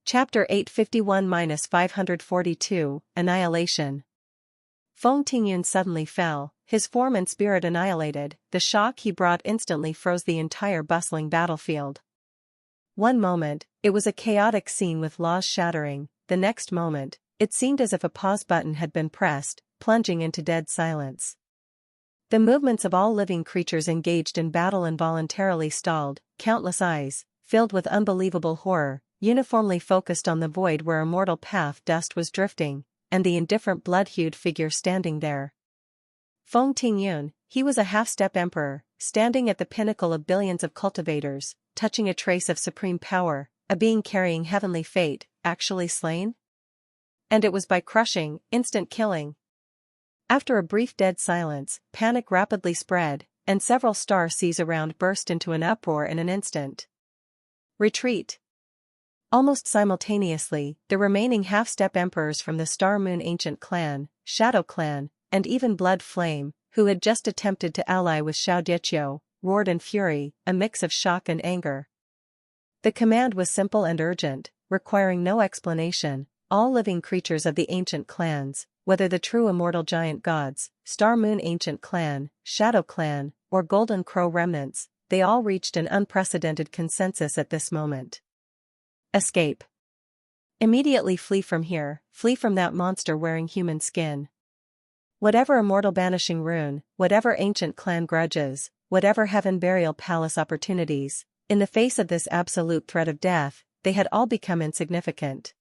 Chapter 851-542, Annihilation. Feng Tingyun suddenly fell, his form and spirit annihilated. The shock he brought instantly froze the entire bustling battlefield. One moment, it was a chaotic scene with laws shattering. The next moment, it seemed as if a pause button had been pressed, plunging into dead silence. The movements of all living creatures engaged in battle involuntarily stalled, countless eyes, filled with unbelievable horror, uniformly focused on the void where immortal path dust was drifting, and the indifferent blood-hued figure standing there. Feng Tingyun, he was a half-step emperor, standing at the pinnacle of billions of cultivators, touching a trace of supreme power, a being carrying heavenly fate, actually slain? And it was by crushing, instant killing. After a brief dead silence, panic rapidly spread, and several star seas around burst into an uproar in an instant. Retreat! Almost simultaneously, the remaining half-step emperors from the Star Moon Ancient Clan, Shadow Clan, and even Blood Flame, who had just attempted to ally with Xiao Diechio, roared in fury, a mix of shock and anger. The command was simple and urgent, requiring no explanation. All living creatures of the ancient clans, whether the true immortal giant gods, Star Moon Ancient Clan, Shadow Clan, or Golden Crow remnants, they all reached an unprecedented consensus at this moment. Escape. Immediately flee from here, flee from that monster wearing human skin. Whatever immortal banishing rune, whatever ancient clan grudges, whatever heaven burial palace opportunities, in the face of this absolute threat of death, they had all become insignificant.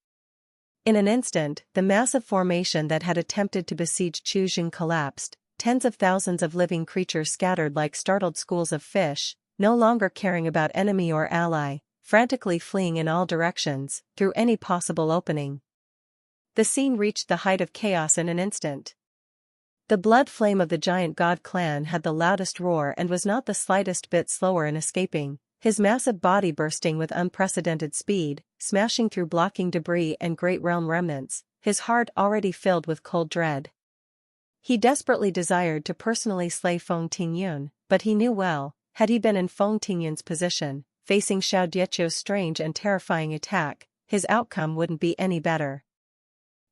In an instant, the massive formation that had attempted to besiege Chuzheng collapsed, tens of thousands of living creatures scattered like startled schools of fish, no longer caring about enemy or ally, frantically fleeing in all directions, through any possible opening. The scene reached the height of chaos in an instant. The blood flame of the giant god clan had the loudest roar and was not the slightest bit slower in escaping, his massive body bursting with unprecedented speed, smashing through blocking debris and great realm remnants, his heart already filled with cold dread. He desperately desired to personally slay Feng Tingyun, but he knew well, had he been in Feng Tingyun's position, facing Xiao Diechio's strange and terrifying attack, his outcome wouldn't be any better.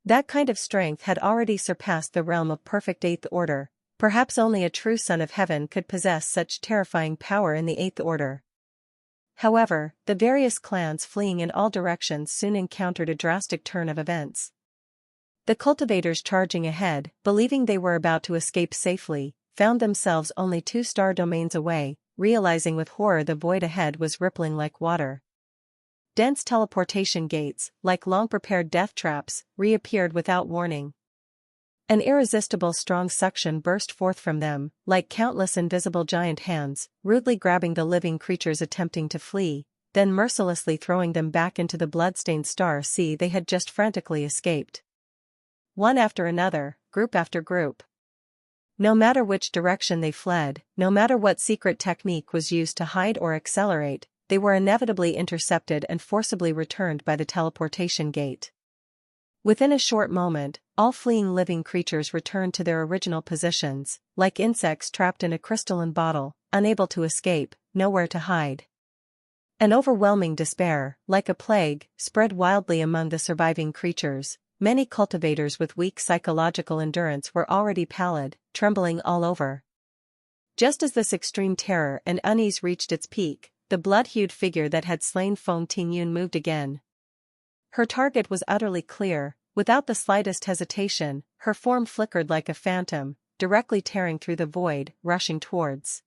That kind of strength had already surpassed the realm of perfect Eighth Order. Perhaps only a true son of heaven could possess such terrifying power in the Eighth Order. However, the various clans fleeing in all directions soon encountered a drastic turn of events. The cultivators charging ahead, believing they were about to escape safely, found themselves only 2 star domains away, realizing with horror the void ahead was rippling like water. Dense teleportation gates, like long-prepared death traps, reappeared without warning. An irresistible strong suction burst forth from them, like countless invisible giant hands, rudely grabbing the living creatures attempting to flee, then mercilessly throwing them back into the blood-stained star sea they had just frantically escaped. One after another, group after group. No matter which direction they fled, no matter what secret technique was used to hide or accelerate, they were inevitably intercepted and forcibly returned by the teleportation gate. Within a short moment, all fleeing living creatures returned to their original positions, like insects trapped in a crystalline bottle, unable to escape, nowhere to hide. An overwhelming despair, like a plague, spread wildly among the surviving creatures. Many cultivators with weak psychological endurance were already pallid, trembling all over. Just as this extreme terror and unease reached its peak, the blood-hued figure that had slain Feng Tingyun moved again. Her target was utterly clear. Without the slightest hesitation, her form flickered like a phantom, directly tearing through the void, rushing towards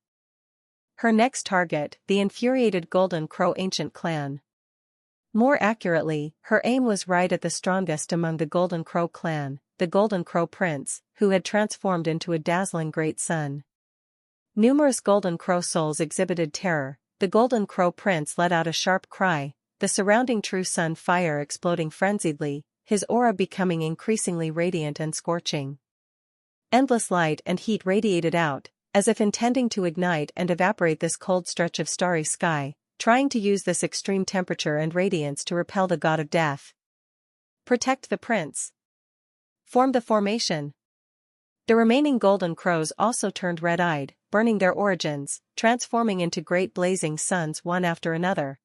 her next target, the infuriated Golden Crow Ancient Clan. More accurately, her aim was right at the strongest among the Golden Crow clan, the Golden Crow Prince, who had transformed into a dazzling great sun. Numerous Golden Crow souls exhibited terror. The Golden Crow Prince let out a sharp cry, the surrounding true sun fire exploding frenziedly, his aura becoming increasingly radiant and scorching. Endless light and heat radiated out, as if intending to ignite and evaporate this cold stretch of starry sky, trying to use this extreme temperature and radiance to repel the god of death. Protect the prince. Form the formation. The remaining Golden Crows also turned red-eyed, burning their origins, transforming into great blazing suns one after another.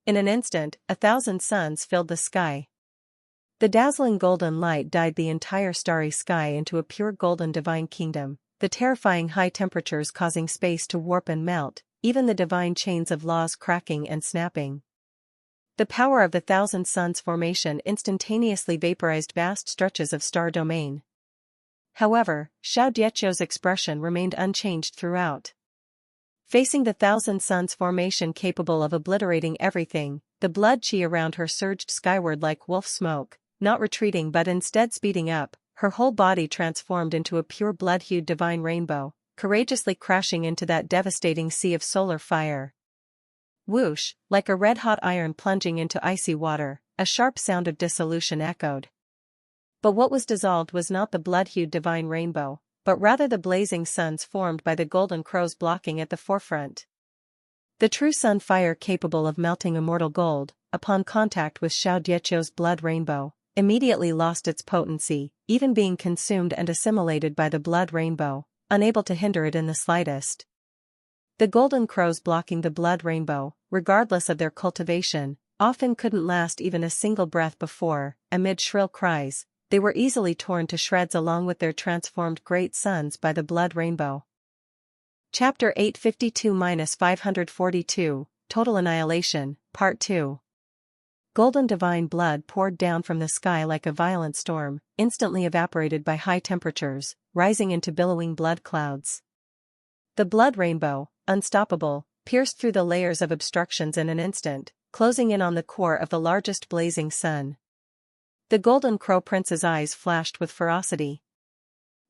In an instant, 1,000 suns filled the sky. The dazzling golden light dyed the entire starry sky into a pure golden divine kingdom, the terrifying high temperatures causing space to warp and melt, even the divine chains of laws cracking and snapping. The power of the 1,000 suns formation instantaneously vaporized vast stretches of star domain. However, Xiao Diechou's expression remained unchanged throughout. Facing the 1,000 suns formation capable of obliterating everything, the blood chi around her surged skyward like wolf smoke, not retreating but instead speeding up, her whole body transformed into a pure blood-hued divine rainbow, courageously crashing into that devastating sea of solar fire. Whoosh, like a red-hot iron plunging into icy water, a sharp sound of dissolution echoed. But what was dissolved was not the blood-hued divine rainbow, but rather the blazing suns formed by the golden crows blocking at the forefront. The true sun fire capable of melting immortal gold, upon contact with Xiao Diechou's blood rainbow, immediately lost its potency, even being consumed and assimilated by the blood rainbow, unable to hinder it in the slightest. The golden crows blocking the blood rainbow, regardless of their cultivation, often couldn't last even a single breath before, amid shrill cries, they were easily torn to shreds along with their transformed great suns by the blood rainbow. Chapter 852-542, Total Annihilation, Part 2. Golden divine blood poured down from the sky like a violent storm, instantly evaporated by high temperatures, rising into billowing blood clouds. The blood rainbow, unstoppable, pierced through the layers of obstructions in an instant, closing in on the core of the largest blazing sun. The Golden Crow Prince's eyes flashed with ferocity.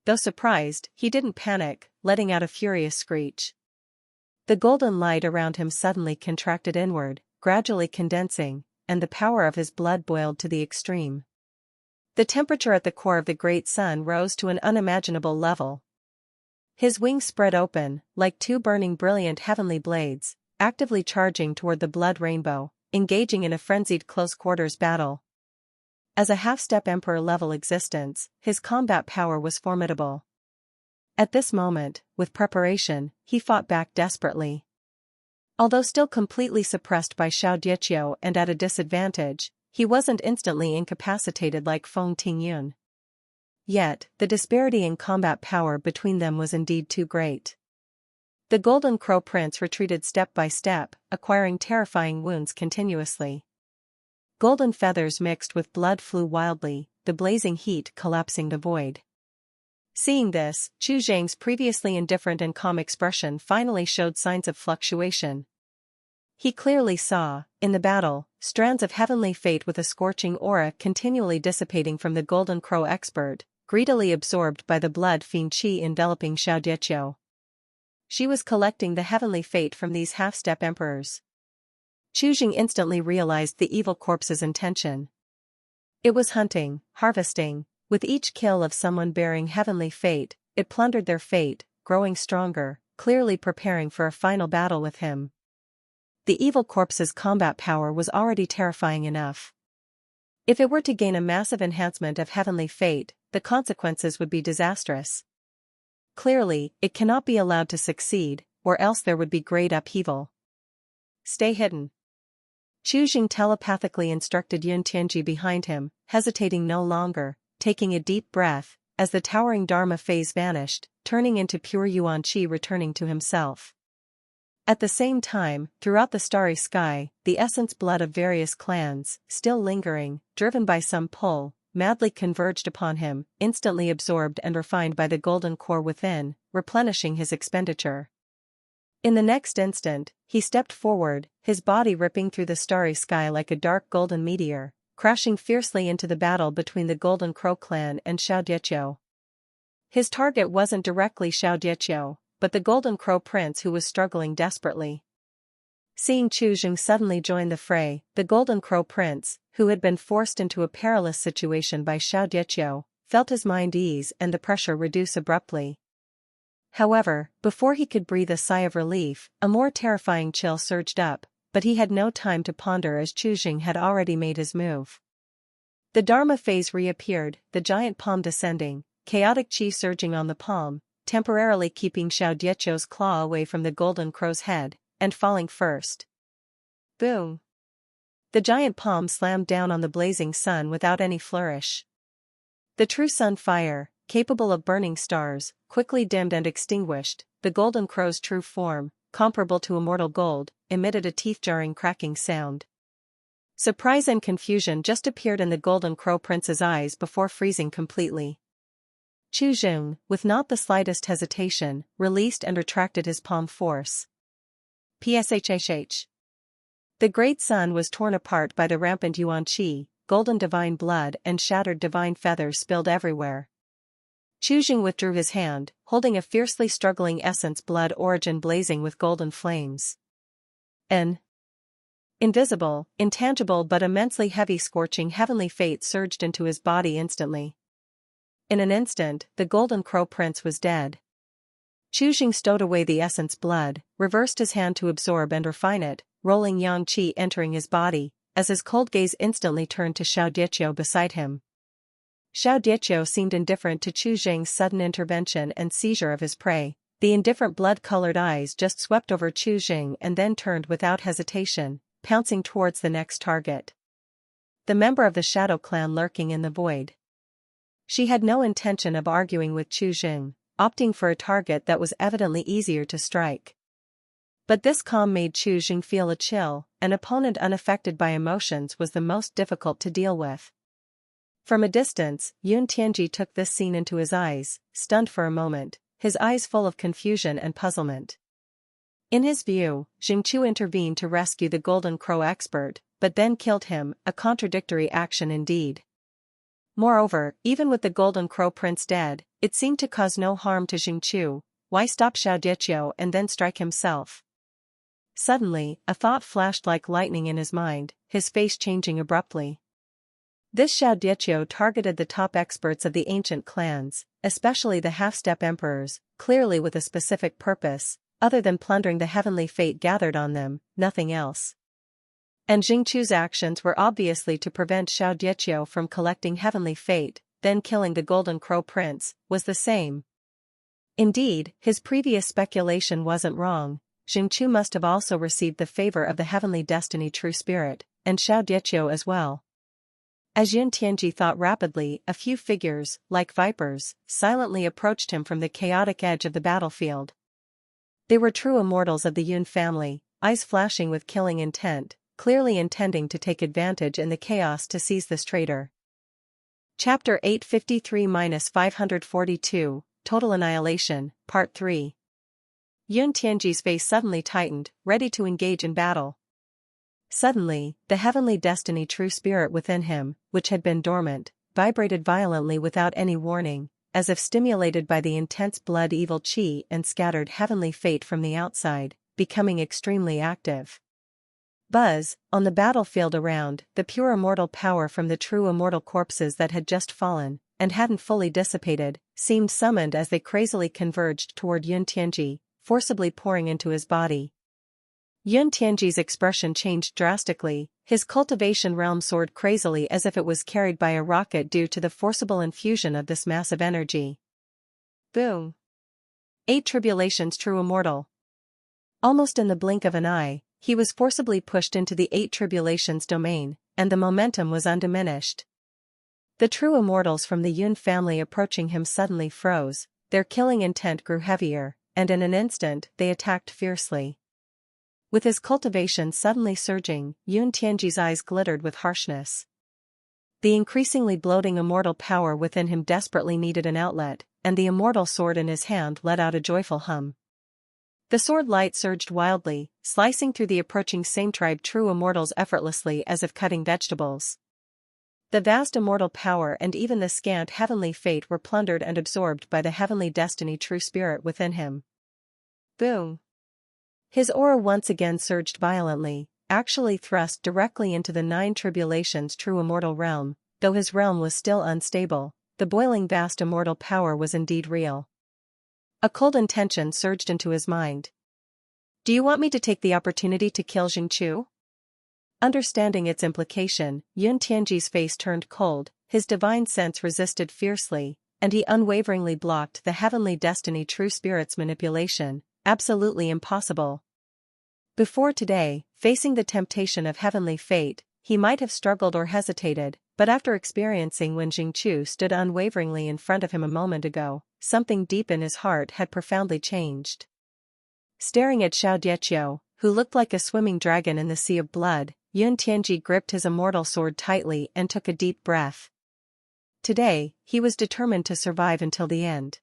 Though surprised, he didn't panic, letting out a furious screech. The golden light around him suddenly contracted inward, gradually condensing, and the power of his blood boiled to the extreme. The temperature at the core of the great sun rose to an unimaginable level. His wings spread open, like two burning brilliant heavenly blades, actively charging toward the blood rainbow, engaging in a frenzied close-quarters battle. As a half-step emperor-level existence, his combat power was formidable. At this moment, with preparation, he fought back desperately. Although still completely suppressed by Xiao Diechou and at a disadvantage, he wasn't instantly incapacitated like Feng Tingyun. Yet, the disparity in combat power between them was indeed too great. The Golden Crow Prince retreated step by step, acquiring terrifying wounds continuously. Golden feathers mixed with blood flew wildly, the blazing heat collapsing the void. Seeing this, Chu Zhang's previously indifferent and calm expression finally showed signs of fluctuation. He clearly saw, in the battle, strands of heavenly fate with a scorching aura continually dissipating from the Golden Crow expert, greedily absorbed by the blood fiend chi enveloping Xiao Diechou. She was collecting the heavenly fate from these half-step emperors. Chu Zhang instantly realized the evil corpse's intention. It was hunting, harvesting. With each kill of someone bearing heavenly fate, it plundered their fate, growing stronger, clearly preparing for a final battle with him. The evil corpse's combat power was already terrifying enough. If it were to gain a massive enhancement of heavenly fate, the consequences would be disastrous. Clearly, it cannot be allowed to succeed, or else there would be great upheaval. Stay hidden. Chu Zhang telepathically instructed Yun Tianji behind him, hesitating no longer, taking a deep breath, as the towering Dharma phase vanished, turning into pure Yuan Qi returning to himself. At the same time, throughout the starry sky, the essence blood of various clans, still lingering, driven by some pull, madly converged upon him, instantly absorbed and refined by the golden core within, replenishing his expenditure. In the next instant, he stepped forward, his body ripping through the starry sky like a dark golden meteor, crashing fiercely into the battle between the Golden Crow clan and Xiao Diechou. His target wasn't directly Xiao Diechou, but the Golden Crow Prince who was struggling desperately. Seeing Chu Zhang suddenly join the fray, the Golden Crow Prince, who had been forced into a perilous situation by Xiao Diechou, felt his mind ease and the pressure reduce abruptly. However, before he could breathe a sigh of relief, a more terrifying chill surged up, but he had no time to ponder as Chu Zhang had already made his move. The Dharma phase reappeared, the giant palm descending, chaotic chi surging on the palm, temporarily keeping Xiao Diechou's claw away from the Golden Crow's head, and falling first. Boom! The giant palm slammed down on the blazing sun without any flourish. The true sun fire, capable of burning stars, quickly dimmed and extinguished. The golden crow's true form, comparable to immortal gold, emitted a teeth-jarring cracking sound. Surprise and confusion just appeared in the golden crow prince's eyes before freezing completely. Chu Jing, with not the slightest hesitation, released and retracted his palm force. Pshhh. The great sun was torn apart by the rampant yuan qi, golden divine blood and shattered divine feathers spilled everywhere. Chu Jing withdrew his hand, holding a fiercely struggling essence blood origin blazing with golden flames. An invisible, intangible but immensely heavy scorching heavenly fate surged into his body instantly. In an instant, the golden crow prince was dead. Chu Jing stowed away the essence blood, reversed his hand to absorb and refine it, rolling yang qi entering his body, as his cold gaze instantly turned to Xiao Diqiu beside him. Xiao Diqiu seemed indifferent to Chu Jing's sudden intervention and seizure of his prey. The indifferent blood-colored eyes just swept over Chu Jing and then turned without hesitation, pouncing towards the next target. The member of the Shadow Clan lurking in the void. She had no intention of arguing with Chu Jing, opting for a target that was evidently easier to strike. But this calm made Chu Jing feel a chill. An opponent unaffected by emotions was the most difficult to deal with. From a distance, Yun Tianji took this scene into his eyes, stunned for a moment, his eyes full of confusion and puzzlement. In his view, Jingqiu intervened to rescue the Golden Crow expert, but then killed him, a contradictory action indeed. Moreover, even with the Golden Crow Prince dead, it seemed to cause no harm to Jingqiu. Why stop Xiao Diqiu and then strike himself? Suddenly, a thought flashed like lightning in his mind, his face changing abruptly. This Xiao Diqiu targeted the top experts of the ancient clans, especially the half-step emperors, clearly with a specific purpose, other than plundering the heavenly fate gathered on them, nothing else. And Jingqiu's actions were obviously to prevent Xiao Diqiu from collecting heavenly fate, then killing the Golden Crow Prince, was the same. Indeed, his previous speculation wasn't wrong. Jingqiu must have also received the favor of the heavenly destiny true spirit, and Xiao Diqiu as well. As Yun Tianji thought rapidly, a few figures, like vipers, silently approached him from the chaotic edge of the battlefield. They were true immortals of the Yun family, eyes flashing with killing intent, clearly intending to take advantage in the chaos to seize this traitor. Chapter 853-542, Total Annihilation, Part 3. Yun Tianji's face suddenly tightened, ready to engage in battle. Suddenly, the heavenly destiny true spirit within him, which had been dormant, vibrated violently without any warning, as if stimulated by the intense blood evil qi and scattered heavenly fate from the outside, becoming extremely active. Buzz, on the battlefield around, the pure immortal power from the true immortal corpses that had just fallen, and hadn't fully dissipated, seemed summoned as they crazily converged toward Yun Tianji, forcibly pouring into his body. Yun Tianji's expression changed drastically, his cultivation realm soared crazily as if it was carried by a rocket due to the forcible infusion of this massive energy. Boom! 8 Tribulations true immortal. Almost in the blink of an eye, he was forcibly pushed into the 8 Tribulations domain, and the momentum was undiminished. The true immortals from the Yun family approaching him suddenly froze, their killing intent grew heavier, and in an instant they attacked fiercely. With his cultivation suddenly surging, Yun Tianji's eyes glittered with harshness. The increasingly bloating immortal power within him desperately needed an outlet, and the immortal sword in his hand let out a joyful hum. The sword light surged wildly, slicing through the approaching same tribe true immortals effortlessly as if cutting vegetables. The vast immortal power and even the scant heavenly fate were plundered and absorbed by the heavenly destiny true spirit within him. Boom! His aura once again surged violently, actually thrust directly into the 9 Tribulations true immortal realm. Though his realm was still unstable, the boiling vast immortal power was indeed real. A cold intention surged into his mind. Do you want me to take the opportunity to kill Jingqiu? Understanding its implication, Yun Tianji's face turned cold, his divine sense resisted fiercely, and he unwaveringly blocked the heavenly destiny true spirit's manipulation. Absolutely impossible. Before today, facing the temptation of heavenly fate, he might have struggled or hesitated, but after experiencing when Jingqiu stood unwaveringly in front of him a moment ago, something deep in his heart had profoundly changed. Staring at Xiao Dieqiu, who looked like a swimming dragon in the sea of blood, Yun Tianji gripped his immortal sword tightly and took a deep breath. Today, he was determined to survive until the end.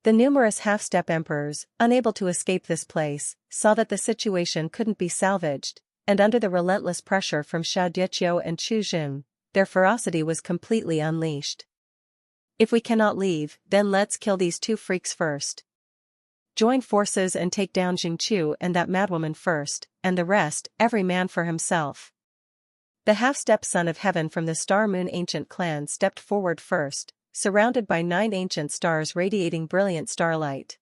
The numerous half-step emperors, unable to escape this place, saw that the situation couldn't be salvaged, and under the relentless pressure from Xiao Dieqiu and Chu Jing, their ferocity was completely unleashed. If we cannot leave, then let's kill these two freaks first. Join forces and take down Jingqiu and that madwoman first, and the rest, every man for himself. The half-step son of heaven from the Star Moon ancient clan stepped forward first, surrounded by 9 ancient stars radiating brilliant starlight.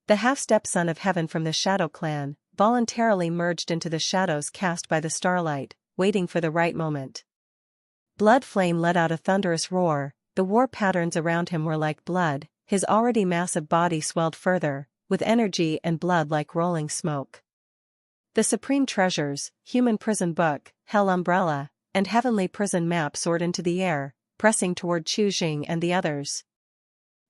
The half-step son of heaven from the Shadow clan voluntarily merged into the shadows cast by the starlight, waiting for the right moment. Blood Flame let out a thunderous roar. The war patterns around him were like blood, his already massive body swelled further, with energy and blood like rolling smoke. The supreme treasures, Human Prison Book, Hell Umbrella, and Heavenly Prison Map soared into the air, pressing toward Chu Jing and the others.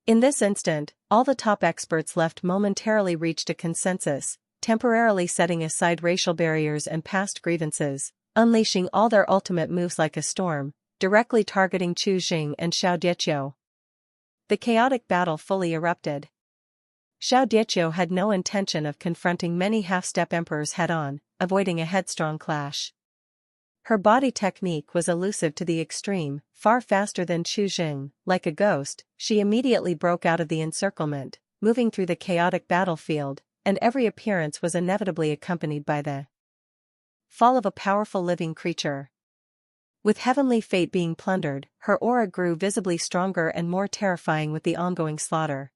In this instant, all the top experts left momentarily reached a consensus, temporarily setting aside racial barriers and past grievances, unleashing all their ultimate moves like a storm, directly targeting Chu Jing and Xiao Dieqiu. The chaotic battle fully erupted. Xiao Dieqiu had no intention of confronting many half-step emperors head-on, avoiding a headstrong clash. Her body technique was elusive to the extreme, far faster than Chu Jing. Like a ghost, she immediately broke out of the encirclement, moving through the chaotic battlefield, and every appearance was inevitably accompanied by the fall of a powerful living creature. With heavenly fate being plundered, her aura grew visibly stronger and more terrifying with the ongoing slaughter.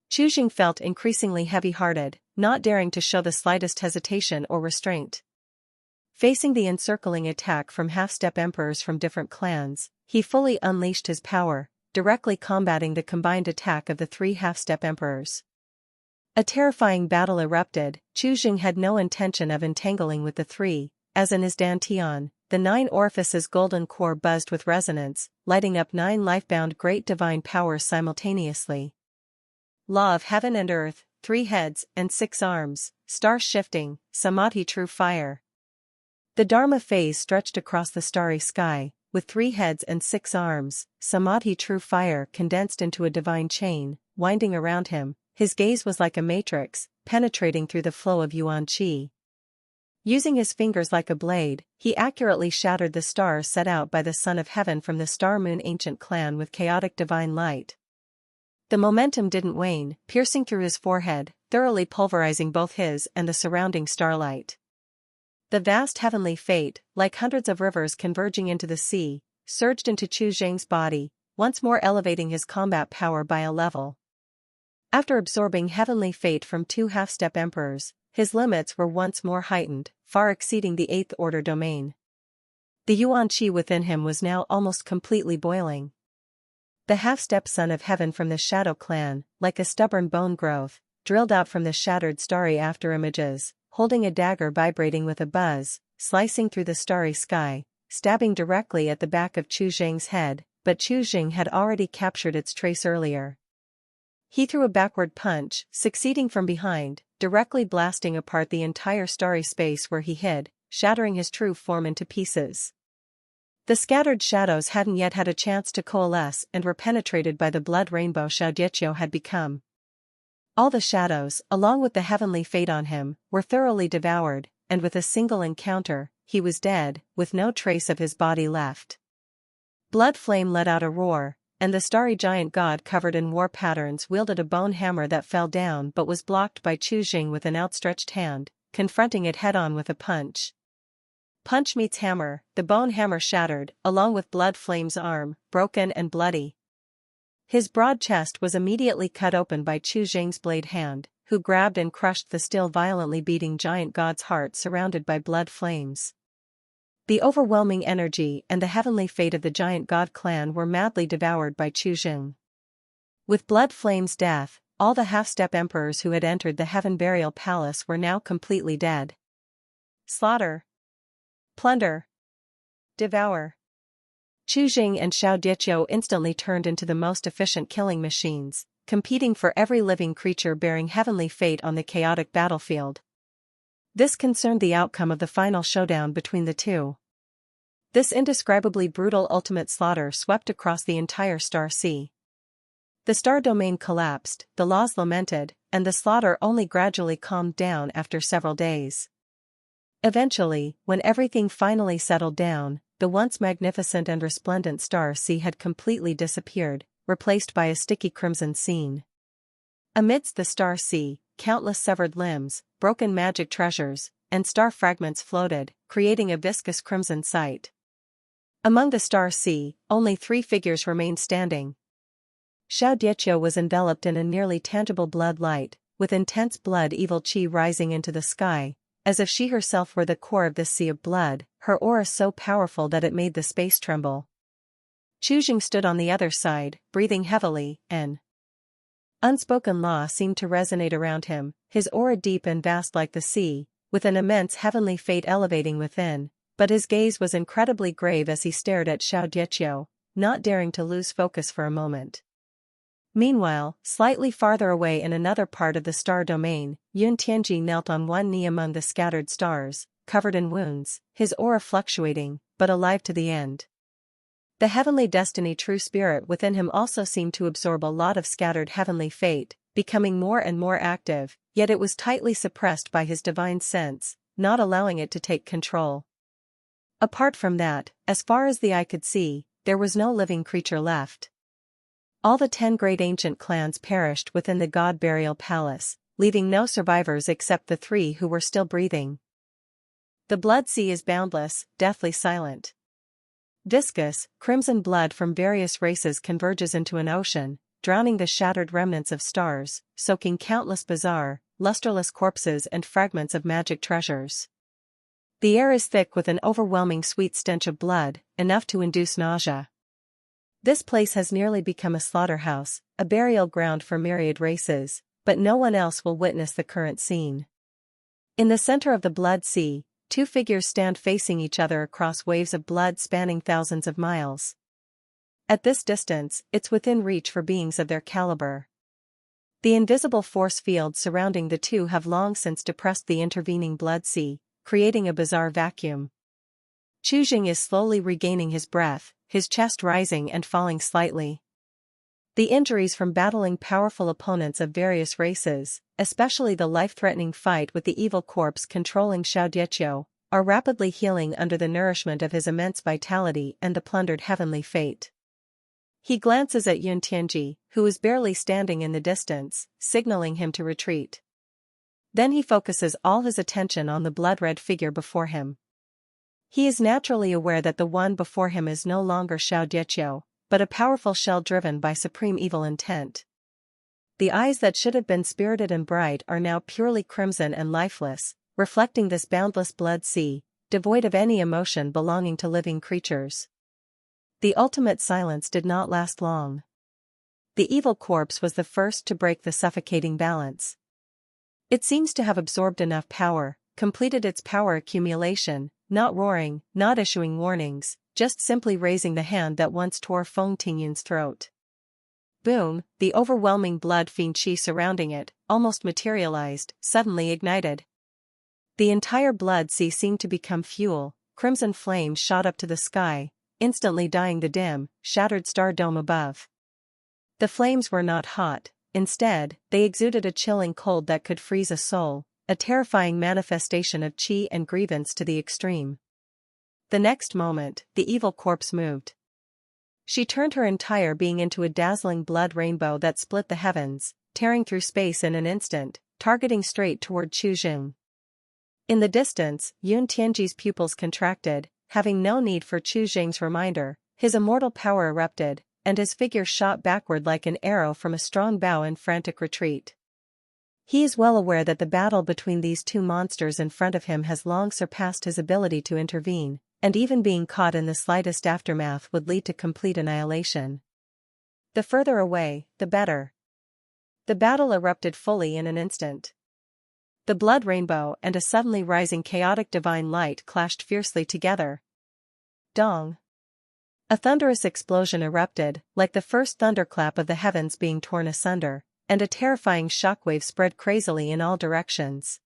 Chu Jing felt increasingly heavy-hearted, not daring to show the slightest hesitation or restraint. Facing the encircling attack from half-step emperors from different clans, he fully unleashed his power, directly combating the combined attack of the 3 half-step emperors. A terrifying battle erupted. Chu Jing had no intention of entangling with the 3, as in his dantian, the 9 orifices' golden core buzzed with resonance, lighting up 9 lifebound great divine powers simultaneously. Law of heaven and earth, 3 heads and 6 arms, star shifting, samadhi true fire. The Dharma phase stretched across the starry sky, with 3 heads and 6 arms, samadhi true fire condensed into a divine chain, winding around him. His gaze was like a matrix, penetrating through the flow of yuan qi. Using his fingers like a blade, he accurately shattered the stars set out by the Son of Heaven from the Star Moon ancient clan with chaotic divine light. The momentum didn't wane, piercing through his forehead, thoroughly pulverizing both his and the surrounding starlight. The vast heavenly fate, like hundreds of rivers converging into the sea, surged into Chu Jing's body, once more elevating his combat power by a level. After absorbing heavenly fate from 2 half-step emperors, his limits were once more heightened, far exceeding the 8th order domain. The yuan qi within him was now almost completely boiling. The half-step son of heaven from the Shadow clan, like a stubborn bone growth, drilled out from the shattered starry afterimages, holding a dagger vibrating with a buzz, slicing through the starry sky, stabbing directly at the back of Chu Jing's head, but Chu Jing had already captured its trace earlier. He threw a backward punch, succeeding from behind, directly blasting apart the entire starry space where he hid, shattering his true form into pieces. The scattered shadows hadn't yet had a chance to coalesce and were penetrated by the blood rainbow Xiao Dieqiu had become. All the shadows, along with the heavenly fate on him, were thoroughly devoured, and with a single encounter, he was dead, with no trace of his body left. Blood Flame let out a roar, and the starry giant god covered in war patterns wielded a bone hammer that fell down but was blocked by Chu Jing with an outstretched hand, confronting it head-on with a punch. Punch meets hammer, the bone hammer shattered, along with Blood Flame's arm, broken and bloody. His broad chest was immediately cut open by Chu Jing's blade hand, who grabbed and crushed the still violently beating giant god's heart surrounded by blood flames. The overwhelming energy and the heavenly fate of the giant god clan were madly devoured by Chu Jing. With Blood Flame's death, all the half-step emperors who had entered the Heaven Burial Palace were now completely dead. Slaughter. Plunder. Devour. Chu Jing and Xiao Diqiu instantly turned into the most efficient killing machines, competing for every living creature bearing heavenly fate on the chaotic battlefield. This concerned the outcome of the final showdown between the two. This indescribably brutal ultimate slaughter swept across the entire star sea. The star domain collapsed, the laws lamented, and the slaughter only gradually calmed down after several days. Eventually, when everything finally settled down, the once magnificent and resplendent star sea had completely disappeared, replaced by a sticky crimson scene. Amidst the star sea, countless severed limbs, broken magic treasures, and star fragments floated, creating a viscous crimson sight. Among the star sea, only 3 figures remained standing. Xiao Diqiu was enveloped in a nearly tangible blood light, with intense blood evil qi rising into the sky, as if she herself were the core of this sea of blood, her aura so powerful that it made the space tremble. Chu Jing stood on the other side, breathing heavily, an unspoken law seemed to resonate around him, his aura deep and vast like the sea, with an immense heavenly fate elevating within, but his gaze was incredibly grave as he stared at Xiao Diqiu, not daring to lose focus for a moment. Meanwhile, slightly farther away in another part of the star domain, Yun Tianji knelt on one knee among the scattered stars, covered in wounds, his aura fluctuating, but alive to the end. The heavenly destiny true spirit within him also seemed to absorb a lot of scattered heavenly fate, becoming more and more active, yet it was tightly suppressed by his divine sense, not allowing it to take control. Apart from that, as far as the eye could see, there was no living creature left. All the 10 great ancient clans perished within the god burial palace, leaving no survivors except the 3 who were still breathing. The blood sea is boundless, deathly silent. Viscous, crimson blood from various races converges into an ocean, drowning the shattered remnants of stars, soaking countless bizarre, lusterless corpses and fragments of magic treasures. The air is thick with an overwhelming sweet stench of blood, enough to induce nausea. This place has nearly become a slaughterhouse, a burial ground for myriad races, but no one else will witness the current scene. In the center of the blood sea, 2 figures stand facing each other across waves of blood spanning thousands of miles. At this distance, it's within reach for beings of their caliber. The invisible force fields surrounding the two have long since depressed the intervening blood sea, creating a bizarre vacuum. Chu Jing is slowly regaining his breath, his chest rising and falling slightly. The injuries from battling powerful opponents of various races, especially the life-threatening fight with the evil corpse controlling Xiao Diqiu, are rapidly healing under the nourishment of his immense vitality and the plundered heavenly fate. He glances at Yun Tianji, who is barely standing in the distance, signaling him to retreat. Then he focuses all his attention on the blood-red figure before him. He is naturally aware that the one before him is no longer Xiao Diqiu, but a powerful shell driven by supreme evil intent. The eyes that should have been spirited and bright are now purely crimson and lifeless, reflecting this boundless blood sea, devoid of any emotion belonging to living creatures. The ultimate silence did not last long. The evil corpse was the first to break the suffocating balance. It seems to have absorbed enough power, completed its power accumulation, not roaring, not issuing warnings, just simply raising the hand that once tore Feng Tingyun's throat. Boom, the overwhelming blood fiend qi surrounding it, almost materialized, suddenly ignited. The entire blood sea seemed to become fuel, crimson flames shot up to the sky, instantly dyeing the dim, shattered star dome above. The flames were not hot, instead, they exuded a chilling cold that could freeze a soul, a terrifying manifestation of qi and grievance to the extreme. The next moment, the evil corpse moved. She turned her entire being into a dazzling blood rainbow that split the heavens, tearing through space in an instant, targeting straight toward Chu Jing. In the distance, Yun Tianji's pupils contracted, having no need for Chu Jing's reminder, his immortal power erupted, and his figure shot backward like an arrow from a strong bow in frantic retreat. He is well aware that the battle between these 2 monsters in front of him has long surpassed his ability to intervene, and even being caught in the slightest aftermath would lead to complete annihilation. The further away, the better. The battle erupted fully in an instant. The blood rainbow and a suddenly rising chaotic divine light clashed fiercely together. Dong! A thunderous explosion erupted, like the first thunderclap of the heavens being torn asunder, and a terrifying shockwave spread crazily in all directions.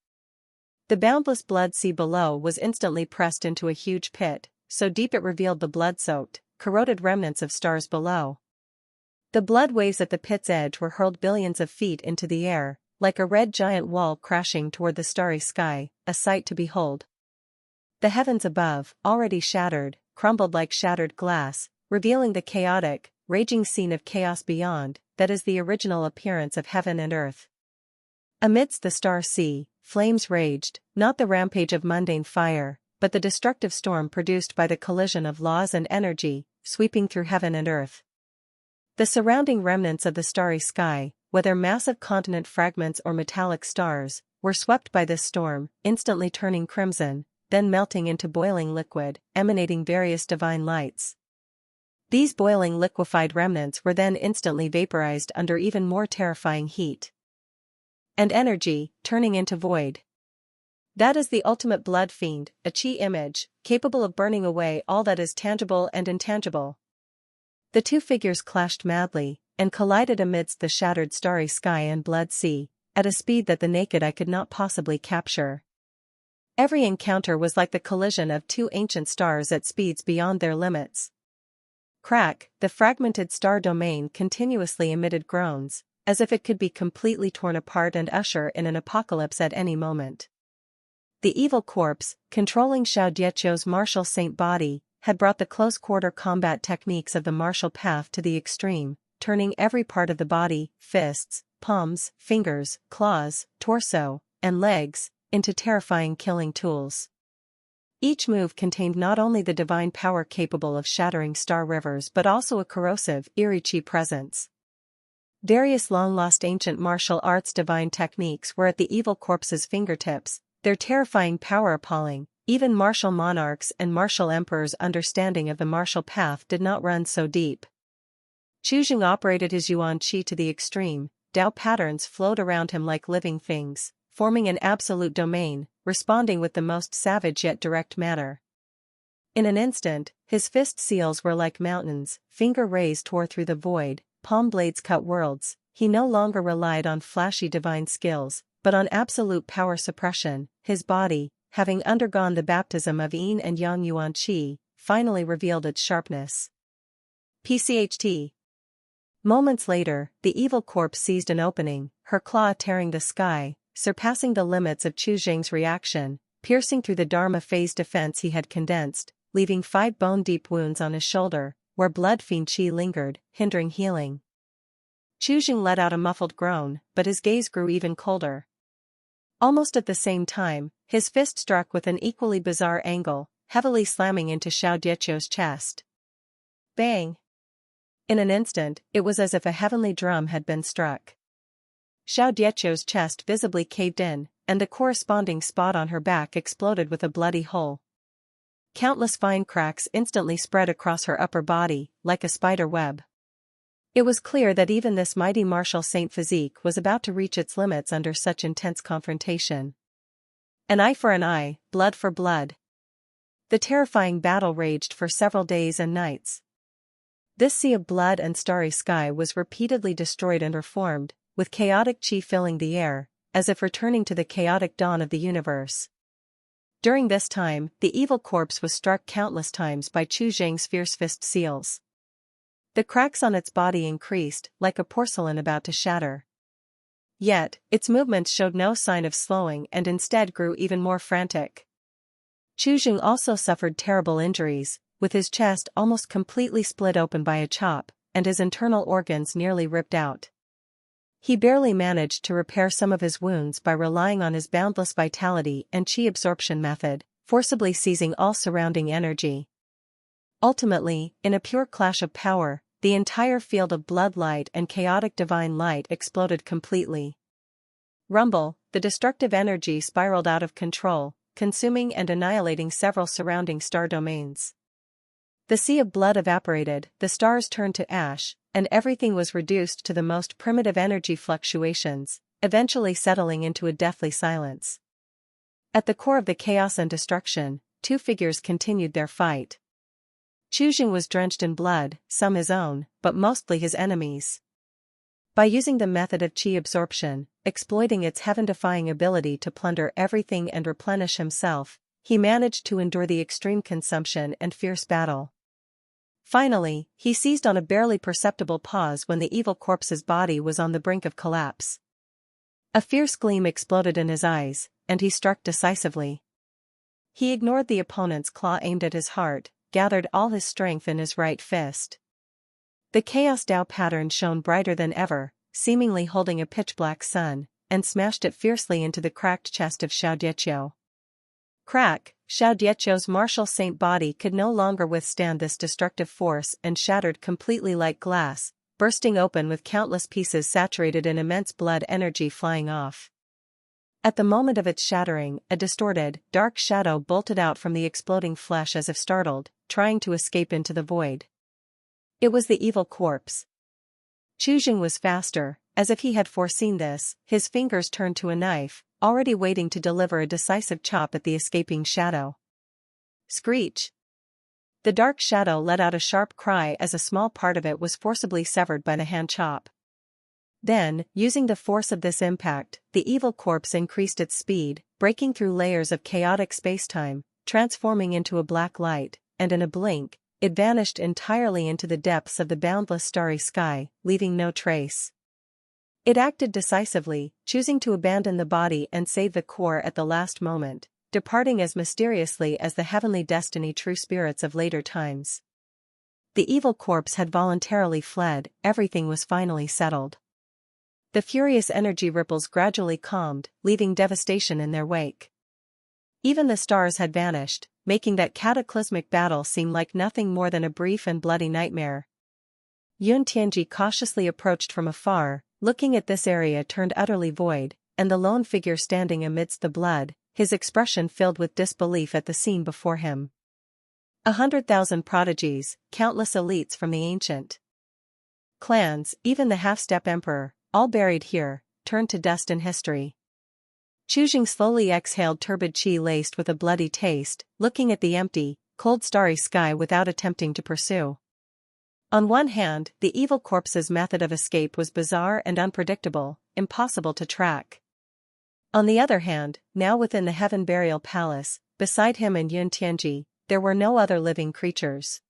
The boundless blood sea below was instantly pressed into a huge pit, so deep it revealed the blood-soaked, corroded remnants of stars below. The blood waves at the pit's edge were hurled billions of feet into the air, like a red giant wall crashing toward the starry sky, a sight to behold. The heavens above, already shattered, crumbled like shattered glass, revealing the chaotic, raging scene of chaos beyond, that is the original appearance of heaven and earth. Amidst the star sea, flames raged, not the rampage of mundane fire, but the destructive storm produced by the collision of laws and energy, sweeping through heaven and earth. The surrounding remnants of the starry sky, whether massive continent fragments or metallic stars, were swept by this storm, instantly turning crimson, then melting into boiling liquid, emanating various divine lights. These boiling liquefied remnants were then instantly vaporized under even more terrifying heat and energy, turning into void. That is the ultimate blood fiend, a chi image, capable of burning away all that is tangible and intangible. The two figures clashed madly, and collided amidst the shattered starry sky and blood sea, at a speed that the naked eye could not possibly capture. Every encounter was like the collision of two ancient stars at speeds beyond their limits. Crack, the fragmented star domain continuously emitted groans, as if it could be completely torn apart and usher in an apocalypse at any moment. The evil corpse, controlling Xiao Diechou's martial saint body, had brought the close-quarter combat techniques of the martial path to the extreme, turning every part of the body, fists, palms, fingers, claws, torso, and legs, into terrifying killing tools. Each move contained not only the divine power capable of shattering star rivers but also a corrosive, eerie chi presence. Various long-lost ancient martial arts divine techniques were at the evil corpse's fingertips, their terrifying power appalling. Even martial monarchs and martial emperors' understanding of the martial path did not run so deep. Chu operated his yuan qi to the extreme, Dao patterns flowed around him like living things, forming an absolute domain, responding with the most savage yet direct manner. In an instant, his fist seals were like mountains, finger rays tore through the void, palm blades cut worlds. He no longer relied on flashy divine skills, but on absolute power suppression. His body, having undergone the baptism of yin and yang yuan qi, finally revealed its sharpness. PCHT. Moments later, the evil corpse seized an opening, her claw tearing the sky, surpassing the limits of Chu Jing's reaction, piercing through the Dharma phase defense he had condensed, leaving 5 bone-deep wounds on his shoulder, where blood fiend qi lingered, hindering healing. Chu Jing let out a muffled groan, but his gaze grew even colder. Almost at the same time, his fist struck with an equally bizarre angle, heavily slamming into Xiao Diechou's chest. Bang! In an instant, it was as if a heavenly drum had been struck. Xiao Diechou's chest visibly caved in, and the corresponding spot on her back exploded with a bloody hole. Countless fine cracks instantly spread across her upper body, like a spider web. It was clear that even this mighty martial saint physique was about to reach its limits under such intense confrontation. An eye for an eye, blood for blood. The terrifying battle raged for several days and nights. This sea of blood and starry sky was repeatedly destroyed and reformed, with chaotic chi filling the air, as if returning to the chaotic dawn of the universe. During this time, the evil corpse was struck countless times by Chu Jing's fierce fist seals. The cracks on its body increased, like a porcelain about to shatter. Yet, its movements showed no sign of slowing and instead grew even more frantic. Chu Jing also suffered terrible injuries, with his chest almost completely split open by a chop, and his internal organs nearly ripped out. He barely managed to repair some of his wounds by relying on his boundless vitality and chi absorption method, forcibly seizing all surrounding energy. Ultimately, in a pure clash of power, the entire field of blood light and chaotic divine light exploded completely. Rumble, the destructive energy spiraled out of control, consuming and annihilating several surrounding star domains. The sea of blood evaporated, the stars turned to ash, and everything was reduced to the most primitive energy fluctuations, eventually settling into a deathly silence. At the core of the chaos and destruction, two figures continued their fight. Jing was drenched in blood, some his own, but mostly his enemies'. By using the method of qi absorption, exploiting its heaven-defying ability to plunder everything and replenish himself, he managed to endure the extreme consumption and fierce battle. Finally, he seized on a barely perceptible pause when the evil corpse's body was on the brink of collapse. A fierce gleam exploded in his eyes, and he struck decisively. He ignored the opponent's claw aimed at his heart, gathered all his strength in his right fist. The Chaos Dao pattern shone brighter than ever, seemingly holding a pitch-black sun, and smashed it fiercely into the cracked chest of Xiao Diechou. Crack! Xiao Diechou's martial saint body could no longer withstand this destructive force and shattered completely like glass, bursting open with countless pieces saturated in immense blood energy flying off. At the moment of its shattering, a distorted, dark shadow bolted out from the exploding flesh as if startled, trying to escape into the void. It was the evil corpse. Jing was faster, as if he had foreseen this, his fingers turned to a knife, already waiting to deliver a decisive chop at the escaping shadow. Screech! The dark shadow let out a sharp cry as a small part of it was forcibly severed by the hand chop. Then, using the force of this impact, the evil corpse increased its speed, breaking through layers of chaotic spacetime, transforming into a black light, and in a blink, it vanished entirely into the depths of the boundless starry sky, leaving no trace. It acted decisively, choosing to abandon the body and save the core at the last moment, departing as mysteriously as the heavenly destiny true spirits of later times. The evil corpse had voluntarily fled, everything was finally settled. The furious energy ripples gradually calmed, leaving devastation in their wake. Even the stars had vanished, making that cataclysmic battle seem like nothing more than a brief and bloody nightmare. Yun Tianji cautiously approached from afar, looking at this area turned utterly void, and the lone figure standing amidst the blood, his expression filled with disbelief at the scene before him. 100,000 prodigies, countless elites from the ancient clans, even the half-step emperor, all buried here, turned to dust in history. Jing slowly exhaled turbid qi laced with a bloody taste, looking at the empty, cold starry sky without attempting to pursue. On one hand, the evil corpse's method of escape was bizarre and unpredictable, impossible to track. On the other hand, now within the Heaven Burial Palace, beside him and Yun Tianji, there were no other living creatures.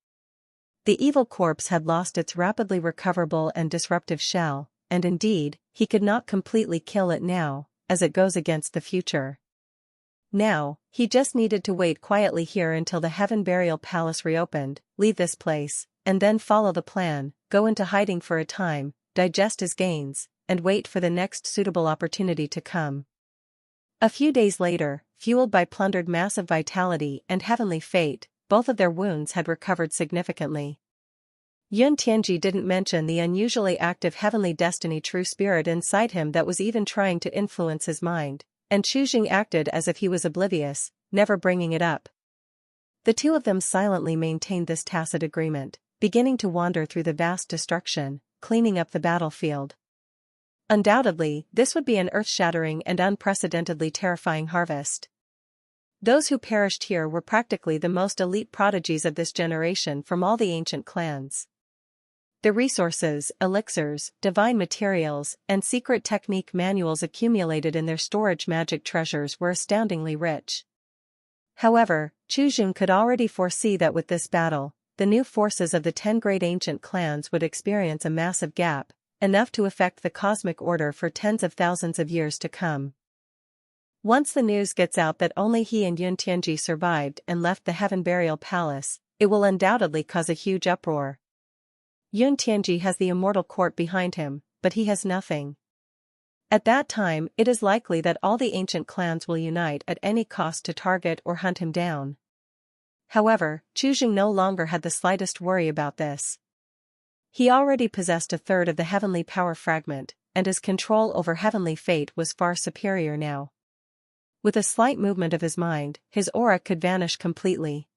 The evil corpse had lost its rapidly recoverable and disruptive shell, and indeed, he could not completely kill it now, as it goes against the future. Now, he just needed to wait quietly here until the Heaven Burial Palace reopened, leave this place, and then follow the plan, go into hiding for a time, digest his gains, and wait for the next suitable opportunity to come. A few days later, fueled by plundered massive vitality and heavenly fate, both of their wounds had recovered significantly. Yun Tianji didn't mention the unusually active heavenly destiny true spirit inside him that was even trying to influence his mind, and Jing acted as if he was oblivious, never bringing it up. The two of them silently maintained this tacit agreement, beginning to wander through the vast destruction, cleaning up the battlefield. Undoubtedly, this would be an earth-shattering and unprecedentedly terrifying harvest. Those who perished here were practically the most elite prodigies of this generation from all the ancient clans. The resources, elixirs, divine materials, and secret technique manuals accumulated in their storage magic treasures were astoundingly rich. However, Jing could already foresee that with this battle, the new forces of the 10 great ancient clans would experience a massive gap, enough to affect the cosmic order for tens of thousands of years to come. Once the news gets out that only he and Yun Tianji survived and left the Heaven Burial Palace, it will undoubtedly cause a huge uproar. Yun Tianji has the Immortal Court behind him, but he has nothing. At that time, it is likely that all the ancient clans will unite at any cost to target or hunt him down. However, Jing no longer had the slightest worry about this. He already possessed a third of the heavenly power fragment, and his control over heavenly fate was far superior now. With a slight movement of his mind, his aura could vanish completely.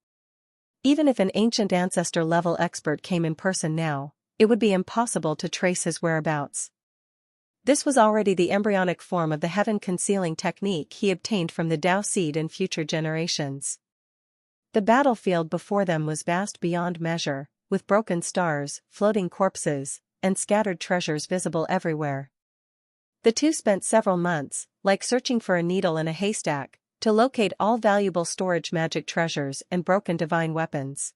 Even if an ancient ancestor-level expert came in person now, it would be impossible to trace his whereabouts. This was already the embryonic form of the heaven-concealing technique he obtained from the Tao seed in future generations. The battlefield before them was vast beyond measure, with broken stars, floating corpses, and scattered treasures visible everywhere. The two spent several months, like searching for a needle in a haystack, to locate all valuable storage magic treasures and broken divine weapons.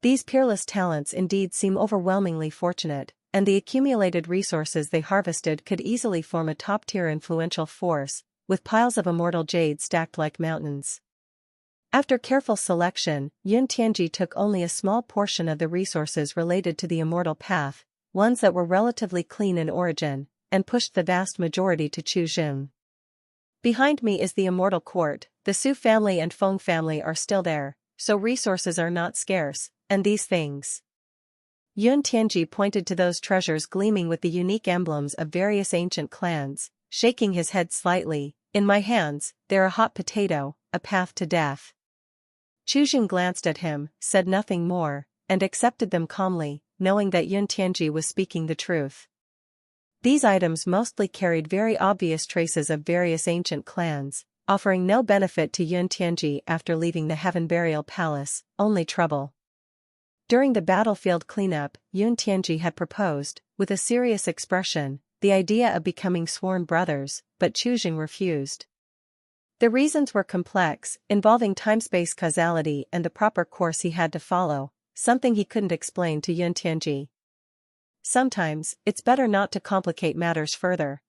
These peerless talents indeed seem overwhelmingly fortunate, and the accumulated resources they harvested could easily form a top-tier influential force, with piles of immortal jade stacked like mountains. After careful selection, Yun Tianji took only a small portion of the resources related to the immortal path, ones that were relatively clean in origin, and pushed the vast majority to Chuzheng. Behind me is the immortal court. The Su family and Feng family are still there, so resources are not scarce, and these things. Yun Tianji pointed to those treasures gleaming with the unique emblems of various ancient clans, shaking his head slightly. In my hands, they're a hot potato, a path to death. Chuzheng glanced at him, said nothing more, and accepted them calmly, knowing that Yun Tianji was speaking the truth. These items mostly carried very obvious traces of various ancient clans, offering no benefit to Yun Tianji after leaving the Heaven Burial Palace, only trouble. During the battlefield cleanup, Yun Tianji had proposed, with a serious expression, the idea of becoming sworn brothers, but Chuzheng refused. The reasons were complex, involving time-space causality and the proper course he had to follow, something he couldn't explain to Yun Tianji. Sometimes, it's better not to complicate matters further.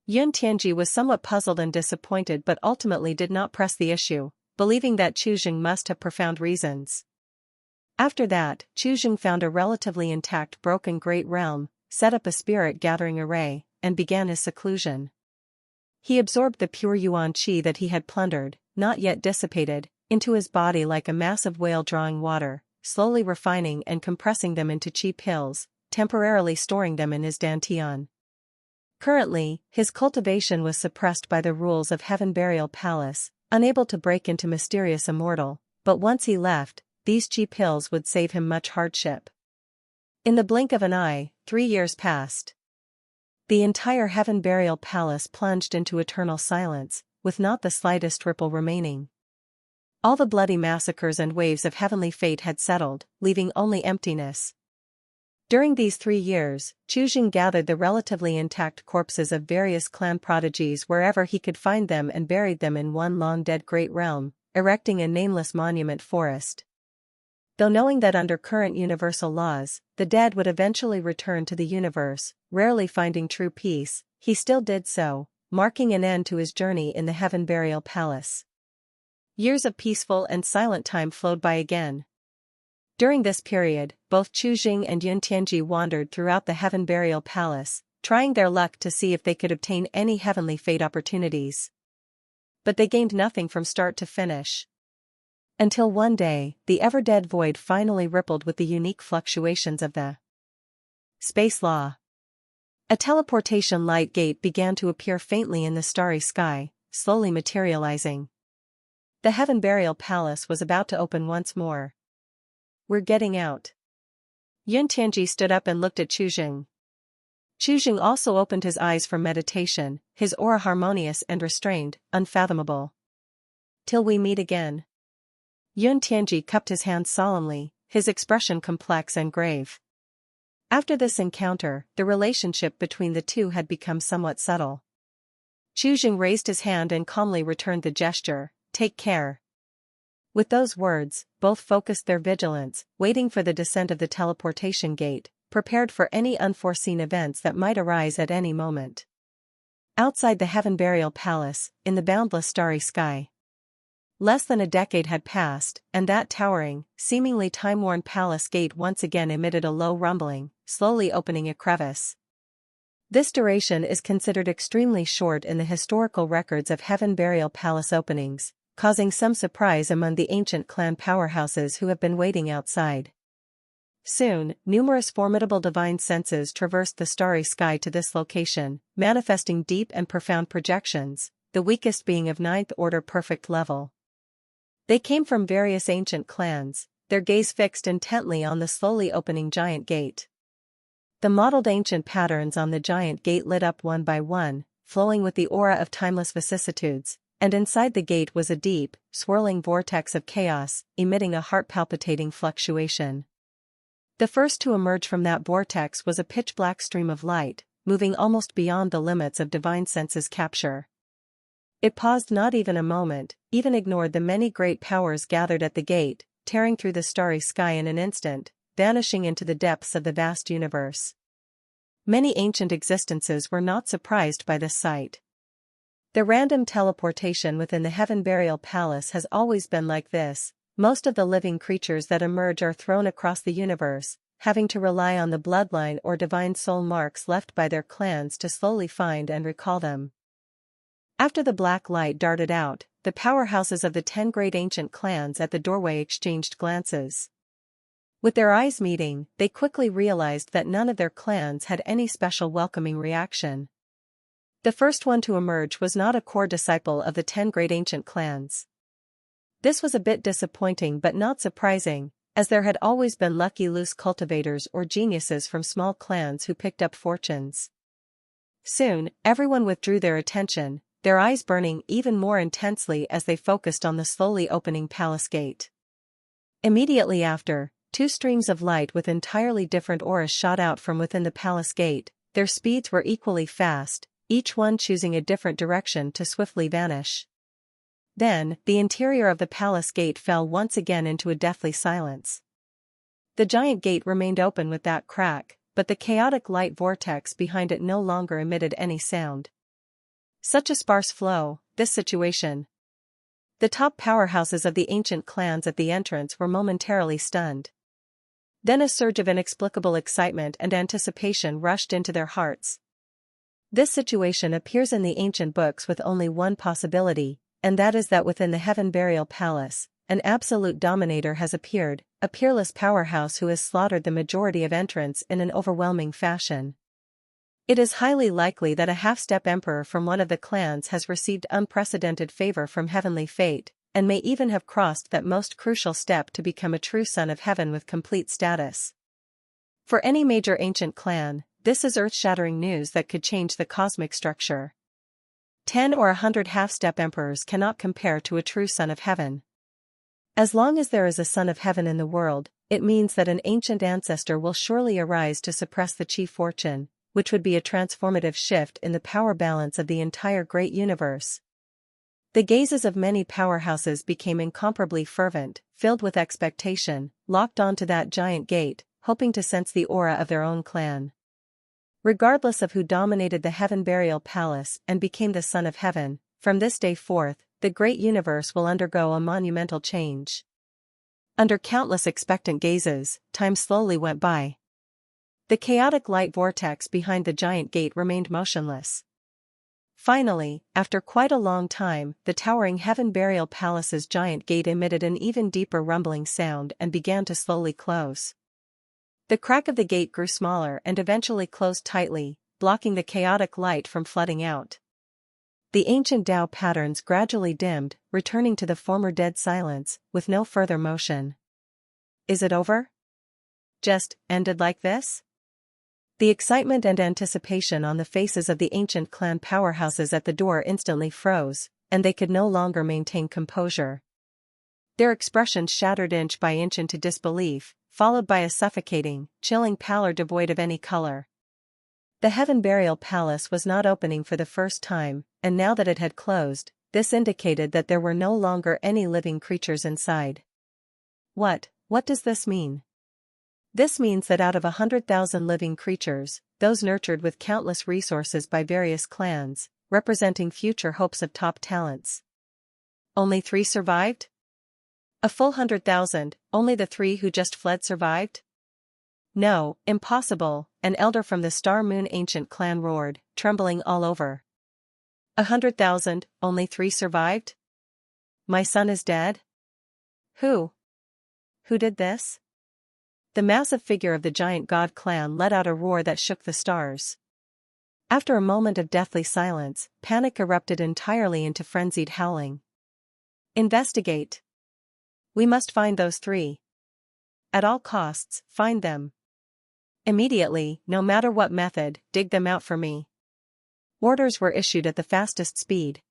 Yun Tianji was somewhat puzzled and disappointed but ultimately did not press the issue, believing that Chuzheng must have profound reasons. After that, Chuzheng found a relatively intact broken great realm, set up a spirit-gathering array, and began his seclusion. He absorbed the pure yuan qi that he had plundered, not yet dissipated, into his body like a massive whale drawing water, slowly refining and compressing them into qi pills, temporarily storing them in his dantian. Currently, his cultivation was suppressed by the rules of Heaven Burial Palace, unable to break into mysterious Immortal, but once he left, these qi pills would save him much hardship. In the blink of an eye, 3 years passed. The entire Heaven Burial Palace plunged into eternal silence, with not the slightest ripple remaining. All the bloody massacres and waves of heavenly fate had settled, leaving only emptiness. During these 3 years, Chuzheng gathered the relatively intact corpses of various clan prodigies wherever he could find them and buried them in one long-dead great realm, erecting a nameless monument forest. Though knowing that under current universal laws, the dead would eventually return to the universe, rarely finding true peace, he still did so, marking an end to his journey in the Heaven Burial Palace. Years of peaceful and silent time flowed by again. During this period, both Chuzheng and Yun Tianji wandered throughout the Heaven Burial Palace, trying their luck to see if they could obtain any heavenly fate opportunities. But they gained nothing from start to finish. Until one day, the ever-dead void finally rippled with the unique fluctuations of the space law. A teleportation light gate began to appear faintly in the starry sky, slowly materializing. The Heaven Burial Palace was about to open once more. "We're getting out." Yun Tianji stood up and looked at Chuzheng. Chuzheng also opened his eyes for meditation, his aura harmonious and restrained, unfathomable. "Till we meet again." Yun Tianji cupped his hands solemnly, his expression complex and grave. After this encounter, the relationship between the two had become somewhat subtle. Chuzheng raised his hand and calmly returned the gesture, "Take care." With those words, both focused their vigilance, waiting for the descent of the teleportation gate, prepared for any unforeseen events that might arise at any moment. Outside the Heaven Burial Palace, in the boundless starry sky. Less than a decade had passed, and that towering, seemingly time-worn palace gate once again emitted a low rumbling, slowly opening a crevice. This duration is considered extremely short in the historical records of Heaven Burial Palace openings, causing some surprise among the ancient clan powerhouses who have been waiting outside. Soon, numerous formidable divine senses traversed the starry sky to this location, manifesting deep and profound projections, the weakest being of 9th order perfect level. They came from various ancient clans, their gaze fixed intently on the slowly opening giant gate. The mottled ancient patterns on the giant gate lit up one by one, flowing with the aura of timeless vicissitudes, and inside the gate was a deep, swirling vortex of chaos, emitting a heart-palpitating fluctuation. The first to emerge from that vortex was a pitch-black stream of light, moving almost beyond the limits of divine senses capture. It paused not even a moment, even ignored the many great powers gathered at the gate, tearing through the starry sky in an instant, vanishing into the depths of the vast universe. Many ancient existences were not surprised by this sight. The random teleportation within the Heaven Burial Palace has always been like this. Most of the living creatures that emerge are thrown across the universe, having to rely on the bloodline or divine soul marks left by their clans to slowly find and recall them. After the black light darted out, the powerhouses of the 10 great ancient clans at the doorway exchanged glances. With their eyes meeting, they quickly realized that none of their clans had any special welcoming reaction. The first one to emerge was not a core disciple of the 10 great ancient clans. This was a bit disappointing but not surprising, as there had always been lucky loose cultivators or geniuses from small clans who picked up fortunes. Soon, everyone withdrew their attention, their eyes burning even more intensely as they focused on the slowly opening palace gate. Immediately after, 2 streams of light with entirely different auras shot out from within the palace gate. Their speeds were equally fast, each one choosing a different direction to swiftly vanish. Then, the interior of the palace gate fell once again into a deathly silence. The giant gate remained open with that crack, but the chaotic light vortex behind it no longer emitted any sound. Such a sparse flow, this situation. The top powerhouses of the ancient clans at the entrance were momentarily stunned. Then a surge of inexplicable excitement and anticipation rushed into their hearts. This situation appears in the ancient books with only one possibility, and that is that within the Heaven Burial Palace, an absolute dominator has appeared, a peerless powerhouse who has slaughtered the majority of entrants in an overwhelming fashion. It is highly likely that a half-step emperor from one of the clans has received unprecedented favor from heavenly fate, and may even have crossed that most crucial step to become a true son of heaven with complete status. For any major ancient clan, this is earth-shattering news that could change the cosmic structure. 10 or 100 half-step emperors cannot compare to a true son of heaven. As long as there is a son of heaven in the world, it means that an ancient ancestor will surely arise to suppress the chief fortune, which would be a transformative shift in the power balance of the entire great universe. The gazes of many powerhouses became incomparably fervent, filled with expectation, locked onto that giant gate, hoping to sense the aura of their own clan. Regardless of who dominated the Heaven Burial Palace and became the Son of Heaven, from this day forth, the great universe will undergo a monumental change. Under countless expectant gazes, time slowly went by. The chaotic light vortex behind the giant gate remained motionless. Finally, after quite a long time, the towering Heaven Burial Palace's giant gate emitted an even deeper rumbling sound and began to slowly close. The crack of the gate grew smaller and eventually closed tightly, blocking the chaotic light from flooding out. The ancient Tao patterns gradually dimmed, returning to the former dead silence, with no further motion. Is it over? Just ended like this? The excitement and anticipation on the faces of the ancient clan powerhouses at the door instantly froze, and they could no longer maintain composure. Their expressions shattered inch by inch into disbelief, followed by a suffocating, chilling pallor devoid of any color. The Heaven Burial Palace was not opening for the first time, and now that it had closed, this indicated that there were no longer any living creatures inside. What does this mean? This means that out of 100,000 living creatures, those nurtured with countless resources by various clans, representing future hopes of top talents. Only 3 survived? A full 100,000, only the 3 who just fled survived? No, impossible, an elder from the Star Moon ancient clan roared, trembling all over. 100,000, only 3 survived? My son is dead? Who did this? The massive figure of the giant god clan let out a roar that shook the stars. After a moment of deathly silence, panic erupted entirely into frenzied howling. Investigate. We must find those 3. At all costs, find them. Immediately, no matter what method, dig them out for me. Orders were issued at the fastest speed.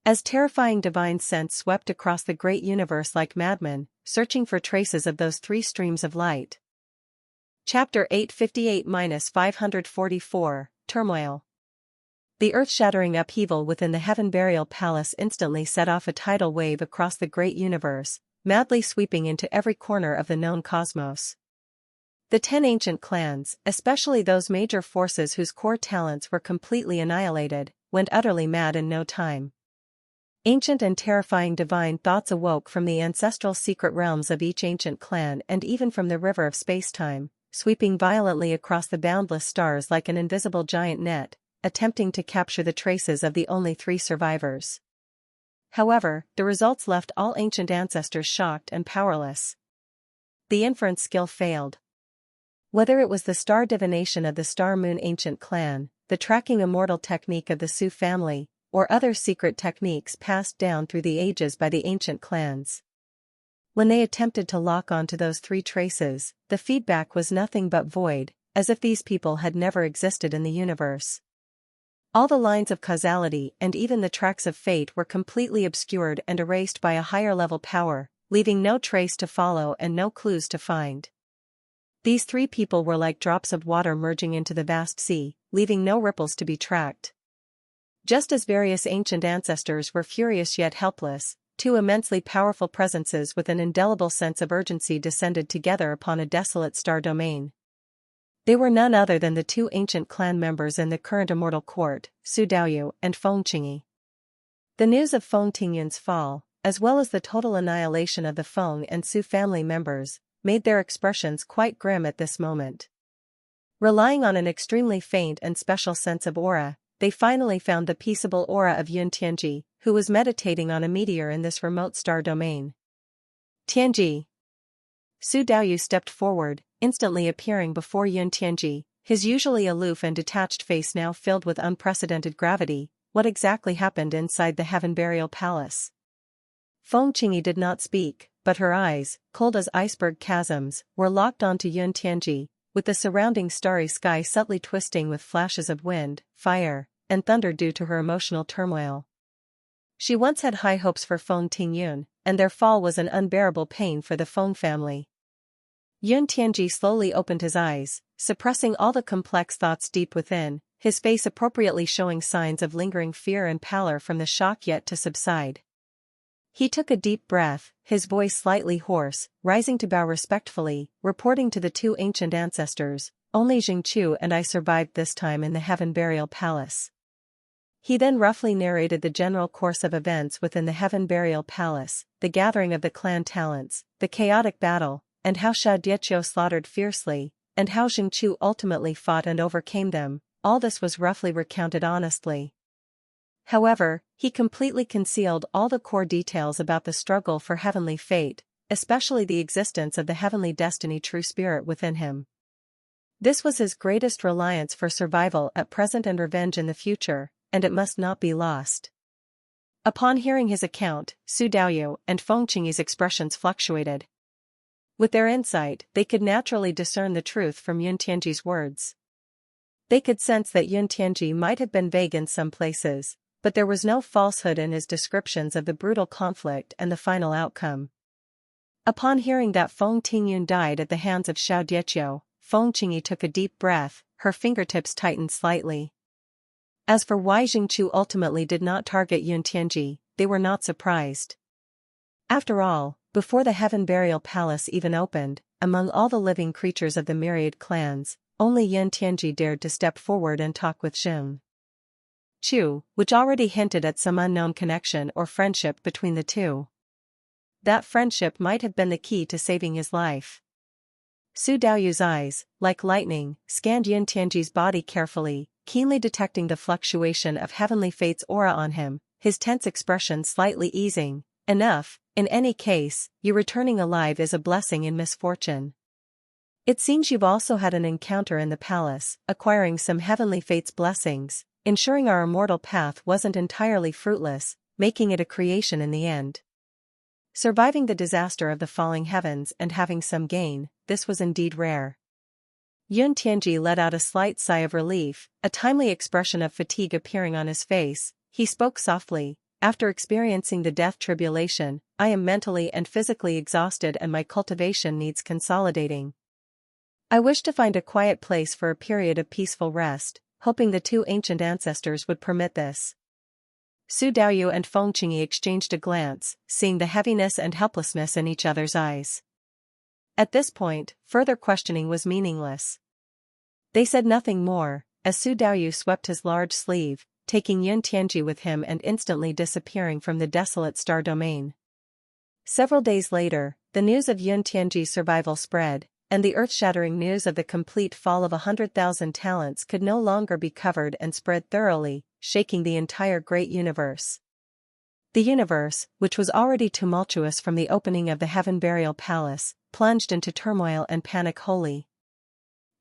As terrifying divine scents swept across the great universe like madmen, searching for traces of those three streams of light. Chapter 858-544, Turmoil. The earth-shattering upheaval within the Heaven Burial Palace instantly set off a tidal wave across the great universe, madly sweeping into every corner of the known cosmos. The 10 ancient clans, especially those major forces whose core talents were completely annihilated, went utterly mad in no time. Ancient and terrifying divine thoughts awoke from the ancestral secret realms of each ancient clan and even from the river of spacetime, sweeping violently across the boundless stars like an invisible giant net, attempting to capture the traces of the only 3 survivors. However, the results left all ancient ancestors shocked and powerless. The inference skill failed. Whether it was the star divination of the Star Moon ancient clan, the tracking immortal technique of the Su family, or other secret techniques passed down through the ages by the ancient clans. When they attempted to lock onto those 3 traces, the feedback was nothing but void, as if these people had never existed in the universe. All the lines of causality and even the tracks of fate were completely obscured and erased by a higher-level power, leaving no trace to follow and no clues to find. These 3 people were like drops of water merging into the vast sea, leaving no ripples to be tracked. Just as various ancient ancestors were furious yet helpless, 2 immensely powerful presences with an indelible sense of urgency descended together upon a desolate star domain. They were none other than the 2 ancient clan members in the current immortal court, Su Daoyu and Feng Qingyi. The news of Feng Tingyun's fall, as well as the total annihilation of the Feng and Su family members, made their expressions quite grim at this moment. Relying on an extremely faint and special sense of aura, they finally found the peaceable aura of Yun Tianji, who was meditating on a meteor in this remote star domain. Tianji. Su Daoyu stepped forward, instantly appearing before Yun Tianji, his usually aloof and detached face now filled with unprecedented gravity. What exactly happened inside the Heaven Burial Palace? Feng Qingyi did not speak, but her eyes, cold as iceberg chasms, were locked onto Yun Tianji, with the surrounding starry sky subtly twisting with flashes of wind, fire, and thunder due to her emotional turmoil. She once had high hopes for Feng Tingyun, and their fall was an unbearable pain for the Feng family. Yun Tianji slowly opened his eyes, suppressing all the complex thoughts deep within, his face appropriately showing signs of lingering fear and pallor from the shock yet to subside. He took a deep breath, his voice slightly hoarse, rising to bow respectfully, reporting to the 2 ancient ancestors, "Only Jingqiu and I survived this time in the Heaven Burial Palace." He then roughly narrated the general course of events within the Heaven Burial Palace, the gathering of the clan talents, the chaotic battle, and how Xiao Dieqiu slaughtered fiercely, and how Jingqiu ultimately fought and overcame them. All this was roughly recounted honestly. However, he completely concealed all the core details about the struggle for heavenly fate, especially the existence of the heavenly destiny true spirit within him. This was his greatest reliance for survival at present and revenge in the future, and it must not be lost. Upon hearing his account, Su Daoyu and Feng Qingyi's expressions fluctuated. With their insight, they could naturally discern the truth from Yun Tianji's words. They could sense that Yun Tianji might have been vague in some places, but there was no falsehood in his descriptions of the brutal conflict and the final outcome. Upon hearing that Feng Tingyun died at the hands of Xiao Dieqiu, Feng Qingyi took a deep breath, her fingertips tightened slightly. As for why Jingqiu ultimately did not target Yun Tianji, they were not surprised. After all, before the Heaven Burial Palace even opened, among all the living creatures of the myriad clans, only Yun Tianji dared to step forward and talk with Jingqiu, which already hinted at some unknown connection or friendship between the 2. That friendship might have been the key to saving his life. Su Daoyu's eyes, like lightning, scanned Yun Tianji's body carefully, keenly detecting the fluctuation of heavenly fate's aura on him, his tense expression slightly easing. "Enough, in any case, you returning alive is a blessing in misfortune. It seems you've also had an encounter in the palace, acquiring some heavenly fate's blessings, ensuring our immortal path wasn't entirely fruitless, making it a creation in the end. Surviving the disaster of the falling heavens and having some gain, this was indeed rare." Yun Tianji let out a slight sigh of relief, a timely expression of fatigue appearing on his face. He spoke softly, after experiencing the death tribulation, I am mentally and physically exhausted and my cultivation needs consolidating. I wish to find a quiet place for a period of peaceful rest, hoping the two ancient ancestors would permit this. Su Daoyu and Feng Qingyi exchanged a glance, seeing the heaviness and helplessness in each other's eyes. At this point, further questioning was meaningless. They said nothing more, as Su Daoyu swept his large sleeve, taking Yun Tianji with him and instantly disappearing from the desolate star domain. Several days later, the news of Yun Tianji's survival spread, and the earth-shattering news of the complete fall of 100,000 talents could no longer be covered and spread thoroughly, shaking the entire great universe. The universe, which was already tumultuous from the opening of the Heaven Burial Palace, plunged into turmoil and panic wholly.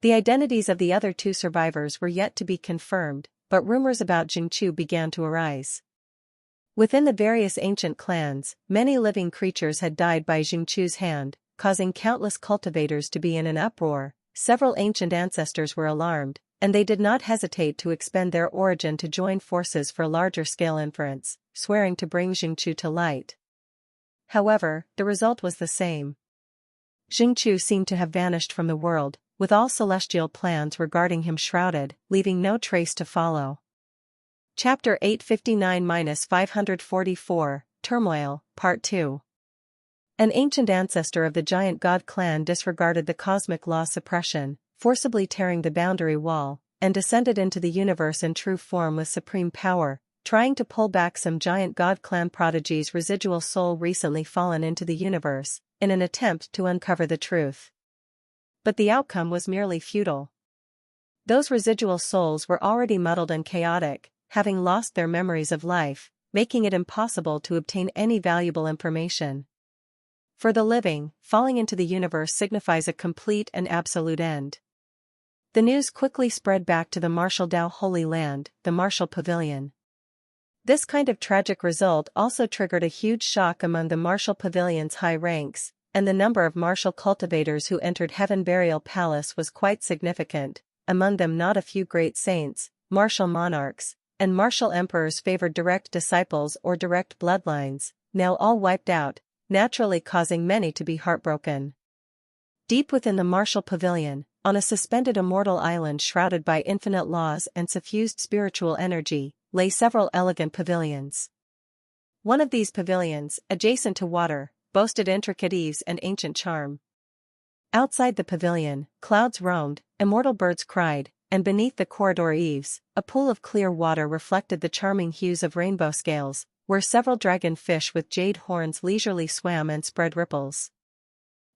The identities of the other two survivors were yet to be confirmed, but rumors about Jingchu began to arise. Within the various ancient clans, many living creatures had died by Jingchu's hand, causing countless cultivators to be in an uproar. Several ancient ancestors were alarmed, and they did not hesitate to expend their origin to join forces for larger-scale inference, swearing to bring Jingchu to light. However, the result was the same. Jingchu seemed to have vanished from the world, with all celestial plans regarding him shrouded, leaving no trace to follow. Chapter 859-544, Turmoil, Part 2. An ancient ancestor of the giant god clan disregarded the cosmic law suppression, forcibly tearing the boundary wall, and descended into the universe in true form with supreme power, trying to pull back some giant god clan prodigy's residual soul recently fallen into the universe, in an attempt to uncover the truth. But the outcome was merely futile. Those residual souls were already muddled and chaotic, having lost their memories of life, making it impossible to obtain any valuable information. For the living, falling into the universe signifies a complete and absolute end. The news quickly spread back to the Martial Dao Holy Land, the Martial Pavilion. This kind of tragic result also triggered a huge shock among the Martial Pavilion's high ranks, and the number of martial cultivators who entered Heaven Burial Palace was quite significant, among them not a few great saints, martial monarchs, and martial emperors favored direct disciples or direct bloodlines, now all wiped out, naturally causing many to be heartbroken. Deep within the Martial Pavilion, on a suspended immortal island shrouded by infinite laws and suffused spiritual energy, lay several elegant pavilions. One of these pavilions, adjacent to water, boasted intricate eaves and ancient charm. Outside the pavilion, clouds roamed, immortal birds cried, and beneath the corridor eaves, a pool of clear water reflected the charming hues of rainbow scales, where several dragon fish with jade horns leisurely swam and spread ripples.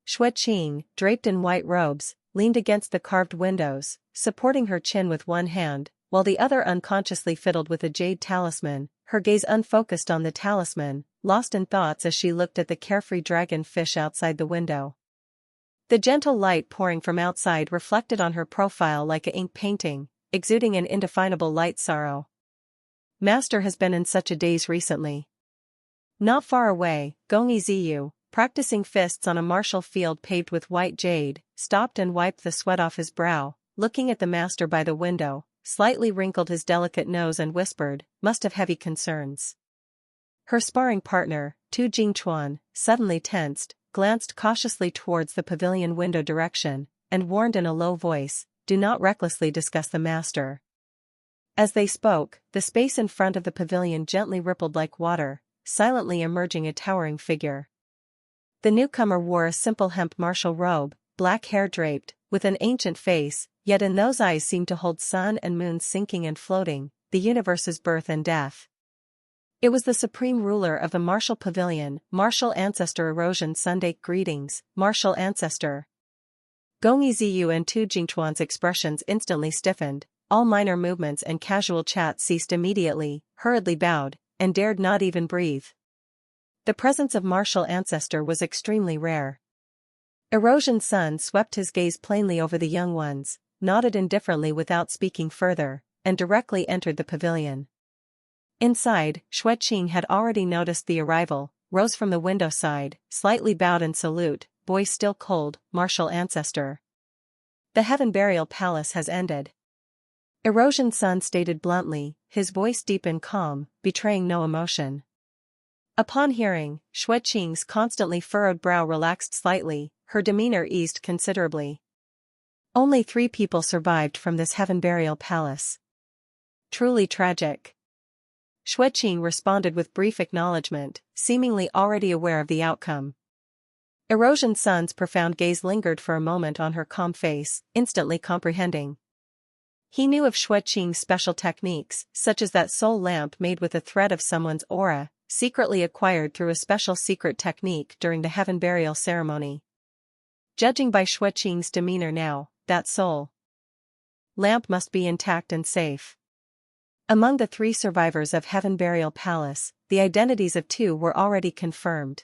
Xue Qing, draped in white robes, leaned against the carved windows, supporting her chin with one hand, while the other unconsciously fiddled with a jade talisman, her gaze unfocused on the talisman, lost in thoughts as she looked at the carefree dragon fish outside the window. The gentle light pouring from outside reflected on her profile like an ink painting, exuding an indefinable light sorrow. Master has been in such a daze recently. Not far away, Gongyi Ziyu, practicing fists on a martial field paved with white jade, stopped and wiped the sweat off his brow, looking at the master by the window, slightly wrinkled his delicate nose and whispered, "Must have heavy concerns." Her sparring partner, Tu Jingchuan, suddenly tensed, glanced cautiously towards the pavilion window direction, and warned in a low voice, "Do not recklessly discuss the master." As they spoke, the space in front of the pavilion gently rippled like water, silently emerging a towering figure. The newcomer wore a simple hemp martial robe, black hair draped, with an ancient face, yet in those eyes seemed to hold sun and moon sinking and floating, the universe's birth and death. It was the supreme ruler of the Martial Pavilion, Martial Ancestor Erosion Sunday. Greetings, Martial Ancestor. Gongyi Ziyu and Tu Jingchuan's expressions instantly stiffened, all minor movements and casual chat ceased immediately, hurriedly bowed, and dared not even breathe. The presence of Martial Ancestor was extremely rare. Erosion Sun swept his gaze plainly over the young ones, nodded indifferently without speaking further, and directly entered the pavilion. Inside, Xue Qing had already noticed the arrival, rose from the window side, slightly bowed in salute, voice still cold, "Martial Ancestor. The Heaven Burial Palace has ended." Erosion Sun stated bluntly, his voice deep and calm, betraying no emotion. Upon hearing, Xueqing's constantly furrowed brow relaxed slightly, her demeanor eased considerably. Only 3 people survived from this heaven burial palace. Truly tragic. Xueqing responded with brief acknowledgement, seemingly already aware of the outcome. Erosion Sun's profound gaze lingered for a moment on her calm face, instantly comprehending. He knew of Xueqing's special techniques, such as that soul lamp made with a thread of someone's aura, secretly acquired through a special secret technique during the heaven burial ceremony. Judging by Xueqing's demeanor now, that soul lamp must be intact and safe. Among the 3 survivors of Heaven Burial Palace, the identities of 2 were already confirmed.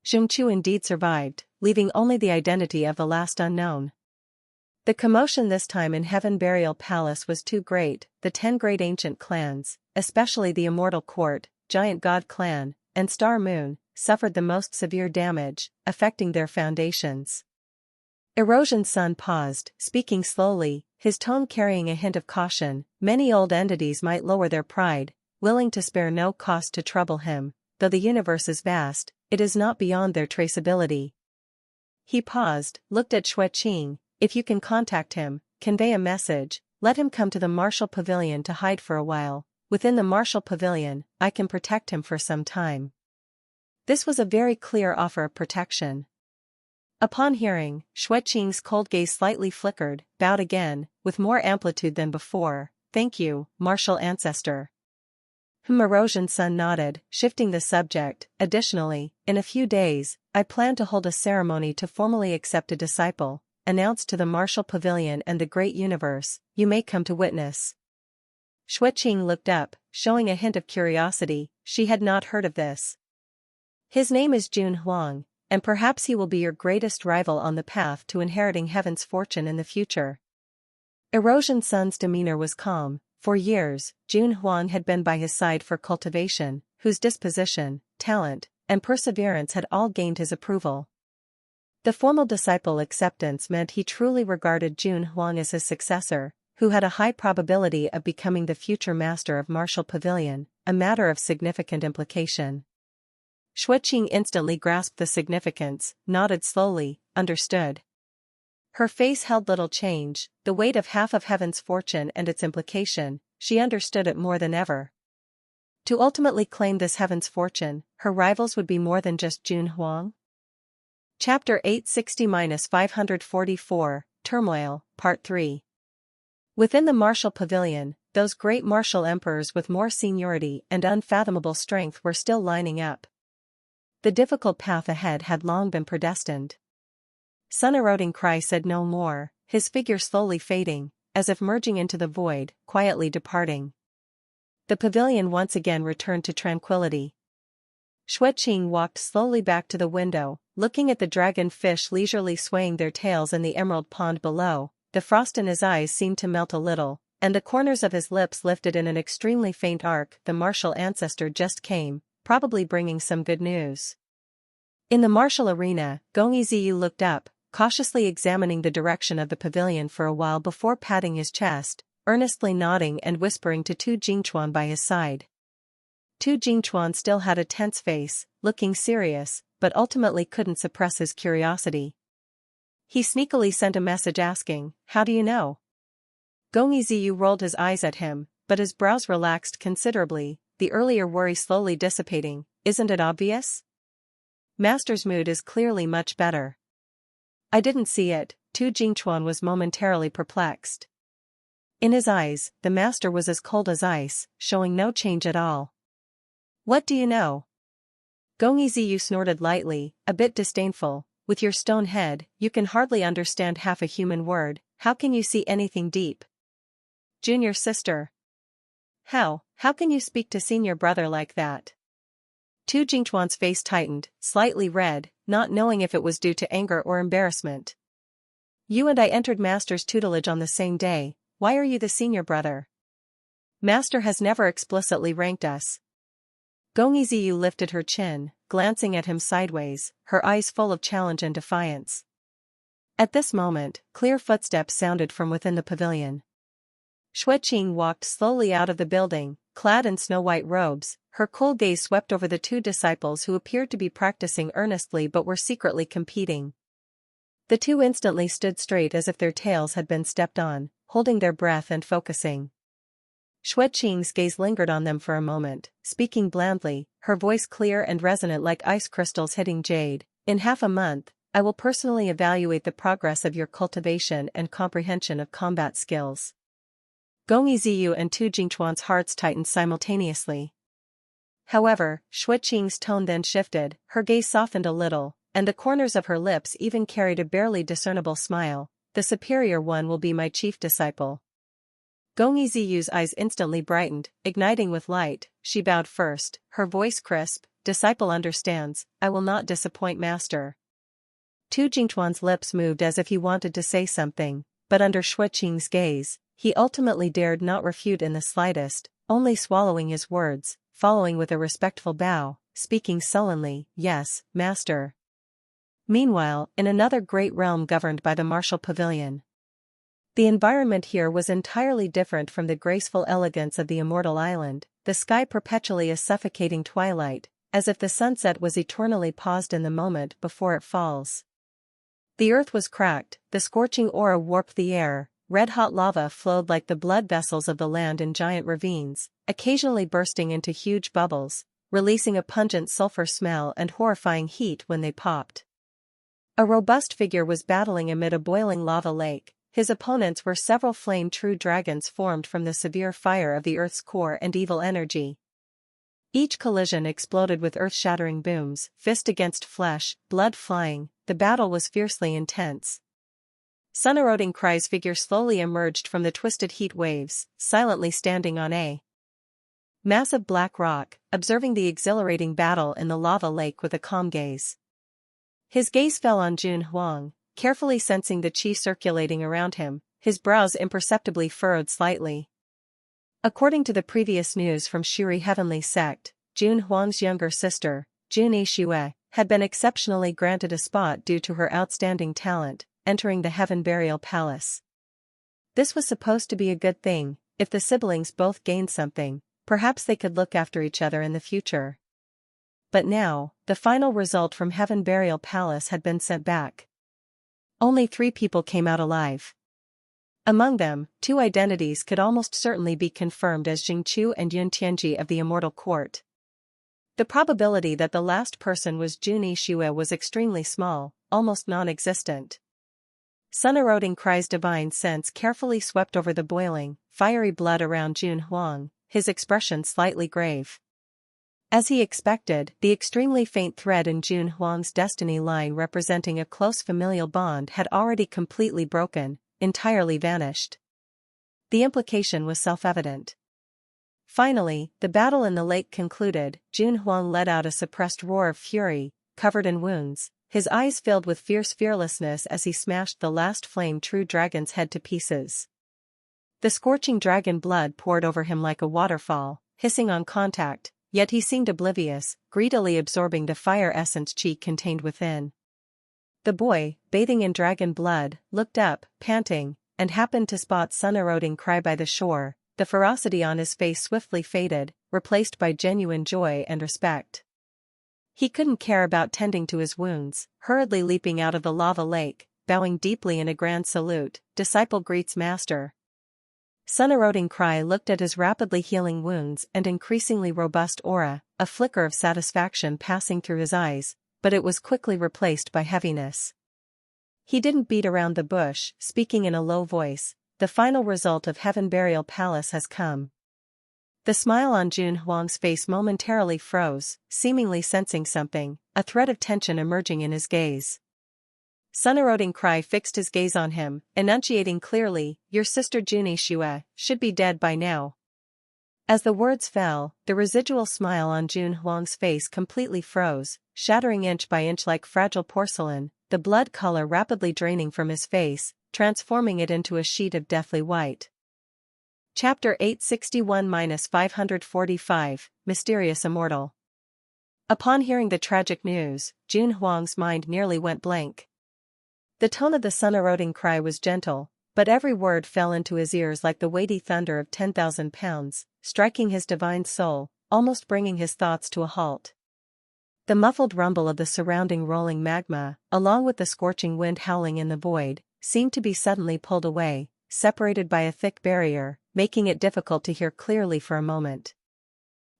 Zhongqiu indeed survived, leaving only the identity of the last unknown. The commotion this time in Heaven Burial Palace was too great. The 10 great ancient clans, especially the Immortal Court, Giant God Clan, and Star Moon, suffered the most severe damage, affecting their foundations. Erosion Sun paused, speaking slowly, his tone carrying a hint of caution. Many old entities might lower their pride, willing to spare no cost to trouble him. Though the universe is vast, it is not beyond their traceability. He paused, looked at Xueqing. If you can contact him, convey a message, let him come to the Martial Pavilion to hide for a while. Within the Martial Pavilion, I can protect him for some time. This was a very clear offer of protection. Upon hearing, Xueqing's cold gaze slightly flickered, bowed again, with more amplitude than before. Thank you, Martial Ancestor. Erosion Sun nodded, shifting the subject. Additionally, in a few days, I plan to hold a ceremony to formally accept a disciple, announced to the Martial Pavilion and the Great Universe. You may come to witness. Xueqing looked up, showing a hint of curiosity. She had not heard of this. His name is Huang, and perhaps he will be your greatest rival on the path to inheriting heaven's fortune in the future. Erosion Sun's demeanor was calm. For years, Huang had been by his side for Cultivation, whose disposition, talent, and perseverance had all gained his approval. The formal disciple acceptance meant he truly regarded Huang as his successor, who had a high probability of becoming the future master of Martial Pavilion, a matter of significant implication. Xueqing instantly grasped the significance, nodded slowly, understood. Her face held little change, the weight of half of heaven's fortune and its implication. She understood it more than ever. To ultimately claim this heaven's fortune, her rivals would be more than just Huang. Chapter 860-544, Turmoil, Part 3. Within the Martial Pavilion, those great martial emperors with more seniority and unfathomable strength were still lining up. The difficult path ahead had long been predestined. Sun-eroding Cry said no more, his figure slowly fading, as if merging into the void, quietly departing. The pavilion once again returned to tranquility. Xueqing walked slowly back to the window, looking at the dragon fish leisurely swaying their tails in the emerald pond below. The frost in his eyes seemed to melt a little, and the corners of his lips lifted in an extremely faint arc. The martial ancestor just came, probably bringing some good news. In the martial arena, Gongyi Ziyu looked up, cautiously examining the direction of the pavilion for a while before patting his chest, earnestly nodding and whispering to Tu Jingchuan by his side. Tu Jingchuan still had a tense face, looking serious, but ultimately couldn't suppress his curiosity. He sneakily sent a message asking, "How do you know?" Gongyi Ziyu rolled his eyes at him, but his brows relaxed considerably, the earlier worry slowly dissipating. "Isn't it obvious? Master's mood is clearly much better." "I didn't see it." Tu Jingchuan was momentarily perplexed. In his eyes, the master was as cold as ice, showing no change at all. "What do you know?" Gongyi Ziyu snorted lightly, a bit disdainful. "With your stone head, you can hardly understand half a human word. How can you see anything deep?" "Junior sister." How can you speak to senior brother like that?" Tu Jingchuan's face tightened, slightly red, not knowing if it was due to anger or embarrassment. "You and I entered Master's tutelage on the same day. Why are you the senior brother? Master has never explicitly ranked us." Gongyi Ziyu lifted her chin, glancing at him sideways, her eyes full of challenge and defiance. At this moment, clear footsteps sounded from within the pavilion. Xueqing walked slowly out of the building, clad in snow-white robes, her cool gaze swept over the two disciples who appeared to be practicing earnestly but were secretly competing. The two instantly stood straight as if their tails had been stepped on, holding their breath and focusing. Xueqing's gaze lingered on them for a moment, speaking blandly, her voice clear and resonant like ice crystals hitting jade. "In half a month, I will personally evaluate the progress of your cultivation and comprehension of combat skills." Gong Yiziyu and Tu Jingchuan's hearts tightened simultaneously. However, Xueqing's tone then shifted, her gaze softened a little, and the corners of her lips even carried a barely discernible smile. "The superior one will be my chief disciple." Gong Yiziyu's eyes instantly brightened, igniting with light. She bowed first, her voice crisp, "Disciple understands, I will not disappoint master." Tu Jingchuan's lips moved as if he wanted to say something, but under Xueqing's gaze, he ultimately dared not refute in the slightest, only swallowing his words, following with a respectful bow, speaking sullenly, "Yes, master." Meanwhile, in another great realm governed by the martial pavilion. The environment here was entirely different from the graceful elegance of the Immortal Island, the sky perpetually a suffocating twilight, as if the sunset was eternally paused in the moment before it falls. The earth was cracked, the scorching aura warped the air, red-hot lava flowed like the blood vessels of the land in giant ravines, occasionally bursting into huge bubbles, releasing a pungent sulfur smell and horrifying heat when they popped. A robust figure was battling amid a boiling lava lake. His opponents were several flame-true dragons formed from the severe fire of the Earth's core and evil energy. Each collision exploded with earth-shattering booms, fist against flesh, blood flying. The battle was fiercely intense. Sun-eroding cries figure slowly emerged from the twisted heat waves, silently standing on a massive black rock, observing the exhilarating battle in the lava lake with a calm gaze. His gaze fell on Huang, carefully sensing the qi circulating around him, his brows imperceptibly furrowed slightly. According to the previous news from Shuri Heavenly Sect, Huang's younger sister, Jun Yixue, had been exceptionally granted a spot due to her outstanding talent, entering the Heaven Burial Palace. This was supposed to be a good thing. If the siblings both gained something, perhaps they could look after each other in the future. But now, the final result from Heaven Burial Palace had been sent back. Only 3 people came out alive. Among them, 2 identities could almost certainly be confirmed as Jingqiu and Yun Tianji of the Immortal Court. The probability that the last person was Jun Yixue was extremely small, almost non-existent. Sun-eroding cries divine sense carefully swept over the boiling, fiery blood around Huang, his expression slightly grave. As he expected, the extremely faint thread in Huang's destiny line representing a close familial bond had already completely broken, entirely vanished. The implication was self-evident. Finally, the battle in the lake concluded. Huang let out a suppressed roar of fury, covered in wounds, his eyes filled with fierce fearlessness as he smashed the last flame-true dragon's head to pieces. The scorching dragon blood poured over him like a waterfall, hissing on contact, yet he seemed oblivious, greedily absorbing the fire essence qi contained within. The boy, bathing in dragon blood, looked up, panting, and happened to spot Sun-eroding cry by the shore. The ferocity on his face swiftly faded, replaced by genuine joy and respect. He couldn't care about tending to his wounds, hurriedly leaping out of the lava lake, bowing deeply in a grand salute. "Disciple greets master." Sun-eroding cry looked at his rapidly healing wounds and increasingly robust aura, a flicker of satisfaction passing through his eyes, but it was quickly replaced by heaviness. He didn't beat around the bush, speaking in a low voice, "The final result of Heaven Burial Palace has come." The smile on Huang's face momentarily froze, seemingly sensing something, a thread of tension emerging in his gaze. Sun-eroding cry fixed his gaze on him, enunciating clearly, "Your sister Jun Yixue should be dead by now." As the words fell, the residual smile on Huang's face completely froze, shattering inch by inch like fragile porcelain, the blood color rapidly draining from his face, transforming it into a sheet of deathly white. Chapter 861-545, Mysterious Immortal. Upon hearing the tragic news, Huang's mind nearly went blank. The tone of the sun-eroding cry was gentle, but every word fell into his ears like the weighty thunder of 10,000 pounds, striking his divine soul, almost bringing his thoughts to a halt. The muffled rumble of the surrounding rolling magma, along with the scorching wind howling in the void, seemed to be suddenly pulled away, separated by a thick barrier, making it difficult to hear clearly for a moment.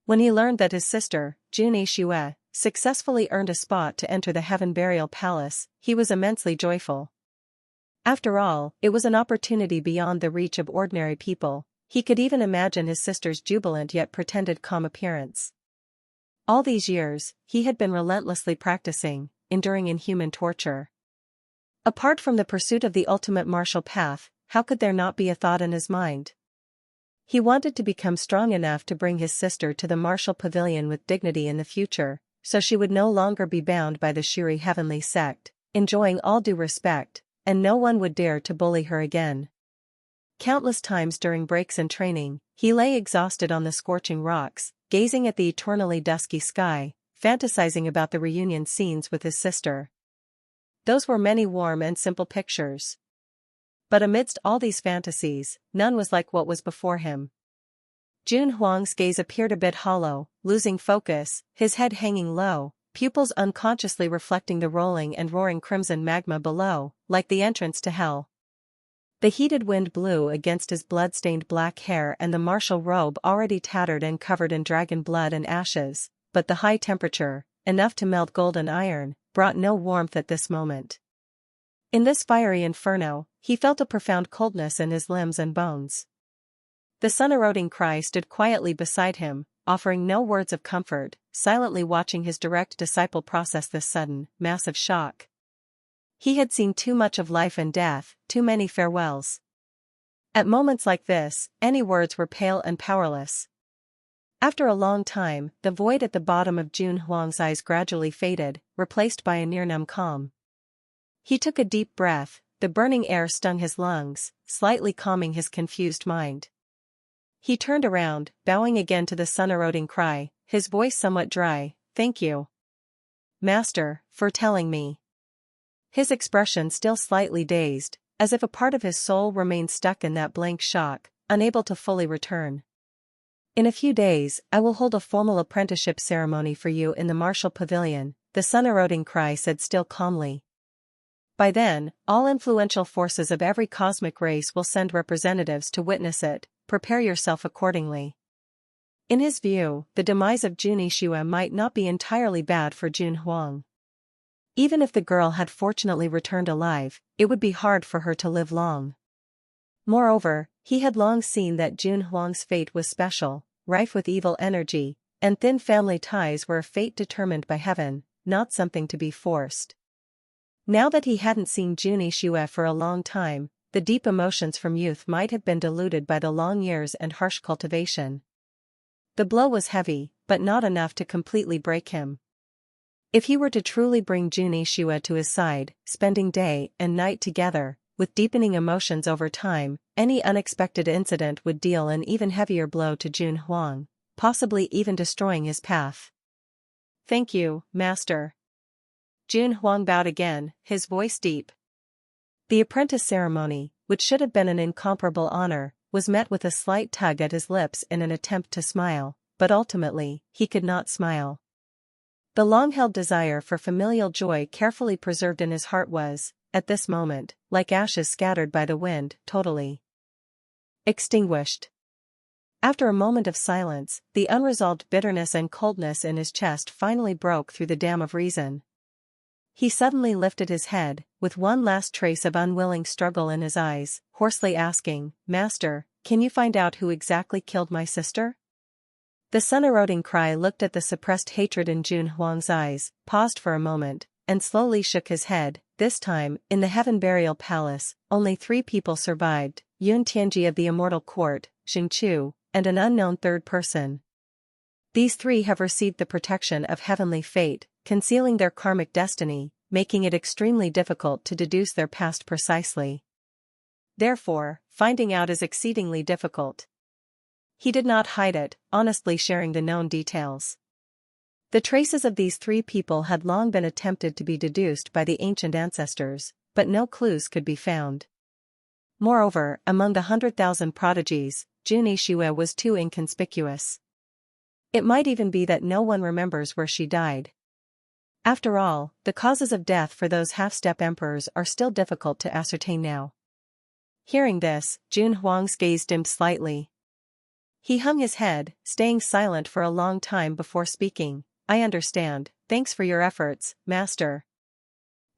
When he learned that his sister, Jun Ishue, successfully earned a spot to enter the Heaven Burial Palace, he was immensely joyful. After all, it was an opportunity beyond the reach of ordinary people. He could even imagine his sister's jubilant yet pretended calm appearance. All these years, he had been relentlessly practicing, enduring inhuman torture. Apart from the pursuit of the ultimate martial path, how could there not be a thought in his mind? He wanted to become strong enough to bring his sister to the martial pavilion with dignity in the future, so she would no longer be bound by the Shuri heavenly sect, enjoying all due respect, and no one would dare to bully her again. Countless times during breaks and training, he lay exhausted on the scorching rocks, gazing at the eternally dusky sky, fantasizing about the reunion scenes with his sister. Those were many warm and simple pictures. But amidst all these fantasies, none was like what was before him. Jun Huang's gaze appeared a bit hollow, losing focus, his head hanging low, pupils unconsciously reflecting the rolling and roaring crimson magma below, like the entrance to hell. The heated wind blew against his blood-stained black hair and the martial robe already tattered and covered in dragon blood and ashes, but the high temperature, enough to melt gold and iron, brought no warmth at this moment. In this fiery inferno, he felt a profound coldness in his limbs and bones. The sun-eroding cry stood quietly beside him, offering no words of comfort, silently watching his direct disciple process this sudden, massive shock. He had seen too much of life and death, too many farewells. At moments like this, any words were pale and powerless. After a long time, the void at the bottom of Jun Huang's eyes gradually faded, replaced by a near-numb calm. He took a deep breath, the burning air stung his lungs, slightly calming his confused mind. He turned around, bowing again to the sun-eroding cry, his voice somewhat dry, "Thank you, Master, for telling me." His expression still slightly dazed, as if a part of his soul remained stuck in that blank shock, unable to fully return. "In a few days, I will hold a formal apprenticeship ceremony for you in the martial pavilion," the sun-eroding cry said still calmly. "By then, all influential forces of every cosmic race will send representatives to witness it. Prepare yourself accordingly." In his view, the demise of Jun Ishue might not be entirely bad for Jun Huang. Even if the girl had fortunately returned alive, it would be hard for her to live long. Moreover, he had long seen that Jun Huang's fate was special, rife with evil energy, and thin family ties were a fate determined by heaven, not something to be forced. Now that he hadn't seen Jun Ishue for a long time, the deep emotions from youth might have been diluted by the long years and harsh cultivation. The blow was heavy, but not enough to completely break him. If he were to truly bring Jun Ishue to his side, spending day and night together, with deepening emotions over time, any unexpected incident would deal an even heavier blow to Jun Huang, possibly even destroying his path. "Thank you, Master." Jun Huang bowed again, his voice deep. The apprentice ceremony, which should have been an incomparable honor, was met with a slight tug at his lips in an attempt to smile, but ultimately, he could not smile. The long-held desire for familial joy carefully preserved in his heart was, at this moment, like ashes scattered by the wind, totally extinguished. After a moment of silence, the unresolved bitterness and coldness in his chest finally broke through the dam of reason. He suddenly lifted his head, with one last trace of unwilling struggle in his eyes, hoarsely asking, "Master, can you find out who exactly killed my sister?" The sun-eroding cry looked at the suppressed hatred in Jun Huang's eyes, paused for a moment, and slowly shook his head. This time, in the Heaven Burial Palace, only 3 people survived: Yun Tianji of the Immortal Court, Xing Chu, and an unknown third person. These 3 have received the protection of heavenly fate, concealing their karmic destiny, making it extremely difficult to deduce their past precisely. Therefore, finding out is exceedingly difficult. He did not hide it, honestly sharing the known details. The traces of these 3 people had long been attempted to be deduced by the ancient ancestors, but no clues could be found. Moreover, among the 100,000 prodigies, Jun Ishue was too inconspicuous. It might even be that no one remembers where she died. After all, the causes of death for those half-step emperors are still difficult to ascertain now. Hearing this, Huang's gaze dimmed slightly. He hung his head, staying silent for a long time before speaking. I understand, thanks for your efforts, Master.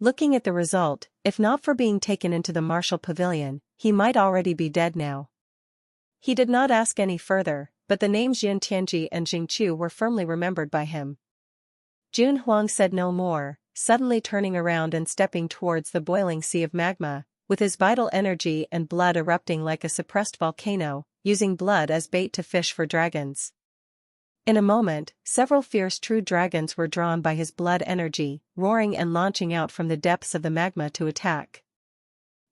Looking at the result, if not for being taken into the martial pavilion, he might already be dead now. He did not ask any further, but the names Jin Tianji and Jing Chu were firmly remembered by him. Huang said no more, suddenly turning around and stepping towards the boiling sea of magma, with his vital energy and blood erupting like a suppressed volcano, using blood as bait to fish for dragons. In a moment, several fierce true dragons were drawn by his blood energy, roaring and launching out from the depths of the magma to attack.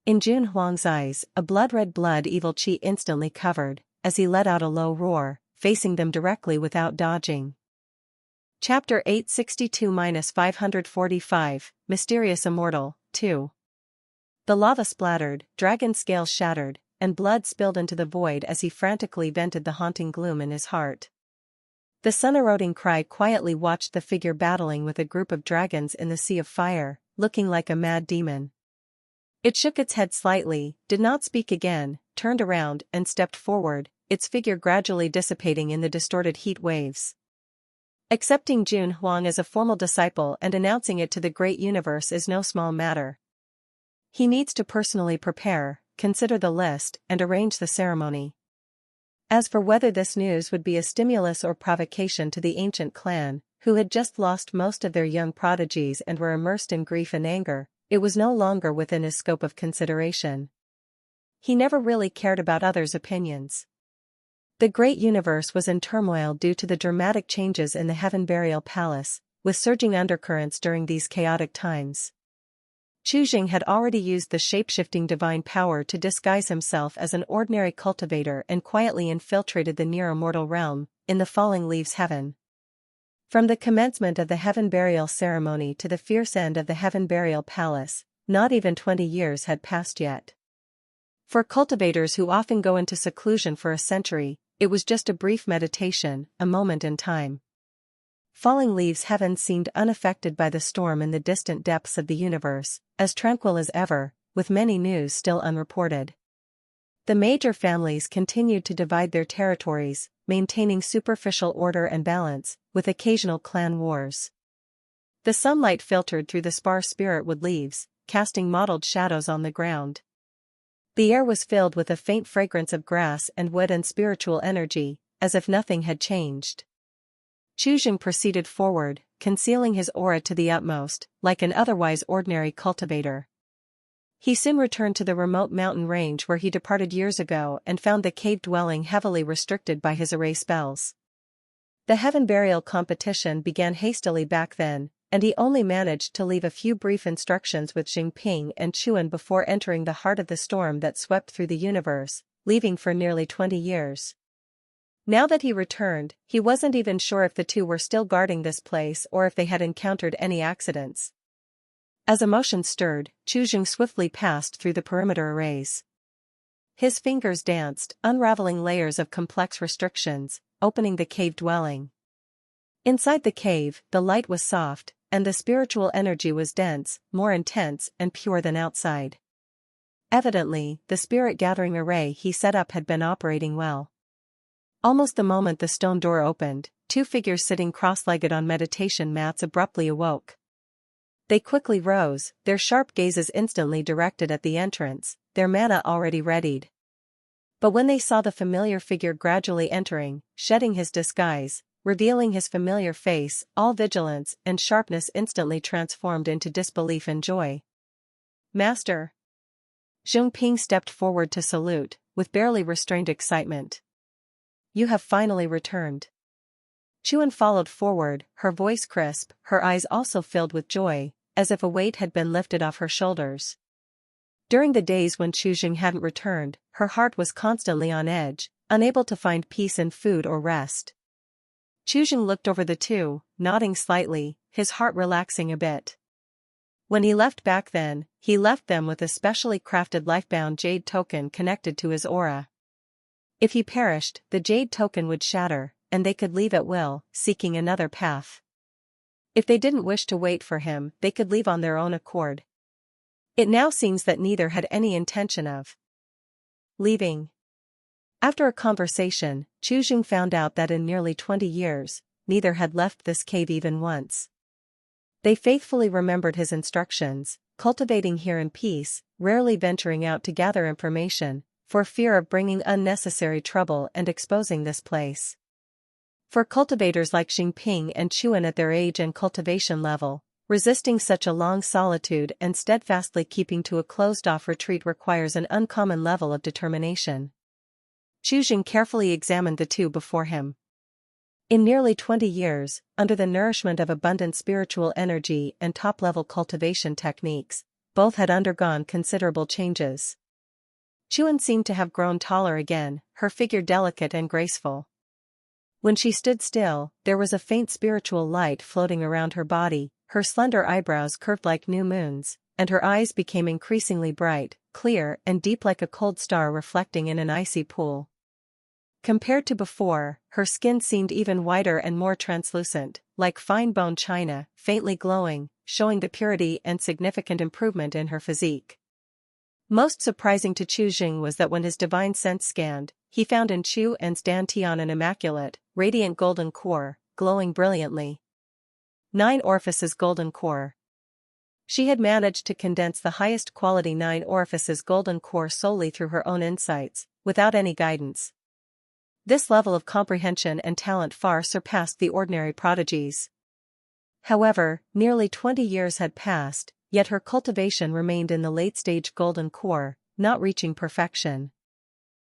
In Huang's eyes, a blood-red evil chi instantly covered, as he let out a low roar, facing them directly without dodging. Chapter 862-545, Mysterious Immortal, 2. The lava splattered, dragon scales shattered, and blood spilled into the void as he frantically vented the haunting gloom in his heart. The sun-eroding cry quietly watched the figure battling with a group of dragons in the sea of fire, looking like a mad demon. It shook its head slightly, did not speak again, turned around and stepped forward, its figure gradually dissipating in the distorted heat waves. Accepting Huang as a formal disciple and announcing it to the great universe is no small matter. He needs to personally prepare, consider the list, and arrange the ceremony. As for whether this news would be a stimulus or provocation to the ancient clan, who had just lost most of their young prodigies and were immersed in grief and anger, it was no longer within his scope of consideration. He never really cared about others' opinions. The great universe was in turmoil due to the dramatic changes in the Heaven Burial Palace, with surging undercurrents during these chaotic times. Chujing had already used the shape-shifting divine power to disguise himself as an ordinary cultivator and quietly infiltrated the near-immortal realm, in the falling leaves heaven. From the commencement of the Heaven Burial ceremony to the fierce end of the Heaven Burial Palace, not even 20 years had passed yet. For cultivators who often go into seclusion for a century, it was just a brief meditation, a moment in time. Falling leaves heaven seemed unaffected by the storm in the distant depths of the universe, as tranquil as ever, with many news still unreported. The major families continued to divide their territories, maintaining superficial order and balance, with occasional clan wars. The sunlight filtered through the sparse spiritwood leaves, casting mottled shadows on the ground. The air was filled with a faint fragrance of grass and wood and spiritual energy, as if nothing had changed. Chujing proceeded forward, concealing his aura to the utmost, like an otherwise ordinary cultivator. He soon returned to the remote mountain range where he departed years ago and found the cave dwelling heavily restricted by his array spells. The Heaven Burial competition began hastily back then, and he only managed to leave a few brief instructions with Jingping and Chuan before entering the heart of the storm that swept through the universe, leaving for nearly 20 years. Now that he returned, he wasn't even sure if the two were still guarding this place or if they had encountered any accidents. As emotion stirred, Chujing swiftly passed through the perimeter arrays. His fingers danced, unraveling layers of complex restrictions, opening the cave dwelling. Inside the cave, the light was soft, and the spiritual energy was dense, more intense and pure than outside. Evidently, the spirit-gathering array he set up had been operating well. Almost the moment the stone door opened, two figures sitting cross-legged on meditation mats abruptly awoke. They quickly rose, their sharp gazes instantly directed at the entrance, their mana already readied. But when they saw the familiar figure gradually entering, shedding his disguise, revealing his familiar face, all vigilance and sharpness instantly transformed into disbelief and joy. "Master!" Zhongping stepped forward to salute, with barely restrained excitement. "You have finally returned." Chuan followed forward, her voice crisp, her eyes also filled with joy, as if a weight had been lifted off her shoulders. During the days when Chujing hadn't returned, her heart was constantly on edge, unable to find peace in food or rest. Chujing looked over the two, nodding slightly, his heart relaxing a bit. When he left back then, he left them with a specially crafted life-bound jade token connected to his aura. If he perished, the jade token would shatter, and they could leave at will, seeking another path. If they didn't wish to wait for him, they could leave on their own accord. It now seems that neither had any intention of leaving. After a conversation, Chu Jing found out that in nearly 20 years, neither had left this cave even once. They faithfully remembered his instructions, cultivating here in peace, rarely venturing out to gather information, for fear of bringing unnecessary trouble and exposing this place. For cultivators like Xingping and Chuan at their age and cultivation level, resisting such a long solitude and steadfastly keeping to a closed-off retreat requires an uncommon level of determination. Chu Jing carefully examined the two before him. In nearly 20 years, under the nourishment of abundant spiritual energy and top-level cultivation techniques, both had undergone considerable changes. Chuan seemed to have grown taller again, her figure delicate and graceful. When she stood still, there was a faint spiritual light floating around her body, her slender eyebrows curved like new moons, and her eyes became increasingly bright, clear and deep like a cold star reflecting in an icy pool. Compared to before, her skin seemed even whiter and more translucent, like fine-boned china, faintly glowing, showing the purity and significant improvement in her physique. Most surprising to Chu Jing was that when his divine sense scanned, he found in Chu and Dantian an immaculate, radiant golden core, glowing brilliantly. 9 orifices golden core. She had managed to condense the highest quality 9 orifices golden core solely through her own insights, without any guidance. This level of comprehension and talent far surpassed the ordinary prodigies. However, nearly 20 years had passed, yet her cultivation remained in the late-stage golden core, not reaching perfection.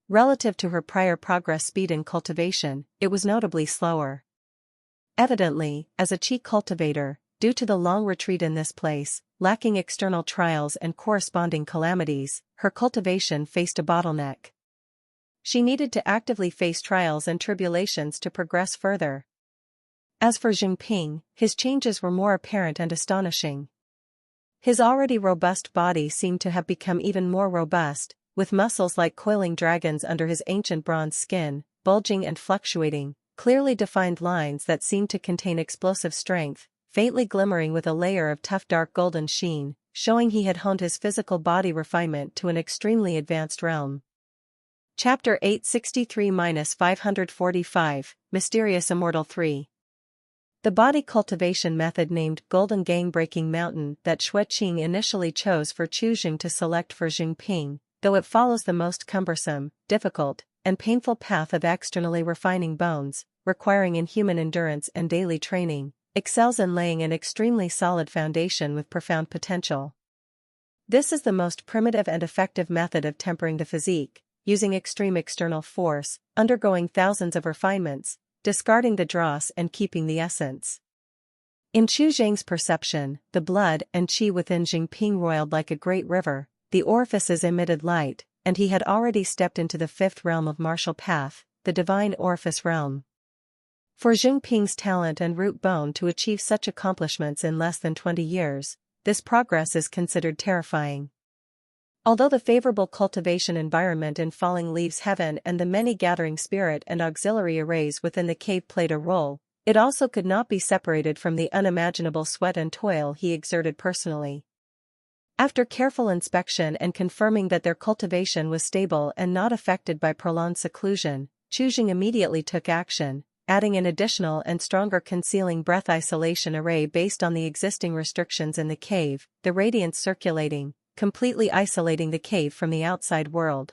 Relative to her prior progress speed in cultivation, it was notably slower. Evidently, as a Qi cultivator, due to the long retreat in this place, lacking external trials and corresponding calamities, her cultivation faced a bottleneck. She needed to actively face trials and tribulations to progress further. As for Xingping, his changes were more apparent and astonishing. His already robust body seemed to have become even more robust, with muscles like coiling dragons under his ancient bronze skin, bulging and fluctuating, clearly defined lines that seemed to contain explosive strength, faintly glimmering with a layer of tough dark golden sheen, showing he had honed his physical body refinement to an extremely advanced realm. Chapter 863-545, Mysterious Immortal 3. The body cultivation method named Golden Gang Breaking Mountain that Xueqing initially chose for Chu Jing to select for Xingping, though it follows the most cumbersome, difficult, and painful path of externally refining bones, requiring inhuman endurance and daily training, excels in laying an extremely solid foundation with profound potential. This is the most primitive and effective method of tempering the physique, using extreme external force, undergoing thousands of refinements, discarding the dross and keeping the essence. In Chu Jing's perception, the blood and qi within Xingping roiled like a great river, the orifices emitted light, and he had already stepped into the 5th realm of martial path, the divine orifice realm. For Xingping's talent and root bone to achieve such accomplishments in less than 20 years, this progress is considered terrifying. Although the favorable cultivation environment in Falling Leaves Heaven and the many gathering spirit and auxiliary arrays within the cave played a role, it also could not be separated from the unimaginable sweat and toil he exerted personally. After careful inspection and confirming that their cultivation was stable and not affected by prolonged seclusion, Chu Jing immediately took action, adding an additional and stronger concealing breath isolation array based on the existing restrictions in the cave, the radiance circulating, completely isolating the cave from the outside world.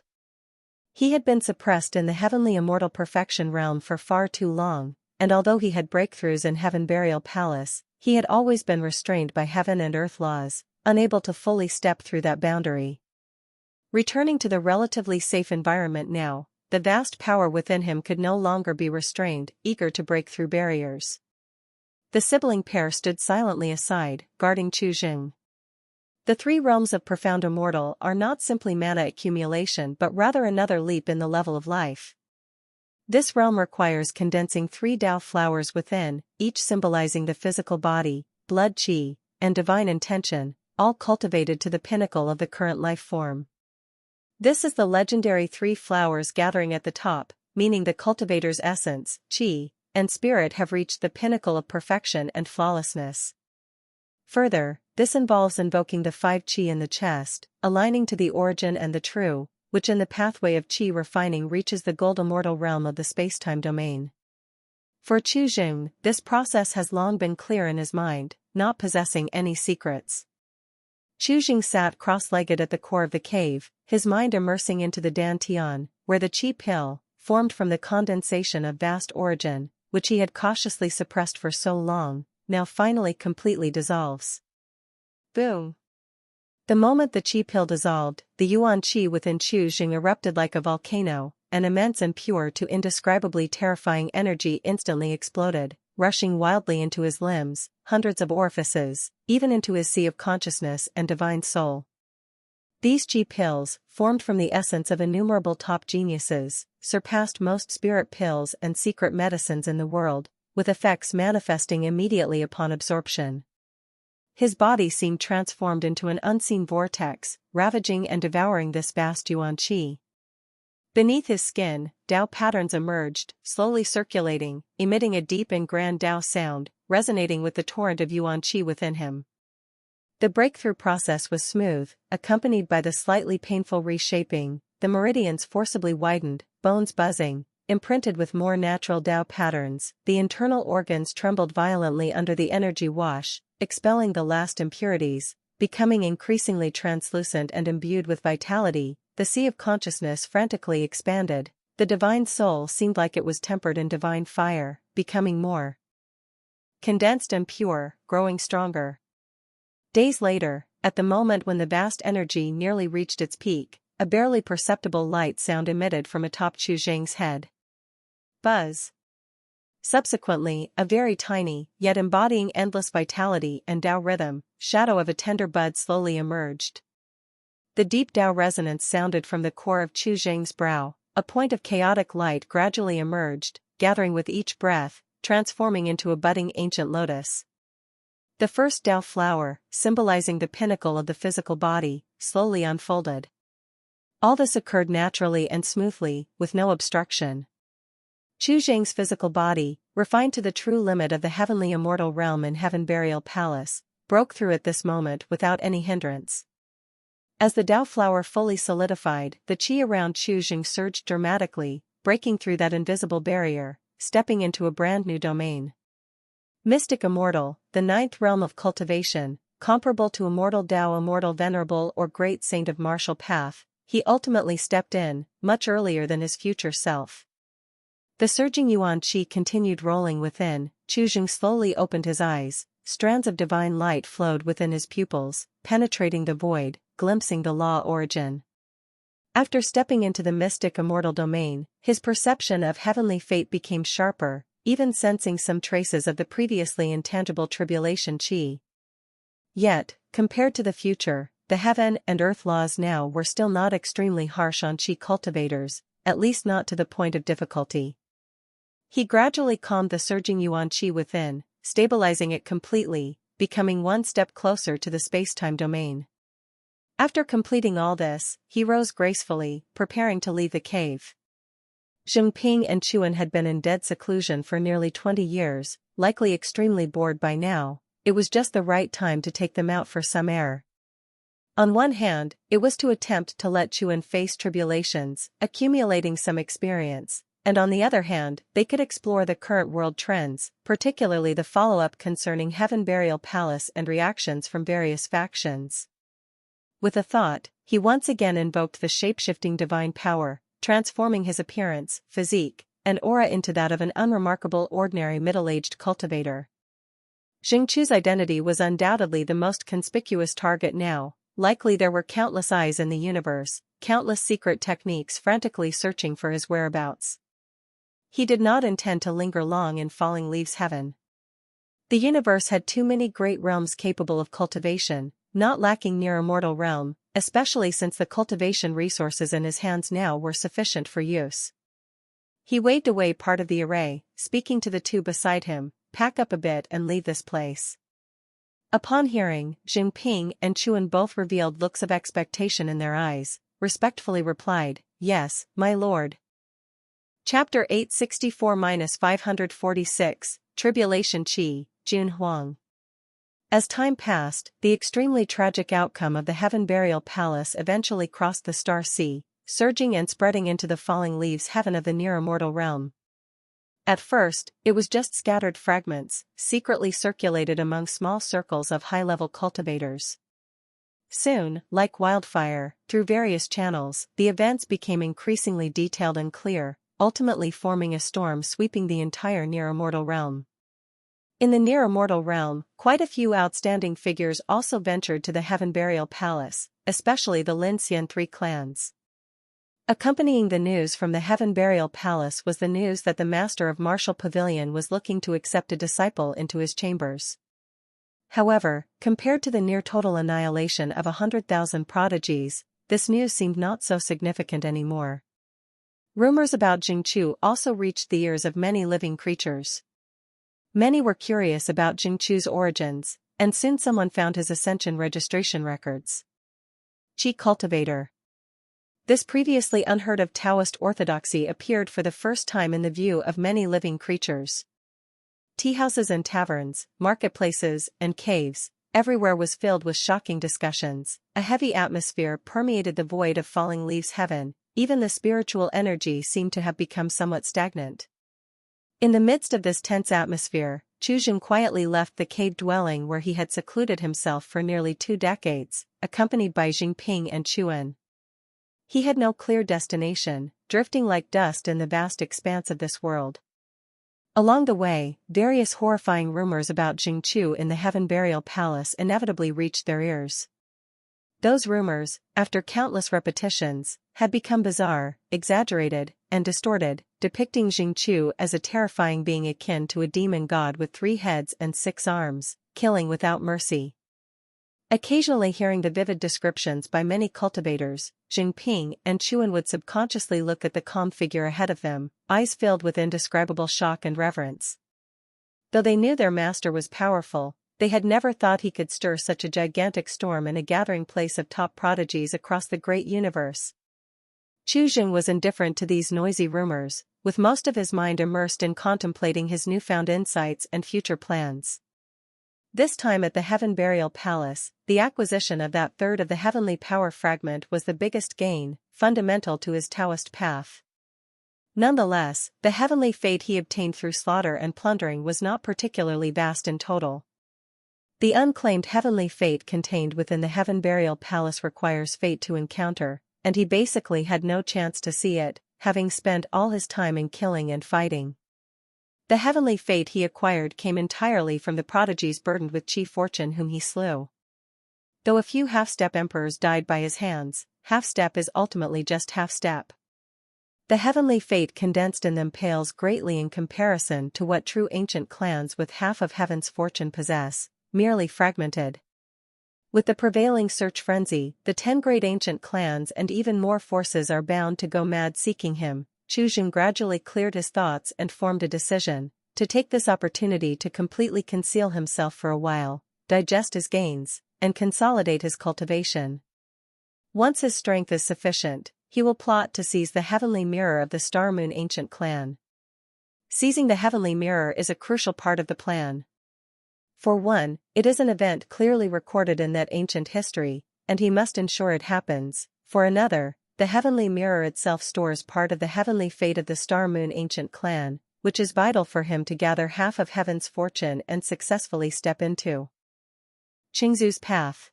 He had been suppressed in the heavenly immortal perfection realm for far too long, and although he had breakthroughs in Heaven Burial Palace, he had always been restrained by heaven and earth laws, unable to fully step through that boundary. Returning to the relatively safe environment now, the vast power within him could no longer be restrained, eager to break through barriers. The sibling pair stood silently aside, guarding Chu Jing. The 3 realms of profound immortal are not simply mana accumulation but rather another leap in the level of life. This realm requires condensing 3 Tao flowers within, each symbolizing the physical body, blood qi, and divine intention, all cultivated to the pinnacle of the current life form. This is the legendary 3 flowers gathering at the top, meaning the cultivator's essence, qi, and spirit have reached the pinnacle of perfection and flawlessness. Further, this involves invoking the 5 qi in the chest, aligning to the origin and the true, which in the pathway of qi refining reaches the gold immortal realm of the spacetime domain. For Chu Jing, this process has long been clear in his mind, not possessing any secrets. Chu Jing sat cross-legged at the core of the cave, his mind immersing into the dantian, where the qi pill, formed from the condensation of vast origin, which he had cautiously suppressed for so long, now finally completely dissolves. Boom! The moment the qi pill dissolved, the yuan qi within Chu Jing erupted like a volcano, an immense and pure to indescribably terrifying energy instantly exploded, rushing wildly into his limbs, hundreds of orifices, even into his sea of consciousness and divine soul. These qi pills, formed from the essence of innumerable top geniuses, surpassed most spirit pills and secret medicines in the world, with effects manifesting immediately upon absorption. His body seemed transformed into an unseen vortex, ravaging and devouring this vast yuan qi. Beneath his skin, Tao patterns emerged, slowly circulating, emitting a deep and grand Tao sound, resonating with the torrent of yuan qi within him. The breakthrough process was smooth, accompanied by the slightly painful reshaping. The meridians forcibly widened, bones buzzing, imprinted with more natural Tao patterns. The internal organs trembled violently under the energy wash, expelling the last impurities, becoming increasingly translucent and imbued with vitality. The sea of consciousness frantically expanded. The divine soul seemed like it was tempered in divine fire, becoming more condensed and pure, growing stronger. Days later, at the moment when the vast energy nearly reached its peak, a barely perceptible light sound emitted from atop Chu Jing's head. Buzz. Subsequently, a very tiny, yet embodying endless vitality and Tao rhythm, shadow of a tender bud slowly emerged. The deep Tao resonance sounded from the core of Chu Jing's brow. A point of chaotic light gradually emerged, gathering with each breath, transforming into a budding ancient lotus. The first Tao flower, symbolizing the pinnacle of the physical body, slowly unfolded. All this occurred naturally and smoothly, with no obstruction. Chu Jing's physical body, refined to the true limit of the heavenly immortal realm in Heaven Burial Palace, broke through at this moment without any hindrance. As the Tao flower fully solidified, the qi around Chu Jing surged dramatically, breaking through that invisible barrier, stepping into a brand new domain. Mystic Immortal, the 9th realm of cultivation, comparable to Immortal Tao, Immortal Venerable or Great Saint of Martial Path, he ultimately stepped in, much earlier than his future self. The surging yuan qi continued rolling within. Chu Jing slowly opened his eyes, strands of divine light flowed within his pupils, penetrating the void, glimpsing the law origin. After stepping into the mystic immortal domain, his perception of heavenly fate became sharper, even sensing some traces of the previously intangible tribulation qi. Yet, compared to the future, the heaven and earth laws now were still not extremely harsh on qi cultivators, at least not to the point of difficulty. He gradually calmed the surging yuan qi within, stabilizing it completely, becoming one step closer to the spacetime domain. After completing all this, he rose gracefully, preparing to leave the cave. Zhengping and Chuan had been in dead seclusion for nearly 20 years, likely extremely bored by now. It was just the right time to take them out for some air. On one hand, it was to attempt to let Chuan face tribulations, accumulating some experience, and on the other hand, they could explore the current world trends, particularly the follow-up concerning Heaven Burial Palace and reactions from various factions. With a thought, he once again invoked the shape-shifting divine power, transforming his appearance, physique, and aura into that of an unremarkable ordinary middle-aged cultivator. Xingchu's identity was undoubtedly the most conspicuous target now. Likely there were countless eyes in the universe, countless secret techniques frantically searching for his whereabouts. He did not intend to linger long in Falling Leaves Heaven. The universe had too many great realms capable of cultivation, not lacking near immortal realm, especially since the cultivation resources in his hands now were sufficient for use. He waved away part of the array, speaking to the two beside him, "Pack up a bit and leave this place." Upon hearing, Jinping and Chuan both revealed looks of expectation in their eyes, respectfully replied, "Yes, my lord." Chapter 864-546, Tribulation Qi, Jun Huang. As time passed, the extremely tragic outcome of the Heaven Burial Palace eventually crossed the star sea, surging and spreading into the falling leaves heaven of the near-immortal realm. At first, it was just scattered fragments, secretly circulated among small circles of high-level cultivators. Soon, like wildfire, through various channels, the events became increasingly detailed and clear, ultimately forming a storm sweeping the entire near-immortal realm. In the near-immortal realm, quite a few outstanding figures also ventured to the Heaven Burial Palace, especially the Lin Xian three clans. Accompanying the news from the Heaven Burial Palace was the news that the Master of Martial Pavilion was looking to accept a disciple into his chambers. However, compared to the near-total annihilation of 100,000 prodigies, this news seemed not so significant anymore. Rumors about Jingchu also reached the ears of many living creatures. Many were curious about Jingchu's origins, and soon someone found his ascension registration records. Qi Cultivator. This previously unheard-of Taoist orthodoxy appeared for the first time in the view of many living creatures. Teahouses and taverns, marketplaces, and caves, everywhere was filled with shocking discussions. A heavy atmosphere permeated the void of falling leaves heaven. Even the spiritual energy seemed to have become somewhat stagnant. In the midst of this tense atmosphere, Chuzhen quietly left the cave dwelling where he had secluded himself for nearly 2 decades, accompanied by Jingping and Chuan. He had no clear destination, drifting like dust in the vast expanse of this world. Along the way, various horrifying rumors about Jingchu in the Heaven Burial Palace inevitably reached their ears. Those rumors, after countless repetitions, had become bizarre, exaggerated, and distorted, depicting Jingchu as a terrifying being akin to a demon god with 3 heads and 6 arms, killing without mercy. Occasionally hearing the vivid descriptions by many cultivators, Jingping and Chuan would subconsciously look at the calm figure ahead of them, eyes filled with indescribable shock and reverence. Though they knew their master was powerful, they had never thought he could stir such a gigantic storm in a gathering place of top prodigies across the great universe. Chuzhen was indifferent to these noisy rumors, with most of his mind immersed in contemplating his newfound insights and future plans. This time at the Heaven Burial Palace, the acquisition of that third of the heavenly power fragment was the biggest gain, fundamental to his Taoist path. Nonetheless, the heavenly fate he obtained through slaughter and plundering was not particularly vast in total. The unclaimed heavenly fate contained within the Heaven Burial Palace requires fate to encounter, and he basically had no chance to see it, having spent all his time in killing and fighting. The heavenly fate he acquired came entirely from the prodigies burdened with Qi fortune whom he slew. Though a few half-step emperors died by his hands, half-step is ultimately just half-step. The heavenly fate condensed in them pales greatly in comparison to what true ancient clans with half of heaven's fortune possess, merely fragmented. With the prevailing search frenzy, the 10 great ancient clans and even more forces are bound to go mad seeking him. Chuzhen gradually cleared his thoughts and formed a decision, to take this opportunity to completely conceal himself for a while, digest his gains, and consolidate his cultivation. Once his strength is sufficient, he will plot to seize the heavenly mirror of the Star Moon ancient clan. Seizing the heavenly mirror is a crucial part of the plan. For one, it is an event clearly recorded in that ancient history, and he must ensure it happens. For another, the heavenly mirror itself stores part of the heavenly fate of the Star Moon ancient clan, which is vital for him to gather half of heaven's fortune and successfully step into Qingzu's path.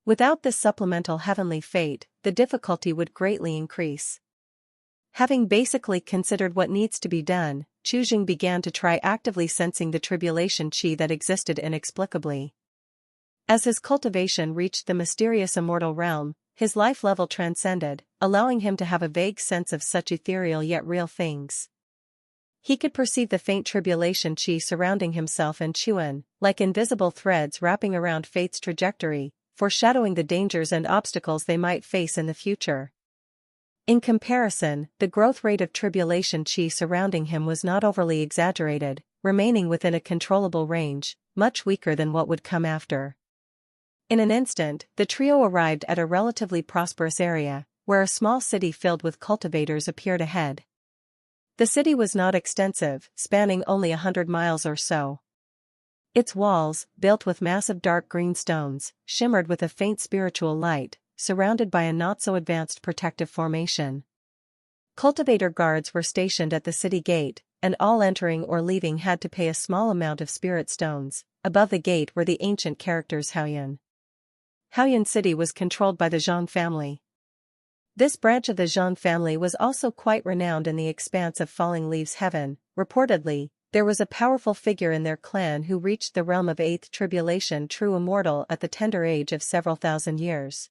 Without this supplemental heavenly fate, the difficulty would greatly increase. Having basically considered what needs to be done, Chuzhen began to try actively sensing the tribulation qi that existed inexplicably. As his cultivation reached the mysterious immortal realm, his life level transcended, allowing him to have a vague sense of such ethereal yet real things. He could perceive the faint tribulation qi surrounding himself and Chuan, like invisible threads wrapping around fate's trajectory, foreshadowing the dangers and obstacles they might face in the future. In comparison, the growth rate of tribulation qi surrounding him was not overly exaggerated, remaining within a controllable range, much weaker than what would come after. In an instant, the trio arrived at a relatively prosperous area, where a small city filled with cultivators appeared ahead. The city was not extensive, spanning only 100 miles or so. Its walls, built with massive dark green stones, shimmered with a faint spiritual light, surrounded by a not-so-advanced protective formation. Cultivator guards were stationed at the city gate, and all entering or leaving had to pay a small amount of spirit stones. Above the gate were the ancient characters Huang. Huang City was controlled by the Zhang family. This branch of the Zhang family was also quite renowned in the expanse of Falling Leaves Heaven. Reportedly, there was a powerful figure in their clan who reached the realm of 8th Tribulation True Immortal at the tender age of several thousand years.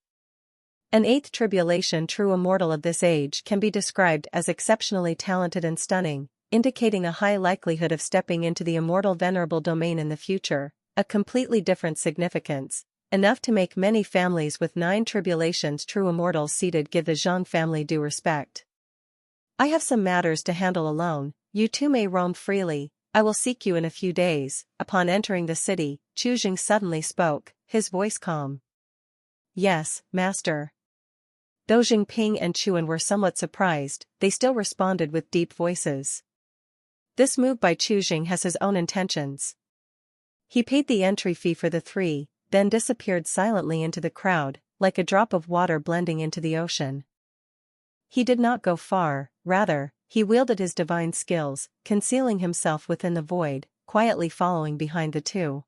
An 8th Tribulation True Immortal of this age can be described as exceptionally talented and stunning, indicating a high likelihood of stepping into the immortal venerable domain in the future, a completely different significance, enough to make many families with 9 Tribulations True Immortals seated give the Zhang family due respect. I have some matters to handle alone, you two may roam freely, I will seek you in a few days. Upon entering the city, Chu Jing suddenly spoke, his voice calm. Yes, master. Though Jingping and Chuan were somewhat surprised, they still responded with deep voices. This move by Chu Jing has his own intentions. He paid the entry fee for the 3, then disappeared silently into the crowd, like a drop of water blending into the ocean. He did not go far, rather, he wielded his divine skills, concealing himself within the void, quietly following behind the 2.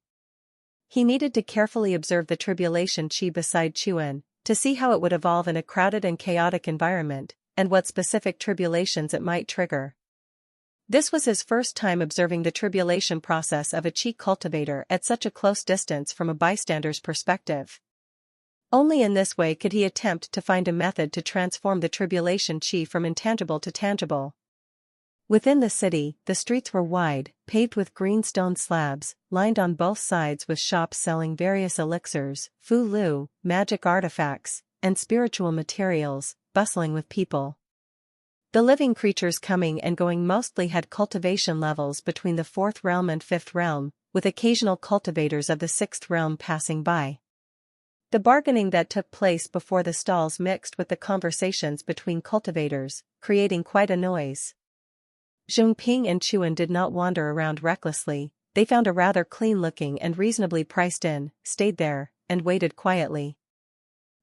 He needed to carefully observe the tribulation chi beside Chuan, to see how it would evolve in a crowded and chaotic environment, and what specific tribulations it might trigger. This was his first time observing the tribulation process of a chi cultivator at such a close distance from a bystander's perspective. Only in this way could he attempt to find a method to transform the tribulation chi from intangible to tangible. Within the city, the streets were wide, paved with green stone slabs, lined on both sides with shops selling various elixirs, fu lu, magic artifacts, and spiritual materials, bustling with people. The living creatures coming and going mostly had cultivation levels between the 4th realm and 5th realm, with occasional cultivators of the 6th realm passing by. The bargaining that took place before the stalls mixed with the conversations between cultivators, creating quite a noise. Zhongping and Chuan did not wander around recklessly, they found a rather clean-looking and reasonably priced inn, stayed there, and waited quietly.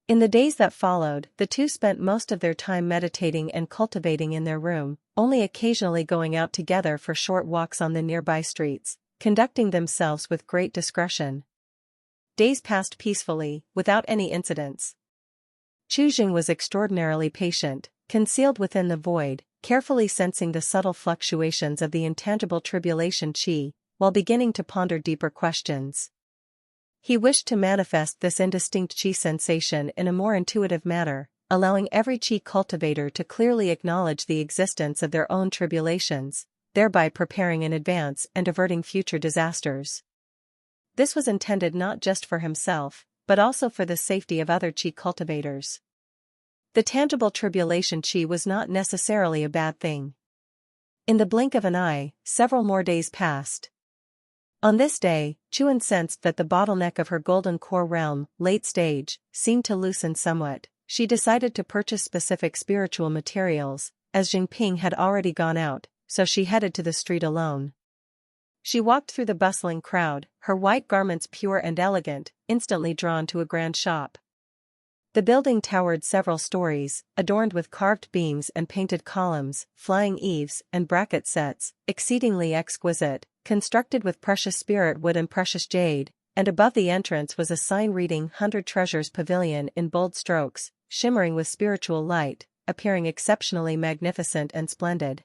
In the days that followed, the 2 spent most of their time meditating and cultivating in their room, only occasionally going out together for short walks on the nearby streets, conducting themselves with great discretion. Days passed peacefully, without any incidents. Chu Jing was extraordinarily patient, concealed within the void, carefully sensing the subtle fluctuations of the intangible tribulation chi, while beginning to ponder deeper questions. He wished to manifest this indistinct chi sensation in a more intuitive manner, allowing every chi cultivator to clearly acknowledge the existence of their own tribulations, thereby preparing in advance and averting future disasters. This was intended not just for himself, but also for the safety of other chi cultivators. The tangible tribulation chi was not necessarily a bad thing. In the blink of an eye, several more days passed. On this day, Chuan sensed that the bottleneck of her golden core realm, late stage, seemed to loosen somewhat. She decided to purchase specific spiritual materials, as Jingping had already gone out, so she headed to the street alone. She walked through the bustling crowd, her white garments pure and elegant, instantly drawn to a grand shop. The building towered several stories, adorned with carved beams and painted columns, flying eaves and bracket sets, exceedingly exquisite, constructed with precious spirit wood and precious jade, and above the entrance was a sign reading 100 Treasures Pavilion in bold strokes, shimmering with spiritual light, appearing exceptionally magnificent and splendid.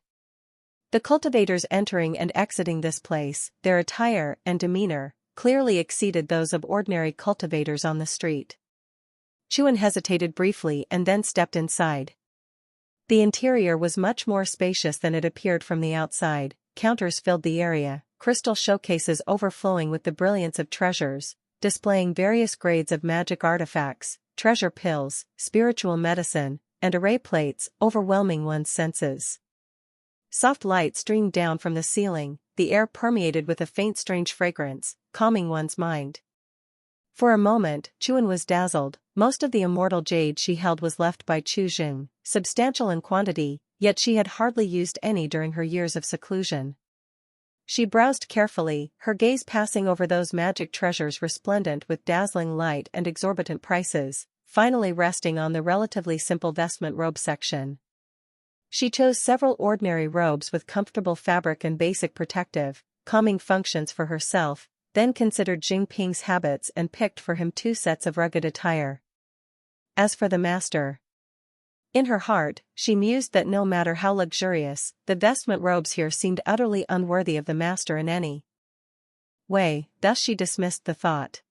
The cultivators entering and exiting this place, their attire and demeanor, clearly exceeded those of ordinary cultivators on the street. Chuan hesitated briefly and then stepped inside. The interior was much more spacious than it appeared from the outside. Counters filled the area, crystal showcases overflowing with the brilliance of treasures, displaying various grades of magic artifacts, treasure pills, spiritual medicine, and array plates, overwhelming one's senses. Soft light streamed down from the ceiling, the air permeated with a faint strange fragrance, calming one's mind. For a moment, Chuan was dazzled. Most of the immortal jade she held was left by Chu Jing, substantial in quantity, yet she had hardly used any during her years of seclusion. She browsed carefully, her gaze passing over those magic treasures resplendent with dazzling light and exorbitant prices, finally resting on the relatively simple vestment robe section. She chose several ordinary robes with comfortable fabric and basic protective, calming functions for herself, then considered Jingping's habits and picked for him 2 sets of rugged attire. As for the master, in her heart, she mused that no matter how luxurious, the vestment robes here seemed utterly unworthy of the master in any way, thus she dismissed the thought.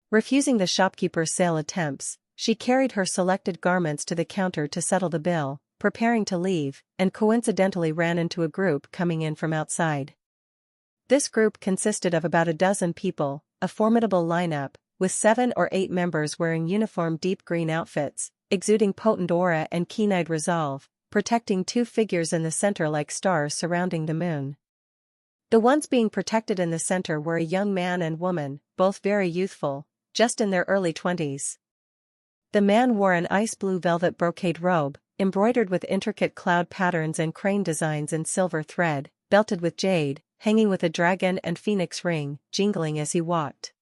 Refusing the shopkeeper's sale attempts, she carried her selected garments to the counter to settle the bill, preparing to leave, and coincidentally ran into a group coming in from outside. This group consisted of about a dozen people, a formidable lineup, with 7 or 8 members wearing uniform deep green outfits, exuding potent aura and keen-eyed resolve, protecting 2 figures in the center like stars surrounding the moon. The ones being protected in the center were a young man and woman, both very youthful, just in their early 20s. The man wore an ice blue velvet brocade robe, embroidered with intricate cloud patterns and crane designs in silver thread, belted with jade, hanging with a dragon and phoenix ring, jingling as he walked.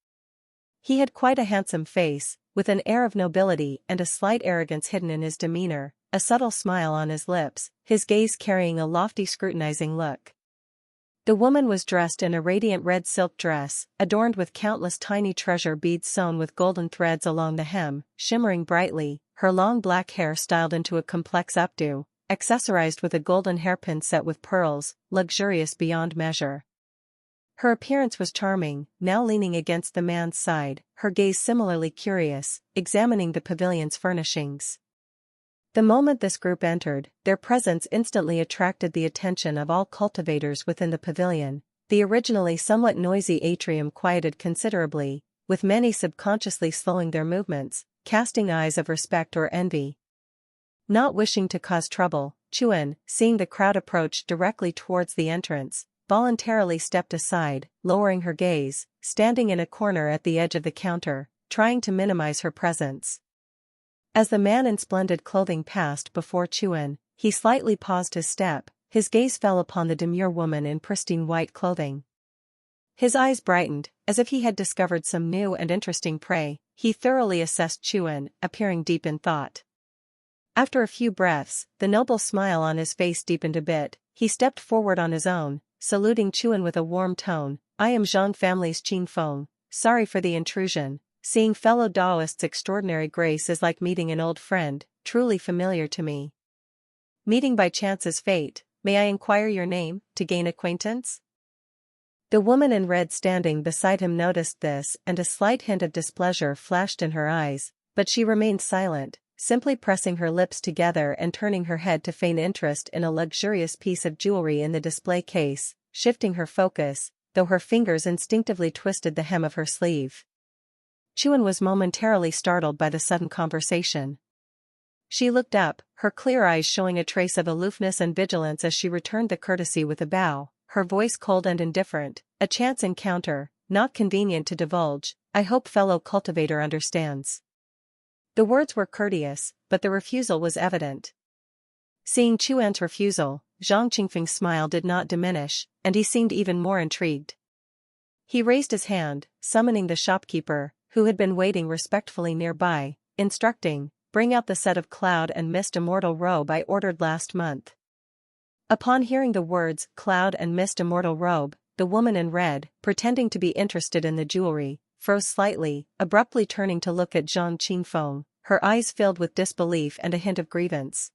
He had quite a handsome face, with an air of nobility and a slight arrogance hidden in his demeanor, a subtle smile on his lips, his gaze carrying a lofty scrutinizing look. The woman was dressed in a radiant red silk dress, adorned with countless tiny treasure beads sewn with golden threads along the hem, shimmering brightly, her long black hair styled into a complex updo, accessorized with a golden hairpin set with pearls, luxurious beyond measure. Her appearance was charming, now leaning against the man's side, her gaze similarly curious, examining the pavilion's furnishings. The moment this group entered, their presence instantly attracted the attention of all cultivators within the pavilion. The originally somewhat noisy atrium quieted considerably, with many subconsciously slowing their movements, casting eyes of respect or envy. Not wishing to cause trouble, Chuan, seeing the crowd approach directly towards the entrance, voluntarily stepped aside, lowering her gaze, standing in a corner at the edge of the counter, trying to minimize her presence. As the man in splendid clothing passed before Chuan, he slightly paused his step, his gaze fell upon the demure woman in pristine white clothing. His eyes brightened, as if he had discovered some new and interesting prey. He thoroughly assessed Chuan, appearing deep in thought. After a few breaths, the noble smile on his face deepened a bit. He stepped forward on his own, saluting Chuan with a warm tone. "I am Zhang family's Qin Feng, sorry for the intrusion. Seeing fellow Daoists' extraordinary grace is like meeting an old friend, truly familiar to me. Meeting by chance is fate. May I inquire your name, to gain acquaintance?" The woman in red standing beside him noticed this, and a slight hint of displeasure flashed in her eyes, but she remained silent, simply pressing her lips together and turning her head to feign interest in a luxurious piece of jewelry in the display case, shifting her focus, though her fingers instinctively twisted the hem of her sleeve. Chuan was momentarily startled by the sudden conversation. She looked up, her clear eyes showing a trace of aloofness and vigilance as she returned the courtesy with a bow, her voice cold and indifferent. "A chance encounter, not convenient to divulge, I hope fellow cultivator understands." The words were courteous, but the refusal was evident. Seeing Chuan's refusal, Zhang Qingfeng's smile did not diminish, and he seemed even more intrigued. He raised his hand, summoning the shopkeeper, who had been waiting respectfully nearby, instructing, "Bring out the set of Cloud and Mist Immortal robe I ordered last month." Upon hearing the words Cloud and Mist Immortal robe, the woman in red, pretending to be interested in the jewelry, froze slightly, abruptly turning to look at Zhang Qingfeng, her eyes filled with disbelief and a hint of grievance.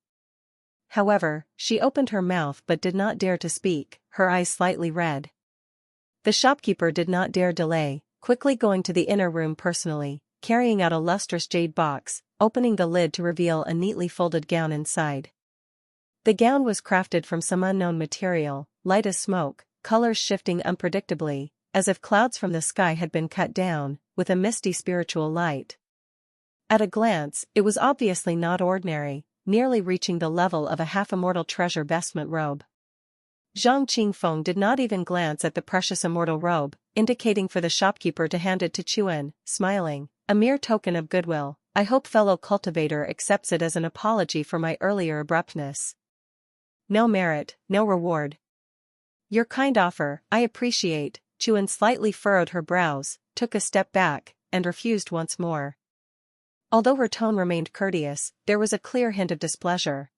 However, she opened her mouth but did not dare to speak, her eyes slightly red. The shopkeeper did not dare delay, quickly going to the inner room personally, carrying out a lustrous jade box, opening the lid to reveal a neatly folded gown inside. The gown was crafted from some unknown material, light as smoke, colors shifting unpredictably, as if clouds from the sky had been cut down, with a misty spiritual light. At a glance, it was obviously not ordinary, nearly reaching the level of a half-immortal treasure vestment robe. Zhang Qingfeng did not even glance at the precious immortal robe, indicating for the shopkeeper to hand it to Chuan, smiling, "A mere token of goodwill, I hope fellow cultivator accepts it as an apology for my earlier abruptness." no merit, no reward. Your kind offer, I appreciate. Chuan slightly furrowed her brows, took a step back, and refused once more. Although her tone remained courteous, there was a clear hint of displeasure.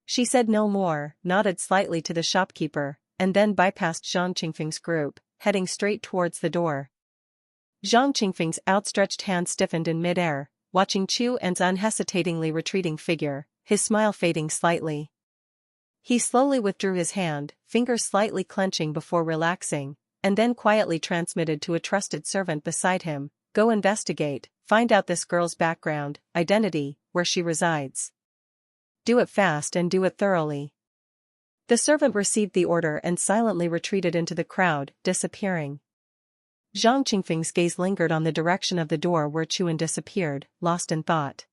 She said no more, nodded slightly to the shopkeeper, and then bypassed Zhang Qingfeng's group, heading straight towards the door. Zhang Qingfeng's outstretched hand stiffened in midair, watching Chuan's unhesitatingly retreating figure, his smile fading slightly. He slowly withdrew his hand, fingers slightly clenching before relaxing, and then quietly transmitted to a trusted servant beside him, "Go investigate, find out this girl's background, identity, where she resides. Do it fast and do it thoroughly." The servant received the order and silently retreated into the crowd, disappearing. Zhang Qingfeng's gaze lingered on the direction of the door where Chuan disappeared, lost in thought.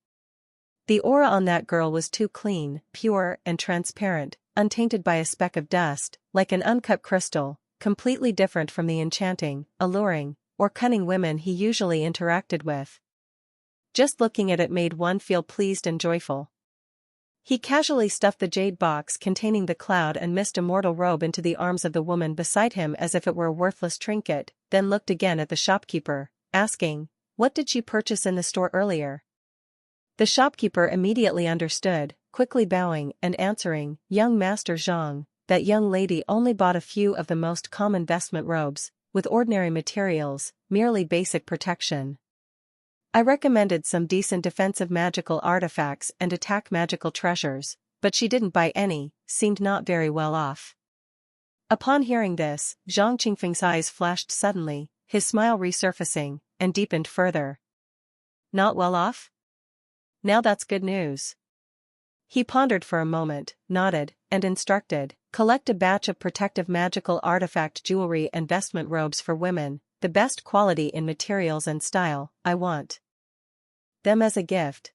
The aura on that girl was too clean, pure, and transparent, untainted by a speck of dust, like an uncut crystal, completely different from the enchanting, alluring, or cunning women he usually interacted with. Just looking at it made one feel pleased and joyful. He casually stuffed the jade box containing the cloud and mist immortal robe into the arms of the woman beside him as if it were a worthless trinket, then looked again at the shopkeeper, asking, "What did she purchase in the store earlier?" The shopkeeper immediately understood, quickly bowing and answering, "Young Master Zhang, that young lady only bought a few of the most common vestment robes, with ordinary materials, merely basic protection. I recommended some decent defensive magical artifacts and attack magical treasures, but she didn't buy any, seemed not very well off." Upon hearing this, Zhang Qingfeng's eyes flashed suddenly, his smile resurfacing, and deepened further. Not well off? Now that's good news. He pondered for a moment, nodded, and instructed, "Collect a batch of protective magical artifact jewelry and vestment robes for women, the best quality in materials and style. I want them as a gift."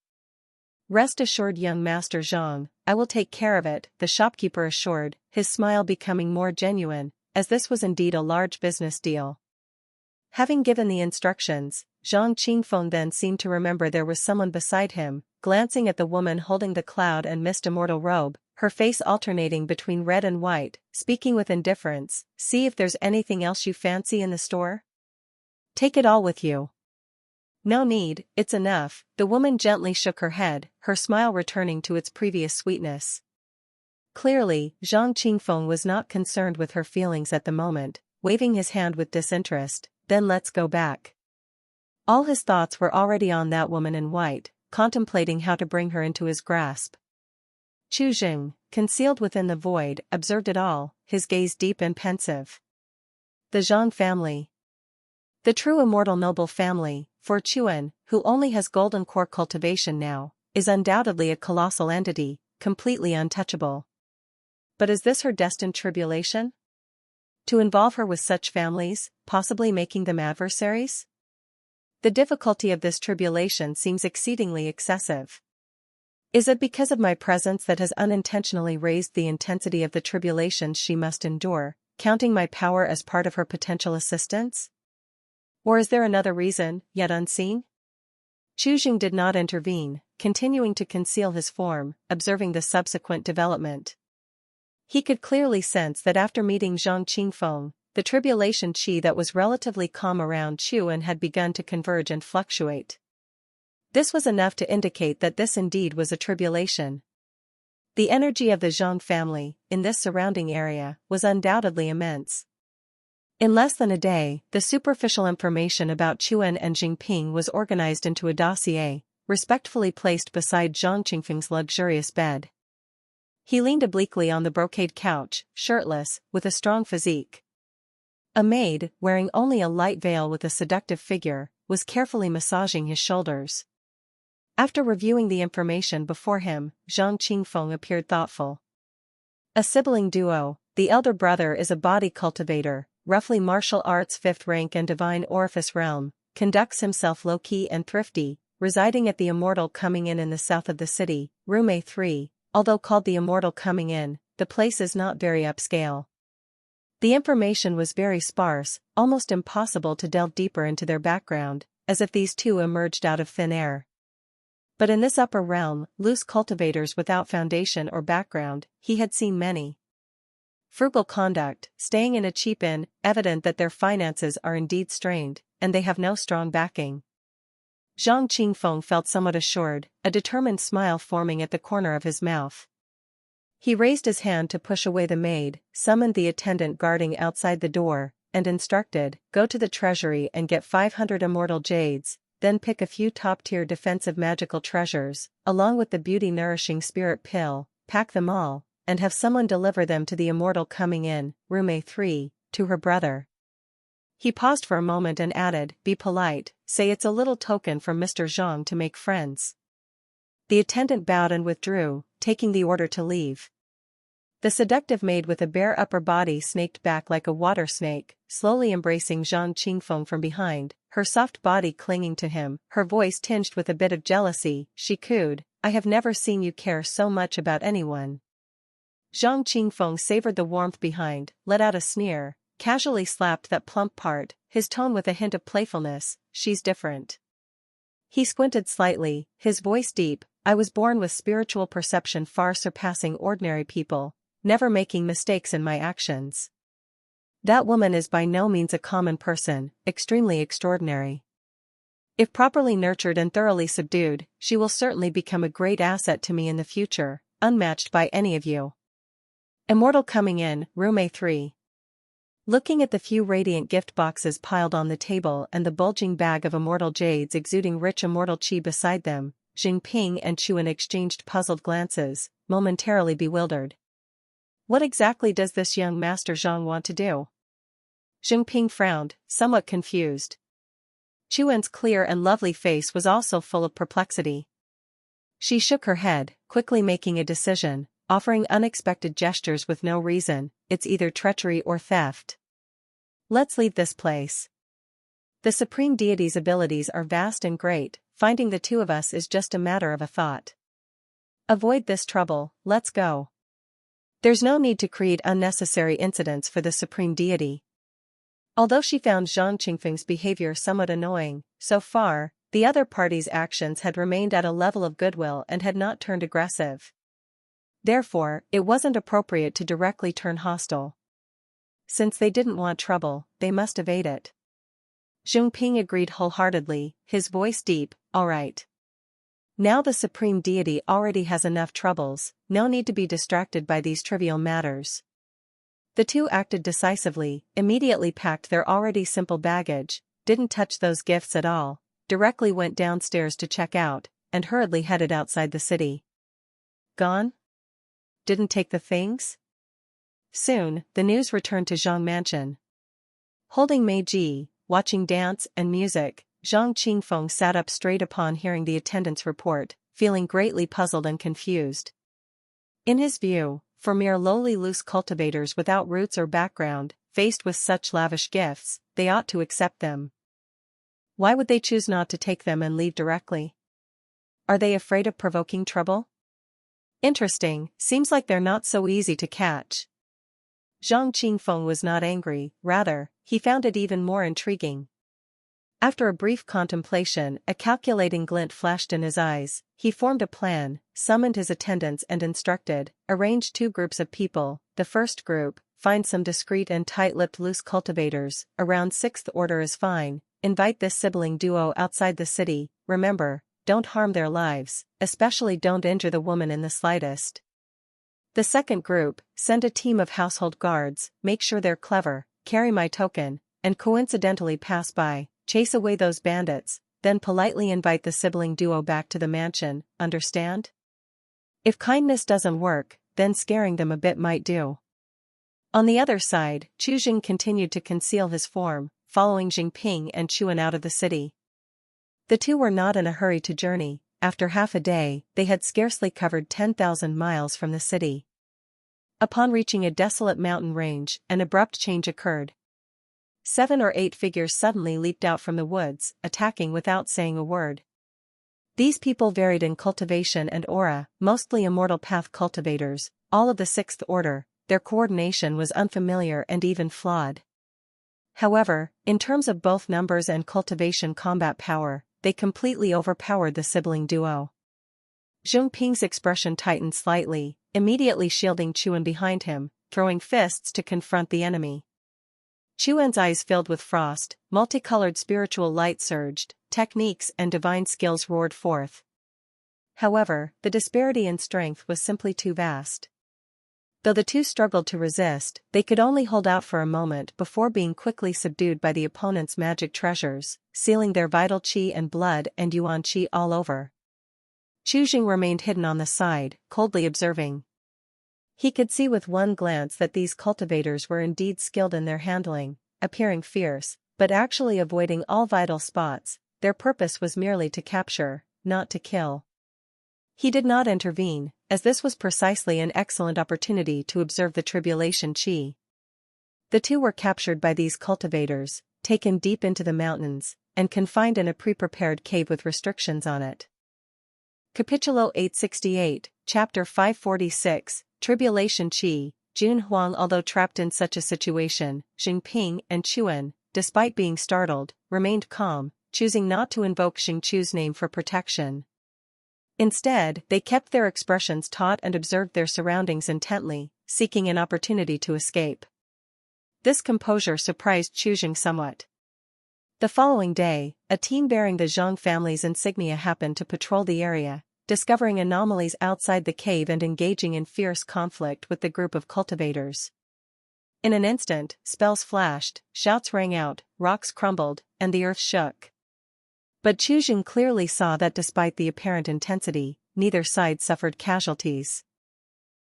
"Rest assured, young Master Zhang, I will take care of it," the shopkeeper assured, his smile becoming more genuine, as this was indeed a large business deal. Having given the instructions, Zhang Qingfeng then seemed to remember there was someone beside him, glancing at the woman holding the cloud and mist immortal robe, her face alternating between red and white, speaking with indifference, "See if there's anything else you fancy in the store? Take it all with you." "No need, it's enough," the woman gently shook her head, her smile returning to its previous sweetness. Clearly, Zhang Qingfeng was not concerned with her feelings at the moment, waving his hand with disinterest, "Then let's go back." All his thoughts were already on that woman in white, contemplating how to bring her into his grasp. Chu Jing, concealed within the void, observed it all, his gaze deep and pensive. The Zhang family. The true immortal noble family, for Chuan, who only has golden core cultivation now, is undoubtedly a colossal entity, completely untouchable. But is this her destined tribulation? To involve her with such families, possibly making them adversaries? The difficulty of this tribulation seems exceedingly excessive. Is it because of my presence that has unintentionally raised the intensity of the tribulations she must endure, counting my power as part of her potential assistance? Or is there another reason, yet unseen? Chu Jing did not intervene, continuing to conceal his form, observing the subsequent development. He could clearly sense that after meeting Zhang Qingfeng, the tribulation chi that was relatively calm around Chuan had begun to converge and fluctuate. This was enough to indicate that this indeed was a tribulation. The energy of the Zhang family, in this surrounding area, was undoubtedly immense. In less than a day, the superficial information about Chuan and Jingping was organized into a dossier, respectfully placed beside Zhang Qingfeng's luxurious bed. He leaned obliquely on the brocade couch, shirtless, with a strong physique. A maid, wearing only a light veil with a seductive figure, was carefully massaging his shoulders. After reviewing the information before him, Zhang Qingfeng appeared thoughtful. A sibling duo, the elder brother is a body cultivator, roughly martial arts 5th rank and divine orifice realm, conducts himself low-key and thrifty, residing at the Immortal Coming in the south of the city, room A3, although called the Immortal Coming In, the place is not very upscale. The information was very sparse, almost impossible to delve deeper into their background, as if these two emerged out of thin air. But in this upper realm, loose cultivators without foundation or background, he had seen many. Frugal conduct, staying in a cheap inn, evident that their finances are indeed strained, and they have no strong backing. Zhang Qingfeng felt somewhat assured, a determined smile forming at the corner of his mouth. He raised his hand to push away the maid, summoned the attendant guarding outside the door, and instructed, "Go to the treasury and get 500 immortal jades, then pick a few top-tier defensive magical treasures, along with the beauty-nourishing spirit pill, pack them all, and have someone deliver them to the immortal coming in, room A3, to her brother." He paused for a moment and added, "Be polite, say it's a little token from Mr. Zhang to make friends." The attendant bowed and withdrew, taking the order to leave. The seductive maid with a bare upper body snaked back like a water snake, slowly embracing Zhang Qingfeng from behind, her soft body clinging to him, her voice tinged with a bit of jealousy. She cooed, "I have never seen you care so much about anyone." Zhang Qingfeng savored the warmth behind, let out a sneer, casually slapped that plump part, his tone with a hint of playfulness, "She's different." He squinted slightly, his voice deep, "I was born with spiritual perception far surpassing ordinary people, never making mistakes in my actions. That woman is by no means a common person, extremely extraordinary. If properly nurtured and thoroughly subdued, she will certainly become a great asset to me in the future, unmatched by any of you. Immortal coming in, room A3. Looking at the few radiant gift boxes piled on the table and the bulging bag of immortal jades exuding rich immortal chi beside them, Jinping and Chuan exchanged puzzled glances, momentarily bewildered. What exactly does this young Master Zhang want to do? Jinping frowned, somewhat confused. Chuan's clear and lovely face was also full of perplexity. She shook her head, quickly making a decision, offering unexpected gestures with no reason. It's either treachery or theft. Let's leave this place. The Supreme Deity's abilities are vast and great, finding the two of us is just a matter of a thought. Avoid this trouble, let's go. There's no need to create unnecessary incidents for the Supreme Deity. Although she found Zhang Qingfeng's behavior somewhat annoying, so far, the other party's actions had remained at a level of goodwill and had not turned aggressive. Therefore, it wasn't appropriate to directly turn hostile. Since they didn't want trouble, they must evade it. Jinping agreed wholeheartedly, his voice deep, "All right. Now the Supreme Deity already has enough troubles, no need to be distracted by these trivial matters." The two acted decisively, immediately packed their already simple baggage, didn't touch those gifts at all, directly went downstairs to check out, and hurriedly headed outside the city. Gone? Didn't take the things? Soon, the news returned to Zhang Mansion. Holding Meiji, watching dance and music, Zhang Qingfeng sat up straight upon hearing the attendant's report, feeling greatly puzzled and confused. In his view, for mere lowly loose cultivators without roots or background, faced with such lavish gifts, they ought to accept them. Why would they choose not to take them and leave directly? Are they afraid of provoking trouble? Interesting, seems like they're not so easy to catch. Zhang Qingfeng was not angry, rather, he found it even more intriguing. After a brief contemplation, a calculating glint flashed in his eyes. He formed a plan, summoned his attendants and instructed, arrange two groups of people. The first group, find some discreet and tight-lipped loose cultivators, around 6th order is fine, invite this sibling duo outside the city, remember, don't harm their lives, especially don't injure the woman in the slightest. The second group, send a team of household guards, make sure they're clever, carry my token, and coincidentally pass by, chase away those bandits, then politely invite the sibling duo back to the mansion, understand? If kindness doesn't work, then scaring them a bit might do. On the other side, Chu Jing continued to conceal his form, following Jinping and Chuan out of the city. The two were not in a hurry to journey. After half a day, they had scarcely covered 10,000 miles from the city. Upon reaching a desolate mountain range, an abrupt change occurred. 7 or 8 figures suddenly leaped out from the woods, attacking without saying a word. These people varied in cultivation and aura, mostly immortal path cultivators, all of the 6th order. Their coordination was unfamiliar and even flawed. However, in terms of both numbers and cultivation combat power, they completely overpowered the sibling duo. Zheng Ping's expression tightened slightly, immediately shielding Chuan behind him, throwing fists to confront the enemy. Chuan's eyes filled with frost, multicolored spiritual light surged, techniques and divine skills roared forth. However, the disparity in strength was simply too vast. Though the two struggled to resist, they could only hold out for a moment before being quickly subdued by the opponent's magic treasures, sealing their vital qi and blood and yuan qi all over. Chu Jing remained hidden on the side, coldly observing. He could see with one glance that these cultivators were indeed skilled in their handling, appearing fierce, but actually avoiding all vital spots. Their purpose was merely to capture, not to kill. He did not intervene, as this was precisely an excellent opportunity to observe the tribulation qi. The two were captured by these cultivators, taken deep into the mountains, and confined in a pre-prepared cave with restrictions on it. Capítulo 868, Chapter 546, Tribulation Qi, Jun Huang. Although trapped in such a situation, Xing Ping and Chuan, despite being startled, remained calm, choosing not to invoke Xing Chu's name for protection. Instead, they kept their expressions taut and observed their surroundings intently, seeking an opportunity to escape. This composure surprised Chu Jing somewhat. The following day, a team bearing the Zhang family's insignia happened to patrol the area, discovering anomalies outside the cave and engaging in fierce conflict with the group of cultivators. In an instant, spells flashed, shouts rang out, rocks crumbled, and the earth shook. But Chu Jing clearly saw that despite the apparent intensity, neither side suffered casualties.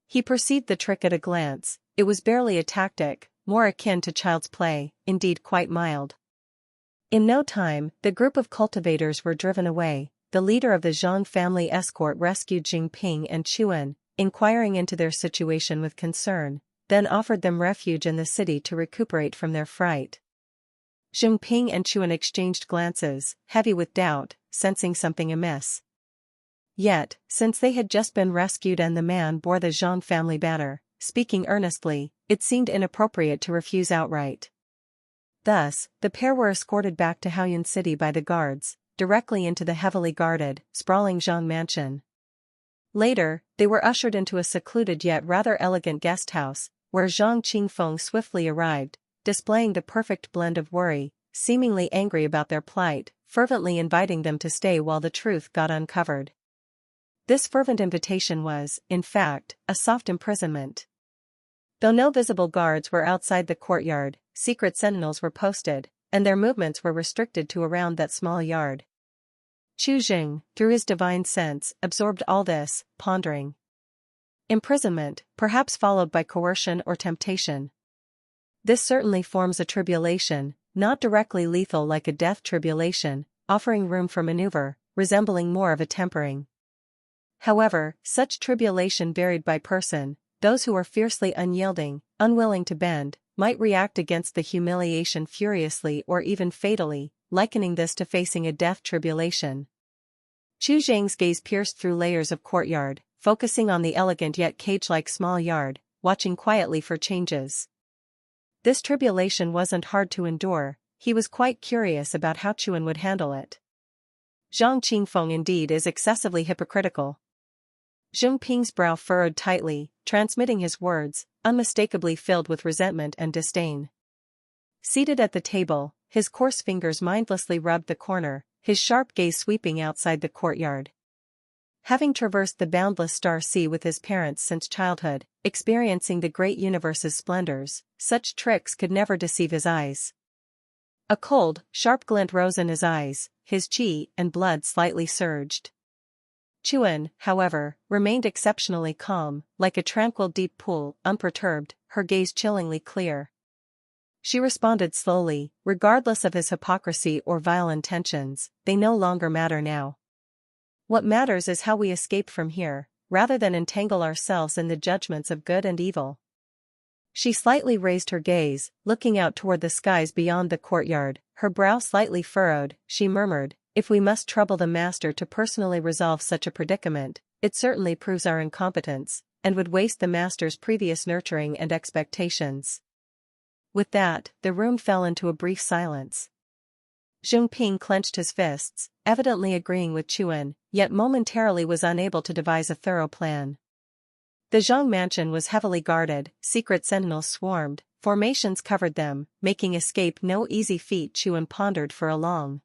He perceived the trick at a glance. It was barely a tactic, more akin to child's play, indeed quite mild. In no time, the group of cultivators were driven away. The leader of the Zhang family escort rescued Xing Ping and Chuan, inquiring into their situation with concern, then offered them refuge in the city to recuperate from their fright. Xing Ping and Chuan exchanged glances, heavy with doubt, sensing something amiss. Yet, since they had just been rescued and the man bore the Zhang family banner, speaking earnestly, it seemed inappropriate to refuse outright. Thus, the pair were escorted back to Haoyun City by the guards, directly into the heavily guarded, sprawling Zhang mansion. Later, they were ushered into a secluded yet rather elegant guest house, where Zhang Qingfeng swiftly arrived, displaying the perfect blend of worry, seemingly angry about their plight, fervently inviting them to stay while the truth got uncovered. This fervent invitation was, in fact, a soft imprisonment. Though no visible guards were outside the courtyard, secret sentinels were posted, and their movements were restricted to around that small yard. Chu Jing, through his divine sense, absorbed all this, pondering. Imprisonment, perhaps followed by coercion or temptation. This certainly forms a tribulation, not directly lethal like a death tribulation, offering room for maneuver, resembling more of a tempering. However, such tribulation varied by person. Those who were fiercely unyielding, unwilling to bend, might react against the humiliation furiously or even fatally, likening this to facing a death tribulation. Chu Jing's gaze pierced through layers of courtyard, focusing on the elegant yet cage-like small yard, watching quietly for changes. This tribulation wasn't hard to endure. He was quite curious about how Chuan would handle it. Zhang Qingfeng indeed is excessively hypocritical. Xing Ping's brow furrowed tightly, transmitting his words, unmistakably filled with resentment and disdain. Seated at the table, his coarse fingers mindlessly rubbed the corner, his sharp gaze sweeping outside the courtyard. Having traversed the boundless star sea with his parents since childhood, experiencing the great universe's splendors, such tricks could never deceive his eyes. A cold, sharp glint rose in his eyes, his qi and blood slightly surged. Chuan, however, remained exceptionally calm, like a tranquil deep pool, unperturbed, her gaze chillingly clear. She responded slowly, regardless of his hypocrisy or vile intentions, they no longer matter now. What matters is how we escape from here, rather than entangle ourselves in the judgments of good and evil. She slightly raised her gaze, looking out toward the skies beyond the courtyard, her brow slightly furrowed. She murmured, "If we must trouble the master to personally resolve such a predicament, it certainly proves our incompetence, and would waste the master's previous nurturing and expectations." With that, the room fell into a brief silence. Xing Ping clenched his fists, evidently agreeing with Chuan, yet momentarily was unable to devise a thorough plan. The Zhang mansion was heavily guarded, secret sentinels swarmed, formations covered them, making escape no easy feat. Chuan pondered for a long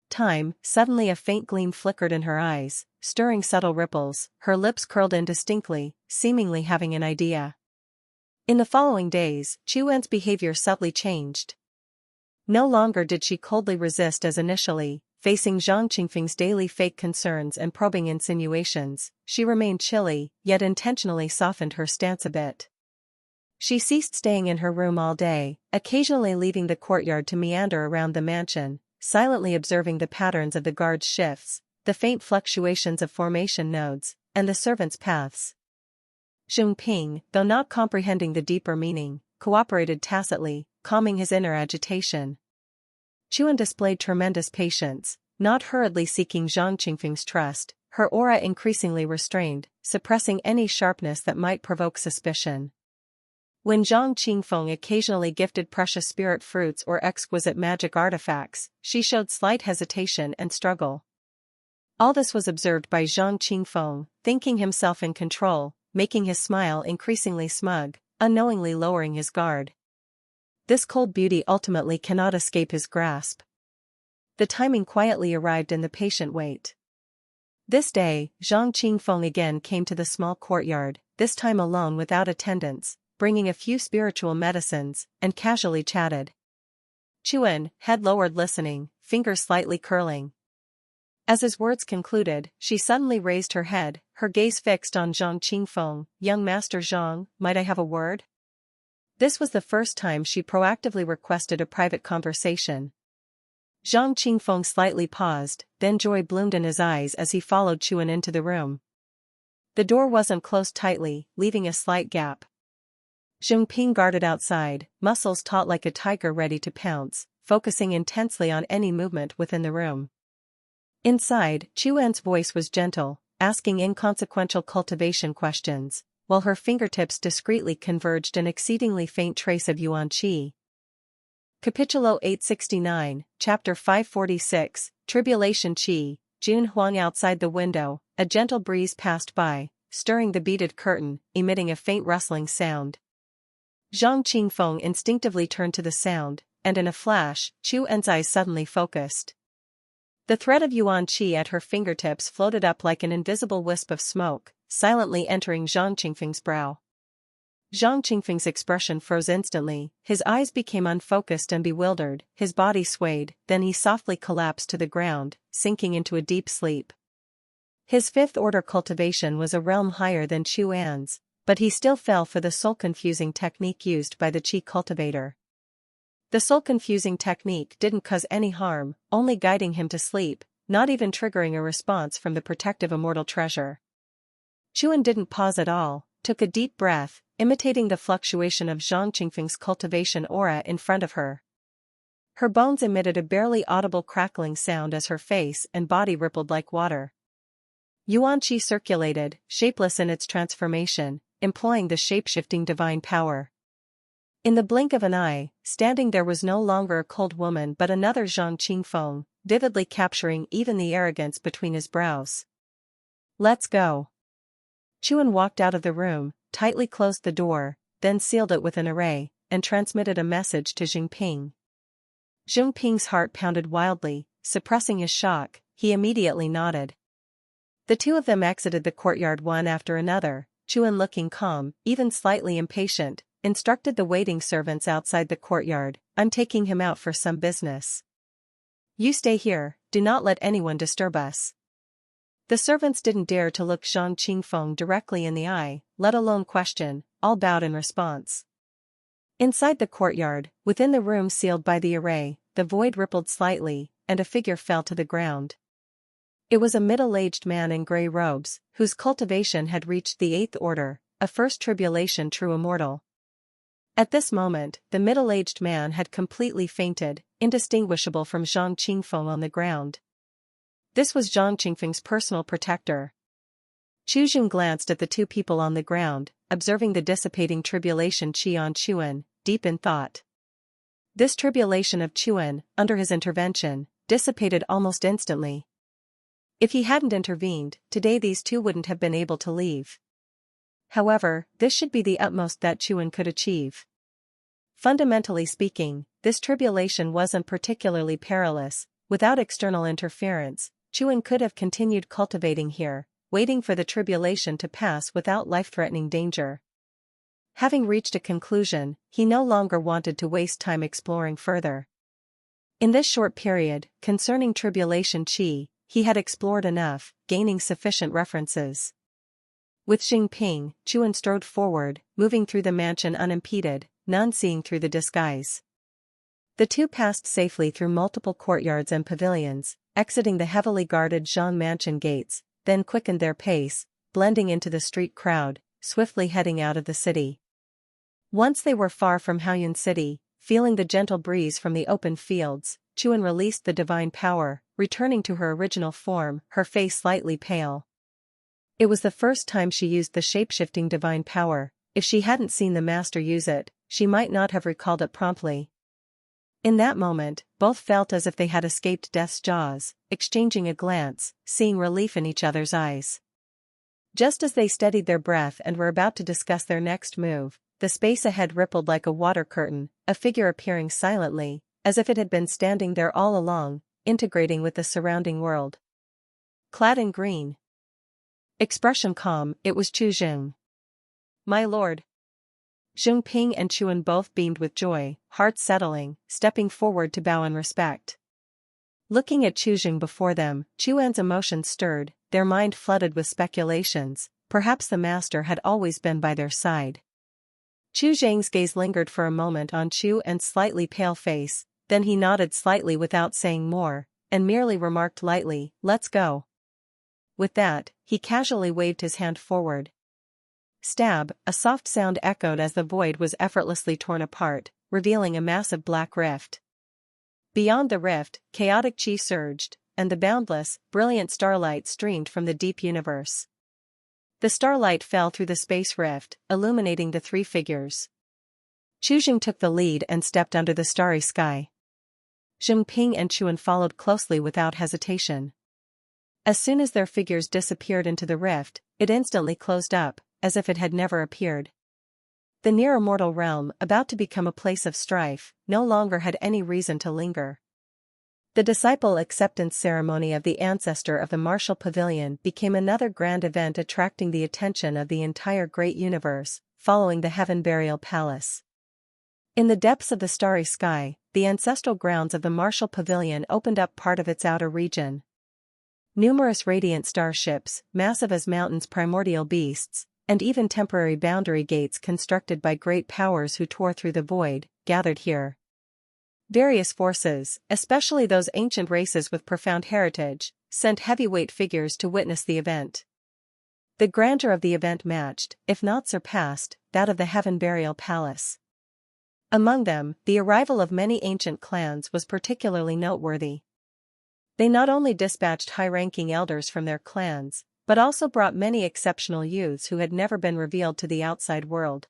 time. Suddenly a faint gleam flickered in her eyes, stirring subtle ripples, her lips curled indistinctly, seemingly having an idea. In the following days, Chuan's behavior subtly changed. No longer did she coldly resist as initially, facing Zhang Qingfeng's daily fake concerns and probing insinuations. She remained chilly, yet intentionally softened her stance a bit. She ceased staying in her room all day, occasionally leaving the courtyard to meander around the mansion, silently observing the patterns of the guards' shifts, the faint fluctuations of formation nodes, and the servants' paths. Zheng Ping, though not comprehending the deeper meaning, cooperated tacitly, calming his inner agitation. Chuan displayed tremendous patience, not hurriedly seeking Zhang Qingfeng's trust, her aura increasingly restrained, suppressing any sharpness that might provoke suspicion. When Zhang Qingfeng occasionally gifted precious spirit fruits or exquisite magic artifacts, she showed slight hesitation and struggle. All this was observed by Zhang Qingfeng, thinking himself in control, making his smile increasingly smug, unknowingly lowering his guard. This cold beauty ultimately cannot escape his grasp. The timing quietly arrived in the patient wait. This day, Zhang Qingfeng again came to the small courtyard, this time alone without attendants, bringing a few spiritual medicines, and casually chatted. Chuan, head lowered listening, fingers slightly curling. As his words concluded, she suddenly raised her head, her gaze fixed on Zhang Qingfeng. "Young Master Zhang, might I have a word?" This was the first time she proactively requested a private conversation. Zhang Qingfeng slightly paused, then joy bloomed in his eyes as he followed Chuan into the room. The door wasn't closed tightly, leaving a slight gap. Zheng Ping guarded outside, muscles taut like a tiger ready to pounce, focusing intensely on any movement within the room. Inside, Chuan's voice was gentle, asking inconsequential cultivation questions, while her fingertips discreetly converged an exceedingly faint trace of yuan qi. Capitulo 869, Chapter 546, Tribulation Qi. June. Huang. Outside the window, a gentle breeze passed by, stirring the beaded curtain, emitting a faint rustling sound. Zhang Qingfeng instinctively turned to the sound, and in a flash, Chuan's eyes suddenly focused. The thread of yuan qi at her fingertips floated up like an invisible wisp of smoke, silently entering Zhang Qingfeng's brow. Zhang Qingfeng's expression froze instantly, his eyes became unfocused and bewildered, his body swayed, then he softly collapsed to the ground, sinking into a deep sleep. His fifth-order cultivation was a realm higher than Chuan's, but he still fell for the soul-confusing technique used by the Qi cultivator. The soul-confusing technique didn't cause any harm, only guiding him to sleep, not even triggering a response from the protective immortal treasure. Chuan didn't pause at all, took a deep breath, imitating the fluctuation of Zhang Qingfeng's cultivation aura in front of her. Her bones emitted a barely audible crackling sound as her face and body rippled like water. Yuan qi circulated, shapeless in its transformation, employing the shape-shifting divine power. In the blink of an eye, standing there was no longer a cold woman but another Zhang Qingfeng, vividly capturing even the arrogance between his brows. "Let's go." Chuan walked out of the room, tightly closed the door, then sealed it with an array, and transmitted a message to Zheng Ping. Zheng Ping's heart pounded wildly, suppressing his shock, he immediately nodded. The two of them exited the courtyard one after another, Chuan looking calm, even slightly impatient, instructed the waiting servants outside the courtyard, "I'm taking him out for some business. You stay here, do not let anyone disturb us." The servants didn't dare to look Zhang Qingfeng directly in the eye, let alone question, all bowed in response. Inside the courtyard, within the room sealed by the array, the void rippled slightly, and a figure fell to the ground. It was a middle-aged man in grey robes, whose cultivation had reached the 8th order, a first tribulation true immortal. At this moment, the middle-aged man had completely fainted, indistinguishable from Zhang Qingfeng on the ground. This was Zhang Qingfeng's personal protector. Chu Jun glanced at the two people on the ground, observing the dissipating tribulation qi on Chuan, deep in thought. This tribulation of Chuan, under his intervention, dissipated almost instantly. If he hadn't intervened, today these two wouldn't have been able to leave. However, this should be the utmost that Chuan could achieve. Fundamentally speaking, this tribulation wasn't particularly perilous. Without external interference, Chuan could have continued cultivating here, waiting for the tribulation to pass without life-threatening danger. Having reached a conclusion, he no longer wanted to waste time exploring further. In this short period, concerning tribulation chi, he had explored enough, gaining sufficient references. With Xingping, Chuan strode forward, moving through the mansion unimpeded, none seeing through the disguise. The two passed safely through multiple courtyards and pavilions, exiting the heavily guarded Zhang mansion gates, then quickened their pace, blending into the street crowd, swiftly heading out of the city. Once they were far from Haoyun City, feeling the gentle breeze from the open fields, Chuan released the divine power, returning to her original form, her face slightly pale. It was the first time she used the shape-shifting divine power. If she hadn't seen the master use it, she might not have recalled it promptly. In that moment, both felt as if they had escaped death's jaws, exchanging a glance, seeing relief in each other's eyes. Just as they steadied their breath and were about to discuss their next move, the space ahead rippled like a water curtain, a figure appearing silently, as if it had been standing there all along, integrating with the surrounding world. Clad in green. Expression calm, it was Chu Jing. "My lord." Xingping and Chuan both beamed with joy, hearts settling, stepping forward to bow in respect. Looking at Chu Jing before them, Chuan's emotions stirred, their mind flooded with speculations. Perhaps the master had always been by their side. Chu Zhang's gaze lingered for a moment on Chuan's slightly pale face, then he nodded slightly without saying more, and merely remarked lightly, "Let's go." With that, he casually waved his hand forward. Stab, a soft sound echoed as the void was effortlessly torn apart, revealing a massive black rift. Beyond the rift, chaotic chi surged, and the boundless, brilliant starlight streamed from the deep universe. The starlight fell through the space rift, illuminating the three figures. Chu Jing took the lead and stepped under the starry sky. Xingping and Chuan followed closely without hesitation. As soon as their figures disappeared into the rift, it instantly closed up, as if it had never appeared. The near immortal realm, about to become a place of strife, no longer had any reason to linger. The disciple acceptance ceremony of the ancestor of the martial pavilion became another grand event attracting the attention of the entire great universe, following the heaven burial palace. In the depths of the starry sky, the ancestral grounds of the martial pavilion opened up part of its outer region. Numerous radiant starships, massive as mountains, primordial beasts, and even temporary boundary gates constructed by great powers who tore through the void, gathered here. Various forces, especially those ancient races with profound heritage, sent heavyweight figures to witness the event. The grandeur of the event matched, if not surpassed, that of the Heaven Burial Palace. Among them, the arrival of many ancient clans was particularly noteworthy. They not only dispatched high-ranking elders from their clans, but also brought many exceptional youths who had never been revealed to the outside world.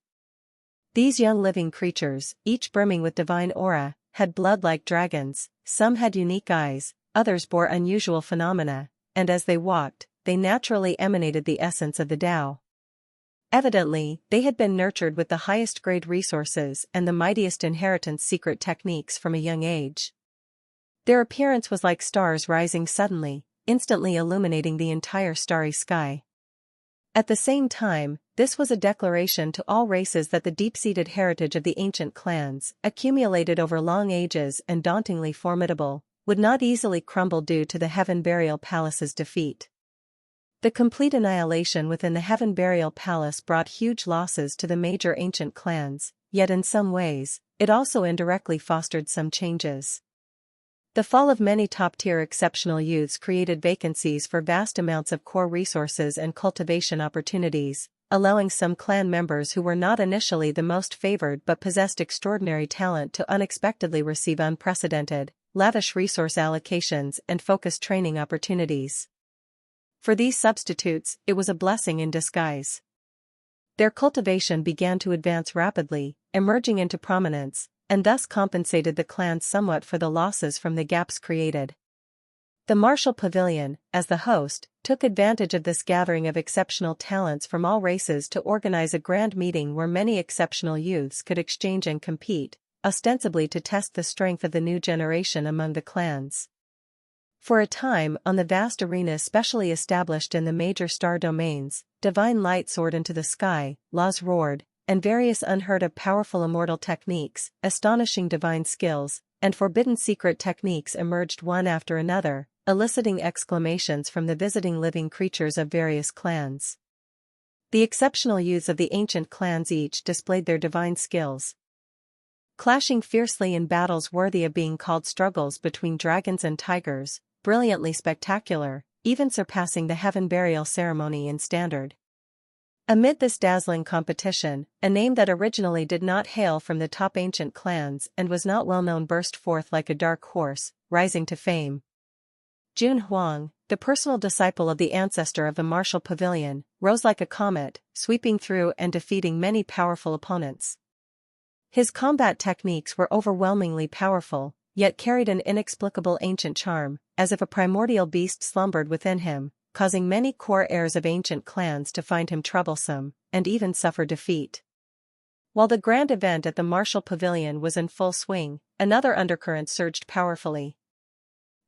These young living creatures, each brimming with divine aura, had blood like dragons, some had unique eyes, others bore unusual phenomena, and as they walked, they naturally emanated the essence of the Tao. Evidently, they had been nurtured with the highest grade resources and the mightiest inheritance secret techniques from a young age. Their appearance was like stars rising suddenly, instantly illuminating the entire starry sky. At the same time, this was a declaration to all races that the deep-seated heritage of the ancient clans, accumulated over long ages and dauntingly formidable, would not easily crumble due to the Heaven Burial Palace's defeat. The complete annihilation within the Heaven Burial Palace brought huge losses to the major ancient clans, yet in some ways, it also indirectly fostered some changes. The fall of many top-tier exceptional youths created vacancies for vast amounts of core resources and cultivation opportunities, allowing some clan members who were not initially the most favored but possessed extraordinary talent to unexpectedly receive unprecedented, lavish resource allocations and focused training opportunities. For these substitutes, it was a blessing in disguise. Their cultivation began to advance rapidly, emerging into prominence, and thus compensated the clans somewhat for the losses from the gaps created. The Martial Pavilion, as the host, took advantage of this gathering of exceptional talents from all races to organize a grand meeting where many exceptional youths could exchange and compete, ostensibly to test the strength of the new generation among the clans. For a time, on the vast arena specially established in the major star domains, divine light soared into the sky, laws roared, and various unheard-of powerful immortal techniques, astonishing divine skills, and forbidden secret techniques emerged one after another, eliciting exclamations from the visiting living creatures of various clans. The exceptional youths of the ancient clans each displayed their divine skills, clashing fiercely in battles worthy of being called struggles between dragons and tigers, brilliantly spectacular, even surpassing the heaven burial ceremony in standard. Amid this dazzling competition, a name that originally did not hail from the top ancient clans and was not well known burst forth like a dark horse, rising to fame. Huang, the personal disciple of the ancestor of the Martial Pavilion, rose like a comet, sweeping through and defeating many powerful opponents. His combat techniques were overwhelmingly powerful, yet carried an inexplicable ancient charm, as if a primordial beast slumbered within him, causing many core heirs of ancient clans to find him troublesome, and even suffer defeat. While the grand event at the Martial Pavilion was in full swing, another undercurrent surged powerfully.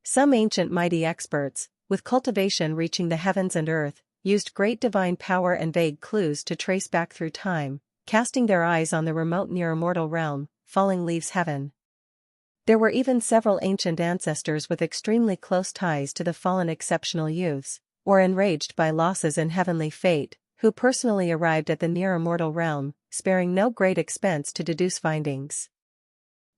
Some ancient mighty experts, with cultivation reaching the heavens and earth, used great divine power and vague clues to trace back through time, casting their eyes on the remote near immortal realm, falling leaves heaven. There were even several ancient ancestors with extremely close ties to the fallen exceptional youths, or enraged by losses in heavenly fate, who personally arrived at the near immortal realm, sparing no great expense to deduce findings.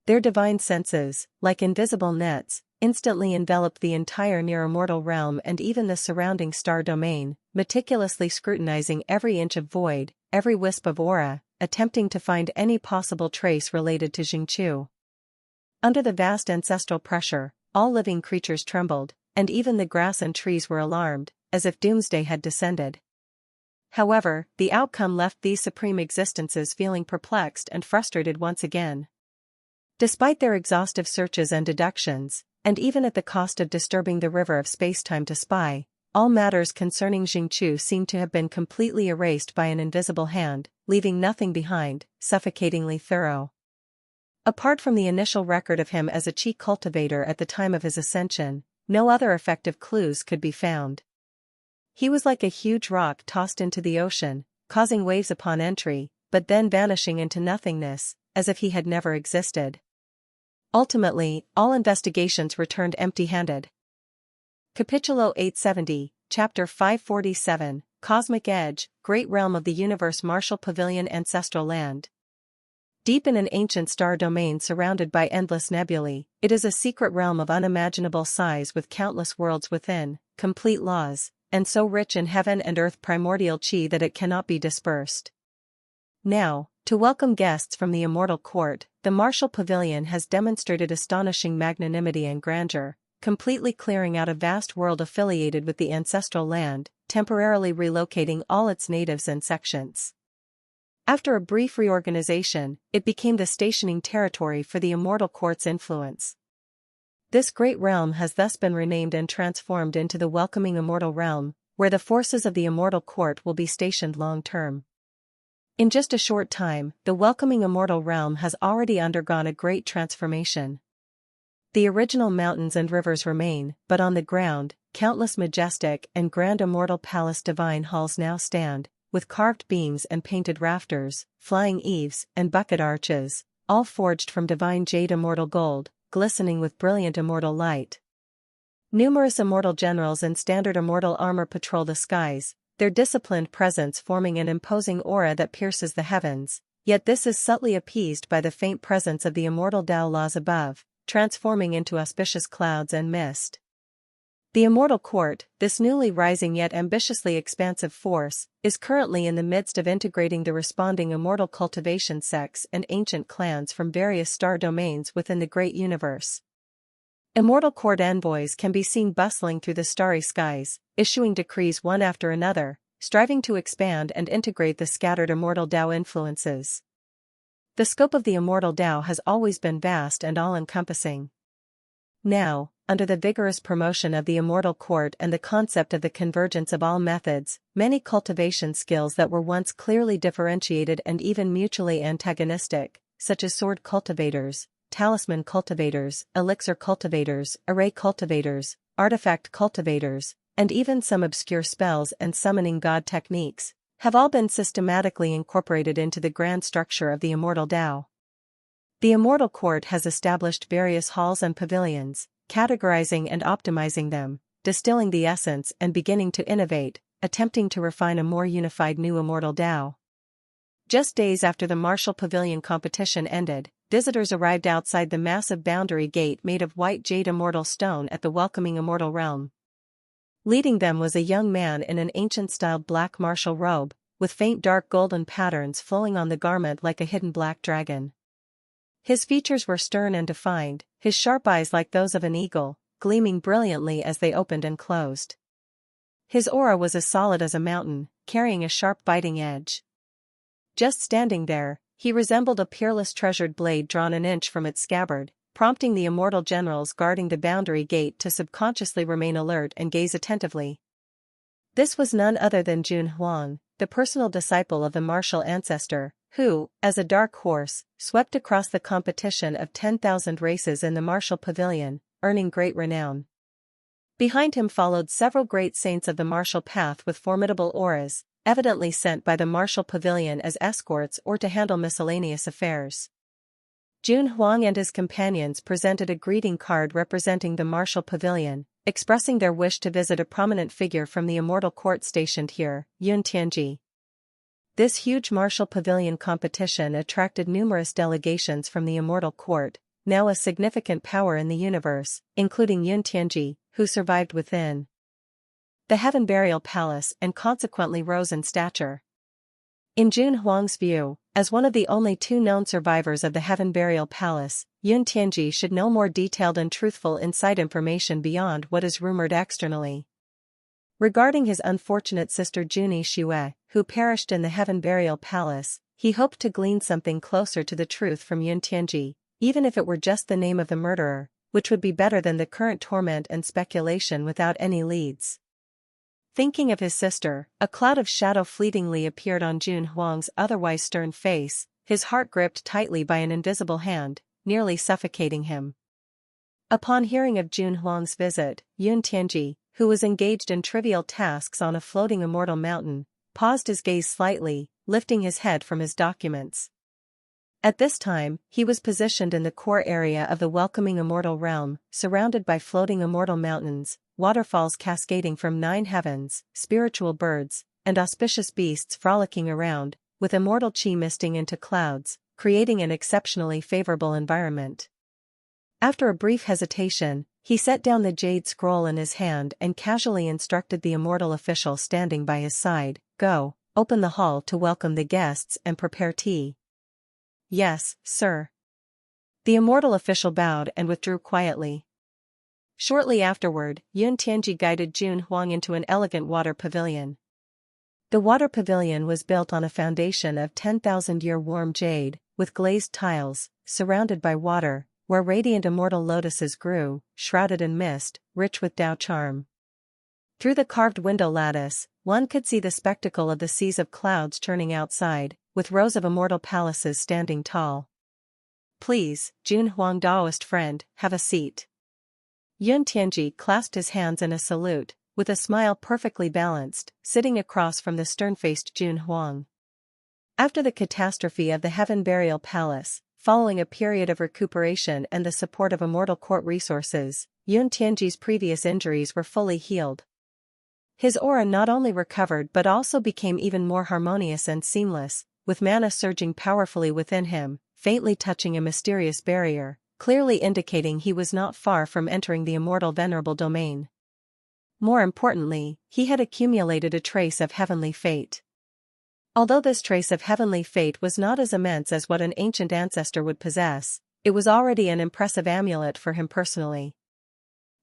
Their divine senses, like invisible nets, instantly enveloped the entire near immortal realm and even the surrounding star domain, meticulously scrutinizing every inch of void, every wisp of aura, attempting to find any possible trace related to Xingqiu. Under the vast ancestral pressure, all living creatures trembled, and even the grass and trees were alarmed, as if doomsday had descended. However, the outcome left these supreme existences feeling perplexed and frustrated once again. Despite their exhaustive searches and deductions, and even at the cost of disturbing the river of spacetime to spy, all matters concerning Xingqiu seemed to have been completely erased by an invisible hand, leaving nothing behind, suffocatingly thorough. Apart from the initial record of him as a chi cultivator at the time of his ascension, no other effective clues could be found. He was like a huge rock tossed into the ocean, causing waves upon entry, but then vanishing into nothingness, as if he had never existed. Ultimately, all investigations returned empty-handed. Capitulo 870, Chapter 547, Cosmic Edge, Great Realm of the Universe Martial Pavilion Ancestral Land. Deep in an ancient star domain surrounded by endless nebulae, it is a secret realm of unimaginable size with countless worlds within, complete laws, and so rich in heaven and earth primordial chi that it cannot be dispersed. Now, to welcome guests from the immortal court, the Martial Pavilion has demonstrated astonishing magnanimity and grandeur, completely clearing out a vast world affiliated with the ancestral land, temporarily relocating all its natives and sections. After a brief reorganization, it became the stationing territory for the immortal court's influence. This great realm has thus been renamed and transformed into the welcoming immortal realm, where the forces of the immortal court will be stationed long-term. In just a short time, the welcoming immortal realm has already undergone a great transformation. The original mountains and rivers remain, but on the ground, countless majestic and grand immortal palace divine halls now stand, with carved beams and painted rafters, flying eaves and bucket arches, all forged from divine jade immortal gold, glistening with brilliant immortal light. Numerous immortal generals in standard immortal armor patrol the skies, their disciplined presence forming an imposing aura that pierces the heavens, yet this is subtly appeased by the faint presence of the immortal Tao laws above, transforming into auspicious clouds and mist. The immortal court, this newly rising yet ambitiously expansive force, is currently in the midst of integrating the responding immortal cultivation sects and ancient clans from various star domains within the great universe. Immortal court envoys can be seen bustling through the starry skies, issuing decrees one after another, striving to expand and integrate the scattered immortal Tao influences. The scope of the immortal Tao has always been vast and all-encompassing. Now, under the vigorous promotion of the Immortal Court and the concept of the convergence of all methods, many cultivation skills that were once clearly differentiated and even mutually antagonistic, such as sword cultivators, talisman cultivators, elixir cultivators, array cultivators, artifact cultivators, and even some obscure spells and summoning god techniques, have all been systematically incorporated into the grand structure of the Immortal Tao. The Immortal Court has established various halls and pavilions, categorizing and optimizing them, distilling the essence and beginning to innovate, attempting to refine a more unified new Immortal Tao. Just days after the Martial Pavilion competition ended, visitors arrived outside the massive boundary gate made of white jade immortal stone at the welcoming Immortal Realm. Leading them was a young man in an ancient-styled black martial robe, with faint dark golden patterns flowing on the garment like a hidden black dragon. His features were stern and defined, his sharp eyes like those of an eagle, gleaming brilliantly as they opened and closed. His aura was as solid as a mountain, carrying a sharp biting edge. Just standing there, he resembled a peerless treasured blade drawn an inch from its scabbard, prompting the immortal generals guarding the boundary gate to subconsciously remain alert and gaze attentively. This was none other than Huang, the personal disciple of the martial ancestor, who, as a dark horse, swept across the competition of 10,000 races in the Martial Pavilion, earning great renown. Behind him followed several great saints of the martial path with formidable auras, evidently sent by the Martial Pavilion as escorts or to handle miscellaneous affairs. Huang and his companions presented a greeting card representing the Martial Pavilion, expressing their wish to visit a prominent figure from the Immortal Court stationed here, Tianji. This huge Martial Pavilion competition attracted numerous delegations from the Immortal Court, now a significant power in the universe, including Tianji, who survived within the Heaven Burial Palace and consequently rose in stature. In Huang's view, as one of the only two known survivors of the Heaven Burial Palace, Tianji should know more detailed and truthful inside information beyond what is rumored externally. Regarding his unfortunate sister Juni Xue, who perished in the Heaven Burial Palace, he hoped to glean something closer to the truth from Tianji, even if it were just the name of the murderer, which would be better than the current torment and speculation without any leads. Thinking of his sister, a cloud of shadow fleetingly appeared on Huang's otherwise stern face, his heart gripped tightly by an invisible hand, nearly suffocating him. Upon hearing of Huang's visit, Tianji, who was engaged in trivial tasks on a floating immortal mountain, paused his gaze slightly, lifting his head from his documents. At this time, he was positioned in the core area of the welcoming Immortal Realm, surrounded by floating immortal mountains, waterfalls cascading from 9 heavens, spiritual birds, and auspicious beasts frolicking around, with immortal chi misting into clouds, creating an exceptionally favorable environment. After a brief hesitation, he set down the jade scroll in his hand and casually instructed the immortal official standing by his side, "Go, open the hall to welcome the guests and prepare tea." "Yes, sir." The immortal official bowed and withdrew quietly. Shortly afterward, Tianji guided Huang into an elegant water pavilion. The water pavilion was built on a foundation of 10,000-year warm jade, with glazed tiles, surrounded by water, where radiant immortal lotuses grew, shrouded in mist, rich with Tao charm. Through the carved window lattice, one could see the spectacle of the seas of clouds churning outside, with rows of immortal palaces standing tall. "Please, Huang Daoist friend, have a seat." Tianji clasped his hands in a salute, with a smile perfectly balanced, sitting across from the stern-faced Huang. After the catastrophe of the Heaven Burial Palace, following a period of recuperation and the support of Immortal Court resources, Tianji's previous injuries were fully healed. His aura not only recovered but also became even more harmonious and seamless, with mana surging powerfully within him, faintly touching a mysterious barrier, clearly indicating he was not far from entering the immortal venerable domain. More importantly, he had accumulated a trace of heavenly fate. Although this trace of heavenly fate was not as immense as what an ancient ancestor would possess, it was already an impressive amulet for him personally.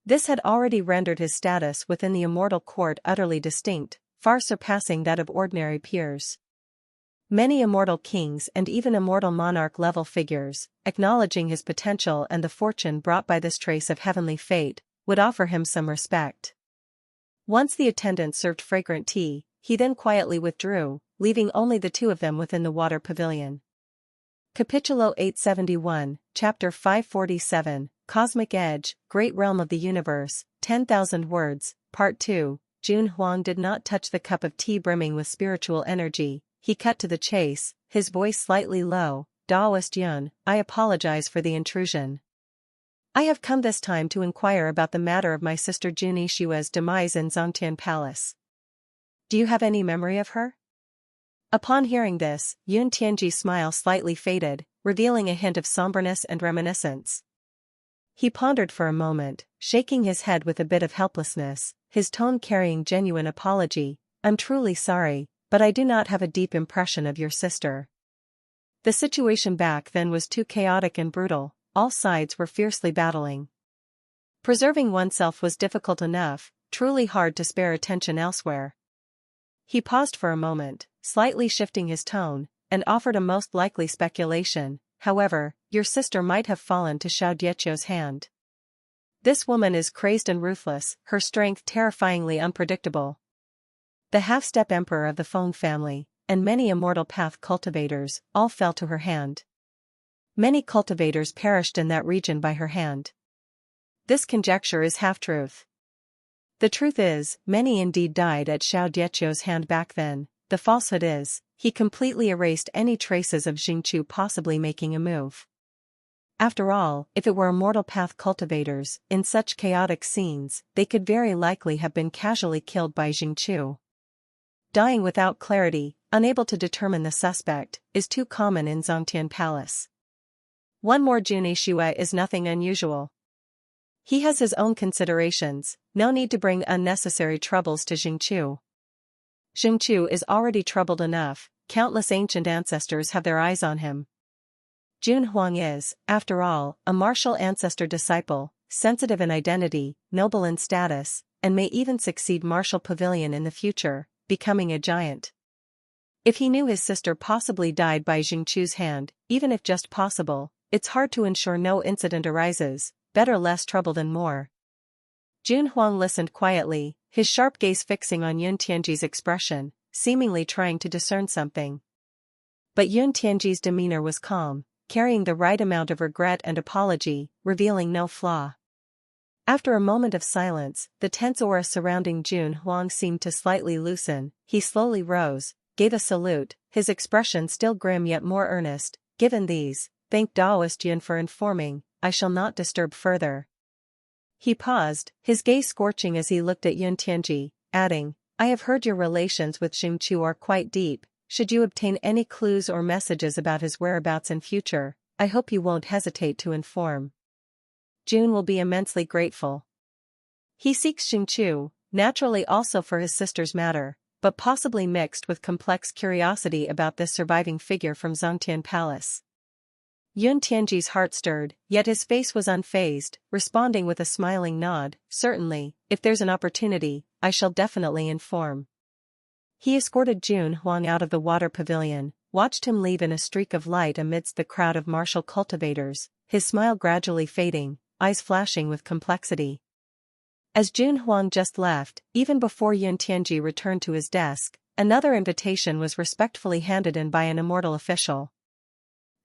This had already rendered his status within the Immortal Court utterly distinct, far surpassing that of ordinary peers. Many immortal kings and even immortal monarch-level figures, acknowledging his potential and the fortune brought by this trace of heavenly fate, would offer him some respect. Once the attendant served fragrant tea, he then quietly withdrew, leaving only the two of them within the water pavilion. Capítulo 871, Chapter 547, Cosmic Edge, Great Realm of the Universe, 10,000 Words, Part 2. Huang did not touch the cup of tea brimming with spiritual energy. He cut to the chase, his voice slightly low. Daoist Yun, I apologize for the intrusion. I have come this time to inquire about the matter of my sister Juni Shua's demise in Zongtian Palace. Do you have any memory of her? Upon hearing this, Yun Tianji's smile slightly faded, revealing a hint of somberness and reminiscence. He pondered for a moment, shaking his head with a bit of helplessness, his tone carrying genuine apology. I'm truly sorry, but I do not have a deep impression of your sister. The situation back then was too chaotic and brutal, all sides were fiercely battling. Preserving oneself was difficult enough, truly hard to spare attention elsewhere. He paused for a moment, slightly shifting his tone, and offered a most likely speculation. However, your sister might have fallen to Xiao Diechou's hand. This woman is crazed and ruthless, her strength terrifyingly unpredictable. The half-step emperor of the Feng family, and many immortal path cultivators, all fell to her hand. Many cultivators perished in that region by her hand. This conjecture is half-truth. The truth is, many indeed died at Xiao Diechou's hand back then. The falsehood is, he completely erased any traces of Xingqiu possibly making a move. After all, if it were immortal path cultivators, in such chaotic scenes, they could very likely have been casually killed by Xingqiu. Dying without clarity, unable to determine the suspect, is too common in Zongtian Palace. One more Juni Shue is nothing unusual. He has his own considerations, no need to bring unnecessary troubles to Xingqiu. Xingqiu is already troubled enough, countless ancient ancestors have their eyes on him. Huang is, after all, a martial ancestor disciple, sensitive in identity, noble in status, and may even succeed Martial Pavilion in the future, becoming a giant. If he knew his sister possibly died by Xingqiu's hand, even if just possible, it's hard to ensure no incident arises, better less trouble than more. Huang listened quietly, his sharp gaze fixing on Yun Tianji's expression, seemingly trying to discern something. But Yun Tianji's demeanor was calm, carrying the right amount of regret and apology, revealing no flaw. After a moment of silence, the tense aura surrounding Huang seemed to slightly loosen. He slowly rose, gave a salute, his expression still grim yet more earnest. Given these, thank Daoist Yun for informing, I shall not disturb further. He paused, his gaze scorching as he looked at Yun Tianji, adding, I have heard your relations with Xingqiu are quite deep. Should you obtain any clues or messages about his whereabouts in future, I hope you won't hesitate to inform. Jun will be immensely grateful. He seeks Xingqiu, naturally also for his sister's matter, but possibly mixed with complex curiosity about this surviving figure from Zongtian Palace. Yun Tianji's heart stirred, yet his face was unfazed, responding with a smiling nod. Certainly, if there's an opportunity, I shall definitely inform. He escorted Huang out of the water pavilion, watched him leave in a streak of light amidst the crowd of martial cultivators, his smile gradually fading, eyes flashing with complexity. As Huang just left, even before Yun Tianji returned to his desk, another invitation was respectfully handed in by an immortal official.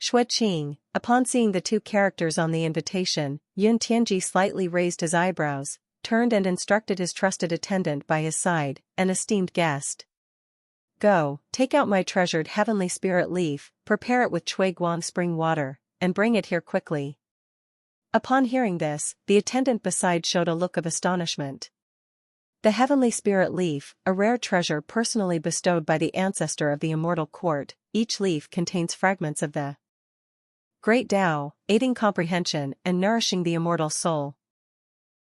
Shui Qing, upon seeing the two characters on the invitation, Yun Tianji slightly raised his eyebrows, turned and instructed his trusted attendant by his side, an esteemed guest. Go, take out my treasured heavenly spirit leaf, prepare it with Chui Guang spring water, and bring it here quickly. Upon hearing this, the attendant beside showed a look of astonishment. The heavenly spirit leaf, a rare treasure personally bestowed by the ancestor of the immortal court, each leaf contains fragments of the Great Tao, aiding comprehension and nourishing the immortal soul.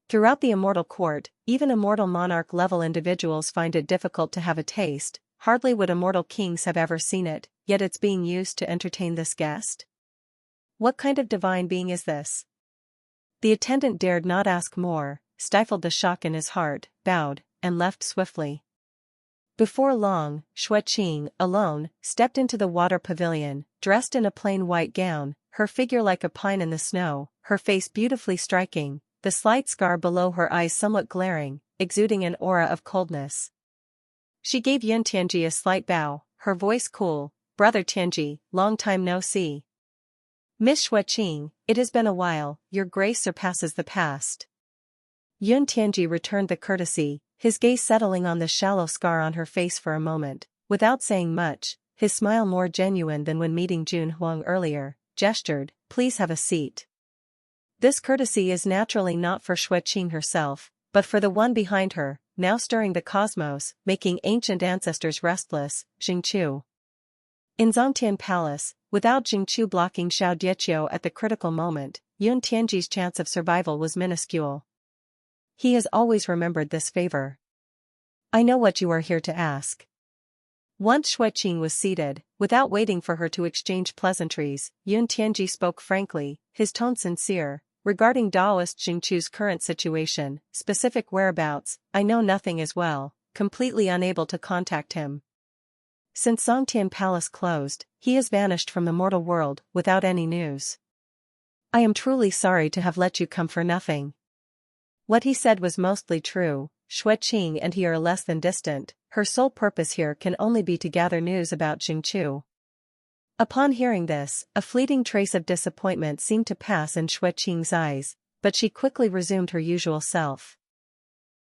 Throughout the immortal court, even immortal monarch-level individuals find it difficult to have a taste. Hardly would immortal kings have ever seen it, yet it's being used to entertain this guest? What kind of divine being is this? The attendant dared not ask more, stifled the shock in his heart, bowed, and left swiftly. Before long, Shui Qing, alone, stepped into the water pavilion, dressed in a plain white gown, her figure like a pine in the snow, her face beautifully striking, the slight scar below her eyes somewhat glaring, exuding an aura of coldness. She gave Yun Tianji a slight bow, her voice cool. "Brother Tianji, long time no see. Miss Xueqing, it has been a while, your grace surpasses the past." Yun Tianji returned the courtesy, his gaze settling on the shallow scar on her face for a moment. Without saying much, his smile more genuine than when meeting Jun Huang earlier, gestured, "Please have a seat." This courtesy is naturally not for Xueqing herself, but for the one behind her, now stirring the cosmos, making ancient ancestors restless, Jingqiu. In Zongtian Palace, without Jingqiu blocking Xiao Dieqiu at the critical moment, Yun Tianji's chance of survival was minuscule. He has always remembered this favor. "I know what you are here to ask." Once Xueqing was seated, without waiting for her to exchange pleasantries, Yun Tianji spoke frankly, his tone sincere. "Regarding Daoist Jingqiu's current situation, specific whereabouts, I know nothing as well, completely unable to contact him. Since Zongtian Palace closed, he has vanished from the mortal world without any news. I am truly sorry to have let you come for nothing." What he said was mostly true. Xueqing and he are less than distant, her sole purpose here can only be to gather news about Jingqiu. Upon hearing this, a fleeting trace of disappointment seemed to pass in Xueqing's eyes, but she quickly resumed her usual self.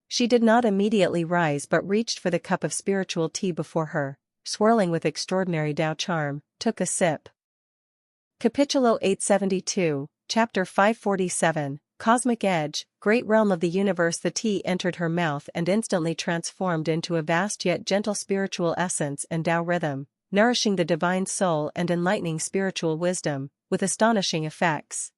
She did not immediately rise but reached for the cup of spiritual tea before her, swirling with extraordinary Dao charm, took a sip. Capítulo 872, Chapter 547, Cosmic Edge, Great Realm of the Universe. The tea entered her mouth and instantly transformed into a vast yet gentle spiritual essence and Dao rhythm, nourishing the divine soul and enlightening spiritual wisdom, with astonishing effects.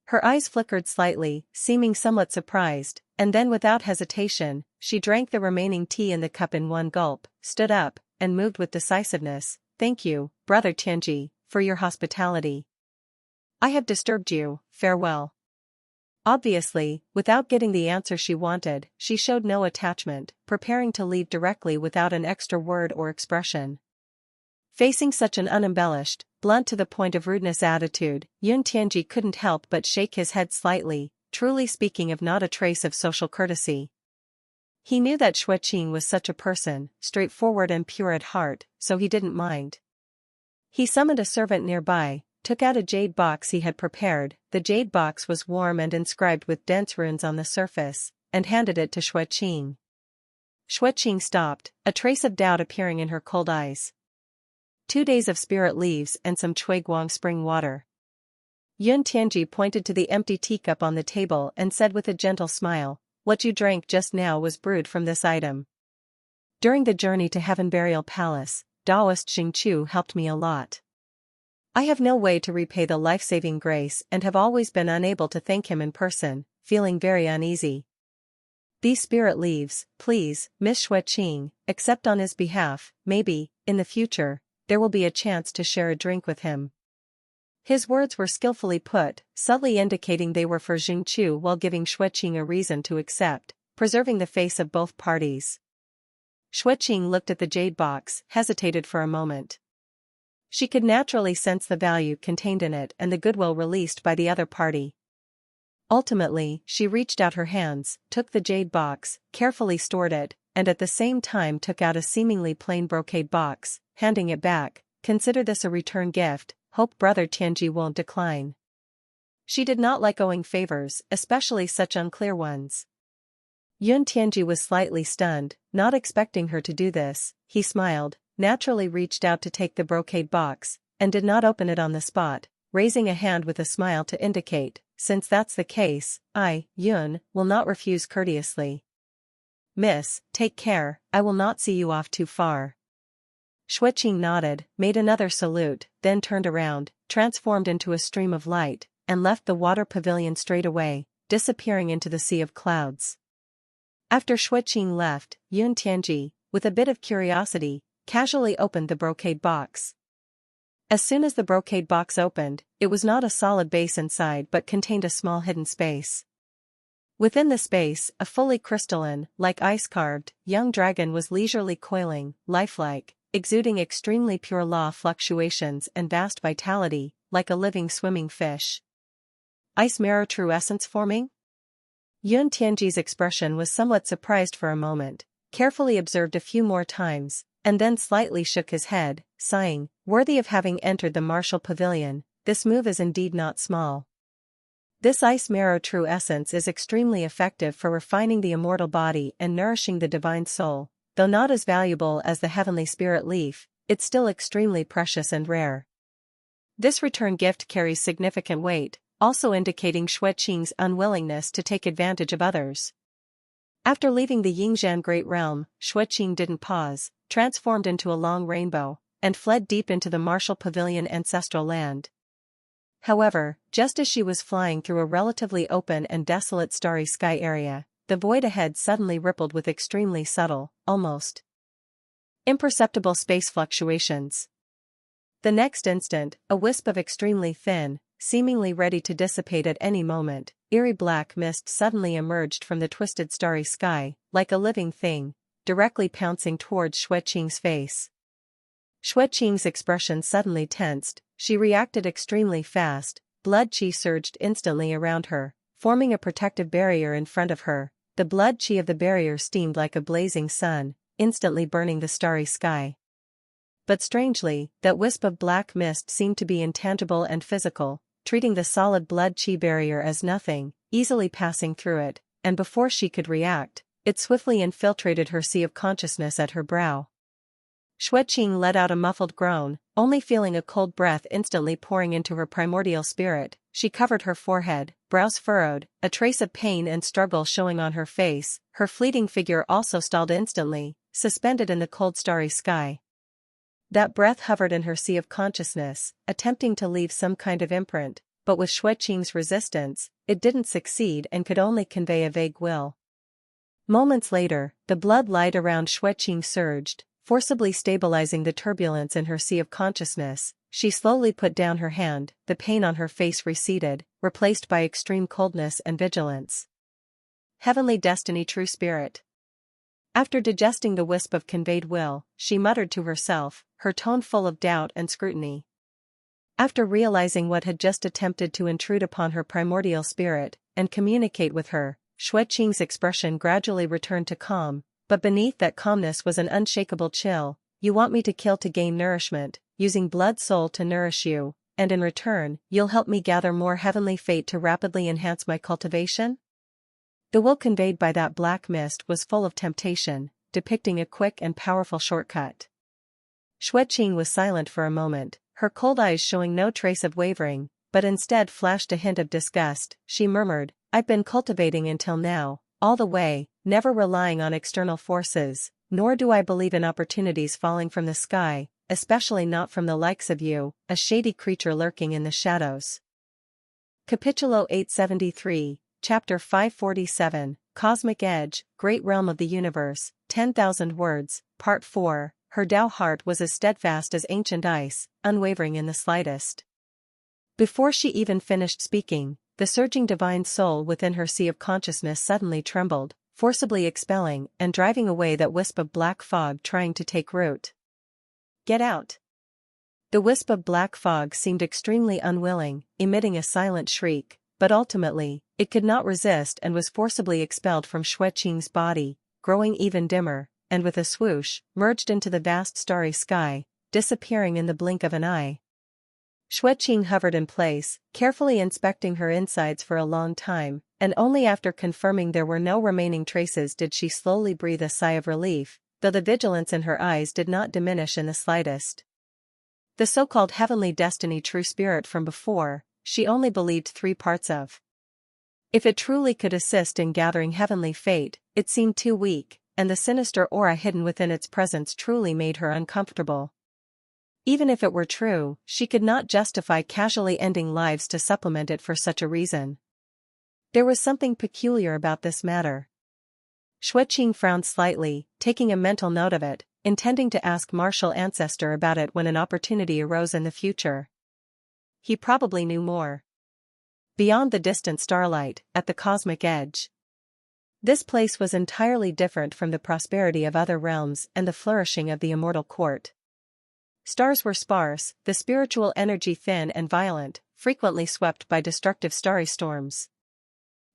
Her eyes flickered slightly, seeming somewhat surprised, and then without hesitation, she drank the remaining tea in the cup in one gulp, stood up, and moved with decisiveness. "Thank you, Brother Tianji, for your hospitality. I have disturbed you, farewell." Obviously, without getting the answer she wanted, she showed no attachment, preparing to leave directly without an extra word or expression. Facing such an unembellished, blunt to the point of rudeness attitude, Yun Tianji couldn't help but shake his head slightly, truly speaking of not a trace of social courtesy. He knew that Xueqing was such a person, straightforward and pure at heart, so he didn't mind. He summoned a servant nearby, took out a jade box he had prepared. The jade box was warm and inscribed with dense runes on the surface, and handed it to Xueqing. Xueqing stopped, a trace of doubt appearing in her cold eyes. 2 days of spirit leaves and some Chuiguang spring water. Yun Tianji pointed to the empty teacup on the table and said with a gentle smile, "What you drank just now was brewed from this item. During the journey to Heaven Burial Palace, Daoist Jingqiu helped me a lot. I have no way to repay the life-saving grace and have always been unable to thank him in person, feeling very uneasy. These spirit leaves, please, Miss Xueqing, accept on his behalf. Maybe, in the future, there will be a chance to share a drink with him." His words were skillfully put, subtly indicating they were for Jingqiu while giving Xueqing a reason to accept, preserving the face of both parties. Xueqing looked at the jade box, hesitated for a moment. She could naturally sense the value contained in it and the goodwill released by the other party. Ultimately, she reached out her hands, took the jade box, carefully stored it, and at the same time took out a seemingly plain brocade box, handing it back. "Consider this a return gift, hope Brother Tianji won't decline." She did not like owing favors, especially such unclear ones. Yun Tianji was slightly stunned, not expecting her to do this. He smiled, naturally reached out to take the brocade box, and did not open it on the spot, raising a hand with a smile to indicate, "Since that's the case, I, Yun, will not refuse courteously. Miss, take care, I will not see you off too far." Xueqing nodded, made another salute, then turned around, transformed into a stream of light, and left the water pavilion straight away, disappearing into the sea of clouds. After Xueqing left, Yun Tianji, with a bit of curiosity, casually opened the brocade box. As soon as the brocade box opened, it was not a solid base inside but contained a small hidden space. Within the space, a fully crystalline, like ice-carved, young dragon was leisurely coiling, lifelike, exuding extremely pure law fluctuations and vast vitality, like a living swimming fish. Ice mirror true essence forming? Yun Tianji's expression was somewhat surprised for a moment, carefully observed a few more times, and then slightly shook his head, sighing, worthy of having entered the martial pavilion, this move is indeed not small. This ice marrow true essence is extremely effective for refining the immortal body and nourishing the divine soul, though not as valuable as the heavenly spirit leaf, it's still extremely precious and rare. This return gift carries significant weight, also indicating Xueqing's unwillingness to take advantage of others. After leaving the Yingzhan Great Realm, Xueqing didn't pause, transformed into a long rainbow, and fled deep into the martial pavilion ancestral land. However, just as she was flying through a relatively open and desolate starry sky area, the void ahead suddenly rippled with extremely subtle, almost imperceptible space fluctuations. The next instant, a wisp of extremely thin, seemingly ready to dissipate at any moment, eerie black mist suddenly emerged from the twisted starry sky, like a living thing, directly pouncing towards Xueqing's face. Xueqing's expression suddenly tensed, she reacted extremely fast, blood qi surged instantly around her, forming a protective barrier in front of her. The blood qi of the barrier steamed like a blazing sun, instantly burning the starry sky. But strangely, that wisp of black mist seemed to be intangible and physical, treating the solid blood qi barrier as nothing, easily passing through it, and before she could react, it swiftly infiltrated her sea of consciousness at her brow. Xueqing let out a muffled groan, only feeling a cold breath instantly pouring into her primordial spirit. She covered her forehead, brows furrowed, a trace of pain and struggle showing on her face. Her fleeting figure also stalled instantly, suspended in the cold starry sky. That breath hovered in her sea of consciousness, attempting to leave some kind of imprint, but with Xueqing's resistance, it didn't succeed and could only convey a vague will. Moments later, the blood light around Xueqing surged, forcibly stabilizing the turbulence in her sea of consciousness. She slowly put down her hand, the pain on her face receded, replaced by extreme coldness and vigilance. Heavenly destiny, true spirit. After digesting the wisp of conveyed will, she muttered to herself, her tone full of doubt and scrutiny. After realizing what had just attempted to intrude upon her primordial spirit and communicate with her, Xueqing's expression gradually returned to calm, but beneath that calmness was an unshakable chill. You want me to kill to gain nourishment, using blood soul to nourish you, and in return, you'll help me gather more heavenly fate to rapidly enhance my cultivation? The will conveyed by that black mist was full of temptation, depicting a quick and powerful shortcut. Xueqing was silent for a moment, her cold eyes showing no trace of wavering, but instead flashed a hint of disgust. She murmured, I've been cultivating until now, all the way, never relying on external forces, nor do I believe in opportunities falling from the sky, especially not from the likes of you, a shady creature lurking in the shadows. Capítulo 873, Chapter 547, Cosmic Edge, Great Realm of the Universe, 10,000 Words, Part 4. Her Tao heart was as steadfast as ancient ice, unwavering in the slightest. Before she even finished speaking, the surging divine soul within her sea of consciousness suddenly trembled, forcibly expelling and driving away that wisp of black fog trying to take root. Get out! The wisp of black fog seemed extremely unwilling, emitting a silent shriek, but ultimately, it could not resist and was forcibly expelled from Xueqing's body, growing even dimmer, and with a swoosh, merged into the vast starry sky, disappearing in the blink of an eye. Xueqing hovered in place, carefully inspecting her insides for a long time, and only after confirming there were no remaining traces did she slowly breathe a sigh of relief, though the vigilance in her eyes did not diminish in the slightest. The so-called heavenly destiny true spirit from before, she only believed 3 parts of. If it truly could assist in gathering heavenly fate, it seemed too weak, and the sinister aura hidden within its presence truly made her uncomfortable. Even if it were true, she could not justify casually ending lives to supplement it for such a reason. There was something peculiar about this matter. Xueqing frowned slightly, taking a mental note of it, intending to ask Martial Ancestor about it when an opportunity arose in the future. He probably knew more. Beyond the distant starlight, at the cosmic edge. This place was entirely different from the prosperity of other realms and the flourishing of the immortal court. Stars were sparse, the spiritual energy thin and violent, frequently swept by destructive starry storms.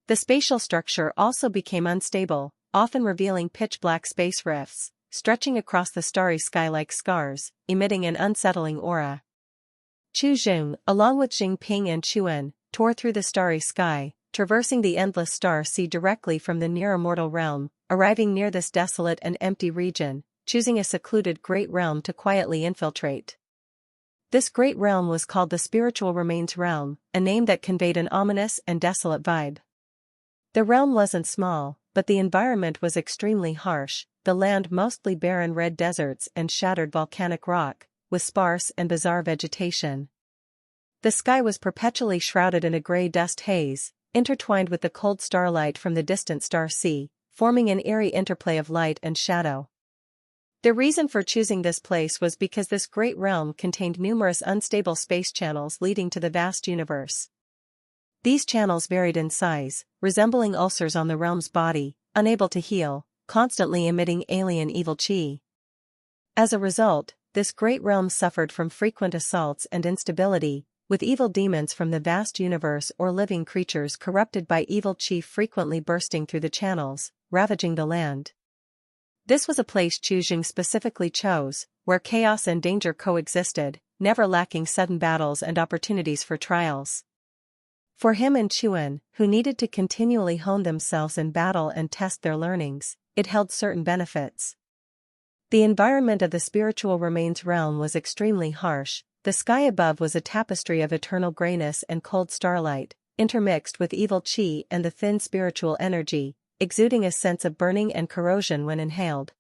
The spatial structure also became unstable, often revealing pitch-black space rifts, stretching across the starry sky like scars, emitting an unsettling aura. Chu Xing, along with Xing Ping and Chuan, tore through the starry sky, traversing the endless star sea directly from the near-immortal realm, arriving near this desolate and empty region, choosing a secluded great realm to quietly infiltrate. This great realm was called the Spiritual Remains Realm, a name that conveyed an ominous and desolate vibe. The realm wasn't small, but the environment was extremely harsh, the land mostly barren red deserts and shattered volcanic rock, with sparse and bizarre vegetation. The sky was perpetually shrouded in a gray dust haze, intertwined with the cold starlight from the distant star sea, forming an eerie interplay of light and shadow. The reason for choosing this place was because this great realm contained numerous unstable space channels leading to the vast universe. These channels varied in size, resembling ulcers on the realm's body, unable to heal, constantly emitting alien evil chi. As a result, this great realm suffered from frequent assaults and instability, with evil demons from the vast universe or living creatures corrupted by evil chi frequently bursting through the channels, ravaging the land. This was a place Chu Xing specifically chose, where chaos and danger coexisted, never lacking sudden battles and opportunities for trials. For him and Chuan, who needed to continually hone themselves in battle and test their learnings, it held certain benefits. The environment of the Spiritual Remains realm was extremely harsh. The sky above was a tapestry of eternal grayness and cold starlight, intermixed with evil chi and the thin spiritual energy, exuding a sense of burning and corrosion when inhaled.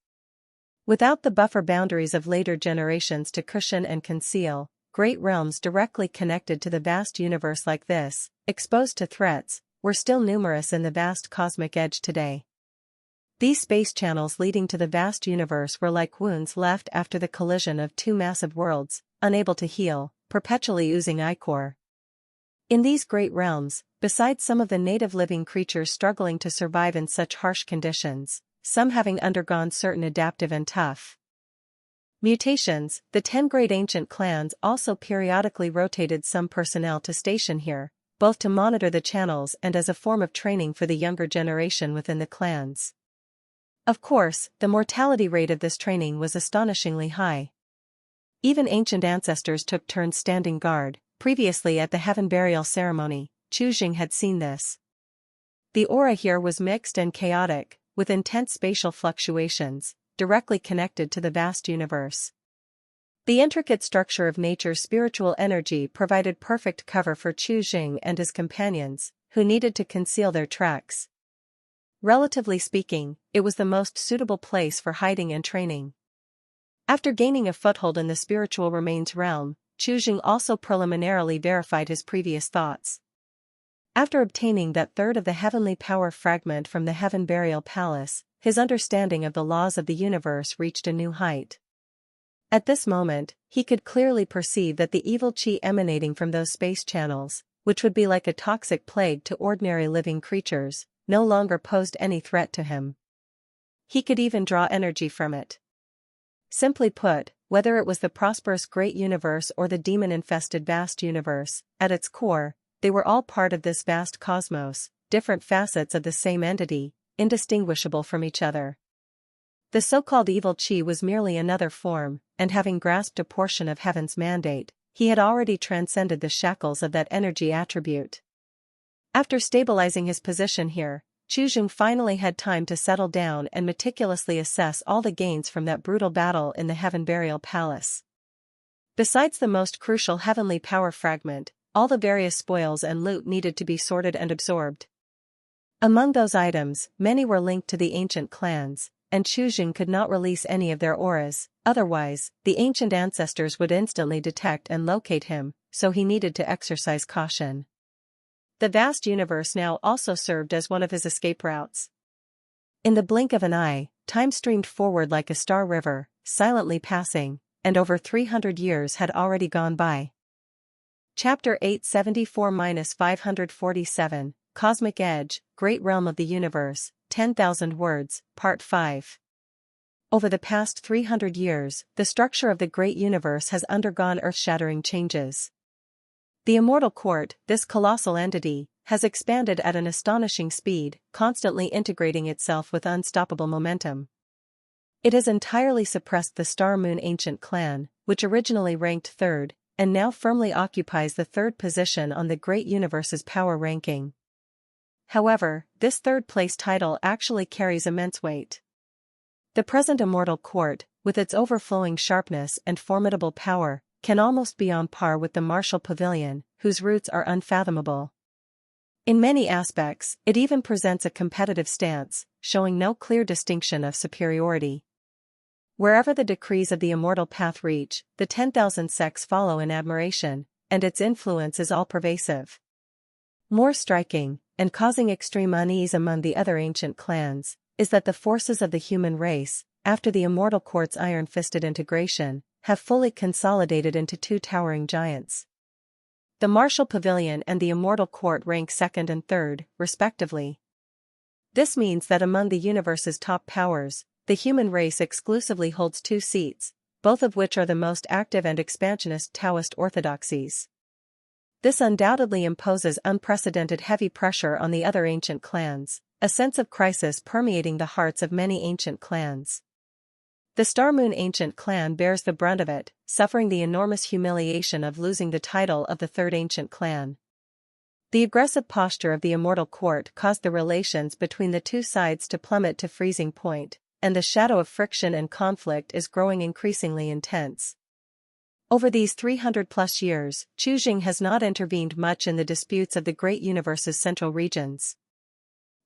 Without the buffer boundaries of later generations to cushion and conceal, great realms directly connected to the vast universe like this, exposed to threats, were still numerous in the vast cosmic edge today. These space channels leading to the vast universe were like wounds left after the collision of two massive worlds, unable to heal, perpetually oozing ichor. In these great realms, besides some of the native living creatures struggling to survive in such harsh conditions, some having undergone certain adaptive and tough mutations, the 10 great ancient clans also periodically rotated some personnel to station here, both to monitor the channels and as a form of training for the younger generation within the clans. Of course, the mortality rate of this training was astonishingly high. Even ancient ancestors took turns standing guard. Previously at the heaven burial ceremony, Chu Xing had seen this. The aura here was mixed and chaotic, with intense spatial fluctuations, directly connected to the vast universe. The intricate structure of nature's spiritual energy provided perfect cover for Chu Xing and his companions, who needed to conceal their tracks. Relatively speaking, it was the most suitable place for hiding and training. After gaining a foothold in the Spiritual Remains realm, Chu Xing also preliminarily verified his previous thoughts. After obtaining that third of the heavenly power fragment from the Heaven Burial Palace, his understanding of the laws of the universe reached a new height. At this moment, he could clearly perceive that the evil chi emanating from those space channels, which would be like a toxic plague to ordinary living creatures, no longer posed any threat to him. He could even draw energy from it. Simply put, whether it was the prosperous great universe or the demon-infested vast universe, at its core, they were all part of this vast cosmos, different facets of the same entity, indistinguishable from each other. The so-called evil chi was merely another form, and having grasped a portion of heaven's mandate, he had already transcended the shackles of that energy attribute. After stabilizing his position here, Chu Xing finally had time to settle down and meticulously assess all the gains from that brutal battle in the Heaven Burial Palace. Besides the most crucial heavenly power fragment, all the various spoils and loot needed to be sorted and absorbed. Among those items, many were linked to the ancient clans, and Chu Xing could not release any of their auras, otherwise, the ancient ancestors would instantly detect and locate him, so he needed to exercise caution. The vast universe now also served as one of his escape routes. In the blink of an eye, time streamed forward like a star river, silently passing, and over 300 years had already gone by. Chapter 874-547, Cosmic Edge, Great Realm of the Universe, 10,000 Words, Part 5. Over the past 300 years, the structure of the great universe has undergone earth-shattering changes. The Immortal Court, this colossal entity, has expanded at an astonishing speed, constantly integrating itself with unstoppable momentum. It has entirely suppressed the Star Moon Ancient Clan, which originally ranked third, and now firmly occupies the third position on the Great Universe's power ranking. However, this third-place title actually carries immense weight. The present Immortal Court, with its overflowing sharpness and formidable power, can almost be on par with the Martial Pavilion, whose roots are unfathomable. In many aspects, it even presents a competitive stance, showing no clear distinction of superiority. Wherever the decrees of the immortal path reach, the 10,000 sects follow in admiration, and its influence is all-pervasive. More striking, and causing extreme unease among the other ancient clans, is that the forces of the human race, after the Immortal Court's iron-fisted integration, have fully consolidated into two towering giants. The Martial Pavilion and the Immortal Court rank second and third, respectively. This means that among the universe's top powers, the human race exclusively holds two seats, both of which are the most active and expansionist Taoist orthodoxies. This undoubtedly imposes unprecedented heavy pressure on the other ancient clans, a sense of crisis permeating the hearts of many ancient clans. The Star Moon Ancient Clan bears the brunt of it, suffering the enormous humiliation of losing the title of the Third Ancient Clan. The aggressive posture of the Immortal Court caused the relations between the two sides to plummet to freezing point, and the shadow of friction and conflict is growing increasingly intense. Over these 300-plus years, Chujing has not intervened much in the disputes of the Great Universe's central regions.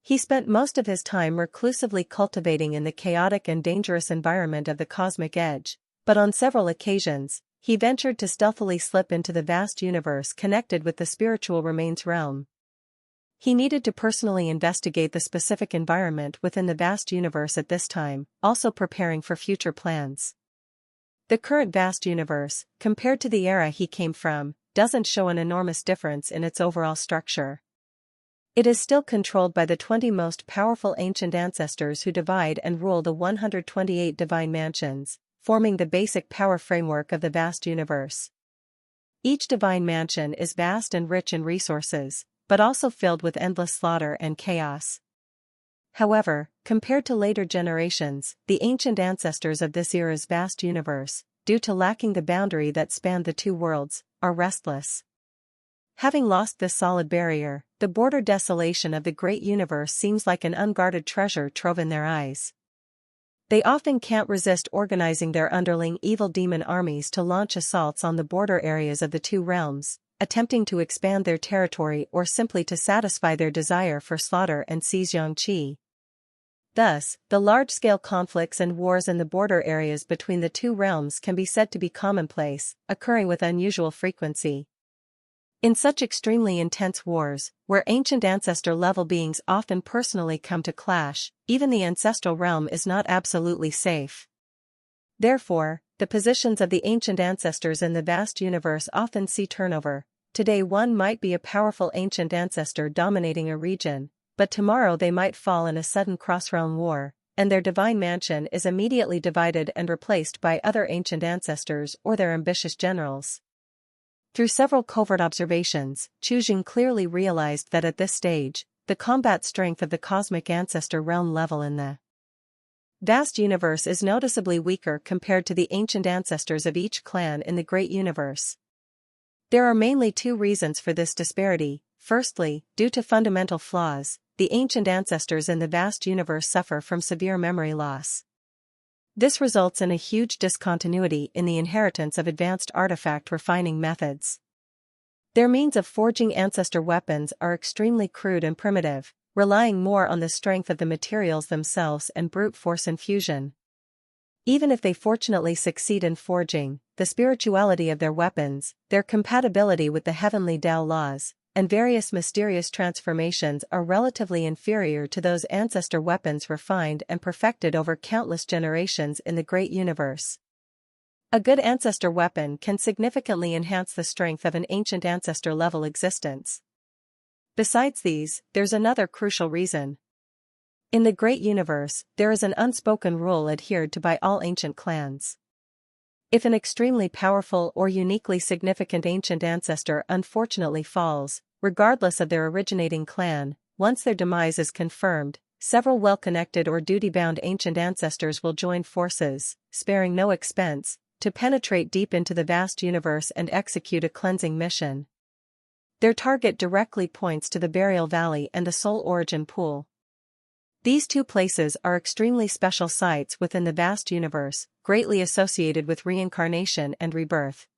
He spent most of his time reclusively cultivating in the chaotic and dangerous environment of the cosmic edge, but on several occasions, he ventured to stealthily slip into the vast universe connected with the spiritual remains realm. He needed to personally investigate the specific environment within the vast universe at this time, also preparing for future plans. The current vast universe, compared to the era he came from, doesn't show an enormous difference in its overall structure. It is still controlled by the 20 most powerful ancient ancestors who divide and rule the 128 divine mansions, forming the basic power framework of the vast universe. Each divine mansion is vast and rich in resources, but also filled with endless slaughter and chaos. However, compared to later generations, the ancient ancestors of this era's vast universe, due to lacking the boundary that spanned the two worlds, are restless. Having lost this solid barrier, the border desolation of the great universe seems like an unguarded treasure trove in their eyes. They often can't resist organizing their underling evil demon armies to launch assaults on the border areas of the two realms, attempting to expand their territory or simply to satisfy their desire for slaughter and seize Yangqi. Thus, the large-scale conflicts and wars in the border areas between the two realms can be said to be commonplace, occurring with unusual frequency. In such extremely intense wars, where ancient ancestor-level beings often personally come to clash, even the ancestral realm is not absolutely safe. Therefore, the positions of the ancient ancestors in the vast universe often see turnover. Today one might be a powerful ancient ancestor dominating a region, but tomorrow they might fall in a sudden cross-realm war, and their divine mansion is immediately divided and replaced by other ancient ancestors or their ambitious generals. Through several covert observations, Chujing clearly realized that at this stage, the combat strength of the cosmic ancestor realm level in the vast universe is noticeably weaker compared to the ancient ancestors of each clan in the great universe. There are mainly two reasons for this disparity. Firstly, due to fundamental flaws, the ancient ancestors in the vast universe suffer from severe memory loss. This results in a huge discontinuity in the inheritance of advanced artifact refining methods. Their means of forging ancestor weapons are extremely crude and primitive, relying more on the strength of the materials themselves and brute force infusion. Even if they fortunately succeed in forging, the spirituality of their weapons, their compatibility with the heavenly Tao laws, and various mysterious transformations are relatively inferior to those ancestor weapons refined and perfected over countless generations in the great universe. A good ancestor weapon can significantly enhance the strength of an ancient ancestor-level existence. Besides these, there's another crucial reason. In the great universe, there is an unspoken rule adhered to by all ancient clans. If an extremely powerful or uniquely significant ancient ancestor unfortunately falls, regardless of their originating clan. Once their demise is confirmed, several well-connected or duty-bound ancient ancestors will join forces, sparing no expense, to penetrate deep into the vast universe and execute a cleansing mission. Their target directly points to the Burial Valley and the Soul Origin Pool. These two places are extremely special sites within the vast universe, greatly associated with reincarnation and rebirth.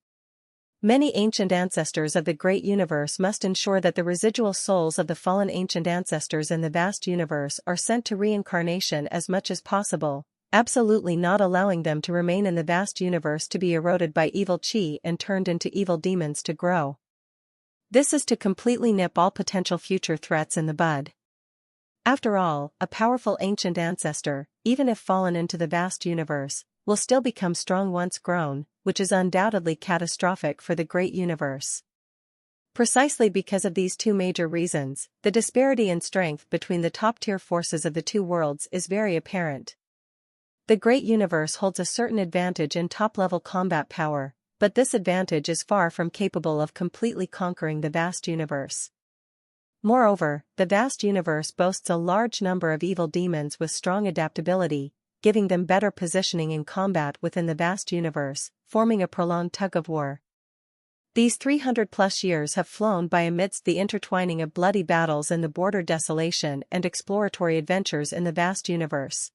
Many ancient ancestors of the great universe must ensure that the residual souls of the fallen ancient ancestors in the vast universe are sent to reincarnation as much as possible, absolutely not allowing them to remain in the vast universe to be eroded by evil chi and turned into evil demons to grow. This is to completely nip all potential future threats in the bud. After all, a powerful ancient ancestor, even if fallen into the vast universe, will still become strong once grown, which is undoubtedly catastrophic for the great universe. Precisely because of these two major reasons, the disparity in strength between the top-tier forces of the two worlds is very apparent. The great universe holds a certain advantage in top-level combat power, but this advantage is far from capable of completely conquering the vast universe. Moreover, the vast universe boasts a large number of evil demons with strong adaptability, giving them better positioning in combat within the vast universe, forming a prolonged tug-of-war. These 300-plus years have flown by amidst the intertwining of bloody battles in the border desolation and exploratory adventures in the vast universe.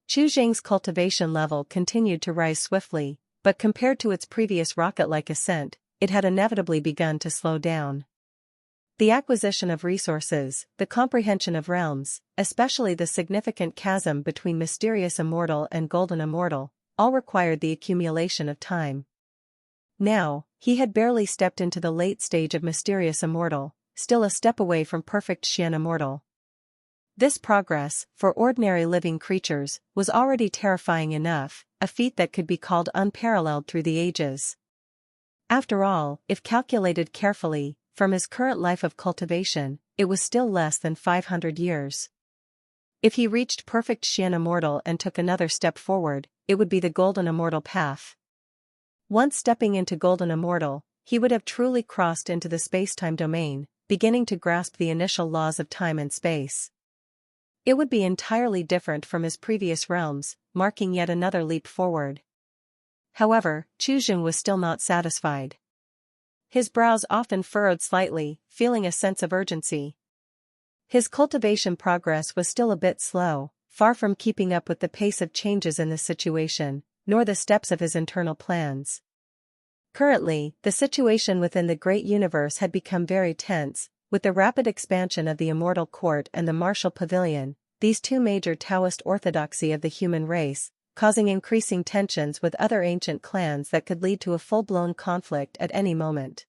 Chu Zhang's cultivation level continued to rise swiftly, but compared to its previous rocket-like ascent, it had inevitably begun to slow down. The acquisition of resources, the comprehension of realms, especially the significant chasm between mysterious Immortal and golden Immortal, all required the accumulation of time. Now, he had barely stepped into the late stage of mysterious Immortal, still a step away from perfect Xian Immortal. This progress, for ordinary living creatures, was already terrifying enough, a feat that could be called unparalleled through the ages. After all, if calculated carefully, from his current life of cultivation, it was still less than 500 years. If he reached perfect Xian Immortal and took another step forward, it would be the golden Immortal path. Once stepping into golden Immortal, he would have truly crossed into the space-time domain, beginning to grasp the initial laws of time and space. It would be entirely different from his previous realms, marking yet another leap forward. However, Chu Zhang was still not satisfied. His brows often furrowed slightly, feeling a sense of urgency. His cultivation progress was still a bit slow, far from keeping up with the pace of changes in the situation, nor the steps of his internal plans. Currently, the situation within the great universe had become very tense, with the rapid expansion of the Immortal Court and the Martial Pavilion, these two major Taoist orthodoxy of the human race, causing increasing tensions with other ancient clans that could lead to a full-blown conflict at any moment.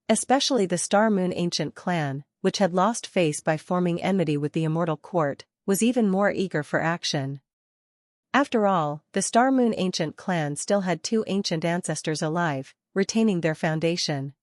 Especially the Star Moon ancient clan, which had lost face by forming enmity with the Immortal Court, was even more eager for action. After all, the Star Moon ancient clan still had two ancient ancestors alive, retaining their foundation.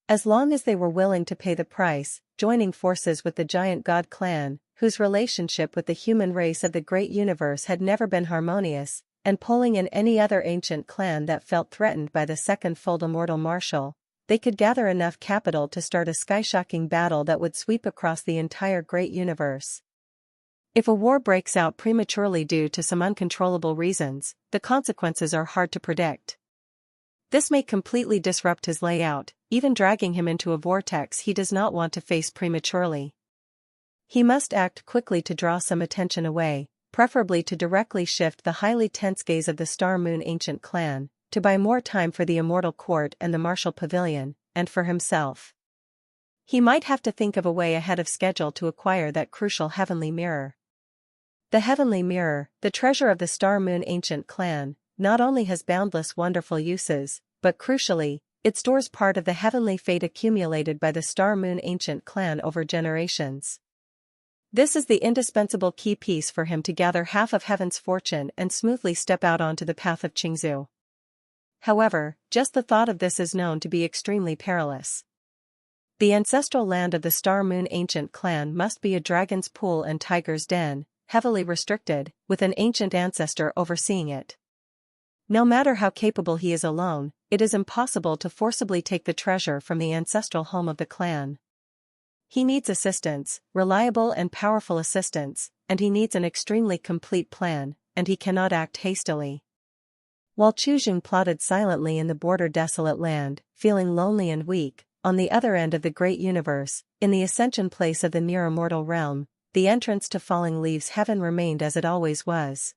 As long as they were willing to pay the price, joining forces with the giant god clan, whose relationship with the human race of the great universe had never been harmonious, and pulling in any other ancient clan that felt threatened by the second-fold Immortal Martial, they could gather enough capital to start a sky-shocking battle that would sweep across the entire great universe. If a war breaks out prematurely due to some uncontrollable reasons, the consequences are hard to predict. This may completely disrupt his layout, even dragging him into a vortex he does not want to face prematurely. He must act quickly to draw some attention away, preferably to directly shift the highly tense gaze of the Star Moon ancient clan, to buy more time for the Immortal Court and the Martial Pavilion, and for himself. He might have to think of a way ahead of schedule to acquire that crucial Heavenly Mirror. The Heavenly Mirror, the treasure of the Star Moon ancient clan, not only has boundless wonderful uses, but crucially, it stores part of the heavenly fate accumulated by the Star Moon ancient clan over generations. This is the indispensable key piece for him to gather half of heaven's fortune and smoothly step out onto the path of Qingzhou. However, just the thought of this is known to be extremely perilous. The ancestral land of the Star Moon ancient clan must be a dragon's pool and tiger's den, heavily restricted, with an ancient ancestor overseeing it. No matter how capable he is alone, it is impossible to forcibly take the treasure from the ancestral home of the clan. He needs assistance, reliable and powerful assistance, and he needs an extremely complete plan, and he cannot act hastily. While Chujing plodded silently in the border desolate land, feeling lonely and weak, on the other end of the great universe, in the ascension place of the near immortal realm, the entrance to Falling Leaves Heaven remained as it always was.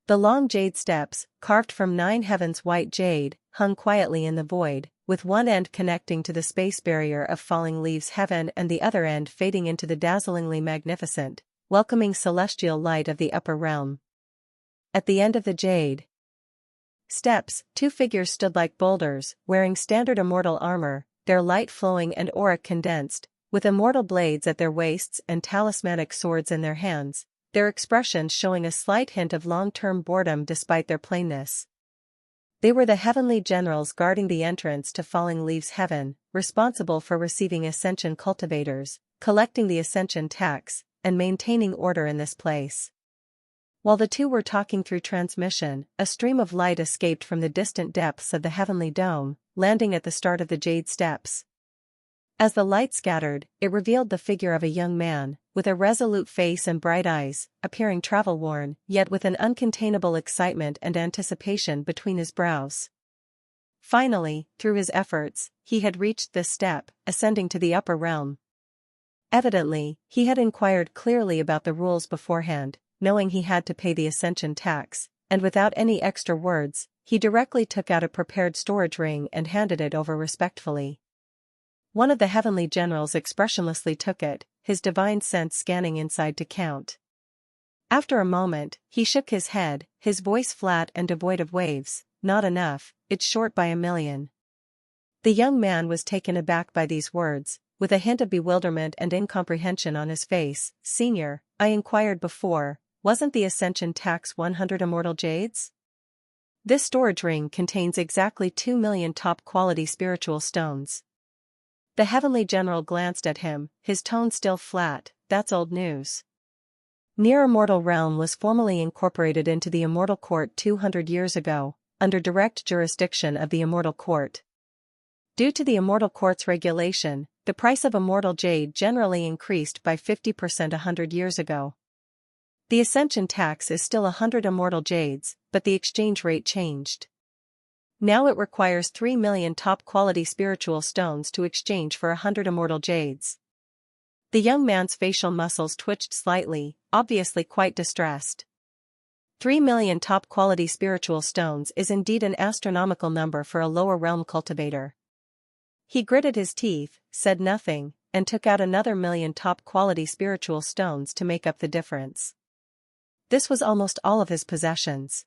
The long jade steps, carved from 9 heavens white jade, hung quietly in the void, with one end connecting to the space barrier of Falling Leaves Heaven and the other end fading into the dazzlingly magnificent, welcoming celestial light of the upper realm. At the end of the jade steps, 2 figures stood like boulders, wearing standard immortal armor, their light flowing and aura condensed, with immortal blades at their waists and talismanic swords in their hands, their expressions showing a slight hint of long-term boredom despite their plainness. They were the heavenly generals guarding the entrance to Falling Leaves Heaven, responsible for receiving ascension cultivators, collecting the ascension tax, and maintaining order in this place. While the two were talking through transmission, a stream of light escaped from the distant depths of the heavenly dome, landing at the start of the jade steps. As the light scattered, it revealed the figure of a young man, with a resolute face and bright eyes, appearing travel-worn, yet with an uncontainable excitement and anticipation between his brows. Finally, through his efforts, he had reached this step, ascending to the upper realm. Evidently, he had inquired clearly about the rules beforehand, knowing he had to pay the ascension tax, and without any extra words, he directly took out a prepared storage ring and handed it over respectfully. One of the heavenly generals expressionlessly took it, his divine sense scanning inside to count. After a moment, he shook his head, his voice flat and devoid of waves. Not enough, it's short by 1,000,000. The young man was taken aback by these words, with a hint of bewilderment and incomprehension on his face. Senior, I inquired before, wasn't the ascension tax 100 immortal jades? This storage ring contains exactly 2,000,000 top-quality spiritual stones. The heavenly general glanced at him, his tone still flat. That's old news. Near Immortal Realm was formally incorporated into the Immortal Court 200 years ago, under direct jurisdiction of the Immortal Court. Due to the Immortal Court's regulation, the price of immortal jade generally increased by 50% 100 years ago. The ascension tax is still 100 immortal jades, but the exchange rate changed. Now it requires 3,000,000 top-quality spiritual stones to exchange for 100 immortal jades. The young man's facial muscles twitched slightly, obviously quite distressed. 3,000,000 top-quality spiritual stones is indeed an astronomical number for a lower realm cultivator. He gritted his teeth, said nothing, and took out another 1,000,000 top-quality spiritual stones to make up the difference. This was almost all of his possessions.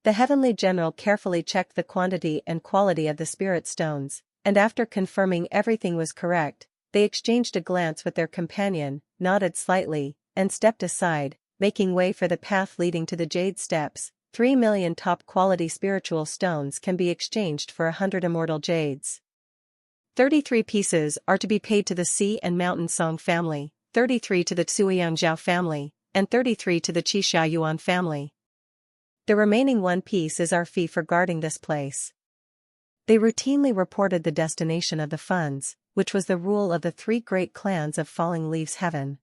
The heavenly general carefully checked the quantity and quality of the spirit stones, and after confirming everything was correct, they exchanged a glance with their companion, nodded slightly, and stepped aside, making way for the path leading to the jade steps. 3,000,000 top-quality spiritual stones can be exchanged for 100 immortal jades. 33 pieces are to be paid to the Sea and Mountain Song family, 33 to the Tsuiyangzhao family, and 33 to the Qixia Yuan family. The remaining 1 piece is our fee for guarding this place. They routinely reported the destination of the funds, which was the rule of the 3 great clans of Falling Leaves Heaven.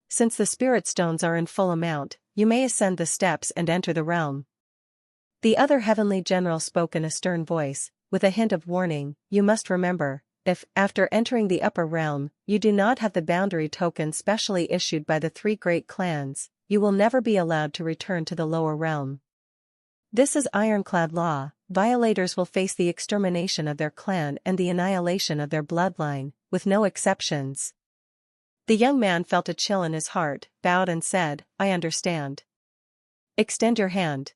Since the spirit stones are in full amount, you may ascend the steps and enter the realm. The other heavenly general spoke in a stern voice, with a hint of warning. You must remember, if, after entering the upper realm, you do not have the boundary token specially issued by the 3 great clans, you will never be allowed to return to the lower realm. This is ironclad law. Violators will face the extermination of their clan and the annihilation of their bloodline, with no exceptions. The young man felt a chill in his heart, bowed and said, I understand. Extend your hand.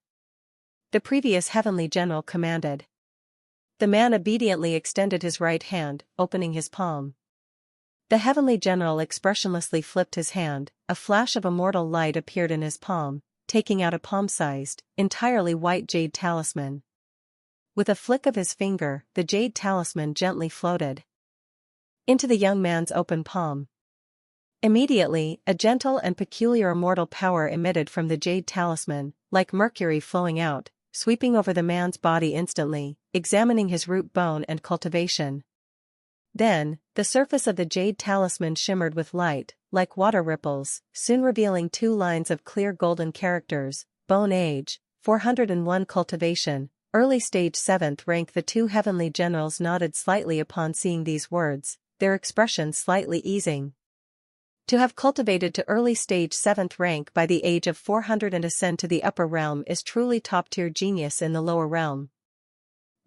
The previous heavenly general commanded. The man obediently extended his right hand, opening his palm. The heavenly general expressionlessly flipped his hand, a flash of immortal light appeared in his palm, taking out a palm-sized, entirely white jade talisman. With a flick of his finger, the jade talisman gently floated into the young man's open palm. Immediately, a gentle and peculiar immortal power emitted from the jade talisman, like mercury flowing out, sweeping over the man's body instantly, examining his root bone and cultivation. Then, the surface of the jade talisman shimmered with light, like water ripples, soon revealing 2 lines of clear golden characters: Bone Age, 401 Cultivation, Early Stage 7th Rank. The 2 heavenly generals nodded slightly upon seeing these words, their expressions slightly easing. To have cultivated to early stage 7th rank by the age of 400 and ascend to the upper realm is truly top-tier genius in the lower realm.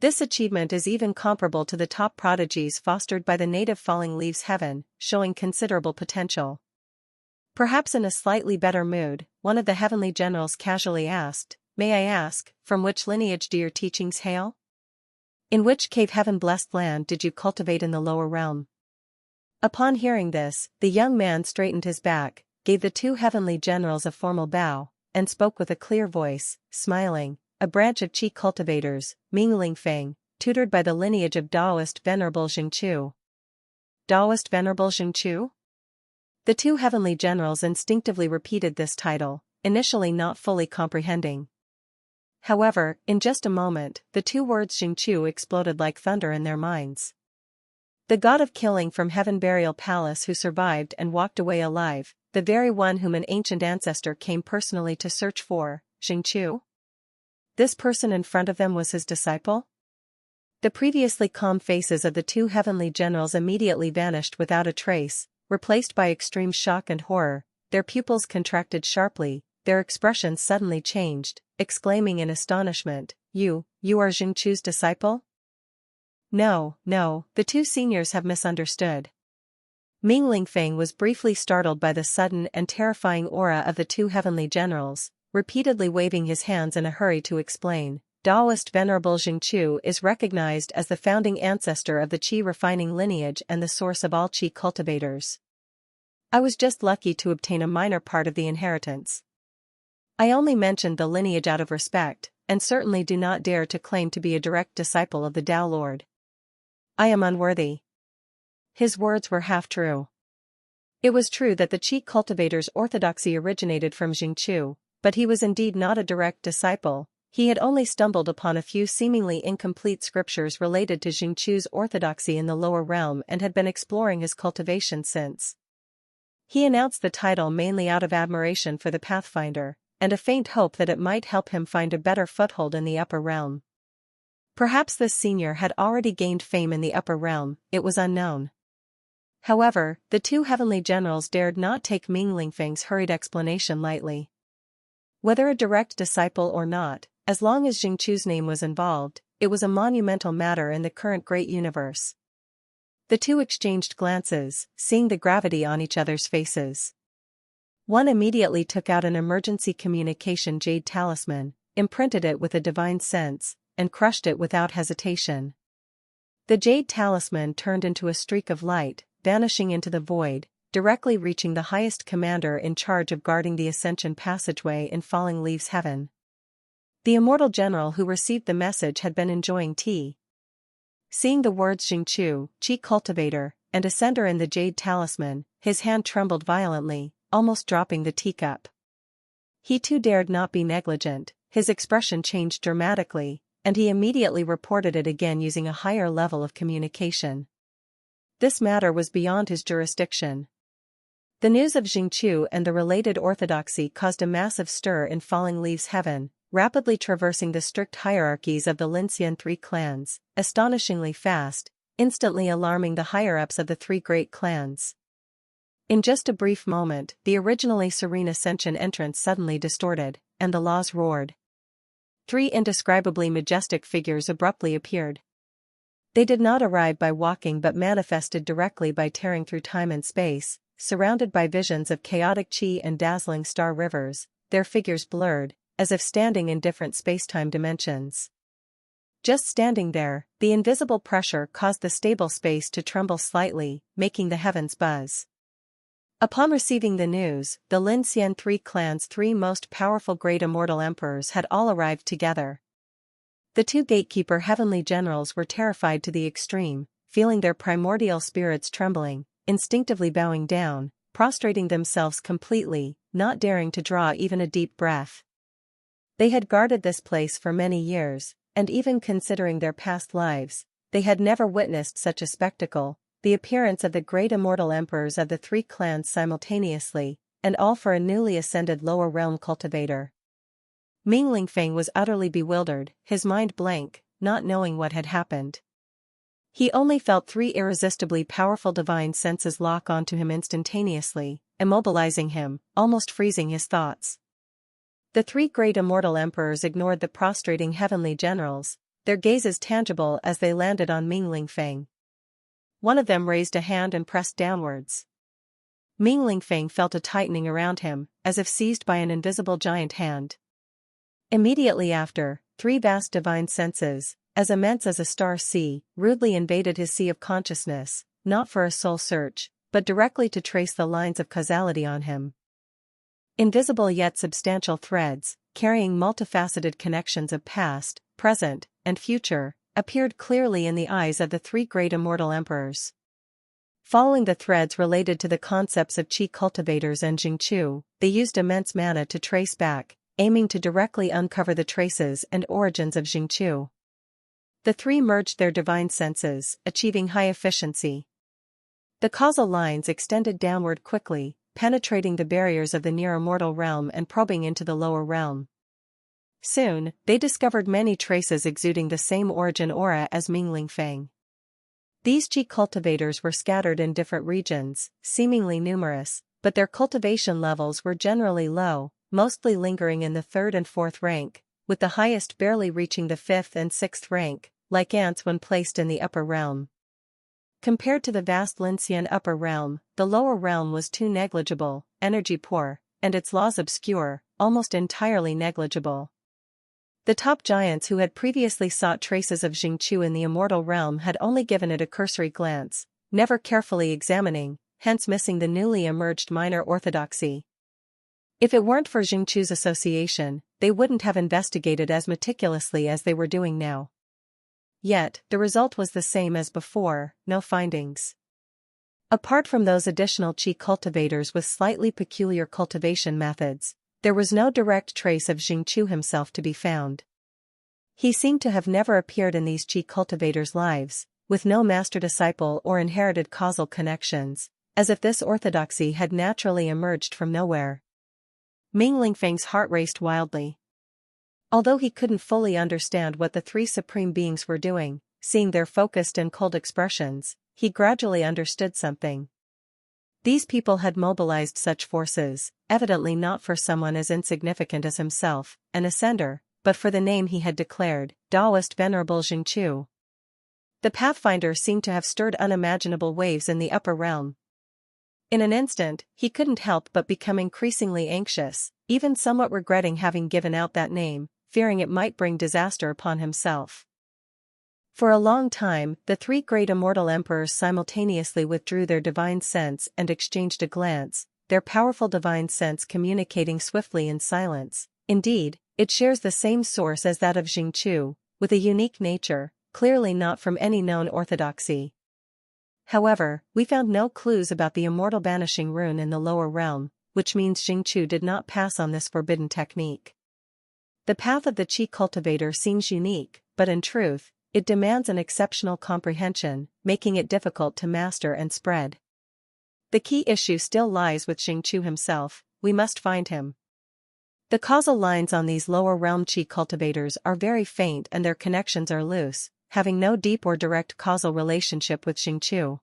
This achievement is even comparable to the top prodigies fostered by the native Falling Leaves Heaven, showing considerable potential. Perhaps in a slightly better mood, one of the heavenly generals casually asked, "May I ask, from which lineage do your teachings hail? In which cave heaven-blessed land did you cultivate in the lower realm?" Upon hearing this, the young man straightened his back, gave the 2 heavenly generals a formal bow, and spoke with a clear voice, smiling, "A branch of Qi cultivators, Mingling Feng, tutored by the lineage of Taoist Venerable Xingqiu." Taoist Venerable Xingqiu? The 2 heavenly generals instinctively repeated this title, initially not fully comprehending. However, in just a moment, the 2 words Xingqiu exploded like thunder in their minds. The god of killing from Heaven Burial Palace who survived and walked away alive, the very one whom an ancient ancestor came personally to search for, Xingqiu? This person in front of them was his disciple? The previously calm faces of the 2 heavenly generals immediately vanished without a trace, replaced by extreme shock and horror. Their pupils contracted sharply, their expressions suddenly changed, exclaiming in astonishment, You are Xingqiu's disciple?" No, the 2 seniors have misunderstood. Mingling Feng was briefly startled by the sudden and terrifying aura of the 2 heavenly generals, repeatedly waving his hands in a hurry to explain. Taoist Venerable Xingqiu is recognized as the founding ancestor of the Qi refining lineage and the source of all Qi cultivators. I was just lucky to obtain a minor part of the inheritance. I only mentioned the lineage out of respect, and certainly do not dare to claim to be a direct disciple of the Tao Lord. I am unworthy. His words were half true. It was true that the Qi cultivator's orthodoxy originated from Xingqiu, but he was indeed not a direct disciple. He had only stumbled upon a few seemingly incomplete scriptures related to Xingqiu's orthodoxy in the lower realm and had been exploring his cultivation since. He announced the title mainly out of admiration for the Pathfinder, and a faint hope that it might help him find a better foothold in the upper realm. Perhaps this senior had already gained fame in the upper realm, it was unknown. However, the 2 heavenly generals dared not take Mingling Feng's hurried explanation lightly. Whether a direct disciple or not, as long as Xingqiu's name was involved, it was a monumental matter in the current great universe. The 2 exchanged glances, seeing the gravity on each other's faces. One immediately took out an emergency communication jade talisman, imprinted it with a divine sense, and crushed it without hesitation. The jade talisman turned into a streak of light, vanishing into the void, directly reaching the highest commander in charge of guarding the Ascension passageway in Falling Leaves Heaven. The immortal general who received the message had been enjoying tea. Seeing the words Xingqiu, Qi cultivator, and ascender in the jade talisman, his hand trembled violently, almost dropping the teacup. He too dared not be negligent, his expression changed dramatically, and he immediately reported it again using a higher level of communication. This matter was beyond his jurisdiction. The news of Xingqiu and the related orthodoxy caused a massive stir in Falling Leaves Heaven, rapidly traversing the strict hierarchies of the Linxian 3 clans, astonishingly fast, instantly alarming the higher-ups of the 3 great clans. In just a brief moment, the originally serene Ascension entrance suddenly distorted, and the laws roared. 3 indescribably majestic figures abruptly appeared. They did not arrive by walking but manifested directly by tearing through time and space, surrounded by visions of chaotic Qi and dazzling star rivers, their figures blurred, as if standing in different space-time dimensions. Just standing there, the invisible pressure caused the stable space to tremble slightly, making the heavens buzz. Upon receiving the news, the Linxian 3 clans' 3 most powerful great immortal emperors had all arrived together. The 2 gatekeeper heavenly generals were terrified to the extreme, feeling their primordial spirits trembling, instinctively bowing down, prostrating themselves completely, not daring to draw even a deep breath. They had guarded this place for many years, and even considering their past lives, they had never witnessed such a spectacle, the appearance of the great immortal emperors of the three clans simultaneously, and all for a newly ascended lower realm cultivator. Ming Lingfeng was utterly bewildered, his mind blank, not knowing what had happened. He only felt three irresistibly powerful divine senses lock onto him instantaneously, immobilizing him, almost freezing his thoughts. The three great immortal emperors ignored the prostrating heavenly generals, their gazes tangible as they landed on Ming Lingfeng. One of them raised a hand and pressed downwards. Ming Lingfeng felt a tightening around him, as if seized by an invisible giant hand. Immediately after, three vast divine senses, as immense as a star sea, rudely invaded his sea of consciousness, not for a soul search, but directly to trace the lines of causality on him. Invisible yet substantial threads, carrying multifaceted connections of past, present, and future, appeared clearly in the eyes of the three great immortal emperors. Following the threads related to the concepts of Qi cultivators and Jingqiu, they used immense mana to trace back, aiming to directly uncover the traces and origins of Jingqiu. The three merged their divine senses, achieving high efficiency. The causal lines extended downward quickly, penetrating the barriers of the near-immortal realm and probing into the lower realm. Soon, they discovered many traces exuding the same origin aura as Ming Lingfeng. These Qi cultivators were scattered in different regions, seemingly numerous, but their cultivation levels were generally low, mostly lingering in the 3rd and 4th rank, with the highest barely reaching the 5th and 6th rank, like ants when placed in the upper realm. Compared to the vast Lincian upper realm, the lower realm was too negligible, energy poor, and its laws obscure, almost entirely negligible. The top giants who had previously sought traces of Jingqiu in the immortal realm had only given it a cursory glance, never carefully examining, hence missing the newly emerged minor orthodoxy. If it weren't for Jingqiu's association, they wouldn't have investigated as meticulously as they were doing now. Yet, the result was the same as before, no findings. Apart from those additional Qi cultivators with slightly peculiar cultivation methods, there was no direct trace of Jingqiu himself to be found. He seemed to have never appeared in these Qi cultivators' lives, with no master-disciple or inherited causal connections, as if this orthodoxy had naturally emerged from nowhere. Ming Lingfeng's heart raced wildly. Although he couldn't fully understand what the three supreme beings were doing, seeing their focused and cold expressions, he gradually understood something. These people had mobilized such forces, evidently not for someone as insignificant as himself, an ascender, but for the name he had declared, Taoist Venerable Jingqiu. The Pathfinder seemed to have stirred unimaginable waves in the upper realm. In an instant, he couldn't help but become increasingly anxious, even somewhat regretting having given out that name, fearing it might bring disaster upon himself. For a long time, the three great immortal emperors simultaneously withdrew their divine sense and exchanged a glance, their powerful divine sense communicating swiftly in silence. Indeed, it shares the same source as that of Jingqiu, with a unique nature, clearly not from any known orthodoxy. However, we found no clues about the immortal banishing rune in the lower realm, which means Jingqiu did not pass on this forbidden technique. The path of the Qi cultivator seems unique, but in truth, it demands an exceptional comprehension, making it difficult to master and spread. The key issue still lies with Jingqiu himself. We must find him. The causal lines on these lower realm Qi cultivators are very faint and their connections are loose, having no deep or direct causal relationship with Jingqiu.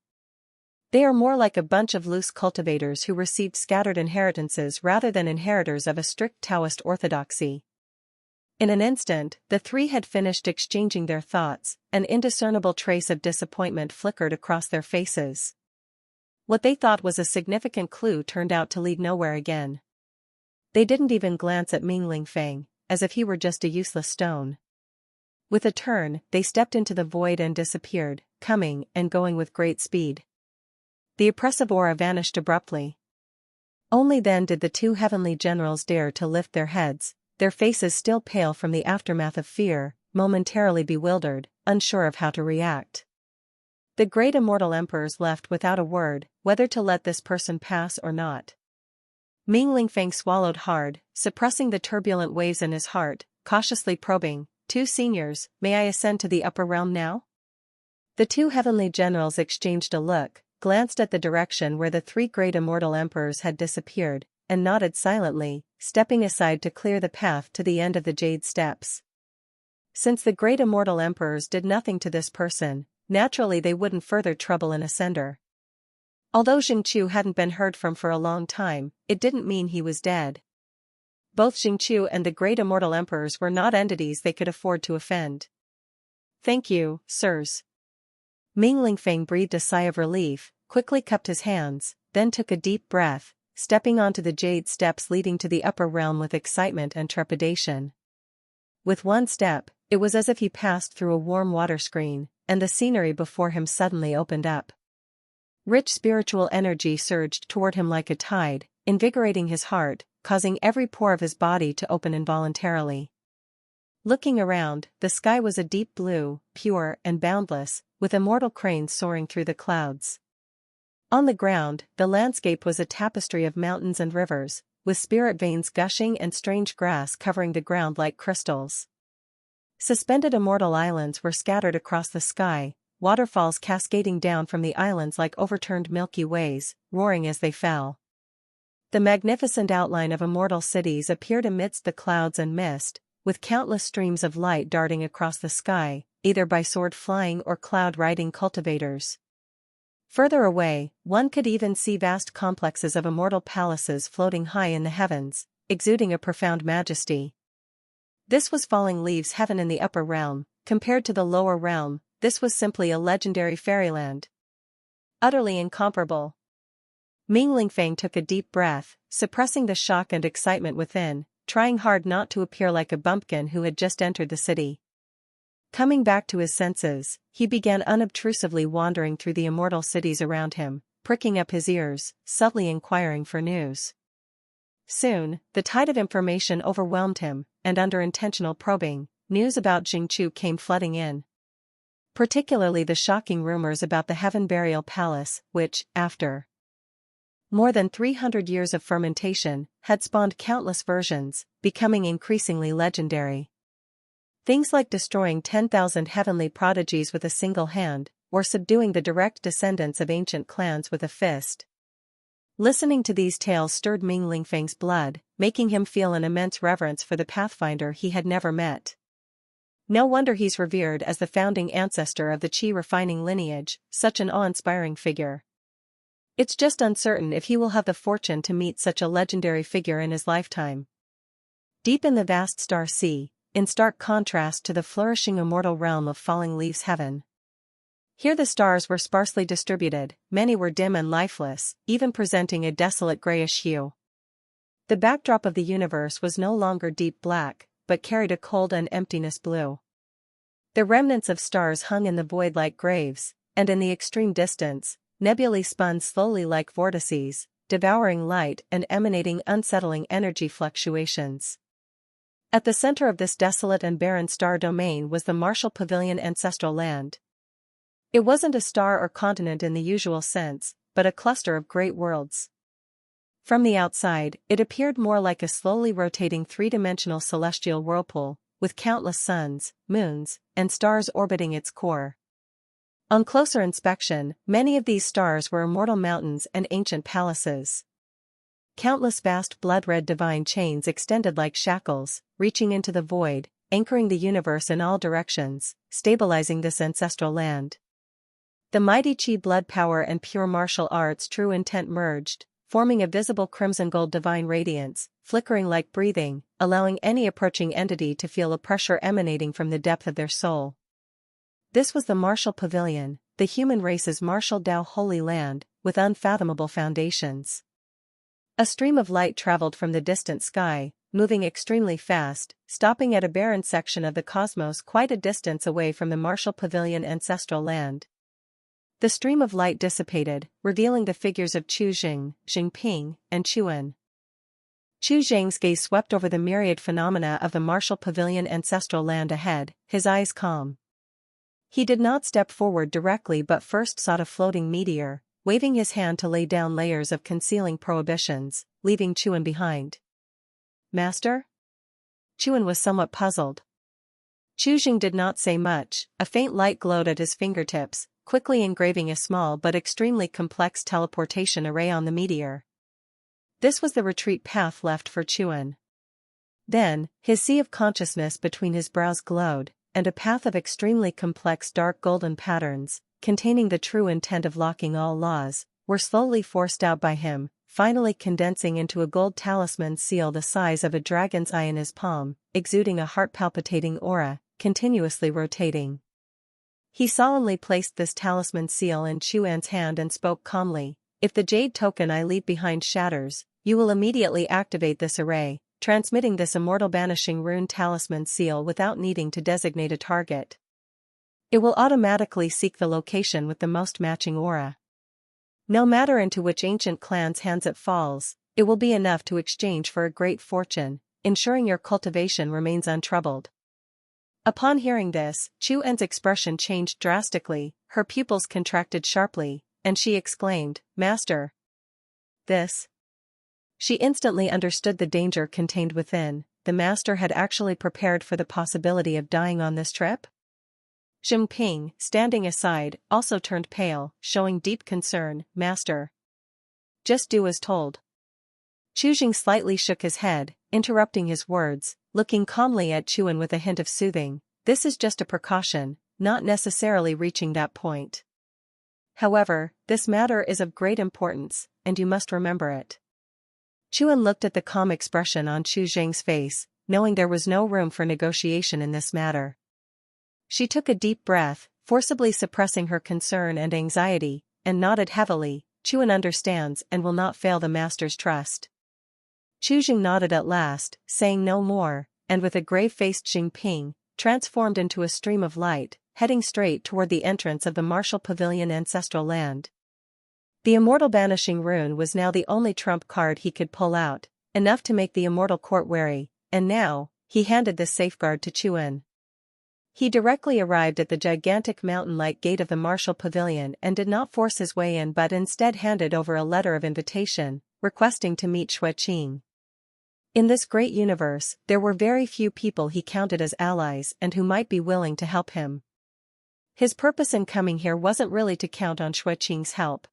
They are more like a bunch of loose cultivators who received scattered inheritances rather than inheritors of a strict Taoist orthodoxy. In an instant, the three had finished exchanging their thoughts, an indiscernible trace of disappointment flickered across their faces. What they thought was a significant clue turned out to lead nowhere again. They didn't even glance at Ming Lingfeng, as if he were just a useless stone. With a turn, they stepped into the void and disappeared, coming and going with great speed. The oppressive aura vanished abruptly. Only then did the two heavenly generals dare to lift their heads, their faces still pale from the aftermath of fear, momentarily bewildered, unsure of how to react. The great immortal emperors left without a word, whether to let this person pass or not. Ming Lingfeng swallowed hard, suppressing the turbulent waves in his heart, cautiously probing, "Two seniors, may I ascend to the upper realm now?" The two heavenly generals exchanged a look, glanced at the direction where the three great immortal emperors had disappeared, and nodded silently, stepping aside to clear the path to the end of the jade steps. Since the great immortal emperors did nothing to this person, naturally they wouldn't further trouble an ascender. Although Xingqiu hadn't been heard from for a long time, it didn't mean he was dead. Both Xingqiu and the great immortal emperors were not entities they could afford to offend. "Thank you, sirs." Ming Lingfeng breathed a sigh of relief, quickly cupped his hands, then took a deep breath, stepping onto the jade steps leading to the upper realm with excitement and trepidation. With one step, it was as if he passed through a warm water screen, and the scenery before him suddenly opened up. Rich spiritual energy surged toward him like a tide, invigorating his heart, causing every pore of his body to open involuntarily. Looking around, the sky was a deep blue, pure and boundless, with immortal cranes soaring through the clouds. On the ground, the landscape was a tapestry of mountains and rivers, with spirit veins gushing and strange grass covering the ground like crystals. Suspended immortal islands were scattered across the sky, waterfalls cascading down from the islands like overturned Milky Ways, roaring as they fell. The magnificent outline of immortal cities appeared amidst the clouds and mist, with countless streams of light darting across the sky, either by sword-flying or cloud-riding cultivators. Further away, one could even see vast complexes of immortal palaces floating high in the heavens, exuding a profound majesty. This was falling leaves heaven in the upper realm. Compared to the lower realm, this was simply a legendary fairyland. Utterly incomparable. Ming Lingfeng took a deep breath, suppressing the shock and excitement within, trying hard not to appear like a bumpkin who had just entered the city. Coming back to his senses, he began unobtrusively wandering through the immortal cities around him, pricking up his ears, subtly inquiring for news. Soon, the tide of information overwhelmed him, and under intentional probing, news about Xingqiu came flooding in. Particularly the shocking rumors about the Heaven Burial Palace, which, after more than 300 years of fermentation, had spawned countless versions, becoming increasingly legendary. Things like destroying 10,000 heavenly prodigies with a single hand, or subduing the direct descendants of ancient clans with a fist. Listening to these tales stirred Ming Lingfeng's blood, making him feel an immense reverence for the Pathfinder he had never met. No wonder he's revered as the founding ancestor of the Qi refining lineage, such an awe-inspiring figure. It's just uncertain if he will have the fortune to meet such a legendary figure in his lifetime. Deep in the vast star sea, in stark contrast to the flourishing immortal realm of falling leaves heaven. Here the stars were sparsely distributed, many were dim and lifeless, even presenting a desolate grayish hue. The backdrop of the universe was no longer deep black, but carried a cold and emptiness blue. The remnants of stars hung in the void like graves, and in the extreme distance, nebulae spun slowly like vortices, devouring light and emanating unsettling energy fluctuations. At the center of this desolate and barren star domain was the Martial Pavilion ancestral land. It wasn't a star or continent in the usual sense, but a cluster of great worlds. From the outside, it appeared more like a slowly rotating three-dimensional celestial whirlpool, with countless suns, moons, and stars orbiting its core. On closer inspection, many of these stars were immortal mountains and ancient palaces. Countless vast blood-red divine chains extended like shackles, reaching into the void, anchoring the universe in all directions, stabilizing this ancestral land. The mighty Qi blood power and pure martial arts true intent merged, forming a visible crimson-gold divine radiance, flickering like breathing, allowing any approaching entity to feel a pressure emanating from the depth of their soul. This was the Martial Pavilion, the human race's martial Tao holy land, with unfathomable foundations. A stream of light traveled from the distant sky, moving extremely fast, stopping at a barren section of the cosmos quite a distance away from the Martial Pavilion ancestral land. The stream of light dissipated, revealing the figures of Chu Jing, Jingping, and Chuan. Chu Zhang's gaze swept over the myriad phenomena of the Martial Pavilion ancestral land ahead, his eyes calm. He did not step forward directly but first sought a floating meteor, waving his hand to lay down layers of concealing prohibitions, leaving Chuan behind. Master? Chuan was somewhat puzzled. Chu Jing did not say much, a faint light glowed at his fingertips, quickly engraving a small but extremely complex teleportation array on the meteor. This was the retreat path left for Chuan. Then, his sea of consciousness between his brows glowed, and a path of extremely complex dark golden patterns, containing the true intent of locking all laws, were slowly forced out by him, finally condensing into a gold talisman seal the size of a dragon's eye in his palm, exuding a heart-palpitating aura, continuously rotating. He solemnly placed this talisman seal in Chuan's hand and spoke calmly, "If the jade token I leave behind shatters, you will immediately activate this array, transmitting this immortal banishing rune talisman seal without needing to designate a target. It will automatically seek the location with the most matching aura. No matter into which ancient clan's hands it falls, it will be enough to exchange for a great fortune, ensuring your cultivation remains untroubled." Upon hearing this, Chuan's expression changed drastically, her pupils contracted sharply, and she exclaimed, "Master! This?" She instantly understood the danger contained within. The master had actually prepared for the possibility of dying on this trip? Jinping, standing aside, also turned pale, showing deep concern. "Master. Just do as told." Chu Jing slightly shook his head, interrupting his words, looking calmly at Chuan with a hint of soothing. "This is just a precaution, not necessarily reaching that point. However, this matter is of great importance, and you must remember it." Chuan looked at the calm expression on Chu Jing's face, knowing there was no room for negotiation in this matter. She took a deep breath, forcibly suppressing her concern and anxiety, and nodded heavily. "Chuan understands and will not fail the master's trust." Chu Jing nodded at last, saying no more, and with a grave-faced Jinping, transformed into a stream of light, heading straight toward the entrance of the martial pavilion ancestral land. The immortal banishing rune was now the only trump card he could pull out, enough to make the immortal court wary, and now, he handed this safeguard to Chuan. He directly arrived at the gigantic mountain-like gate of the martial pavilion and did not force his way in but instead handed over a letter of invitation, requesting to meet Xue Qing. In this great universe, there were very few people he counted as allies and who might be willing to help him. His purpose in coming here wasn't really to count on Xue Qing's help.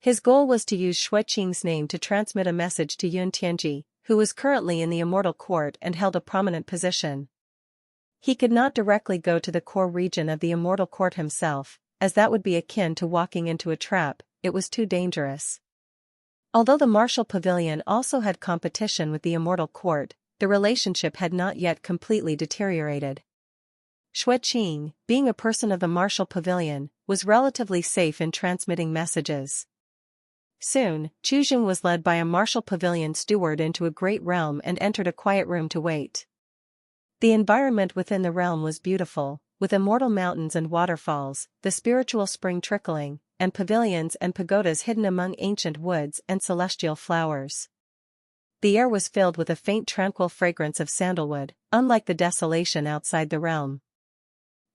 His goal was to use Xue Qing's name to transmit a message to Yun Tianji, who was currently in the Immortal Court and held a prominent position. He could not directly go to the core region of the Immortal Court himself, as that would be akin to walking into a trap. It was too dangerous. Although the Martial Pavilion also had competition with the Immortal Court, the relationship had not yet completely deteriorated. Xue Qing, being a person of the Martial Pavilion, was relatively safe in transmitting messages. Soon, Chu Jing was led by a Martial Pavilion steward into a great realm and entered a quiet room to wait. The environment within the realm was beautiful, with immortal mountains and waterfalls, the spiritual spring trickling, and pavilions and pagodas hidden among ancient woods and celestial flowers. The air was filled with a faint tranquil fragrance of sandalwood, unlike the desolation outside the realm.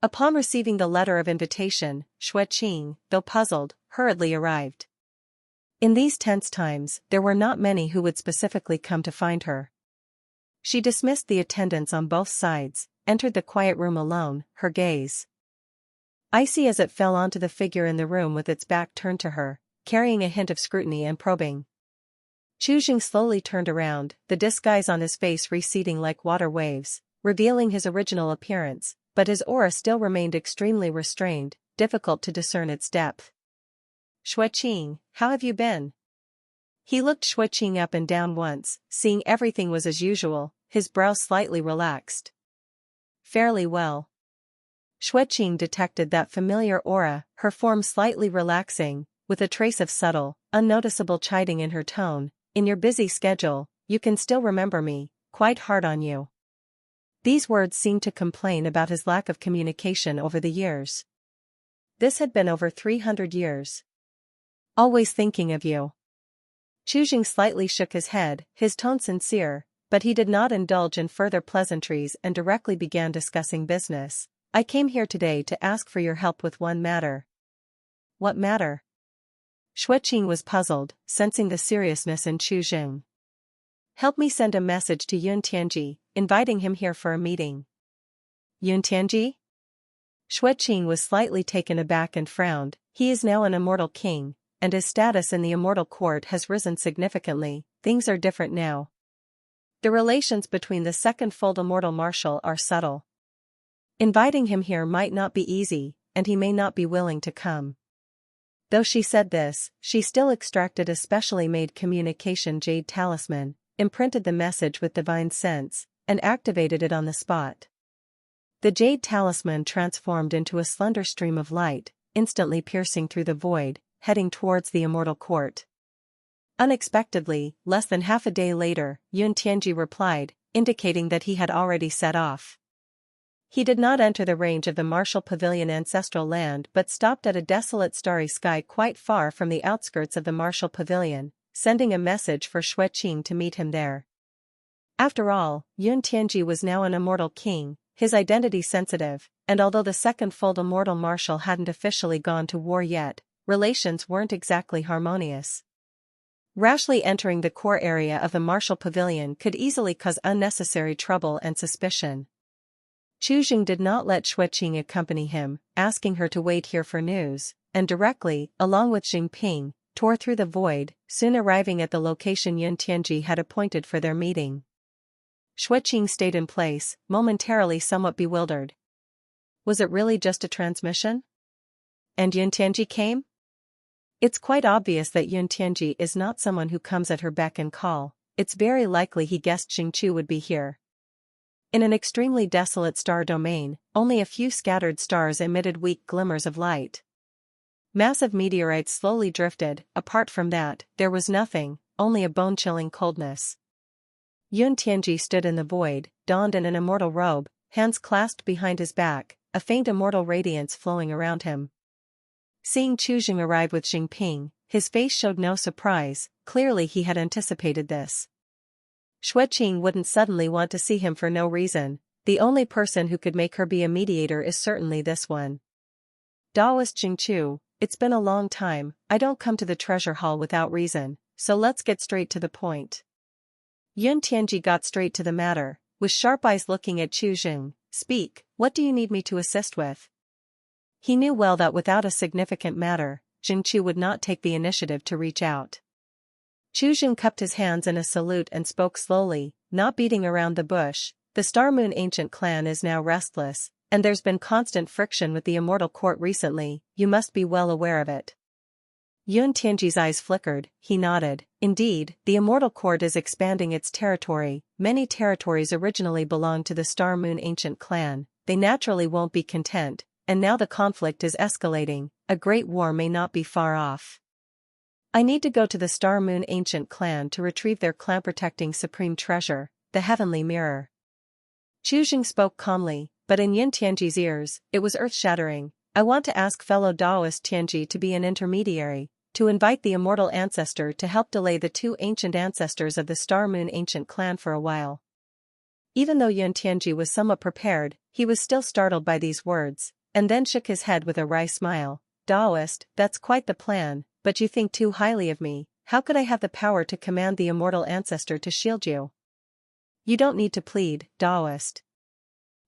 Upon receiving the letter of invitation, Xue Qing, though puzzled, hurriedly arrived. In these tense times, there were not many who would specifically come to find her. She dismissed the attendants on both sides, entered the quiet room alone, her gaze icy as it fell onto the figure in the room with its back turned to her, carrying a hint of scrutiny and probing. Chu Jing slowly turned around, the disguise on his face receding like water waves, revealing his original appearance, but his aura still remained extremely restrained, difficult to discern its depth. "Xue Qing, how have you been?" He looked Xue Qing up and down once, seeing everything was as usual, his brows slightly relaxed. "Fairly well." Xue Qing detected that familiar aura, her form slightly relaxing, with a trace of subtle, unnoticeable chiding in her tone. "In your busy schedule, you can still remember me, quite hard on you." These words seemed to complain about his lack of communication over the years. This had been over 300 years. "Always thinking of you." Chu Jing slightly shook his head, his tone sincere, but he did not indulge in further pleasantries and directly began discussing business. "I came here today to ask for your help with one matter." "What matter?" Xueqing was puzzled, sensing the seriousness in Chu Jing. Help me send a message to Yun Tianji, inviting him here for a meeting. Yun Tianji? Xueqing was slightly taken aback and frowned. He is now an immortal king, and his status in the immortal court has risen significantly. Things are different now. The relations between the second-fold immortal marshal are subtle. Inviting him here might not be easy, and he may not be willing to come. Though she said this, she still extracted a specially made communication jade talisman, imprinted the message with divine sense, and activated it on the spot. The jade talisman transformed into a slender stream of light, instantly piercing through the void, heading towards the immortal court. Unexpectedly, less than half a day later, Yun Tianji replied, indicating that he had already set off. He did not enter the range of the martial pavilion ancestral land but stopped at a desolate starry sky quite far from the outskirts of the martial pavilion, sending a message for Xueqing to meet him there. After all, Yun Tianji was now an immortal king, his identity sensitive, and although the second-fold immortal marshal hadn't officially gone to war yet, relations weren't exactly harmonious. Rashly entering the core area of the martial pavilion could easily cause unnecessary trouble and suspicion. Chu Jing did not let Xueqing accompany him, asking her to wait here for news, and directly, along with Jingping, tore through the void, soon arriving at the location Yun Tianji had appointed for their meeting. Xueqing stayed in place, momentarily somewhat bewildered. Was it really just a transmission? And Yun Tianji came? It's quite obvious that Yun Tianji is not someone who comes at her beck and call. It's very likely he guessed Xingqiu would be here. In an extremely desolate star domain, only a few scattered stars emitted weak glimmers of light. Massive meteorites slowly drifted. Apart from that, there was nothing, only a bone-chilling coldness. Yun Tianji stood in the void, donned in an immortal robe, hands clasped behind his back, a faint immortal radiance flowing around him. Seeing Chu Jing arrive with Jingping, his face showed no surprise. Clearly he had anticipated this. Xueqing wouldn't suddenly want to see him for no reason. The only person who could make her be a mediator is certainly this one. Daoist Jingqiu, it's been a long time. I don't come to the treasure hall without reason, so let's get straight to the point. Yun Tianji got straight to the matter, with sharp eyes looking at Chu Jing. Speak, what do you need me to assist with? He knew well that without a significant matter, Jingqiu would not take the initiative to reach out. Chu Jing cupped his hands in a salute and spoke slowly, not beating around the bush. The Star Moon ancient clan is now restless, and there's been constant friction with the immortal court recently. You must be well aware of it. Yun Tianji's eyes flickered. He nodded. Indeed, the immortal court is expanding its territory. Many territories originally belonged to the Star Moon ancient clan. They naturally won't be content, and now the conflict is escalating. A great war may not be far off. I need to go to the Star Moon ancient clan to retrieve their clan-protecting supreme treasure, the Heavenly Mirror. Chu Jing spoke calmly, but in Yun Tianji's ears, it was earth-shattering. I want to ask fellow Daoist Tianji to be an intermediary, to invite the immortal ancestor to help delay the two ancient ancestors of the Star Moon ancient clan for a while. Even though Yun Tianji was somewhat prepared, he was still startled by these words, and then shook his head with a wry smile. Daoist, that's quite the plan. But you think too highly of me. How could I have the power to command the immortal ancestor to shield you? You don't need to plead, Daoist.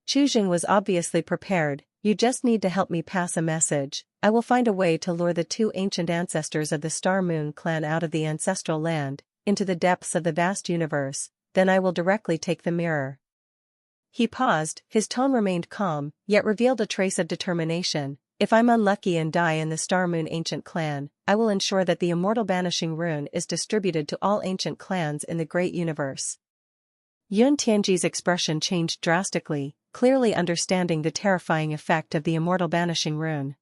Chu Jing was obviously prepared. You just need to help me pass a message. I will find a way to lure the two ancient ancestors of the Star Moon clan out of the ancestral land, into the depths of the vast universe, then I will directly take the mirror. He paused, his tone remained calm, yet revealed a trace of determination. If I'm unlucky and die in the Star Moon ancient clan, I will ensure that the immortal banishing rune is distributed to all ancient clans in the great universe. Yun Tianji's expression changed drastically, clearly understanding the terrifying effect of the immortal banishing rune.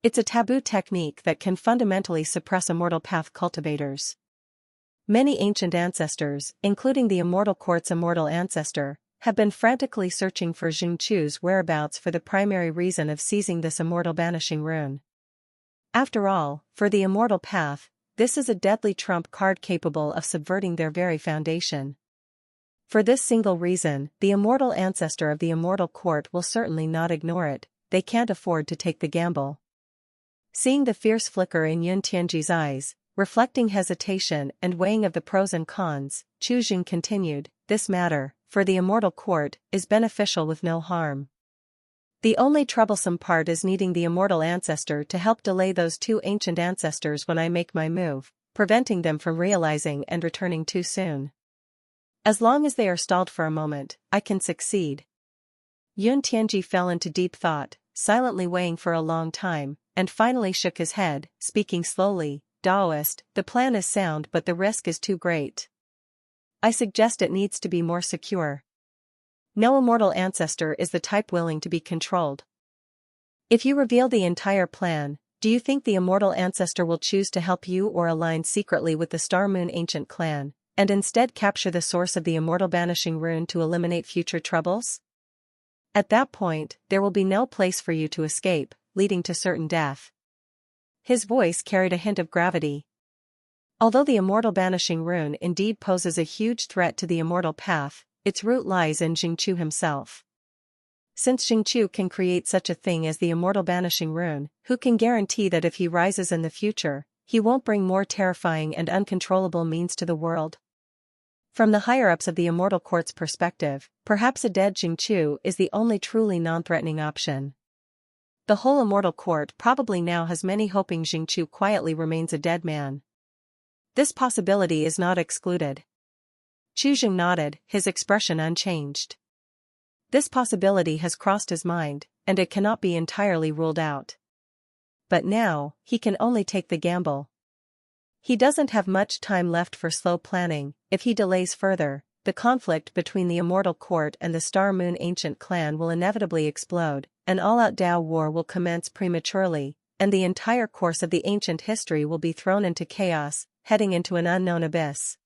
It's a taboo technique that can fundamentally suppress immortal path cultivators. Many ancient ancestors, including the immortal court's immortal ancestor, have been frantically searching for Xingqiu's whereabouts for the primary reason of seizing this immortal banishing rune. After all, for the immortal path, this is a deadly trump card capable of subverting their very foundation. For this single reason, the immortal ancestor of the immortal court will certainly not ignore it. They can't afford to take the gamble. Seeing the fierce flicker in Yun Tianji's eyes, reflecting hesitation and weighing of the pros and cons, Chu Jing continued, "This matter, for the Immortal Court, is beneficial with no harm. The only troublesome part is needing the Immortal Ancestor to help delay those two ancient ancestors when I make my move, preventing them from realizing and returning too soon. As long as they are stalled for a moment, I can succeed." Yun Tianji fell into deep thought, silently weighing for a long time, and finally shook his head, speaking slowly, "Daoist, the plan is sound but the risk is too great. I suggest it needs to be more secure. No immortal ancestor is the type willing to be controlled. If you reveal the entire plan, do you think the immortal ancestor will choose to help you or align secretly with the Star Moon Ancient Clan, and instead capture the source of the immortal banishing rune to eliminate future troubles? At that point, there will be no place for you to escape, leading to certain death." His voice carried a hint of gravity. Although the immortal banishing rune indeed poses a huge threat to the immortal path, its root lies in Jingqiu himself. Since Jingqiu can create such a thing as the immortal banishing rune, who can guarantee that if he rises in the future, he won't bring more terrifying and uncontrollable means to the world? From the higher-ups of the Immortal Court's perspective, perhaps a dead Jingqiu is the only truly non-threatening option. The whole Immortal Court probably now has many hoping Jingqiu quietly remains a dead man. This possibility is not excluded. Chu Jing nodded, his expression unchanged. This possibility has crossed his mind, and it cannot be entirely ruled out. But now, he can only take the gamble. He doesn't have much time left for slow planning. If he delays further, the conflict between the Immortal Court and the Star Moon Ancient Clan will inevitably explode, an all-out Dao war will commence prematurely, and the entire course of the ancient history will be thrown into chaos, heading into an unknown abyss.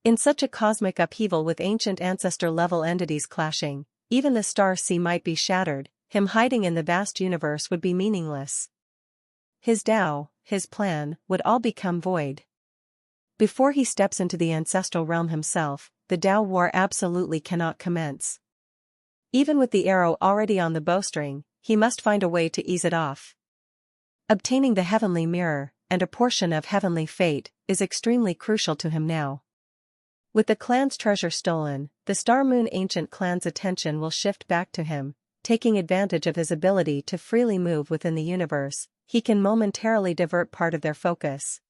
In such a cosmic upheaval with ancient ancestor-level entities clashing, even the star sea might be shattered, him hiding in the vast universe would be meaningless. His Dao, his plan, would all become void. Before he steps into the ancestral realm himself, the Dao war absolutely cannot commence. Even with the arrow already on the bowstring, he must find a way to ease it off. Obtaining the heavenly mirror, and a portion of heavenly fate, is extremely crucial to him now. With the clan's treasure stolen, the Star Moon Ancient Clan's attention will shift back to him. Taking advantage of his ability to freely move within the universe, he can momentarily divert part of their focus.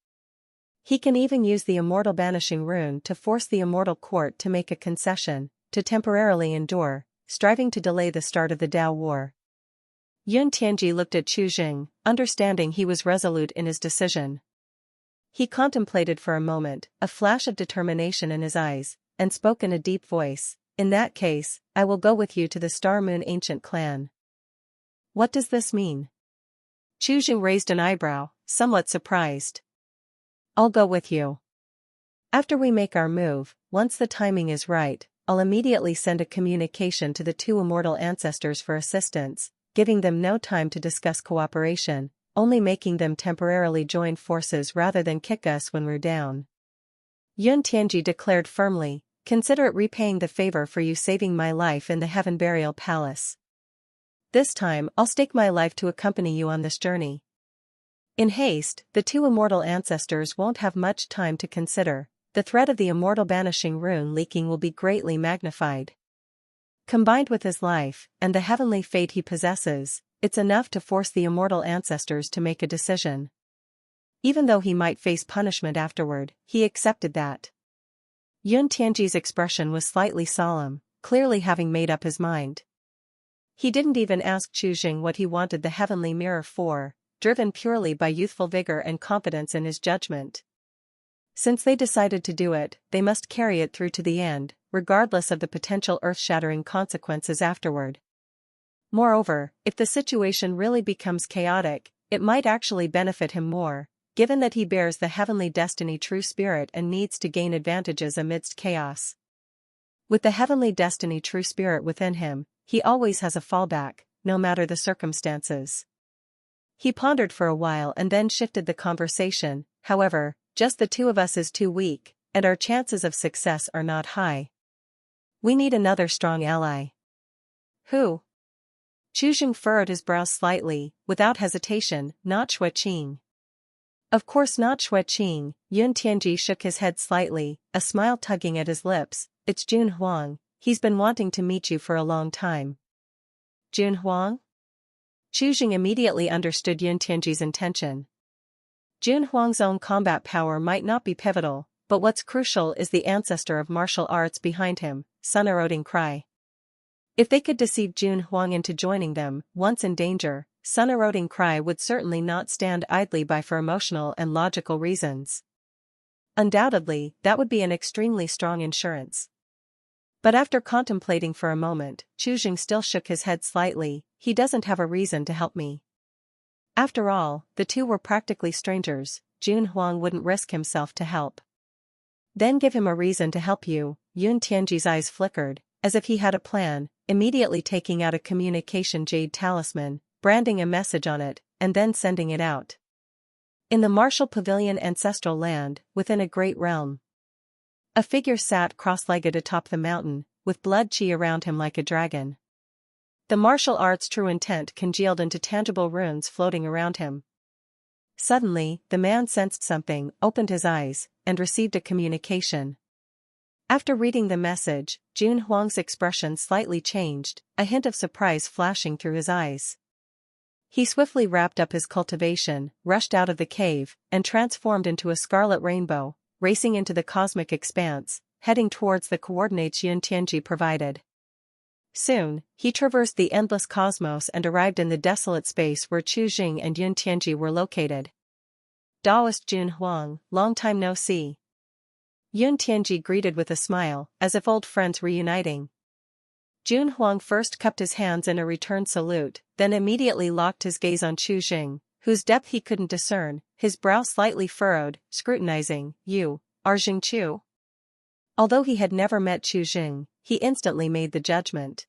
He can even use the Immortal Banishing Rune to force the Immortal Court to make a concession, to temporarily endure, striving to delay the start of the Dao War. Yun Tianji looked at Chu Jing, understanding he was resolute in his decision. He contemplated for a moment, a flash of determination in his eyes, and spoke in a deep voice, "In that case, I will go with you to the Star Moon Ancient Clan." "What does this mean?" Chu Jing raised an eyebrow, somewhat surprised. "I'll go with you. After we make our move, once the timing is right, I'll immediately send a communication to the two immortal ancestors for assistance, giving them no time to discuss cooperation, only making them temporarily join forces rather than kick us when we're down." Yun Tianji declared firmly, "Consider it repaying the favor for you saving my life in the Heaven Burial Palace. This time I'll stake my life to accompany you on this journey." In haste, the two immortal ancestors won't have much time to consider. The threat of the immortal banishing rune leaking will be greatly magnified. Combined with his life, and the heavenly fate he possesses, it's enough to force the immortal ancestors to make a decision. Even though he might face punishment afterward, he accepted that. Yun Tianji's expression was slightly solemn, clearly having made up his mind. He didn't even ask Chu Jing what he wanted the heavenly mirror for, driven purely by youthful vigor and confidence in his judgment. Since they decided to do it, they must carry it through to the end, regardless of the potential earth-shattering consequences afterward. Moreover, if the situation really becomes chaotic, it might actually benefit him more, given that he bears the heavenly destiny true spirit and needs to gain advantages amidst chaos. With the heavenly destiny true spirit within him, he always has a fallback, no matter the circumstances. He pondered for a while and then shifted the conversation. "However, just the two of us is too weak, and our chances of success are not high. We need another strong ally." "Who?" Chu furrowed his brows slightly, without hesitation, not Shui Qing. Of course not Shui Qing. Yun Tianji shook his head slightly, a smile tugging at his lips. It's Jun Huang, he's been wanting to meet you for a long time. Jun Huang? Chu immediately understood Yun Tianji's intention. Jun Huang's own combat power might not be pivotal, but what's crucial is the ancestor of martial arts behind him, Sun Eroding Cry. If they could deceive Jun Huang into joining them, once in danger, Sun Eroding Cry would certainly not stand idly by for emotional and logical reasons. Undoubtedly, that would be an extremely strong insurance. But after contemplating for a moment, Chu still shook his head slightly. He doesn't have a reason to help me. After all, the two were practically strangers. Jun Huang wouldn't risk himself to help. Then give him a reason to help you. Yun Tianji's eyes flickered, as if he had a plan, immediately taking out a communication jade talisman, branding a message on it, and then sending it out. In the martial pavilion ancestral land, within a great realm. A figure sat cross-legged atop the mountain, with blood chi around him like a dragon. The martial art's true intent congealed into tangible runes floating around him. Suddenly, the man sensed something, opened his eyes, and received a communication. After reading the message, Jun Huang's expression slightly changed, a hint of surprise flashing through his eyes. He swiftly wrapped up his cultivation, rushed out of the cave, and transformed into a scarlet rainbow, racing into the cosmic expanse, heading towards the coordinates Yun Tianji provided. Soon, he traversed the endless cosmos and arrived in the desolate space where Chu and Yun Tianji were located. Daoist Jun Huang, long time no see. Yun Tianji greeted with a smile, as if old friends reuniting. Jun Huang first cupped his hands in a return salute, then immediately locked his gaze on Chu Jing, whose depth he couldn't discern, his brow slightly furrowed, scrutinizing. You are Jing Chu? Although he had never met Chu Jing, he instantly made the judgment.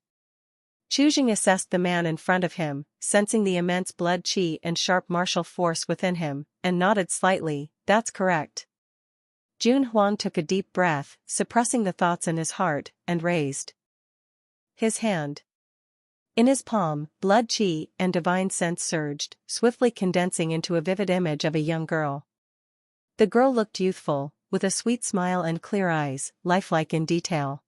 Chu Jing assessed the man in front of him, sensing the immense blood chi and sharp martial force within him, and nodded slightly. That's correct. Jun Huang took a deep breath, suppressing the thoughts in his heart, and raised his hand. In his palm, blood chi and divine sense surged, swiftly condensing into a vivid image of a young girl. The girl looked youthful, with a sweet smile and clear eyes, lifelike in detail.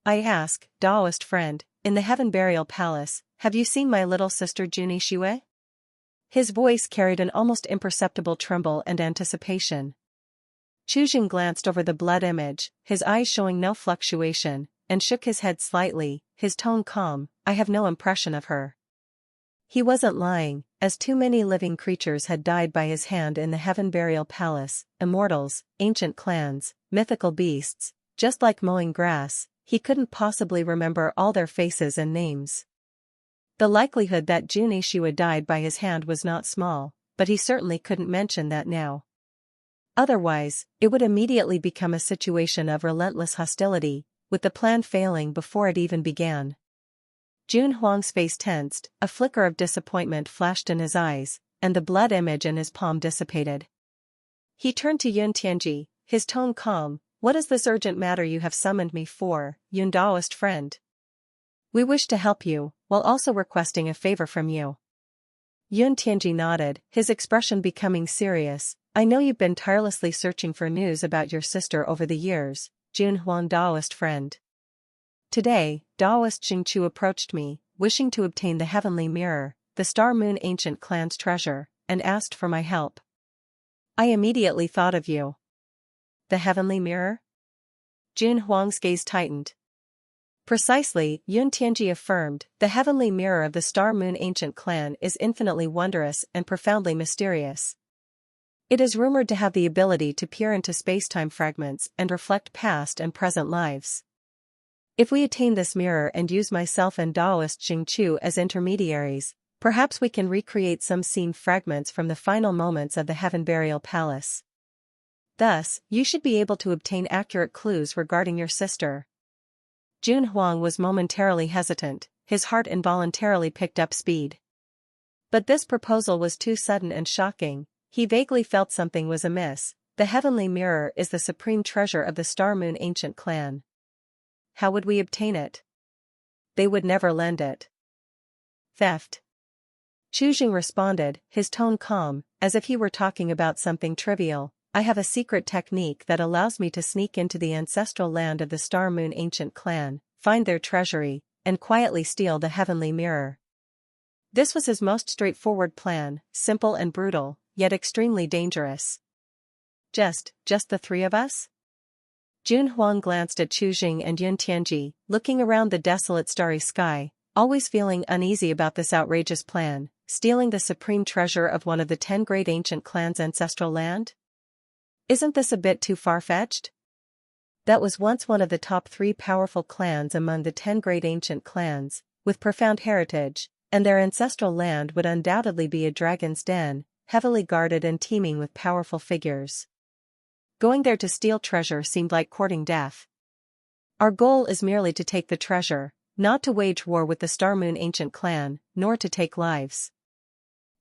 I ask, Daoist friend, in the Heaven Burial Palace, have you seen my little sister Junie Xue? His voice carried an almost imperceptible tremble and anticipation. Chu Jing glanced over the blood image, his eyes showing no fluctuation, and shook his head slightly, his tone calm. I have no impression of her. He wasn't lying, as too many living creatures had died by his hand in the Heaven Burial Palace, immortals, ancient clans, mythical beasts. Just like mowing grass, he couldn't possibly remember all their faces and names. The likelihood that Junie Xue died by his hand was not small, but he certainly couldn't mention that now. Otherwise, it would immediately become a situation of relentless hostility, with the plan failing before it even began. Jun Huang's face tensed, a flicker of disappointment flashed in his eyes, and the blood image in his palm dissipated. He turned to Yun Tianji, his tone calm. What is this urgent matter you have summoned me for, Yun Daoist friend? We wish to help you, while also requesting a favor from you. Yun Tianji nodded, his expression becoming serious. I know you've been tirelessly searching for news about your sister over the years, Jun Huang Daoist friend. Today, Daoist Jing Chu approached me, wishing to obtain the Heavenly Mirror, the Star Moon Ancient Clan's treasure, and asked for my help. I immediately thought of you. The Heavenly Mirror? Jun Huang's gaze tightened. Precisely, Yun Tianji affirmed, the Heavenly Mirror of the Star Moon Ancient Clan is infinitely wondrous and profoundly mysterious. It is rumored to have the ability to peer into space-time fragments and reflect past and present lives. If we attain this mirror and use myself and Daoist Jing Chu as intermediaries, perhaps we can recreate some scene fragments from the final moments of the Heaven Burial Palace. Thus, you should be able to obtain accurate clues regarding your sister. Jun Huang was momentarily hesitant, his heart involuntarily picked up speed. But this proposal was too sudden and shocking. He vaguely felt something was amiss. The Heavenly Mirror is the supreme treasure of the Star Moon Ancient Clan. How would we obtain it? They would never lend it. theft. Chu Jing responded, his tone calm, as if he were talking about something trivial. I have a secret technique that allows me to sneak into the ancestral land of the Star Moon Ancient Clan, find their treasury, and quietly steal the heavenly mirror. This was his most straightforward plan, simple and brutal, yet extremely dangerous. Just the three of us? Huang glanced at Chu Jing and Yun Tianji, looking around the desolate starry sky, always feeling uneasy about this outrageous plan, stealing the supreme treasure of one of the 10 great ancient clans' ancestral land? Isn't this a bit too far-fetched? That was once one of the top 3 powerful clans among the 10 great ancient clans, with profound heritage, and their ancestral land would undoubtedly be a dragon's den, heavily guarded and teeming with powerful figures. Going there to steal treasure seemed like courting death. Our goal is merely to take the treasure, not to wage war with the Star Moon Ancient Clan, nor to take lives.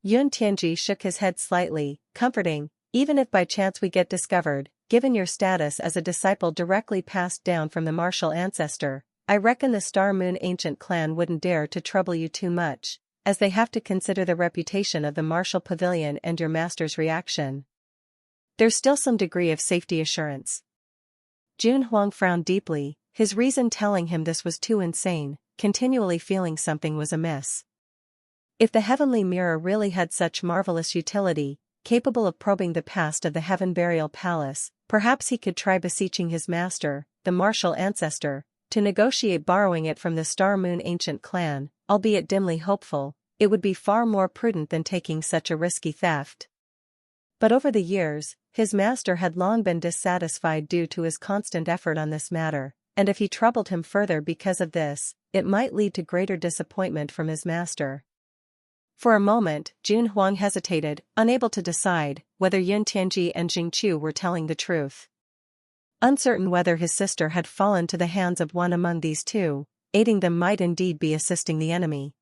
Yun Tianji shook his head slightly, comforting, even if by chance we get discovered, given your status as a disciple directly passed down from the martial ancestor, I reckon the Star Moon Ancient Clan wouldn't dare to trouble you too much, as they have to consider the reputation of the martial pavilion and your master's reaction. There's still some degree of safety assurance. Huang frowned deeply, his reason telling him this was too insane, continually feeling something was amiss. If the heavenly mirror really had such marvelous utility, capable of probing the past of the Heaven Burial Palace, perhaps he could try beseeching his master, the martial ancestor, to negotiate borrowing it from the Star Moon Ancient Clan, albeit dimly hopeful. It would be far more prudent than taking such a risky theft. But over the years, his master had long been dissatisfied due to his constant effort on this matter, and if he troubled him further because of this, it might lead to greater disappointment from his master. For a moment, Huang hesitated, unable to decide whether Yun Tianji and Jingqiu were telling the truth. Uncertain whether his sister had fallen to the hands of one among these two, aiding them might indeed be assisting the enemy.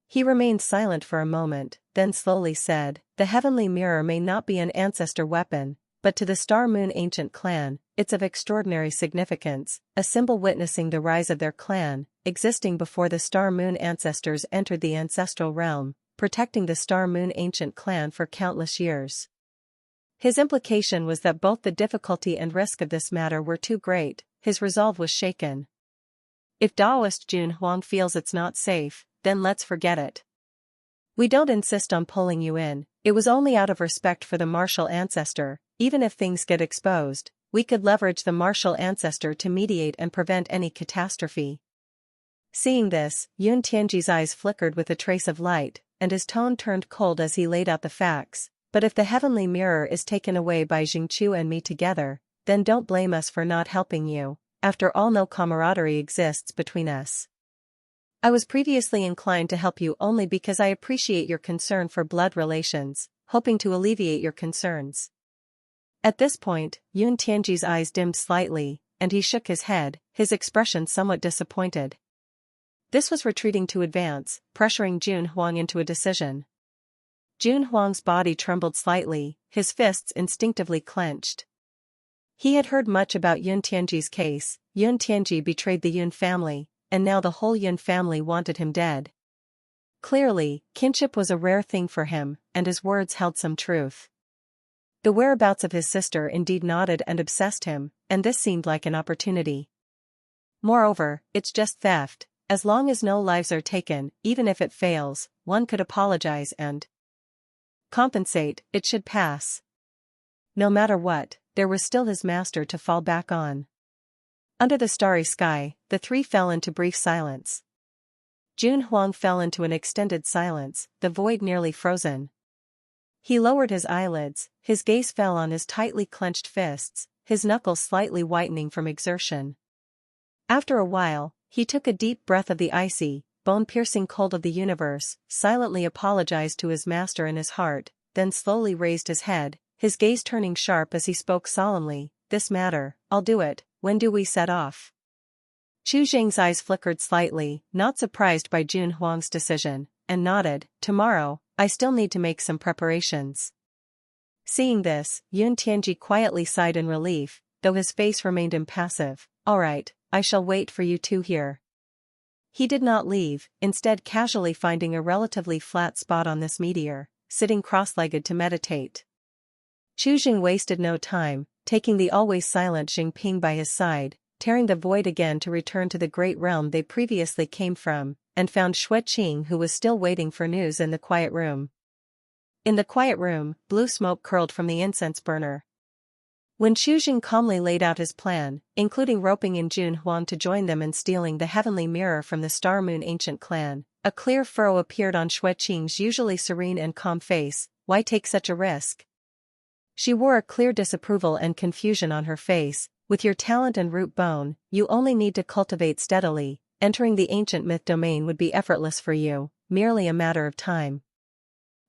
He remained silent for a moment, then slowly said, the heavenly mirror may not be an ancestor weapon, but to the Star Moon Ancient Clan, it's of extraordinary significance, a symbol witnessing the rise of their clan, existing before the Star Moon ancestors entered the ancestral realm, protecting the Star Moon Ancient Clan for countless years. His implication was that both the difficulty and risk of this matter were too great. His resolve was shaken. If Taoist Huang feels it's not safe, then let's forget it. We don't insist on pulling you in, it was only out of respect for the martial ancestor. Even if things get exposed, we could leverage the martial ancestor to mediate and prevent any catastrophe. Seeing this, Yun Tianji's eyes flickered with a trace of light, and his tone turned cold as he laid out the facts. But if the heavenly mirror is taken away by Jingqiu and me together, then don't blame us for not helping you. After all, no camaraderie exists between us. I was previously inclined to help you only because I appreciate your concern for blood relations, hoping to alleviate your concerns. At this point, Yun Tianji's eyes dimmed slightly, and he shook his head, his expression somewhat disappointed. This was retreating to advance, pressuring Huang into a decision. Huang's body trembled slightly, his fists instinctively clenched. He had heard much about Yun Tianji's case. Yun Tianji betrayed the Yun family, and now the whole Yun family wanted him dead. Clearly, kinship was a rare thing for him, and his words held some truth. The whereabouts of his sister indeed nodded and obsessed him, and this seemed like an opportunity. Moreover, it's just theft. As long as no lives are taken, even if it fails, one could apologize and compensate. It should pass. No matter what, there was still his master to fall back on. Under the starry sky, the three fell into brief silence. Huang fell into an extended silence, the void nearly frozen. He lowered his eyelids, his gaze fell on his tightly clenched fists, his knuckles slightly whitening from exertion. After a while, he took a deep breath of the icy, bone-piercing cold of the universe, silently apologized to his master in his heart, then slowly raised his head, his gaze turning sharp as he spoke solemnly, "This matter, I'll do it. When do we set off?" Chu Jing's eyes flickered slightly, not surprised by Huang's decision, and nodded, "Tomorrow. I still need to make some preparations." Seeing this, Yun Tianji quietly sighed in relief, though his face remained impassive. "All right, I shall wait for you two here." He did not leave, instead casually finding a relatively flat spot on this meteor, sitting cross-legged to meditate. Chu Jing wasted no time, taking the always silent Jingping by his side, tearing the void again to return to the great realm they previously came from, and found Xue Qing who was still waiting for news in the quiet room. In the quiet room, blue smoke curled from the incense burner. When Chu Jing calmly laid out his plan, including roping in Huang to join them and stealing the heavenly mirror from the Star Moon ancient clan, a clear furrow appeared on Xue Qing's usually serene and calm face. Why take such a risk? She wore a clear disapproval and confusion on her face. With your talent and root bone, you only need to cultivate steadily. Entering the ancient myth domain would be effortless for you, merely a matter of time.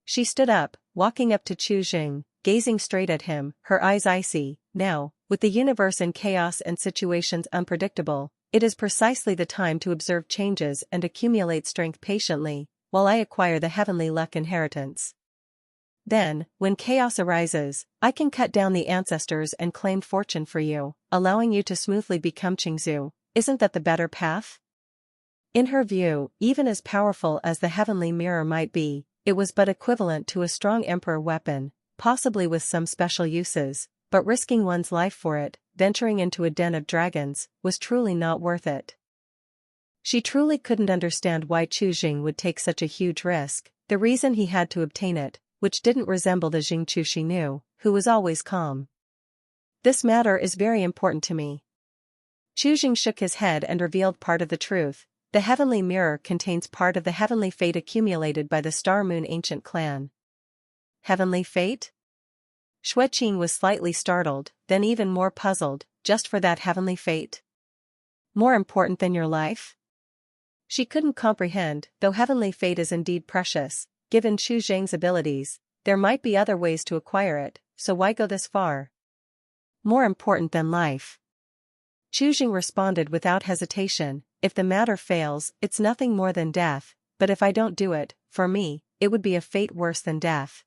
She stood up, walking up to Chu Jing, gazing straight at him, her eyes icy. Now, with the universe in chaos and situations unpredictable, it is precisely the time to observe changes and accumulate strength patiently, while I acquire the heavenly luck inheritance. Then, when chaos arises, I can cut down the ancestors and claim fortune for you, allowing you to smoothly become Qingzu. Isn't that the better path? In her view, even as powerful as the heavenly mirror might be, it was but equivalent to a strong emperor weapon, possibly with some special uses, but risking one's life for it, venturing into a den of dragons, was truly not worth it. She truly couldn't understand why Chu Jing would take such a huge risk, the reason he had to obtain it, which didn't resemble the Jingchu she knew, who was always calm. This matter is very important to me. Chu Jing shook his head and revealed part of the truth. The heavenly mirror contains part of the heavenly fate accumulated by the Star Moon ancient clan. Heavenly fate? Xue Qing was slightly startled, then even more puzzled. Just for that heavenly fate? More important than your life? She couldn't comprehend. Though heavenly fate is indeed precious, given Chu Jing's abilities, there might be other ways to acquire it, so why go this far? More important than life. Chu Jing responded without hesitation. If the matter fails, it's nothing more than death, but if I don't do it, for me, it would be a fate worse than death.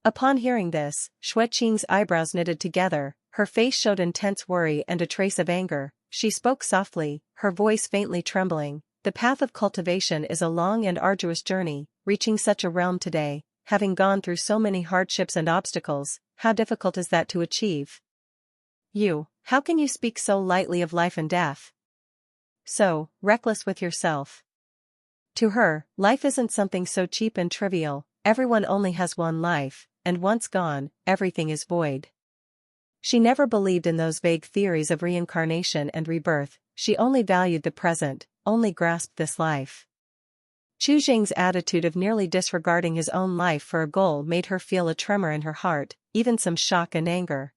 Upon hearing this, Xue Qing's eyebrows knitted together, her face showed intense worry and a trace of anger. She spoke softly, her voice faintly trembling. The path of cultivation is a long and arduous journey. Reaching such a realm today, having gone through so many hardships and obstacles, how difficult is that to achieve? How can you speak so lightly of life and death? So reckless with yourself. To her, life isn't something so cheap and trivial. Everyone only has one life, and once gone, everything is void. She never believed in those vague theories of reincarnation and rebirth. She only valued the present, only grasped this life. Chu Jing's attitude of nearly disregarding his own life for a goal made her feel a tremor in her heart, even some shock and anger.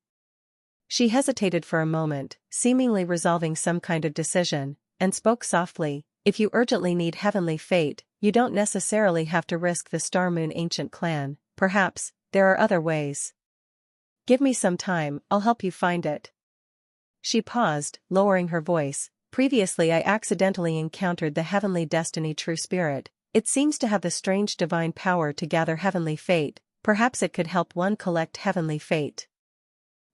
She hesitated for a moment, seemingly resolving some kind of decision, and spoke softly. If you urgently need heavenly fate, you don't necessarily have to risk the Star Moon ancient clan. Perhaps there are other ways. Give me some time, I'll help you find it. She paused, lowering her voice. Previously I accidentally encountered the heavenly destiny true spirit. It seems to have the strange divine power to gather heavenly fate. Perhaps it could help one collect heavenly fate.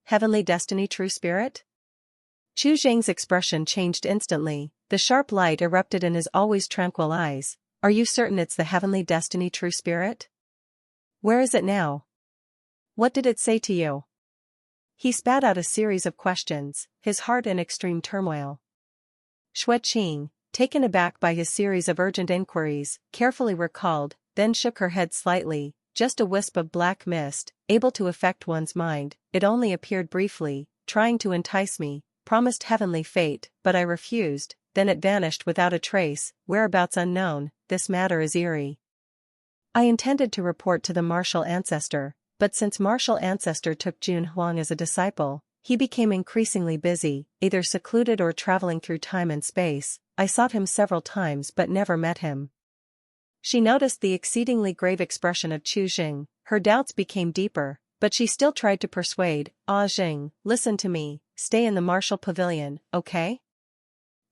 Heavenly destiny true spirit? Chu Jing's expression changed instantly. The sharp light erupted in his always tranquil eyes. Are you certain it's the heavenly destiny true spirit? Where is it now? What did it say to you? He spat out a series of questions, his heart in extreme turmoil. Xue Qing, taken aback by his series of urgent inquiries, carefully recalled, then shook her head slightly. Just a wisp of black mist, able to affect one's mind. It only appeared briefly, trying to entice me, promised heavenly fate, but I refused, then it vanished without a trace, whereabouts unknown. This matter is eerie. I intended to report to the martial ancestor, but since martial ancestor took Huang as a disciple, he became increasingly busy, either secluded or traveling through time and space. I sought him several times but never met him. She noticed the exceedingly grave expression of Chu Jing. Her doubts became deeper, but she still tried to persuade. Jing, listen to me, stay in the martial pavilion, okay?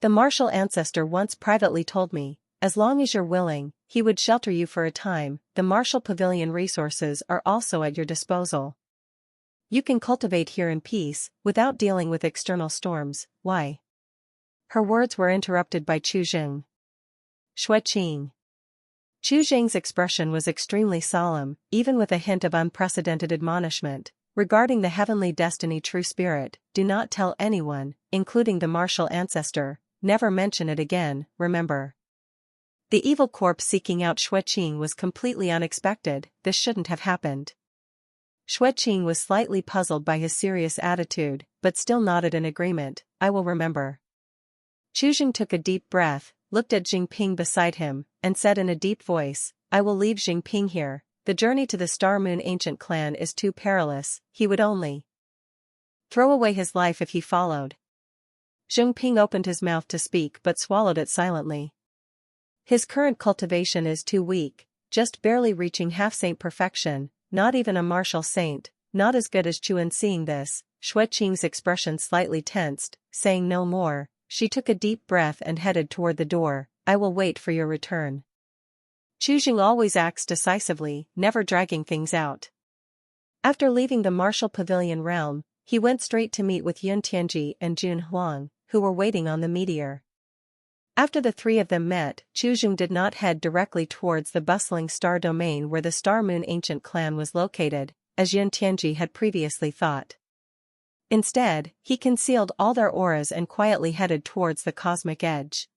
The martial ancestor once privately told me, as long as you're willing, he would shelter you for a time. The martial pavilion resources are also at your disposal. You can cultivate here in peace, without dealing with external storms. Why? Her words were interrupted by Chu Jing. Xueqing. Chu Zheng's expression was extremely solemn, even with a hint of unprecedented admonishment. Regarding the heavenly destiny true spirit, do not tell anyone, including the martial ancestor, never mention it again, remember. The evil corpse seeking out Xueqing was completely unexpected, this shouldn't have happened. Xueqing was slightly puzzled by his serious attitude, but still nodded in agreement, I will remember. Chu Zheng took a deep breath, looked at Jingping beside him, and said in a deep voice, I will leave Jingping here. The journey to the Star Moon Ancient Clan is too perilous, he would only throw away his life if he followed. Jingping opened his mouth to speak but swallowed it silently. His current cultivation is too weak, just barely reaching half-saint perfection, not even a martial saint, not as good as Chuan. Seeing this, Xueqing's expression slightly tensed, saying no more, she took a deep breath and headed toward the door, I will wait for your return. Chu Zheng always acts decisively, never dragging things out. After leaving the martial pavilion realm, he went straight to meet with Yun Tianji and Jun Huang, who were waiting on the meteor. After the three of them met, Chu Zheng did not head directly towards the bustling star domain where the Star Moon Ancient Clan was located, as Yun Tianji had previously thought. Instead, he concealed all their auras and quietly headed towards the cosmic edge.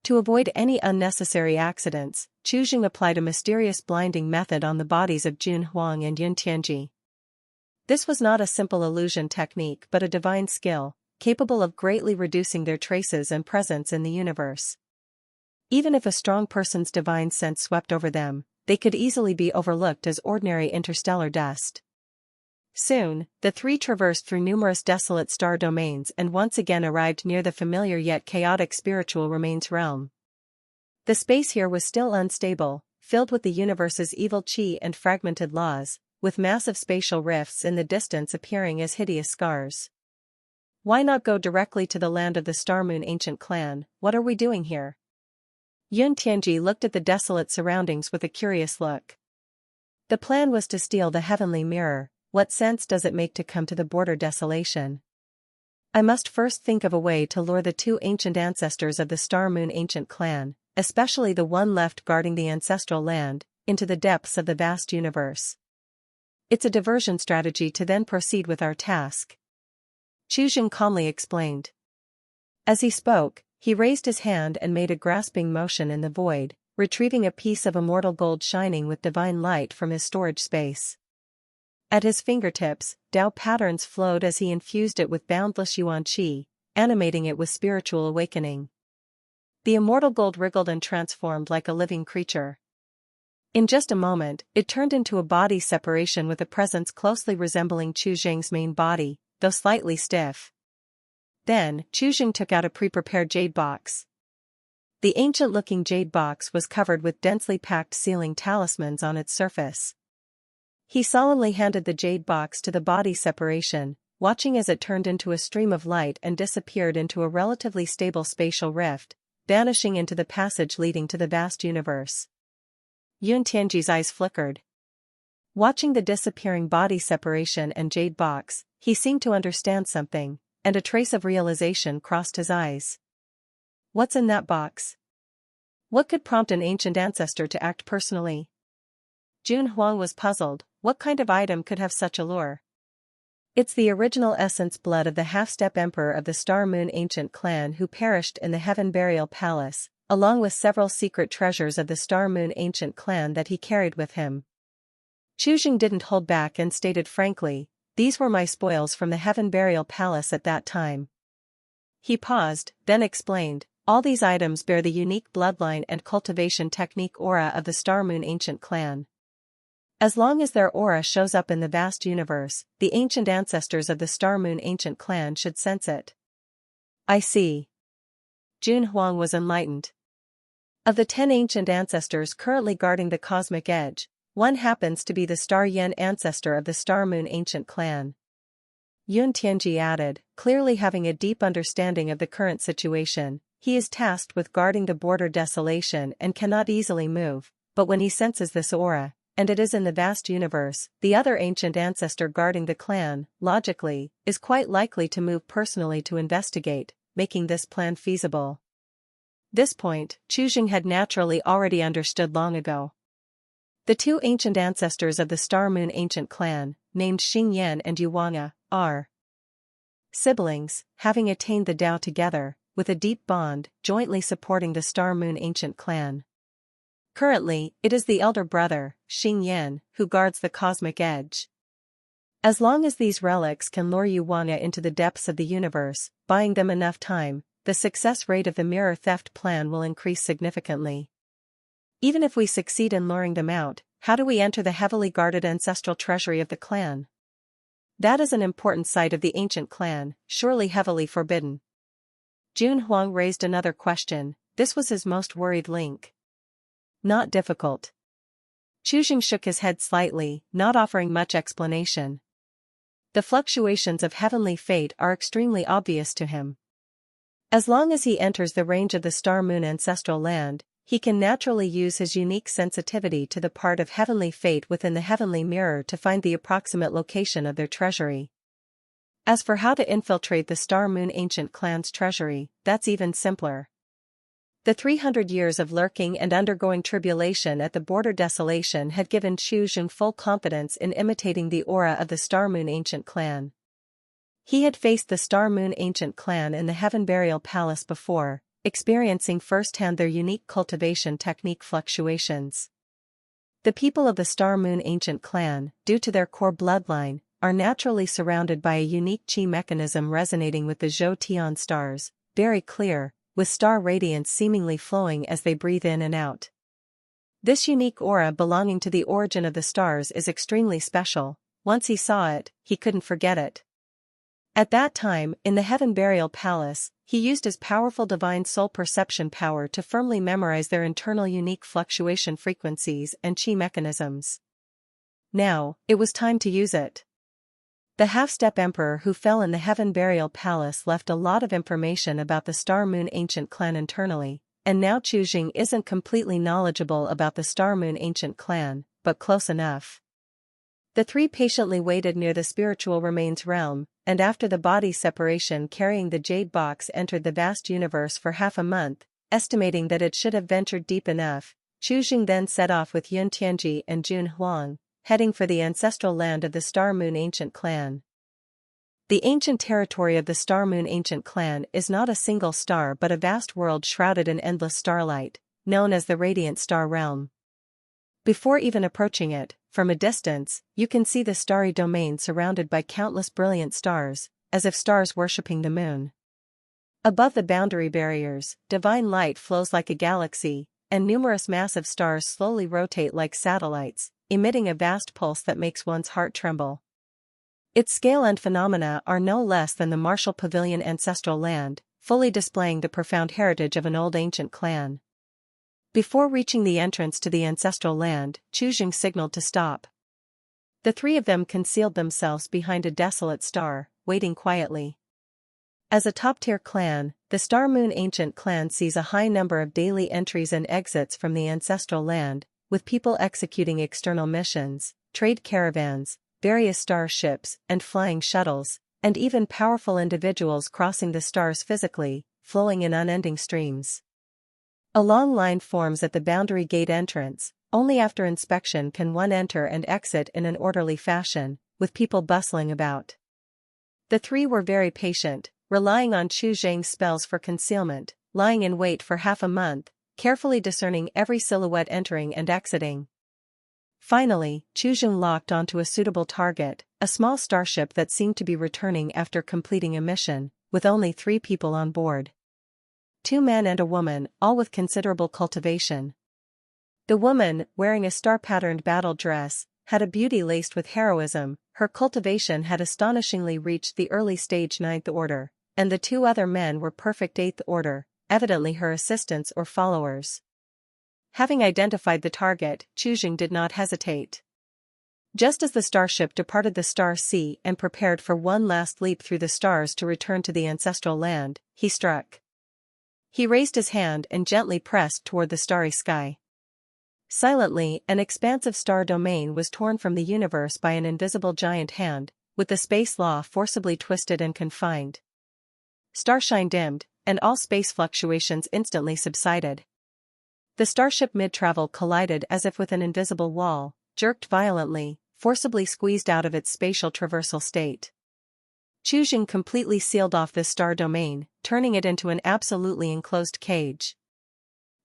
To avoid any unnecessary accidents, Chu Zheng applied a mysterious blinding method on the bodies of Jun Huang and Yun Tianji. This was not a simple illusion technique but a divine skill, capable of greatly reducing their traces and presence in the universe. Even if a strong person's divine sense swept over them, they could easily be overlooked as ordinary interstellar dust. Soon, the three traversed through numerous desolate star domains and once again arrived near the familiar yet chaotic spiritual remains realm. The space here was still unstable, filled with the universe's evil chi and fragmented laws, with massive spatial rifts in the distance appearing as hideous scars. Why not go directly to the land of the Star Moon Ancient Clan? What are we doing here? Yun Tianji looked at the desolate surroundings with a curious look. The plan was to steal the heavenly mirror. What sense does it make to come to the border desolation? I must first think of a way to lure the two ancient ancestors of the Star Moon Ancient Clan, especially the one left guarding the ancestral land, into the depths of the vast universe. It's a diversion strategy to then proceed with our task. Chu Zheng calmly explained. As he spoke, he raised his hand and made a grasping motion in the void, retrieving a piece of immortal gold shining with divine light from his storage space. At his fingertips, Tao patterns flowed as he infused it with boundless Yuan Qi, animating it with spiritual awakening. The immortal gold wriggled and transformed like a living creature. In just a moment, it turned into a body separation with a presence closely resembling Chu Zheng's main body, though slightly stiff. Then, Chu Zheng took out a pre-prepared jade box. The ancient-looking jade box was covered with densely packed sealing talismans on its surface. He solemnly handed the jade box to the body separation, watching as it turned into a stream of light and disappeared into a relatively stable spatial rift, vanishing into the passage leading to the vast universe. Yun Tianji's eyes flickered. Watching the disappearing body separation and jade box, he seemed to understand something, and a trace of realization crossed his eyes. What's in that box? What could prompt an ancient ancestor to act personally? Jun Huang was puzzled. What kind of item could have such allure? It's the original essence blood of the half-step emperor of the Star Moon Ancient Clan who perished in the Heaven Burial Palace, along with several secret treasures of the Star Moon Ancient Clan that he carried with him. Chu Zheng didn't hold back and stated frankly, these were my spoils from the Heaven Burial Palace at that time. He paused, then explained, all these items bear the unique bloodline and cultivation technique aura of the Star Moon Ancient Clan. As long as their aura shows up in the vast universe, the ancient ancestors of the Star Moon Ancient Clan should sense it. I see. Jun Huang was enlightened. Of the 10 ancient ancestors currently guarding the cosmic edge, one happens to be the Star Yen ancestor of the Star Moon Ancient Clan. Yun Tianji added, clearly having a deep understanding of the current situation, he is tasked with guarding the border desolation and cannot easily move, but when he senses this aura, and it is in the vast universe, the other ancient ancestor guarding the clan, logically, is quite likely to move personally to investigate, making this plan feasible. This point, Chuzheng had naturally already understood long ago. The two ancient ancestors of the Star-Moon ancient clan, named Xingyan and Yuanga, are siblings, having attained the Tao together, with a deep bond, jointly supporting the Star-Moon ancient clan. Currently, it is the elder brother, Xingyan, who guards the cosmic edge. As long as these relics can lure Yuanga into the depths of the universe, buying them enough time, the success rate of the mirror theft plan will increase significantly. Even if we succeed in luring them out, how do we enter the heavily guarded ancestral treasury of the clan? That is an important site of the ancient clan, surely heavily forbidden. Huang raised another question. This was his most worried link. Not difficult. Chuzheng shook his head slightly, not offering much explanation. The fluctuations of heavenly fate are extremely obvious to him. As long as he enters the range of the Star-Moon ancestral land, he can naturally use his unique sensitivity to the part of heavenly fate within the heavenly mirror to find the approximate location of their treasury. As for how to infiltrate the Star-Moon ancient clan's treasury, that's even simpler. The 300 years of lurking and undergoing tribulation at the border desolation had given Chuzheng full confidence in imitating the aura of the Star-Moon ancient clan. He had faced the Star-Moon ancient clan in the Heaven Burial Palace before, experiencing firsthand their unique cultivation technique fluctuations. The people of the Star-Moon ancient clan, due to their core bloodline, are naturally surrounded by a unique chi mechanism resonating with the Zhou Tian stars, very clear, with star radiance seemingly flowing as they breathe in and out. This unique aura belonging to the origin of the stars is extremely special. Once he saw it, he couldn't forget it. At that time, in the Heaven Burial Palace, he used his powerful divine soul perception power to firmly memorize their internal unique fluctuation frequencies and chi mechanisms. Now, it was time to use it. The half-step emperor who fell in the Heaven Burial Palace left a lot of information about the Star-Moon ancient clan internally, and now Chuzheng isn't completely knowledgeable about the Star-Moon ancient clan, but close enough. The three patiently waited near the spiritual remains realm, and after the body separation carrying the jade box entered the vast universe for half a month, estimating that it should have ventured deep enough, Chuzheng then set off with Yun Tianji and Huang, heading for the ancestral land of the Star-Moon ancient clan. The ancient territory of the Star-Moon ancient clan is not a single star but a vast world shrouded in endless starlight, known as the Radiant Star Realm. Before even approaching it, from a distance, you can see the starry domain surrounded by countless brilliant stars, as if stars worshipping the moon. Above the boundary barriers, divine light flows like a galaxy, and numerous massive stars slowly rotate like satellites, emitting a vast pulse that makes one's heart tremble. Its scale and phenomena are no less than the Martial Pavilion ancestral land, fully displaying the profound heritage of an old ancient clan. Before reaching the entrance to the ancestral land, Chuzheng signaled to stop. The three of them concealed themselves behind a desolate star, waiting quietly. As a top-tier clan, the Star-Moon ancient clan sees a high number of daily entries and exits from the ancestral land, with people executing external missions, trade caravans, various starships and flying shuttles, and even powerful individuals crossing the stars physically, flowing in unending streams. A long line forms at the boundary gate entrance. Only after inspection can one enter and exit in an orderly fashion, with people bustling about. The three were very patient, relying on Chuzheng's spells for concealment, lying in wait for half a month, carefully discerning every silhouette entering and exiting. Finally, Chuzheng locked onto a suitable target, a small starship that seemed to be returning after completing a mission, with only 3 people on board. 2 men and a woman, all with considerable cultivation. The woman, wearing a star-patterned battle dress, had a beauty laced with heroism. Her cultivation had astonishingly reached the early stage 9th order, and the 2 other men were perfect 8th order, evidently her assistants or followers. Having identified the target, Chuzheng did not hesitate. Just as the starship departed the star sea and prepared for one last leap through the stars to return to the ancestral land, he struck. He raised his hand and gently pressed toward the starry sky. Silently, an expansive star domain was torn from the universe by an invisible giant hand, with the space law forcibly twisted and confined. Starshine dimmed, and all space fluctuations instantly subsided. The starship mid-travel collided as if with an invisible wall, jerked violently, forcibly squeezed out of its spatial traversal state. Huang completely sealed off this star domain, turning it into an absolutely enclosed cage.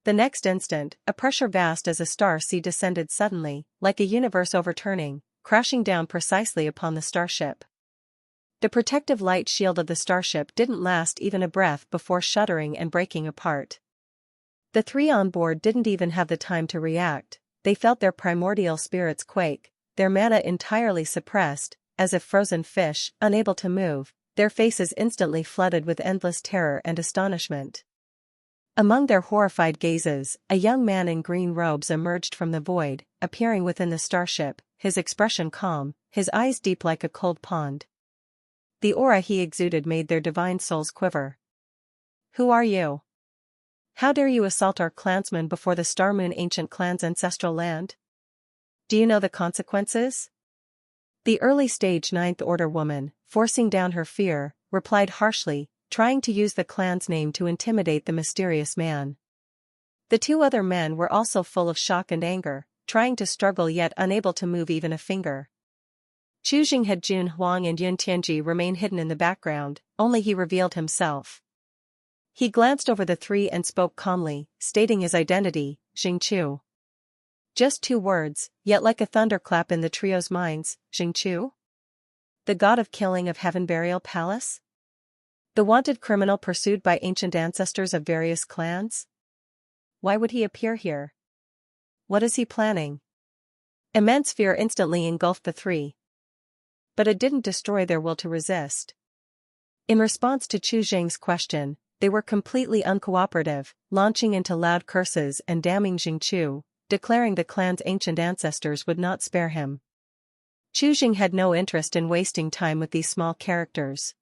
The next instant, a pressure vast as a star sea descended suddenly, like a universe overturning, crashing down precisely upon the starship. The protective light shield of the starship didn't last even a breath before shuddering and breaking apart. The three on board didn't even have the time to react. They felt their primordial spirits quake, their mana entirely suppressed, as if frozen fish, unable to move, their faces instantly flooded with endless terror and astonishment. Among their horrified gazes, a young man in green robes emerged from the void, appearing within the starship, his expression calm, his eyes deep like a cold pond. The aura he exuded made their divine souls quiver. "Who are you? How dare you assault our clansmen before the Star Moon Ancient Clan's ancestral land? Do you know the consequences?" The early-stage Ninth Order woman, forcing down her fear, replied harshly, trying to use the clan's name to intimidate the mysterious man. The two other men were also full of shock and anger, trying to struggle yet unable to move even a finger. Huang had Jun Huang and Yun Tianji remain hidden in the background, only he revealed himself. He glanced over the three and spoke calmly, stating his identity, Xingqiu. Just 2 words, yet like a thunderclap in the trio's minds. Xingqiu? The god of killing of Heaven Burial Palace? The wanted criminal pursued by ancient ancestors of various clans? Why would he appear here? What is he planning? Immense fear instantly engulfed the three. But it didn't destroy their will to resist. In response to Chu Zhang's question, they were completely uncooperative, launching into loud curses and damning Xingqiu, declaring the clan's ancient ancestors would not spare him. Chu Zhang had no interest in wasting time with these small characters.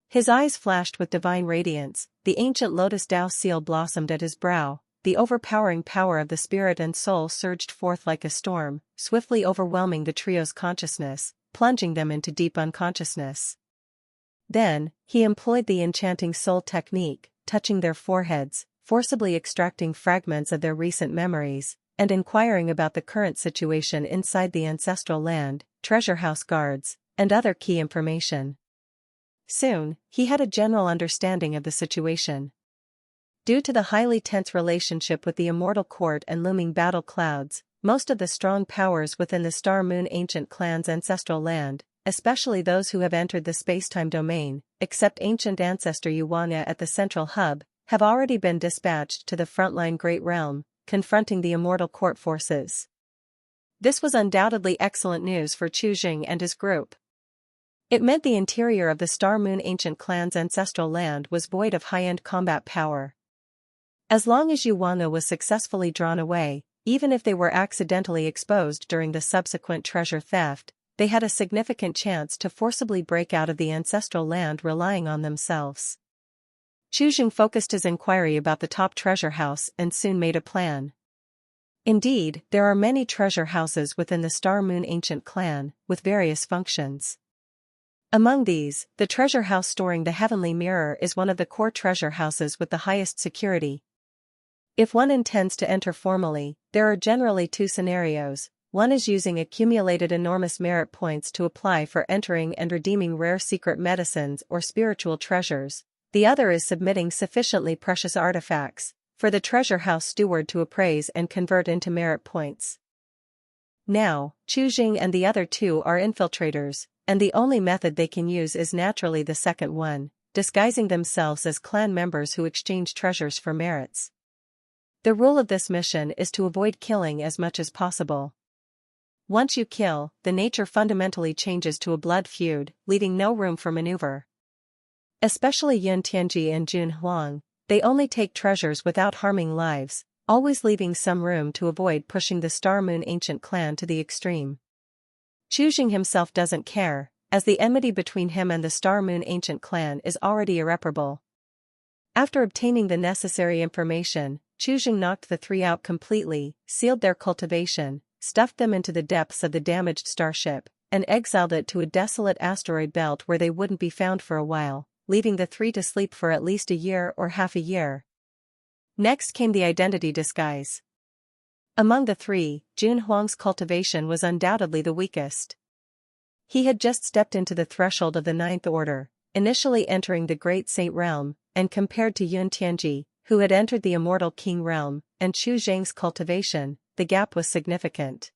His eyes flashed with divine radiance, the ancient lotus Dao seal blossomed at his brow, the overpowering power of the spirit and soul surged forth like a storm, swiftly overwhelming the trio's consciousness, plunging them into deep unconsciousness. Then, he employed the enchanting soul technique, touching their foreheads, forcibly extracting fragments of their recent memories, and inquiring about the current situation inside the ancestral land, treasure house guards, and other key information. Soon, he had a general understanding of the situation. Due to the highly tense relationship with the Immortal Court and looming battle clouds, most of the strong powers within the Star Moon Ancient Clan's ancestral land, especially those who have entered the spacetime domain, except ancient ancestor Huang at the central hub, have already been dispatched to the frontline Great Realm, confronting the Immortal Court forces. This was undoubtedly excellent news for Chu Zhang and his group. It meant the interior of the Star Moon Ancient Clan's ancestral land was void of high-end combat power. As long as Huang was successfully drawn away, even if they were accidentally exposed during the subsequent treasure theft, they had a significant chance to forcibly break out of the ancestral land relying on themselves. Chu Zhang focused his inquiry about the top treasure house and soon made a plan. Indeed, there are many treasure houses within the Star Moon Ancient Clan, with various functions. Among these, the treasure house storing the Heavenly Mirror is one of the core treasure houses with the highest security. If one intends to enter formally, there are generally 2 scenarios. One is using accumulated enormous merit points to apply for entering and redeeming rare secret medicines or spiritual treasures. The other is submitting sufficiently precious artifacts for the treasure house steward to appraise and convert into merit points. Now, Chu Zhang and the other 2 are infiltrators, and the only method they can use is naturally the second one, disguising themselves as clan members who exchange treasures for merits. The rule of this mission is to avoid killing as much as possible. Once you kill, the nature fundamentally changes to a blood feud, leaving no room for maneuver. Especially Yun Tianji and Jun Huang, they only take treasures without harming lives, always leaving some room to avoid pushing the Star Moon Ancient Clan to the extreme. Chu Zhang himself doesn't care, as the enmity between him and the Star Moon Ancient Clan is already irreparable. After obtaining the necessary information, Chu Zhang knocked the 3 out completely, sealed their cultivation, stuffed them into the depths of the damaged starship, and exiled it to a desolate asteroid belt where they wouldn't be found for a while, leaving the three to sleep for at least a year or half a year. Next came the identity disguise. Among the three, Huang's cultivation was undoubtedly the weakest. He had just stepped into the threshold of the Ninth Order, initially entering the Great Saint Realm, and compared to Yun Tianji, who had entered the Immortal King Realm, and Chu Zhang's cultivation, the gap was significant.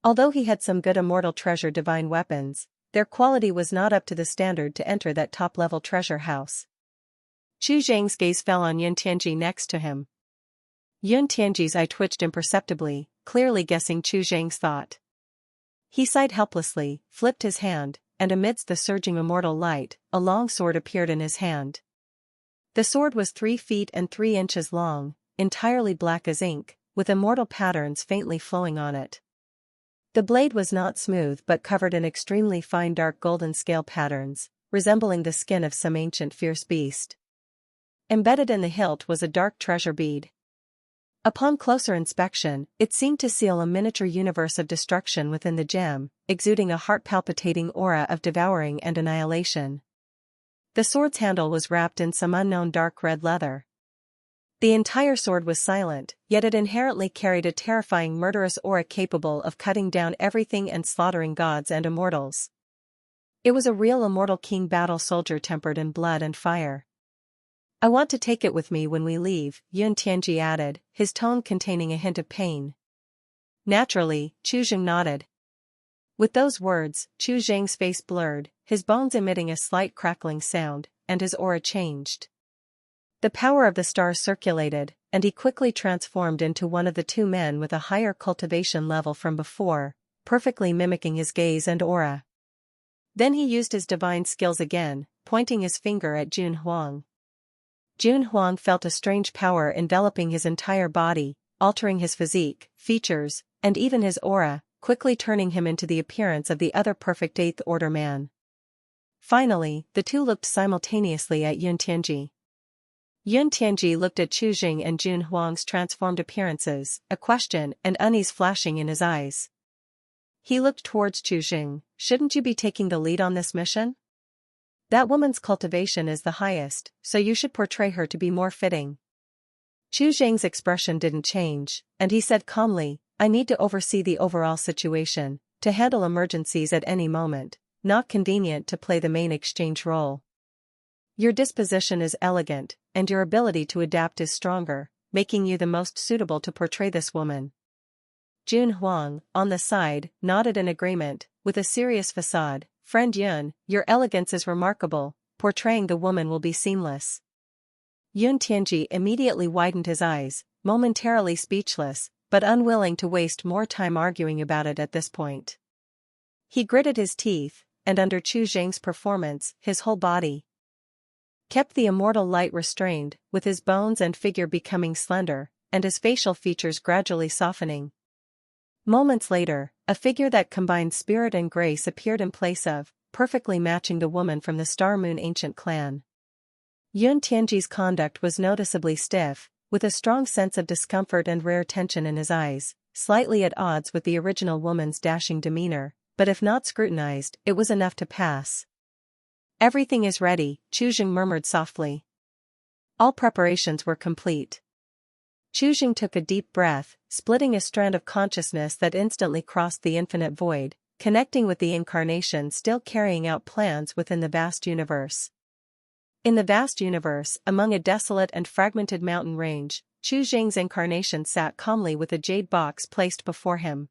Although he had some good Immortal Treasure divine weapons, their quality was not up to the standard to enter that top-level treasure house. Chu Zhang's gaze fell on Yun Tianji next to him. Yun Tianji's eye twitched imperceptibly, clearly guessing Chu Zhang's thought. He sighed helplessly, flipped his hand, and amidst the surging immortal light, a long sword appeared in his hand. The sword was 3 feet and 3 inches long, entirely black as ink, with immortal patterns faintly flowing on it. The blade was not smooth but covered in extremely fine dark golden scale patterns, resembling the skin of some ancient fierce beast. Embedded in the hilt was a dark treasure bead. Upon closer inspection, it seemed to seal a miniature universe of destruction within the gem, exuding a heart-palpitating aura of devouring and annihilation. The sword's handle was wrapped in some unknown dark red leather. The entire sword was silent, yet it inherently carried a terrifying murderous aura capable of cutting down everything and slaughtering gods and immortals. It was a real Immortal King battle soldier tempered in blood and fire. "I want to take it with me when we leave," Yun Tianji added, his tone containing a hint of pain. Naturally, Chu Zhang nodded. With those words, Chu Zhang's face blurred, his bones emitting a slight crackling sound, and his aura changed. The power of the stars circulated, and he quickly transformed into one of the two men with a higher cultivation level from before, perfectly mimicking his gaze and aura. Then he used his divine skills again, pointing his finger at Huang. Huang felt a strange power enveloping his entire body, altering his physique, features, and even his aura, quickly turning him into the appearance of the other perfect Eighth Order man. Finally, the two looked simultaneously at Yun Tianji. Yun Tianji looked at Chu Zhang and Huang's transformed appearances, a question and unease flashing in his eyes. He looked towards Chu Zhang. "Shouldn't you be taking the lead on this mission? That woman's cultivation is the highest, so you should portray her to be more fitting." Chu Zhang's expression didn't change, and he said calmly, "I need to oversee the overall situation, to handle emergencies at any moment, not convenient to play the main exchange role. Your disposition is elegant, and your ability to adapt is stronger, making you the most suitable to portray this woman." Huang, on the side, nodded in agreement, with a serious facade. "Friend Yun, your elegance is remarkable, portraying the woman will be seamless." Yun Tianji immediately widened his eyes, momentarily speechless, but unwilling to waste more time arguing about it at this point. He gritted his teeth, and under Chu Zhang's performance, his whole body kept the immortal light restrained, with his bones and figure becoming slender, and his facial features gradually softening. Moments later, a figure that combined spirit and grace appeared in place of, perfectly matching the woman from the Star Moon ancient clan. Yun Tianji's conduct was noticeably stiff, with a strong sense of discomfort and rare tension in his eyes, slightly at odds with the original woman's dashing demeanor, but if not scrutinized, it was enough to pass. "Everything is ready," Chu Zhang murmured softly. All preparations were complete. Chu Zhang took a deep breath, splitting a strand of consciousness that instantly crossed the infinite void, connecting with the incarnation still carrying out plans within the vast universe. In the vast universe, among a desolate and fragmented mountain range, Chu Zhang's incarnation sat calmly with a jade box placed before him.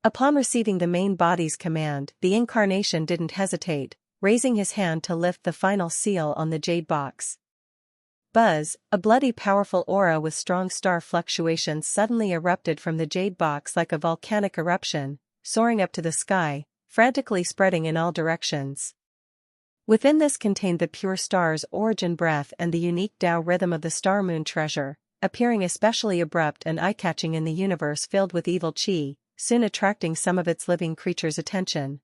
Upon receiving the main body's command, the incarnation didn't hesitate, raising his hand to lift the final seal on the jade box. Buzz, a bloody powerful aura with strong star fluctuations suddenly erupted from the jade box like a volcanic eruption, soaring up to the sky, frantically spreading in all directions. Within this contained the pure star's origin breath and the unique Tao rhythm of the Star Moon treasure, appearing especially abrupt and eye-catching in the universe filled with evil chi, soon attracting some of its living creatures' attention.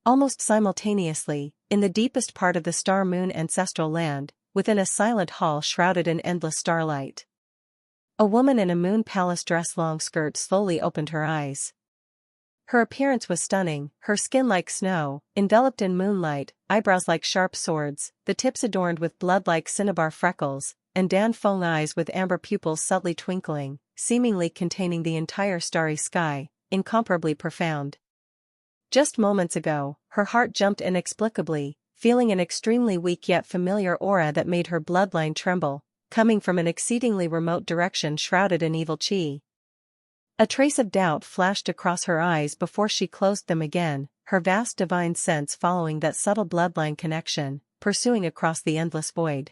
Almost simultaneously, in the deepest part of the Star Moon ancestral land, within a silent hall shrouded in endless starlight, a woman in a moon palace dress long skirt slowly opened her eyes. Her appearance was stunning, her skin like snow, enveloped in moonlight, eyebrows like sharp swords, the tips adorned with blood-like cinnabar freckles, and Dan-Feng eyes with amber pupils subtly twinkling, seemingly containing the entire starry sky, incomparably profound. Just moments ago, her heart jumped inexplicably, feeling an extremely weak yet familiar aura that made her bloodline tremble, coming from an exceedingly remote direction shrouded in evil chi. A trace of doubt flashed across her eyes before she closed them again, her vast divine sense following that subtle bloodline connection, pursuing across the endless void.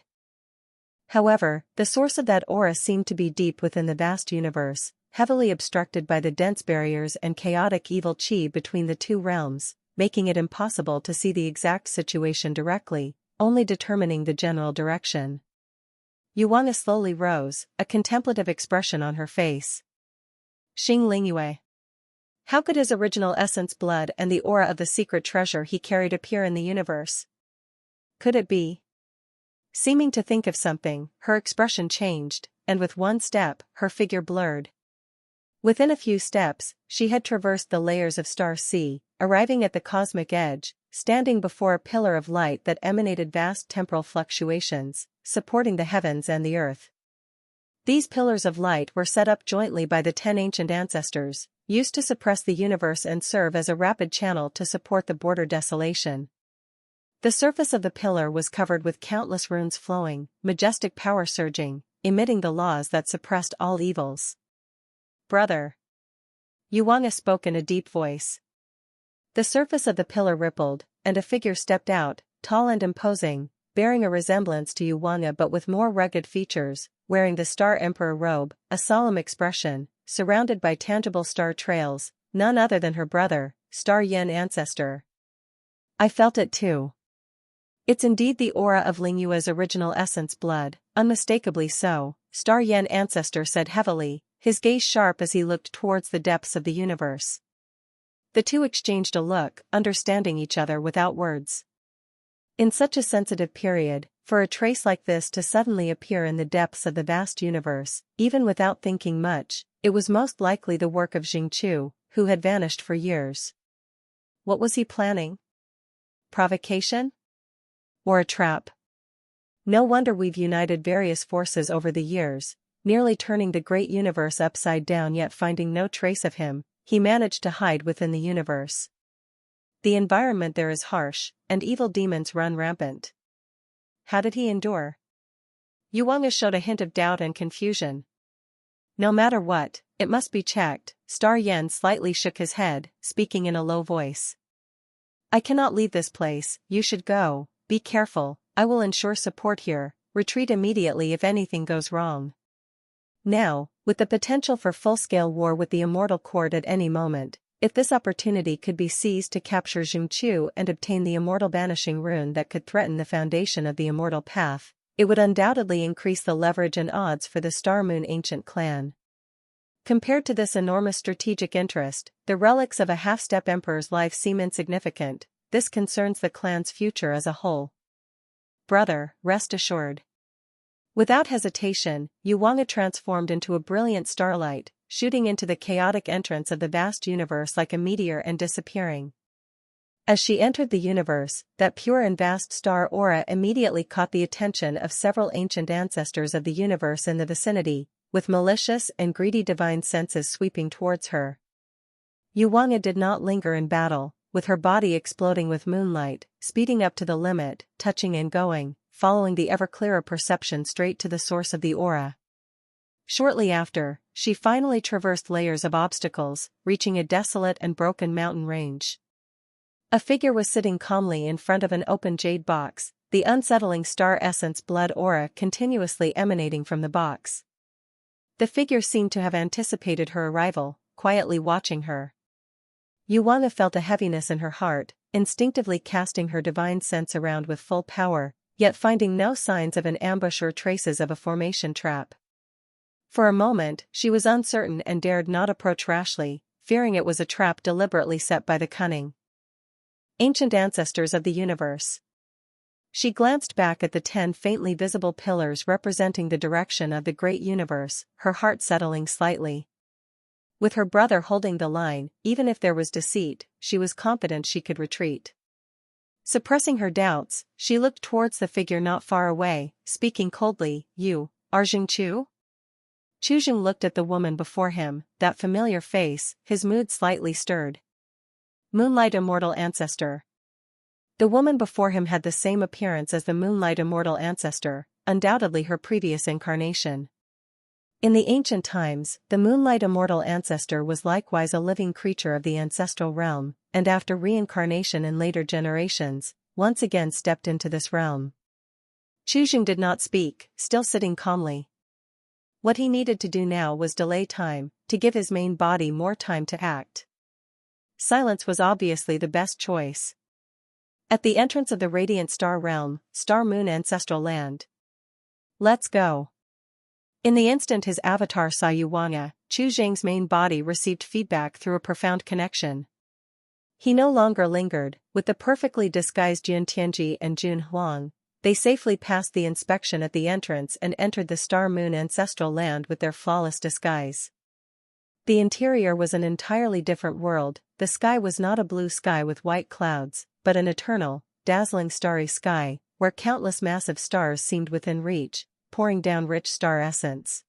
However, the source of that aura seemed to be deep within the vast universe, heavily obstructed by the dense barriers and chaotic evil chi between the two realms, making it impossible to see the exact situation directly, only determining the general direction. Yuana slowly rose, a contemplative expression on her face. Xing Lingyue. How could his original essence blood and the aura of the secret treasure he carried appear in the universe? Could it be? Seeming to think of something, her expression changed, and with one step, her figure blurred. Within a few steps, she had traversed the layers of star sea, arriving at the cosmic edge, standing before a pillar of light that emanated vast temporal fluctuations, supporting the heavens and the earth. These pillars of light were set up jointly by the 10 ancient ancestors, used to suppress the universe and serve as a rapid channel to support the border desolation. The surface of the pillar was covered with countless runes flowing, majestic power surging, emitting the laws that suppressed all evils. Brother. Yuanga spoke in a deep voice. The surface of the pillar rippled, and a figure stepped out, tall and imposing, bearing a resemblance to Yuanga but with more rugged features, wearing the Star Emperor robe, a solemn expression, surrounded by tangible star trails, none other than her brother, Star Yen ancestor. I felt it too. It's indeed the aura of Lingyue's original essence blood, unmistakably so, Star Yen ancestor said heavily, his gaze sharp as he looked towards the depths of the universe. The two exchanged a look, understanding each other without words. In such a sensitive period, for a trace like this to suddenly appear in the depths of the vast universe, even without thinking much, it was most likely the work of Xingqiu, who had vanished for years. What was he planning? Provocation? Or a trap? No wonder we've united various forces over the years, nearly turning the great universe upside down yet finding no trace of him. He managed to hide within the universe. The environment there is harsh, and evil demons run rampant. How did he endure? Yuanga showed a hint of doubt and confusion. No matter what, it must be checked. Star Yen slightly shook his head, speaking in a low voice. I cannot leave this place, you should go, be careful, I will ensure support here, retreat immediately if anything goes wrong. Now, with the potential for full-scale war with the Immortal Court at any moment, if this opportunity could be seized to capture Xingqiu and obtain the Immortal Banishing Rune that could threaten the foundation of the Immortal Path, it would undoubtedly increase the leverage and odds for the Star Moon Ancient Clan. Compared to this enormous strategic interest, the relics of a half-step emperor's life seem insignificant. This concerns the clan's future as a whole. Brother, rest assured. Without hesitation, Yuanga transformed into a brilliant starlight, shooting into the chaotic entrance of the vast universe like a meteor and disappearing. As she entered the universe, that pure and vast star aura immediately caught the attention of several ancient ancestors of the universe in the vicinity, with malicious and greedy divine senses sweeping towards her. Yuanga did not linger in battle, with her body exploding with moonlight, speeding up to the limit, touching and going, following the ever-clearer perception straight to the source of the aura. Shortly after, she finally traversed layers of obstacles, reaching a desolate and broken mountain range. A figure was sitting calmly in front of an open jade box, the unsettling star essence blood aura continuously emanating from the box. The figure seemed to have anticipated her arrival, quietly watching her. Yuanga felt a heaviness in her heart, instinctively casting her divine sense around with full power, yet finding no signs of an ambush or traces of a formation trap. For a moment, she was uncertain and dared not approach rashly, fearing it was a trap deliberately set by the cunning ancient ancestors of the universe. She glanced back at the 10 faintly visible pillars representing the direction of the great universe, her heart settling slightly. With her brother holding the line, even if there was deceit, she was confident she could retreat. Suppressing her doubts, she looked towards the figure not far away, speaking coldly, "You are Jingqiu?" Chuzheng looked at the woman before him, that familiar face, his mood slightly stirred. Moonlight Immortal Ancestor. The woman before him had the same appearance as the Moonlight Immortal Ancestor, undoubtedly her previous incarnation. In the ancient times, the Moonlight Immortal Ancestor was likewise a living creature of the ancestral realm, and after reincarnation in later generations, once again stepped into this realm. Chuzheng did not speak, still sitting calmly. What he needed to do now was delay time, to give his main body more time to act. Silence was obviously the best choice. At the entrance of the Radiant Star Realm, Star Moon Ancestral Land. "Let's go." In the instant his avatar saw Huang, Chuzheng's main body received feedback through a profound connection. He no longer lingered. With the perfectly disguised Yun Tianji and Jun Huang, they safely passed the inspection at the entrance and entered the Star Moon Ancestral Land with their flawless disguise. The interior was an entirely different world. The sky was not a blue sky with white clouds, but an eternal, dazzling starry sky, where countless massive stars seemed within reach, pouring down rich star essence.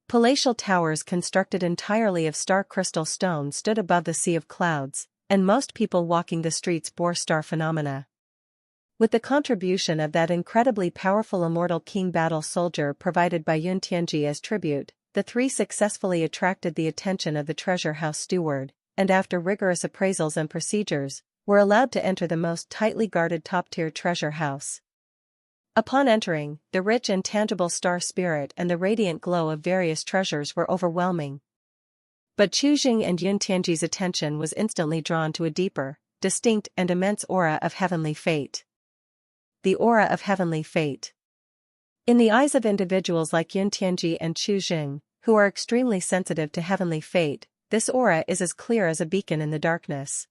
Palatial towers constructed entirely of star crystal stone stood above the sea of clouds, and most people walking the streets bore star phenomena. With the contribution of that incredibly powerful Immortal King battle soldier provided by Yun Tianji as tribute, the three successfully attracted the attention of the treasure house steward, and after rigorous appraisals and procedures, were allowed to enter the most tightly guarded top-tier treasure house. Upon entering, the rich and tangible star spirit and the radiant glow of various treasures were overwhelming. But Chuzheng and Yun Tianji's attention was instantly drawn to a deeper, distinct and immense aura of heavenly fate. The aura of heavenly fate. In the eyes of individuals like Yun Tianji and Chuzheng, who are extremely sensitive to heavenly fate, this aura is as clear as a beacon in the darkness.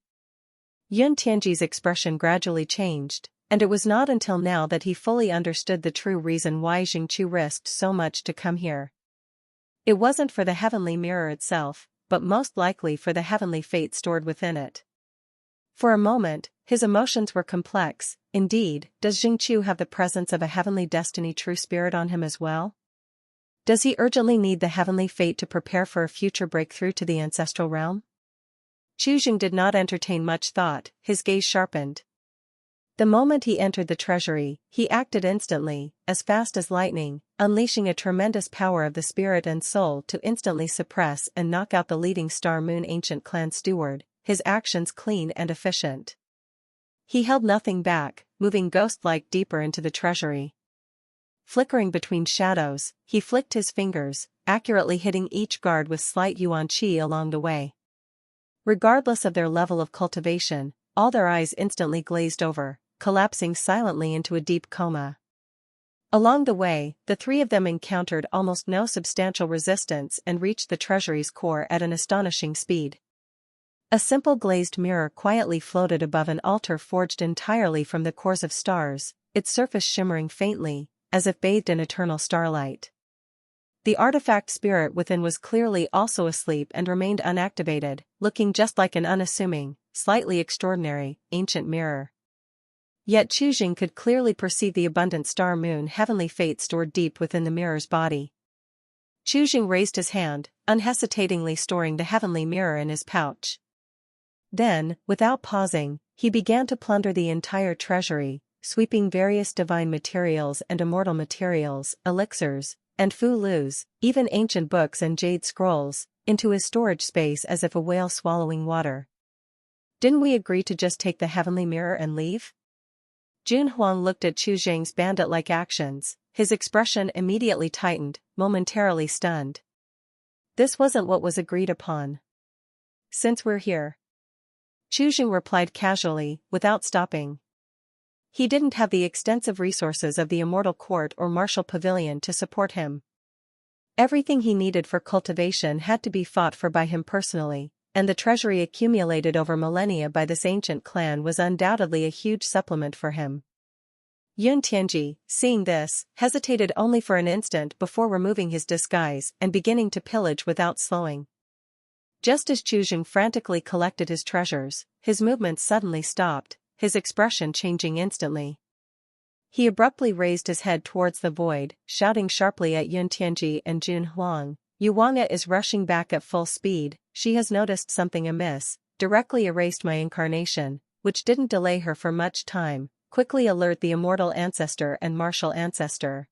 Yun Tianji's expression gradually changed, and it was not until now that he fully understood the true reason why Jingqiu risked so much to come here. It wasn't for the heavenly mirror itself, but most likely for the heavenly fate stored within it. For a moment, his emotions were complex. Indeed, does Jingqiu have the presence of a heavenly destiny true spirit on him as well? Does he urgently need the heavenly fate to prepare for a future breakthrough to the ancestral realm? Chuzheng did not entertain much thought, his gaze sharpened. The moment he entered the treasury, he acted instantly, as fast as lightning, unleashing a tremendous power of the spirit and soul to instantly suppress and knock out the leading Star Moon ancient clan steward, his actions clean and efficient. He held nothing back, moving ghost-like deeper into the treasury. Flickering between shadows, he flicked his fingers, accurately hitting each guard with slight yuan qi along the way. Regardless of their level of cultivation, all their eyes instantly glazed over, collapsing silently into a deep coma. Along the way, the three of them encountered almost no substantial resistance and reached the treasury's core at an astonishing speed. A simple glazed mirror quietly floated above an altar forged entirely from the cores of stars, its surface shimmering faintly, as if bathed in eternal starlight. The artifact spirit within was clearly also asleep and remained unactivated, looking just like an unassuming, slightly extraordinary, ancient mirror. Yet Chuzheng could clearly perceive the abundant star moon heavenly fate stored deep within the mirror's body. Chuzheng raised his hand, unhesitatingly storing the heavenly mirror in his pouch. Then, without pausing, he began to plunder the entire treasury, sweeping various divine materials and immortal materials, elixirs, and fu-lus, even ancient books and jade scrolls, into his storage space as if a whale swallowing water. "Didn't we agree to just take the heavenly mirror and leave?" Jun Huang looked at Chuzheng's bandit-like actions, his expression immediately tightened, momentarily stunned. "This wasn't what was agreed upon." "Since we're here," Chuzheng replied casually, without stopping. He didn't have the extensive resources of the Immortal Court or Martial Pavilion to support him. Everything he needed for cultivation had to be fought for by him personally, and the treasury accumulated over millennia by this ancient clan was undoubtedly a huge supplement for him. Yun Tianji, seeing this, hesitated only for an instant before removing his disguise and beginning to pillage without slowing. Just as Chu Jing frantically collected his treasures, his movements suddenly stopped, his expression changing instantly. He abruptly raised his head towards the void, shouting sharply at Yun Tianji and Jun Huang. Huang is rushing back at full speed. She has noticed something amiss, directly erased my incarnation, which didn't delay her for much time. Quickly alert the immortal ancestor and martial ancestor.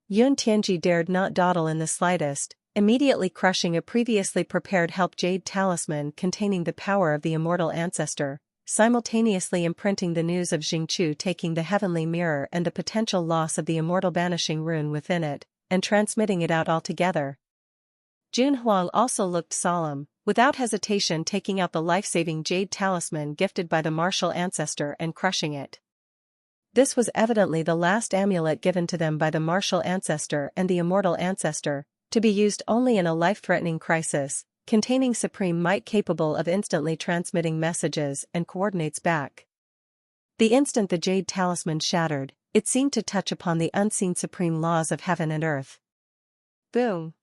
Yun Tianji dared not dawdle in the slightest, immediately crushing a previously prepared help jade talisman containing the power of the immortal ancestor, simultaneously imprinting the news of Jingchu taking the heavenly mirror and the potential loss of the immortal banishing rune within it, and transmitting it out altogether. Jun Huang also looked solemn, without hesitation taking out the life-saving jade talisman gifted by the martial ancestor and crushing it. This was evidently the last amulet given to them by the martial ancestor and the immortal ancestor, to be used only in a life-threatening crisis, containing supreme might capable of instantly transmitting messages and coordinates back. The instant the jade talisman shattered, it seemed to touch upon the unseen supreme laws of heaven and earth. Boom!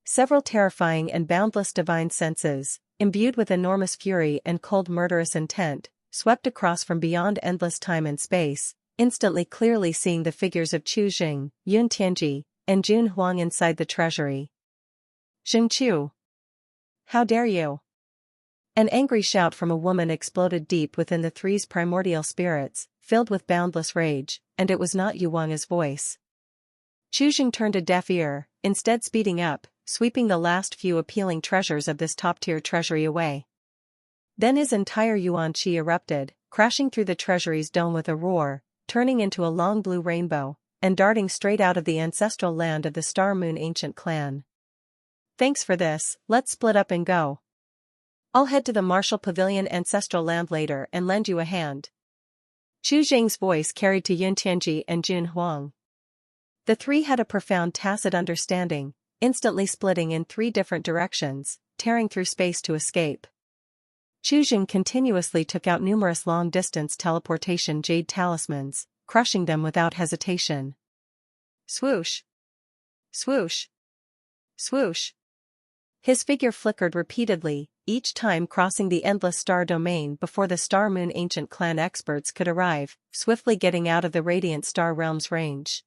Several terrifying and boundless divine senses, imbued with enormous fury and cold murderous intent, swept across from beyond endless time and space, instantly clearly seeing the figures of Chu Jing, Yun Tianji, and Jun Huang inside the treasury. Jingchu! How dare you! An angry shout from a woman exploded deep within the three's primordial spirits, filled with boundless rage, and it was not Huang's voice. Chu Jing turned a deaf ear, instead speeding up, sweeping the last few appealing treasures of this top-tier treasury away. Then his entire yuan qi erupted, crashing through the treasury's dome with a roar, turning into a long blue rainbow, and darting straight out of the ancestral land of the Star Moon ancient clan. Thanks for this, let's split up and go. I'll head to the Martial Pavilion ancestral land later and lend you a hand. Chu Jing's voice carried to Yun Tianji and Jun Huang. The three had a profound tacit understanding, instantly splitting in three different directions, tearing through space to escape. Chu Jing continuously took out numerous long-distance teleportation jade talismans, crushing them without hesitation. Swoosh! Swoosh! Swoosh! His figure flickered repeatedly, each time crossing the endless star domain before the Star Moon ancient clan experts could arrive, swiftly getting out of the radiant star realm's range.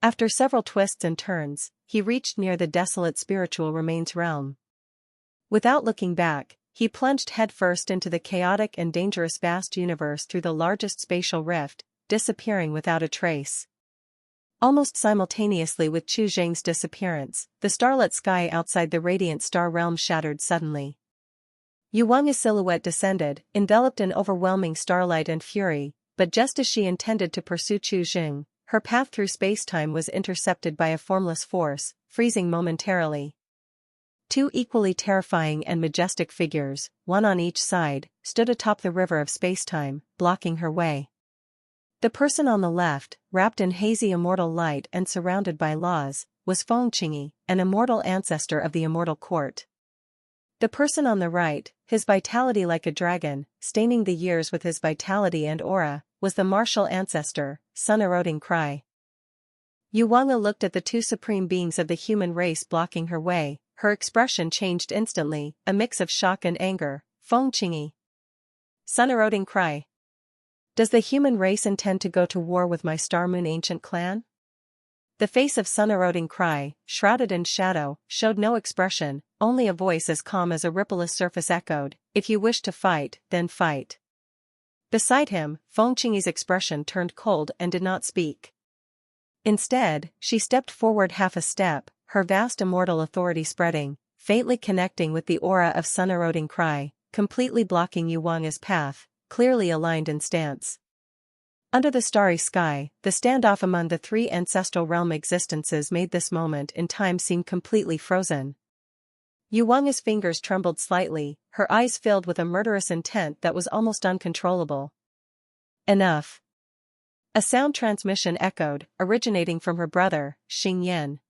After several twists and turns, he reached near the desolate spiritual remains realm. Without looking back, he plunged headfirst into the chaotic and dangerous vast universe through the largest spatial rift, disappearing without a trace. Almost simultaneously with Chu Jing's disappearance, the starlit sky outside the radiant star realm shattered suddenly. Huang's silhouette descended, enveloped in overwhelming starlight and fury, but just as she intended to pursue Chu Jing, her path through space-time was intercepted by a formless force, freezing momentarily. Two equally terrifying and majestic figures, one on each side, stood atop the river of space-time, blocking her way. The person on the left, wrapped in hazy immortal light and surrounded by laws, was Feng Qingyi, an immortal ancestor of the immortal court. The person on the right, his vitality like a dragon, staining the years with his vitality and aura, was the martial ancestor, sun-eroding cry. Huang looked at the two supreme beings of the human race blocking her way, her expression changed instantly, a mix of shock and anger. Feng Qingyi. Sun-eroding cry. Does the human race intend to go to war with my Star Moon ancient clan? The face of sun-eroding cry, shrouded in shadow, showed no expression, only a voice as calm as a rippleless surface echoed, "If you wish to fight, then fight." Beside him, Feng Qingyi's expression turned cold and did not speak. Instead, she stepped forward half a step, her vast immortal authority spreading, faintly connecting with the aura of sun-eroding cry, completely blocking Huang's path, clearly aligned in stance. Under the starry sky, the standoff among the three ancestral realm existences made this moment in time seem completely frozen. Huang's fingers trembled slightly, her eyes filled with a murderous intent that was almost uncontrollable. Enough. A sound transmission echoed, originating from her brother, Xing Yan.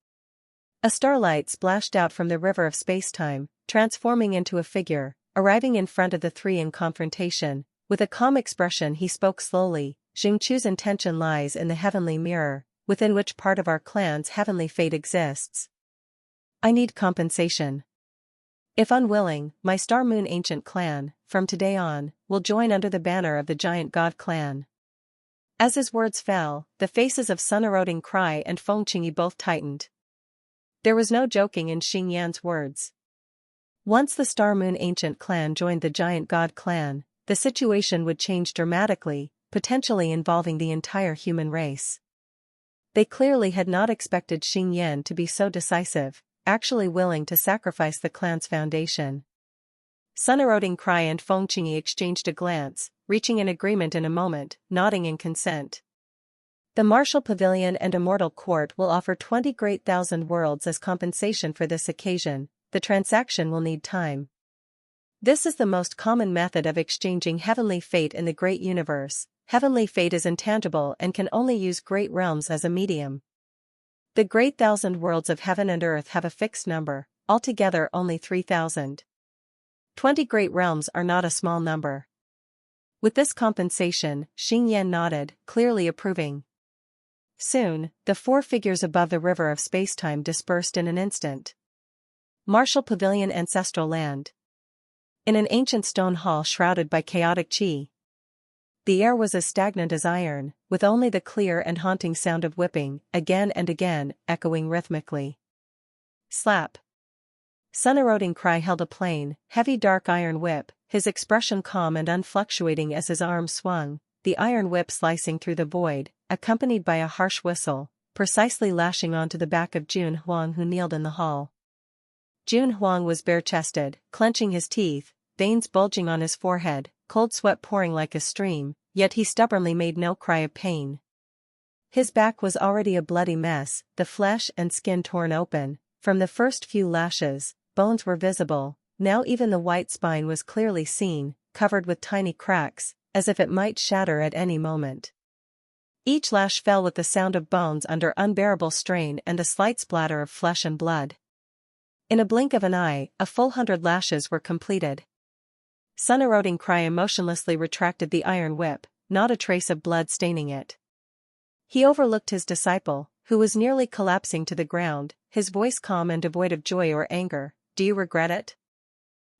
A starlight splashed out from the river of space-time, transforming into a figure, arriving in front of the three in confrontation. With a calm expression he spoke slowly, "Jingchu's intention lies in the heavenly mirror, within which part of our clan's heavenly fate exists. I need compensation." If unwilling, my Star Moon ancient clan, from today on, will join under the banner of the giant god clan. As his words fell, the faces of Sun-Eroding Cry and Feng Qingyi both tightened. There was no joking in Xing Yan's words. Once the Star Moon ancient clan joined the giant god clan, the situation would change dramatically, potentially involving the entire human race. They clearly had not expected Xing Yan to be so decisive, actually willing to sacrifice the clan's foundation. Sun-Eroding Cry and Feng Qingyi exchanged a glance, reaching an agreement in a moment, nodding in consent. The Martial Pavilion and Immortal Court will offer 20 great thousand worlds as compensation for this occasion. The transaction will need time. This is the most common method of exchanging heavenly fate in the great universe. Heavenly fate is intangible and can only use great realms as a medium. The great thousand worlds of heaven and earth have a fixed number, altogether only 3,000. 20 great realms are not a small number. With this compensation, Xing Yan nodded, clearly approving. Soon, the four figures above the river of spacetime dispersed in an instant. Martial Pavilion Ancestral Land. In an ancient stone hall shrouded by chaotic qi. The air was as stagnant as iron, with only the clear and haunting sound of whipping, again and again, echoing rhythmically. Slap. Sun-Eroding Cry held a plain, heavy dark iron whip, his expression calm and unfluctuating as his arm swung, the iron whip slicing through the void, accompanied by a harsh whistle, precisely lashing onto the back of Jun Huang who kneeled in the hall. Jun Huang was bare-chested, clenching his teeth, veins bulging on his forehead, cold sweat pouring like a stream, yet he stubbornly made no cry of pain. His back was already a bloody mess, the flesh and skin torn open. From the first few lashes, bones were visible, now even the white spine was clearly seen, covered with tiny cracks, as if it might shatter at any moment. Each lash fell with the sound of bones under unbearable strain and a slight splatter of flesh and blood. In a blink of an eye, a full 100 lashes were completed. Sun-Eroding Cry emotionlessly retracted the iron whip, not a trace of blood staining it. He overlooked his disciple, who was nearly collapsing to the ground, his voice calm and devoid of joy or anger. Do you regret it?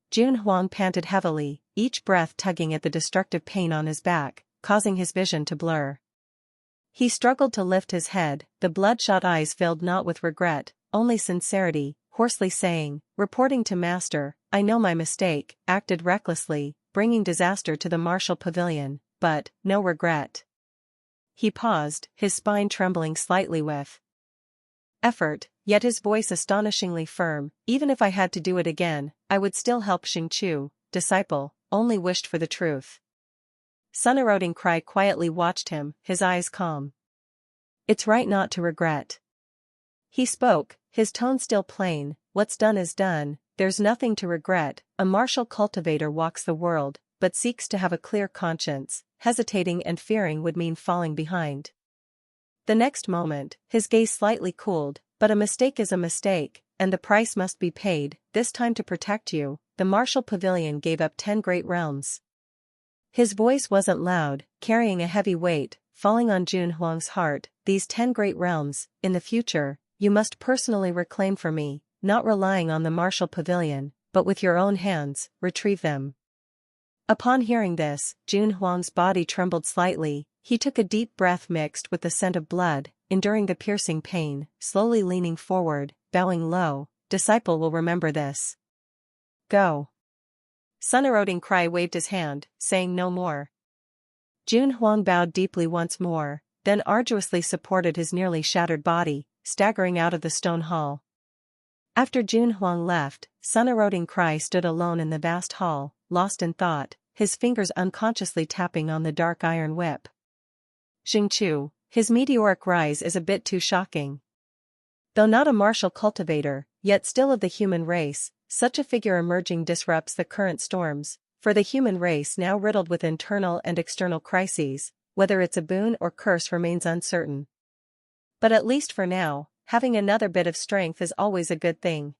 Jun Huang panted heavily, each breath tugging at the destructive pain on his back, causing his vision to blur. He struggled to lift his head, the bloodshot eyes filled not with regret, only sincerity, hoarsely saying, reporting to Master, I know my mistake, acted recklessly, bringing disaster to the Martial Pavilion, but, no regret. He paused, his spine trembling slightly with effort, yet his voice astonishingly firm. Even if I had to do it again, I would still help Xingqiu, disciple, only wished for the truth. Sun-Eroding Cry quietly watched him, his eyes calm. It's right not to regret. He spoke, his tone still plain, what's done is done, there's nothing to regret. A martial cultivator walks the world, but seeks to have a clear conscience. Hesitating and fearing would mean falling behind. The next moment, his gaze slightly cooled, but a mistake is a mistake, and the price must be paid. This time to protect you, the Martial Pavilion gave up 10 great realms. His voice wasn't loud, carrying a heavy weight, falling on Jun Huang's heart. These 10 great realms, in the future, you must personally reclaim for me, not relying on the Martial Pavilion, but with your own hands, retrieve them. Upon hearing this, Jun Huang's body trembled slightly. He took a deep breath mixed with the scent of blood, enduring the piercing pain, slowly leaning forward, bowing low. Disciple will remember this. Go. Sun-Eroding Cry waved his hand, saying no more. Jun Huang bowed deeply once more, then arduously supported his nearly shattered body, staggering out of the stone hall. After Jun Huang left, Sun-Eroding Cry stood alone in the vast hall, lost in thought, his fingers unconsciously tapping on the dark iron whip. Xingqiu, his meteoric rise is a bit too shocking. Though not a martial cultivator, yet still of the human race, such a figure emerging disrupts the current storms, for the human race now riddled with internal and external crises, whether it's a boon or curse remains uncertain. But at least for now, having another bit of strength is always a good thing.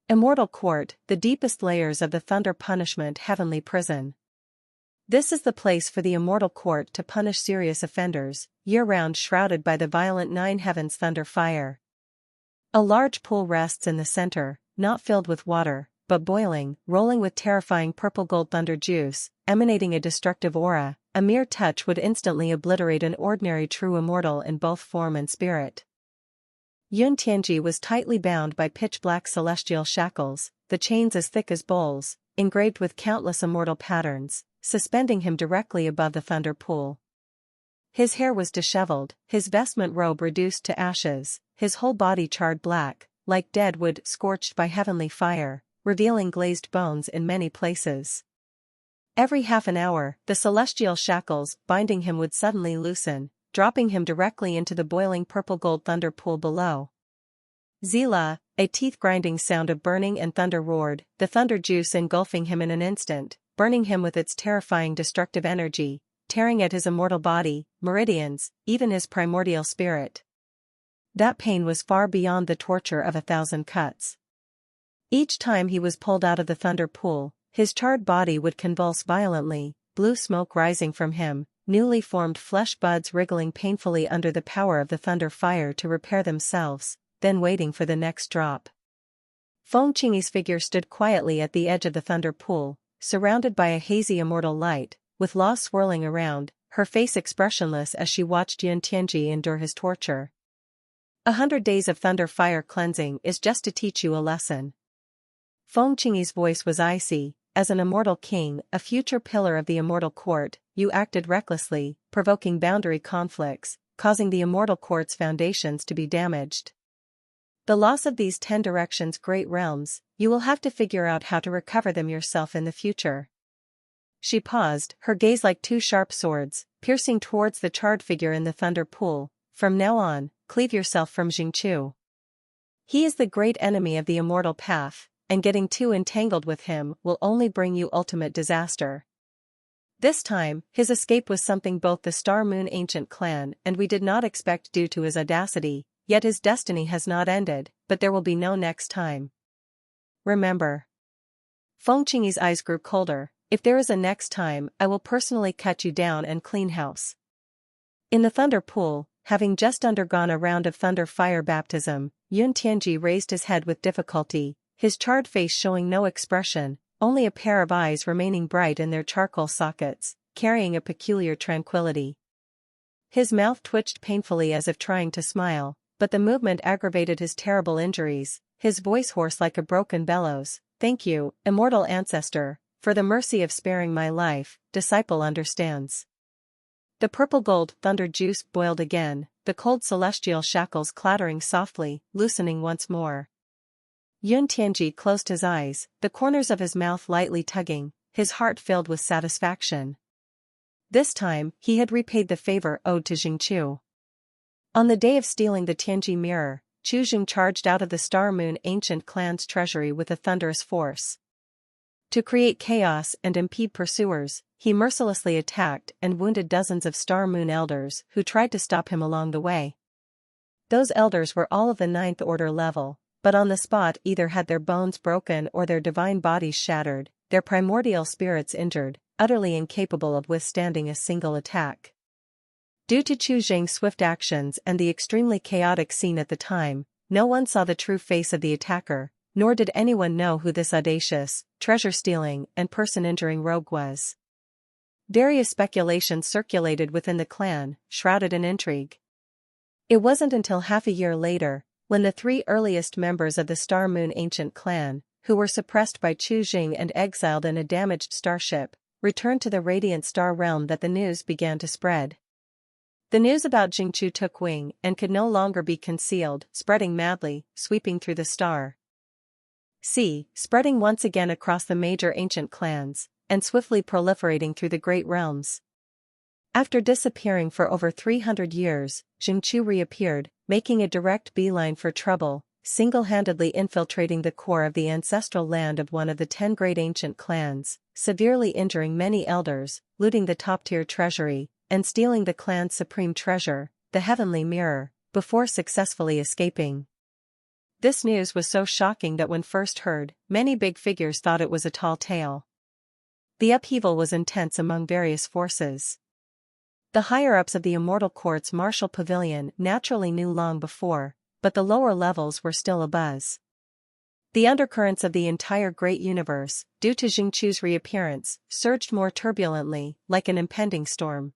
Immortal Court, the deepest layers of the Thunder Punishment Heavenly Prison. This is the place for the Immortal Court to punish serious offenders, year-round shrouded by the violent Nine Heavens thunder fire. A large pool rests in the center, not filled with water, but boiling, rolling with terrifying purple-gold thunder juice, emanating a destructive aura. A mere touch would instantly obliterate an ordinary true immortal in both form and spirit. Yun Tianji was tightly bound by pitch-black celestial shackles, the chains as thick as bowls, engraved with countless immortal patterns, suspending him directly above the thunder pool. His hair was disheveled, his vestment robe reduced to ashes, his whole body charred black, like dead wood scorched by heavenly fire, revealing glazed bones in many places. Every half an hour, the celestial shackles binding him would suddenly loosen, dropping him directly into the boiling purple-gold thunder pool below. Zila, a teeth-grinding sound of burning and thunder roared, the thunder juice engulfing him in an instant, burning him with its terrifying destructive energy, tearing at his immortal body, meridians, even his primordial spirit. That pain was far beyond the torture of 1,000 cuts. Each time he was pulled out of the thunder pool, his charred body would convulse violently, blue smoke rising from him, newly formed flesh buds wriggling painfully under the power of the thunder fire to repair themselves, then waiting for the next drop. Feng Qingyi's figure stood quietly at the edge of the thunder pool, surrounded by a hazy immortal light, with law swirling around, her face expressionless as she watched Yun Tianji endure his torture. 100 days of thunder fire cleansing is just to teach you a lesson. Feng Qingyi's voice was icy. As an immortal king, a future pillar of the immortal court, you acted recklessly, provoking boundary conflicts, causing the immortal court's foundations to be damaged. The loss of these 10 directions great realms, you will have to figure out how to recover them yourself in the future. She paused, her gaze like 2 sharp swords, piercing towards the charred figure in the thunder pool. From now on, cleave yourself from Jingqiu. He is the great enemy of the immortal path, and getting too entangled with him will only bring you ultimate disaster. This time, his escape was something both the Star Moon ancient clan and we did not expect due to his audacity, yet his destiny has not ended, but there will be no next time. Remember. Feng Qingyi's eyes grew colder. If there is a next time, I will personally cut you down and clean house. In the thunder pool, having just undergone a round of thunder fire baptism, Yun Tianji raised his head with difficulty, his charred face showing no expression, only a pair of eyes remaining bright in their charcoal sockets, carrying a peculiar tranquility. His mouth twitched painfully as if trying to smile, but the movement aggravated his terrible injuries, his voice hoarse like a broken bellows. Thank you, immortal ancestor, for the mercy of sparing my life, disciple understands. The purple-gold thunder juice boiled again, the cold celestial shackles clattering softly, loosening once more. Yun Tianji closed his eyes, the corners of his mouth lightly tugging, his heart filled with satisfaction. This time, he had repaid the favor owed to Jingqiu. On the day of stealing the Tianji mirror, Chu Jing charged out of the Star Moon ancient clan's treasury with a thunderous force. To create chaos and impede pursuers, he mercilessly attacked and wounded dozens of Star Moon elders who tried to stop him along the way. Those elders were all of the 9th order level, but on the spot either had their bones broken or their divine bodies shattered, their primordial spirits injured, utterly incapable of withstanding a single attack. Due to Chu Jing's swift actions and the extremely chaotic scene at the time, no one saw the true face of the attacker, nor did anyone know who this audacious, treasure-stealing, and person-injuring rogue was. Various speculations circulated within the clan, shrouded in intrigue. It wasn't until half a year later, when the 3 earliest members of the Star Moon ancient clan, who were suppressed by Chu Jing and exiled in a damaged starship, returned to the Radiant Star Realm that the news began to spread. The news about Jingqiu took wing and could no longer be concealed, spreading madly, sweeping through the star sea, spreading once again across the major ancient clans, and swiftly proliferating through the great realms. After disappearing for over 300 years, Jingqiu reappeared, making a direct beeline for trouble, single-handedly infiltrating the core of the ancestral land of one of the 10 great ancient clans, severely injuring many elders, looting the top-tier treasury, and stealing the clan's supreme treasure, the heavenly mirror, before successfully escaping. This news was so shocking that when first heard, many big figures thought it was a tall tale. The upheaval was intense among various forces. The higher-ups of the Immortal Court's martial pavilion naturally knew long before, but the lower levels were still abuzz. The undercurrents of the entire great universe, due to Xingqiu's reappearance, surged more turbulently, like an impending storm.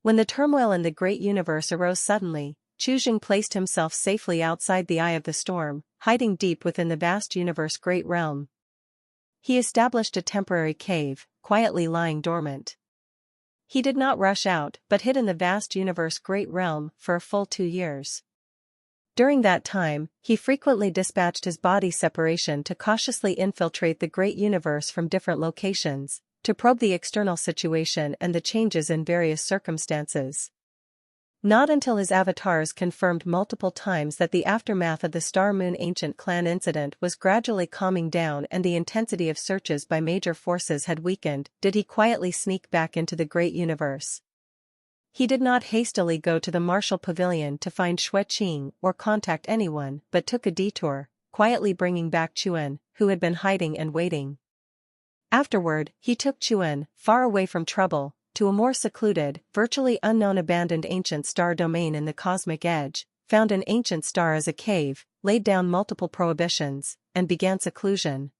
When the turmoil in the great universe arose suddenly, Chu Jing placed himself safely outside the eye of the storm, hiding deep within the vast universe great realm. He established a temporary cave, quietly lying dormant. He did not rush out, but hid in the vast universe great realm for a full 2 years. During that time, he frequently dispatched his body separation to cautiously infiltrate the great universe from different locations, to probe the external situation and the changes in various circumstances. Not until his avatars confirmed multiple times that the aftermath of the Star Moon Ancient Clan incident was gradually calming down and the intensity of searches by major forces had weakened, did he quietly sneak back into the great universe. He did not hastily go to the Martial Pavilion to find Xue Qing or contact anyone, but took a detour, quietly bringing back Chuan, who had been hiding and waiting. Afterward, he took Chuan, far away from trouble, to a more secluded, virtually unknown abandoned ancient star domain in the cosmic edge, found an ancient star as a cave, laid down multiple prohibitions, and began seclusion.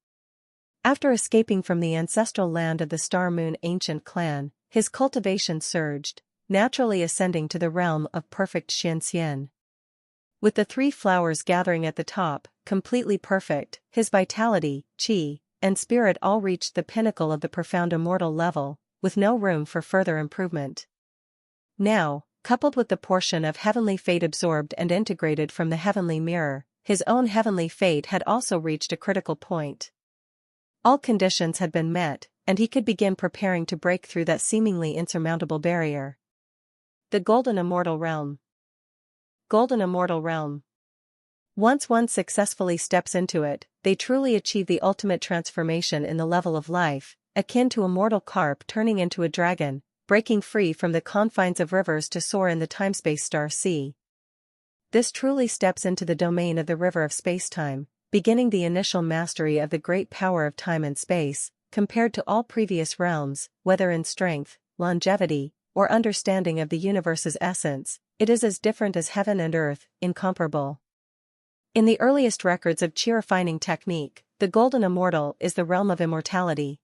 After escaping from the ancestral land of the Star Moon Ancient Clan, his cultivation surged, naturally ascending to the realm of perfect Xianxian. With the 3 flowers gathering at the top, completely perfect, his vitality, qi, and spirit all reached the pinnacle of the profound immortal level, with no room for further improvement. Now, coupled with the portion of heavenly fate absorbed and integrated from the heavenly mirror, his own heavenly fate had also reached a critical point. All conditions had been met, and he could begin preparing to break through that seemingly insurmountable barrier. The Golden Immortal Realm. Golden Immortal Realm. Once one successfully steps into it, they truly achieve the ultimate transformation in the level of life, akin to a mortal carp turning into a dragon, breaking free from the confines of rivers to soar in the time-space star sea. This truly steps into the domain of the river of spacetime, beginning the initial mastery of the great power of time and space, compared to all previous realms, whether in strength, longevity, or understanding of the universe's essence. It is as different as heaven and earth, incomparable. In the earliest records of qi refining technique, the Golden Immortal is the realm of immortality.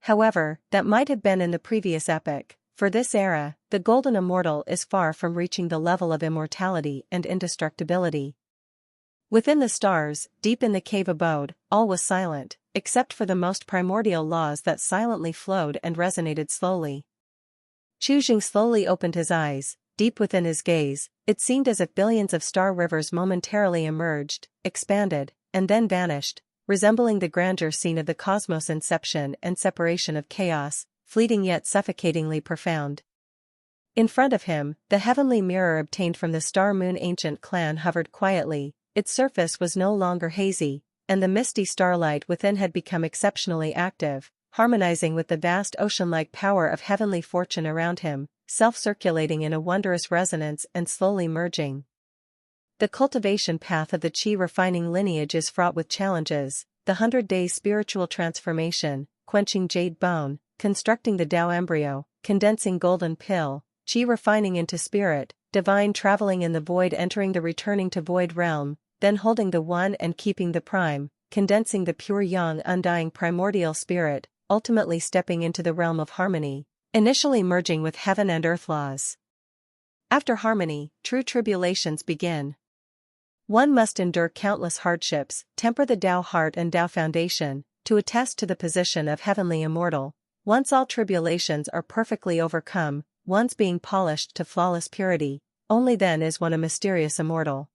However, that might have been in the previous epoch. For this era, the Golden Immortal is far from reaching the level of immortality and indestructibility. Within the stars, deep in the cave abode, all was silent, except for the most primordial laws that silently flowed and resonated slowly. Chu Jing slowly opened his eyes. Deep within his gaze, it seemed as if billions of star rivers momentarily emerged, expanded, and then vanished, resembling the grandeur scene of the cosmos' inception and separation of chaos, fleeting yet suffocatingly profound. In front of him, the heavenly mirror obtained from the Star Moon Ancient Clan hovered quietly. Its surface was no longer hazy, and the misty starlight within had become exceptionally active, harmonizing with the vast ocean-like power of heavenly fortune around him, self-circulating in a wondrous resonance and slowly merging. The cultivation path of the qi refining lineage is fraught with challenges: the 100-day spiritual transformation, quenching jade bone, constructing the Tao embryo, condensing golden pill, qi refining into spirit, divine traveling in the void, entering the returning to void realm, then holding the one and keeping the prime, condensing the pure young undying primordial spirit, ultimately stepping into the realm of harmony, initially merging with heaven and earth laws. After harmony, true tribulations begin. One must endure countless hardships, temper the Tao heart and Tao foundation, to attest to the position of heavenly immortal. Once all tribulations are perfectly overcome, once being polished to flawless purity, only then is one a mysterious immortal.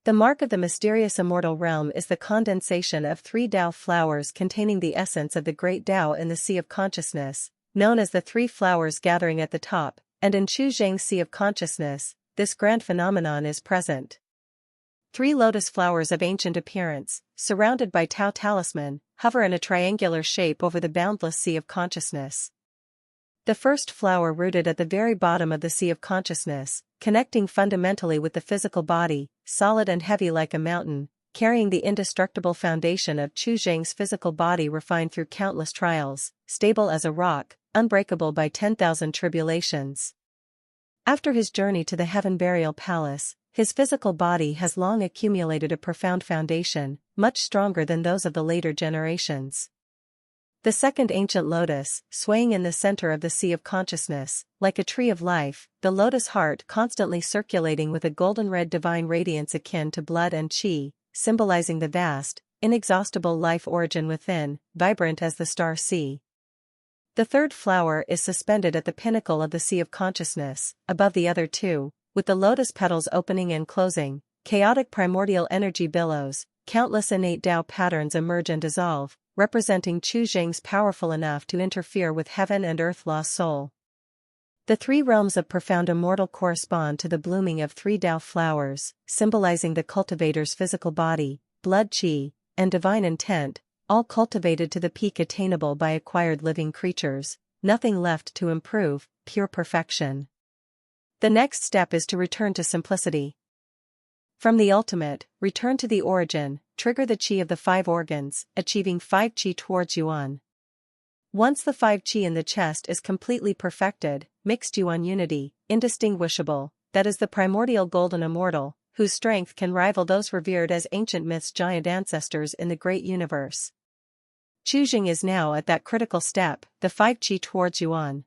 The mark of the mysterious immortal realm is the condensation of 3 Tao flowers containing the essence of the great Tao in the sea of consciousness, known as the 3 flowers gathering at the top, and in Chu Zhang's sea of consciousness, this grand phenomenon is present. 3 lotus flowers of ancient appearance, surrounded by Tao talisman, hover in a triangular shape over the boundless sea of consciousness. The first flower rooted at the very bottom of the sea of consciousness, connecting fundamentally with the physical body, solid and heavy like a mountain, carrying the indestructible foundation of Chu Zhang's physical body refined through countless trials, stable as a rock, unbreakable by 10,000 tribulations. After his journey to the Heaven Burial Palace, his physical body has long accumulated a profound foundation, much stronger than those of the later generations. The second ancient lotus, swaying in the center of the sea of consciousness, like a tree of life, the lotus heart constantly circulating with a golden red divine radiance akin to blood and chi, symbolizing the vast, inexhaustible life origin within, vibrant as the star sea. The third flower is suspended at the pinnacle of the sea of consciousness, above the other two, with the lotus petals opening and closing, chaotic primordial energy billows, countless innate Tao patterns emerge and dissolve, representing Qu Zheng's powerful enough to interfere with heaven and earth law soul. The three realms of profound immortal correspond to the blooming of three Tao flowers, symbolizing the cultivator's physical body, blood qi, and divine intent, all cultivated to the peak attainable by acquired living creatures, nothing left to improve, pure perfection. The next step is to return to simplicity. From the ultimate, return to the origin, trigger the qi of the five organs, achieving 5 qi towards yuan. Once the 5 qi in the chest is completely perfected, mixed yuan unity, indistinguishable, that is the primordial golden immortal, whose strength can rival those revered as ancient myths' giant ancestors in the great universe. Qu Zheng is now at that critical step, the 5 qi towards yuan.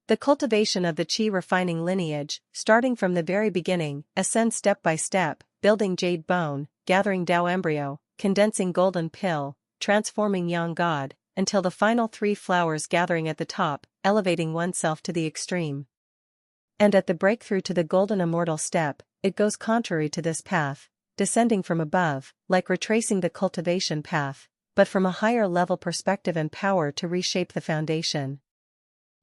The cultivation of the qi refining lineage, starting from the very beginning, ascends step by step, building jade bone, gathering Tao embryo, condensing golden pill, transforming yang god, until the final 3 flowers gathering at the top, elevating oneself to the extreme. And at the breakthrough to the golden immortal step, it goes contrary to this path, descending from above, like retracing the cultivation path, but from a higher level perspective and power to reshape the foundation.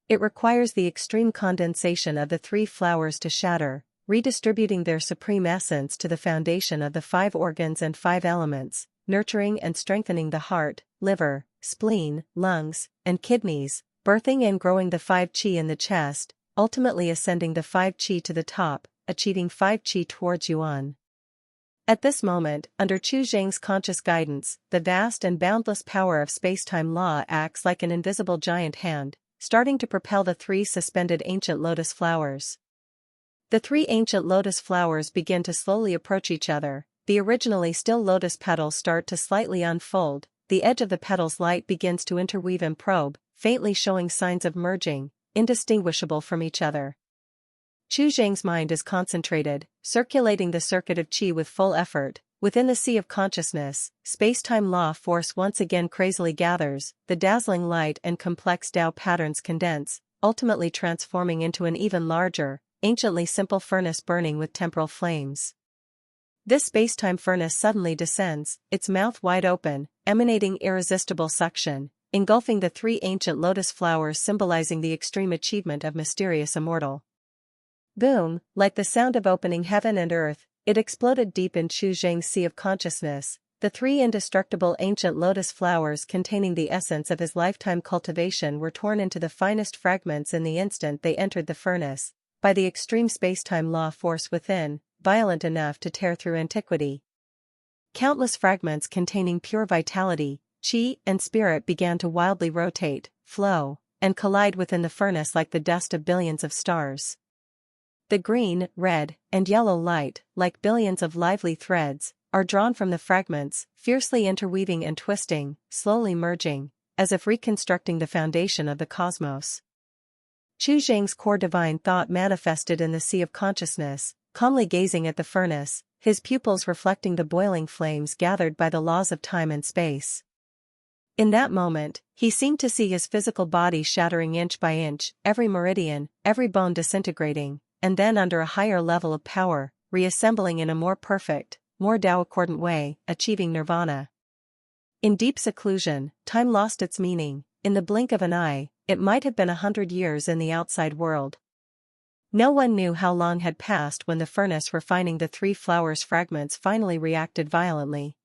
It requires the extreme condensation of the 3 flowers to shatter, redistributing their supreme essence to the foundation of the 5 organs and 5 elements, nurturing and strengthening the heart, liver, spleen, lungs, and kidneys, birthing and growing the 5 qi in the chest, ultimately ascending the 5 qi to the top, achieving 5 qi towards yuan. At this moment, under Qu Zheng's conscious guidance, the vast and boundless power of space-time law acts like an invisible giant hand, starting to propel the 3 suspended ancient lotus flowers. The 3 ancient lotus flowers begin to slowly approach each other, the originally still lotus petals start to slightly unfold, the edge of the petal's light begins to interweave and probe, faintly showing signs of merging, indistinguishable from each other. Qu Zheng's mind is concentrated, circulating the circuit of qi with full effort. Within the sea of consciousness, space-time law force once again crazily gathers, the dazzling light and complex Tao patterns condense, ultimately transforming into an even larger, anciently simple furnace burning with temporal flames. This space-time furnace suddenly descends, its mouth wide open, emanating irresistible suction, engulfing the 3 ancient lotus flowers symbolizing the extreme achievement of mysterious immortal. Boom, like the sound of opening heaven and earth, it exploded deep in Qu Zheng's sea of consciousness. The 3 indestructible ancient lotus flowers containing the essence of his lifetime cultivation were torn into the finest fragments in the instant they entered the furnace, by the extreme space-time law force within, violent enough to tear through antiquity. Countless fragments containing pure vitality, qi, and spirit began to wildly rotate, flow, and collide within the furnace like the dust of billions of stars. The green, red, and yellow light, like billions of lively threads, are drawn from the fragments, fiercely interweaving and twisting, slowly merging, as if reconstructing the foundation of the cosmos. Qu Zheng's core divine thought manifested in the sea of consciousness, calmly gazing at the furnace, his pupils reflecting the boiling flames gathered by the laws of time and space. In that moment, he seemed to see his physical body shattering inch by inch, every meridian, every bone disintegrating, and then under a higher level of power, reassembling in a more perfect, more Tao-accordant way, achieving nirvana. In deep seclusion, time lost its meaning. In the blink of an eye, it might have been 100 years in the outside world. No one knew how long had passed when the furnace refining the 3 flowers fragments finally reacted violently.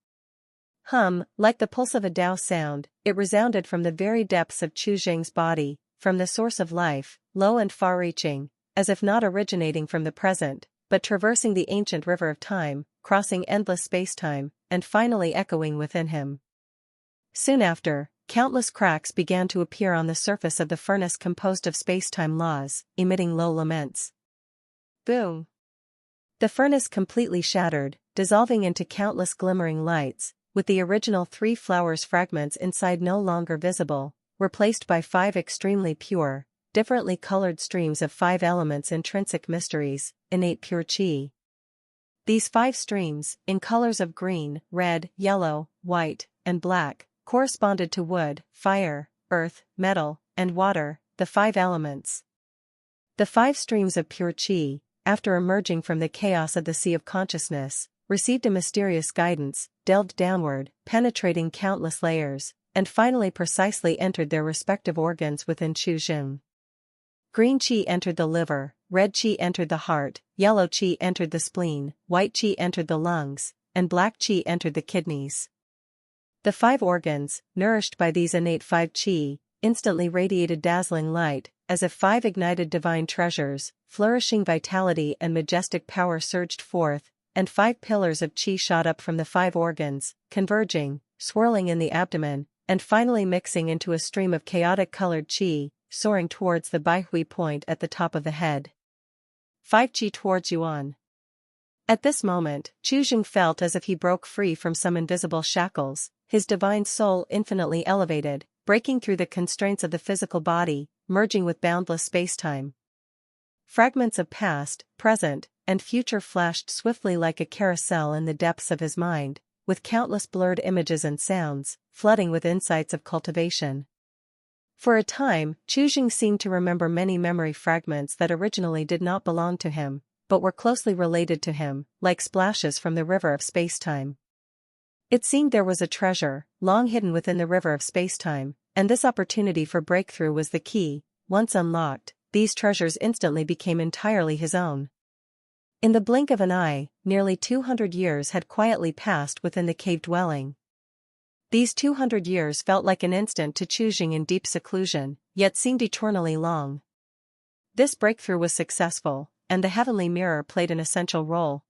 Like the pulse of a Tao sound, it resounded from the very depths of Qu Zheng's body, from the source of life, low and far-reaching, as if not originating from the present, but traversing the ancient river of time, crossing endless space-time, and finally echoing within him. Soon after, countless cracks began to appear on the surface of the furnace composed of space-time laws, emitting low laments. Boom! The furnace completely shattered, dissolving into countless glimmering lights, with the original 3 flowers fragments inside no longer visible, replaced by 5 extremely pure, differently colored streams of 5 elements' intrinsic mysteries, innate pure chi. These 5 streams, in colors of green, red, yellow, white, and black, corresponded to wood, fire, earth, metal, and water, the 5 elements. The 5 streams of pure chi, after emerging from the chaos of the sea of consciousness, received a mysterious guidance, delved downward, penetrating countless layers, and finally precisely entered their respective organs within Chu Jing. Green chi entered the liver, red chi entered the heart, yellow chi entered the spleen, white chi entered the lungs, and black chi entered the kidneys. The 5 organs, nourished by these innate 5 chi, instantly radiated dazzling light, as if 5 ignited divine treasures, flourishing vitality and majestic power surged forth, and 5 pillars of chi shot up from the 5 organs, converging, swirling in the abdomen, and finally mixing into a stream of chaotic colored chi, soaring towards the Baihui point at the top of the head. 5 chi towards Yuan. At this moment, Chu Jing felt as if he broke free from some invisible shackles, his divine soul infinitely elevated, breaking through the constraints of the physical body, merging with boundless spacetime. Fragments of past, present, and future flashed swiftly like a carousel in the depths of his mind, with countless blurred images and sounds, flooding with insights of cultivation. For a time, Chu Jing seemed to remember many memory fragments that originally did not belong to him, but were closely related to him, like splashes from the river of spacetime. It seemed there was a treasure, long hidden within the river of spacetime, and this opportunity for breakthrough was the key. Once unlocked, these treasures instantly became entirely his own. In the blink of an eye, nearly 200 years had quietly passed within the cave dwelling. These 200 years felt like an instant to Chu Jing in deep seclusion, yet seemed eternally long. This breakthrough was successful, and the heavenly mirror played an essential role.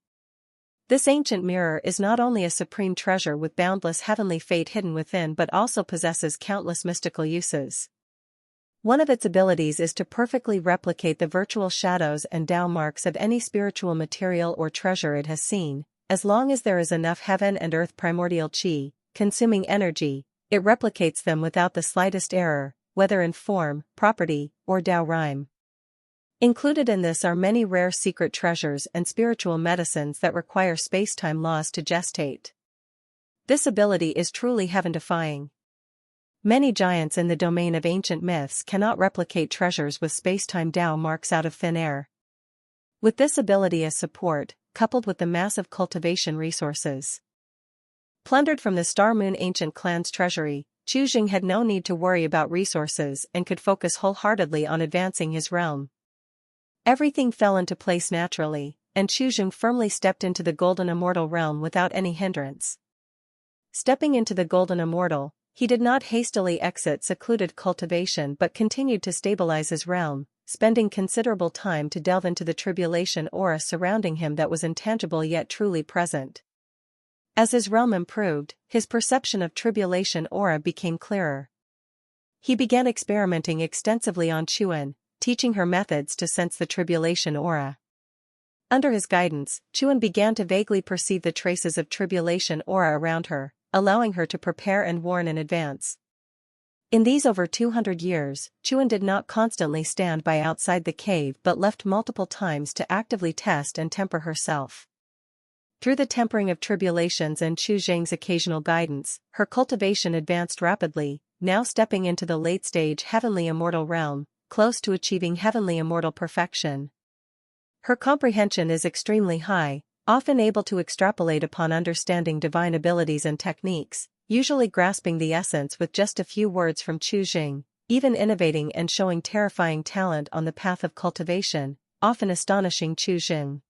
This ancient mirror is not only a supreme treasure with boundless heavenly fate hidden within but also possesses countless mystical uses. One of its abilities is to perfectly replicate the virtual shadows and Tao marks of any spiritual material or treasure it has seen, as long as there is enough heaven and earth primordial chi, consuming energy, it replicates them without the slightest error, whether in form, property, or Tao rhyme. Included in this are many rare secret treasures and spiritual medicines that require space-time laws to gestate. This ability is truly heaven-defying. Many giants in the domain of ancient myths cannot replicate treasures with space-time Tao marks out of thin air. With this ability as support, coupled with the massive cultivation resources plundered from the Star Moon ancient clan's treasury, Chu Jing had no need to worry about resources and could focus wholeheartedly on advancing his realm. Everything fell into place naturally, and Chu Jing firmly stepped into the golden immortal realm without any hindrance. Stepping into the golden immortal, he did not hastily exit secluded cultivation but continued to stabilize his realm, spending considerable time to delve into the tribulation aura surrounding him that was intangible yet truly present. As his realm improved, his perception of tribulation aura became clearer. He began experimenting extensively on Chuan, teaching her methods to sense the tribulation aura. Under his guidance, Chuan began to vaguely perceive the traces of tribulation aura around her, allowing her to prepare and warn in advance. In these over 200 years, Chuan did not constantly stand by outside the cave but left multiple times to actively test and temper herself. Through the tempering of tribulations and Chu Jing's occasional guidance, her cultivation advanced rapidly, now stepping into the late-stage heavenly immortal realm, close to achieving heavenly immortal perfection. Her comprehension is extremely high, often able to extrapolate upon understanding divine abilities and techniques, usually grasping the essence with just a few words from Chu Jing, even innovating and showing terrifying talent on the path of cultivation, often astonishing Chu Jing.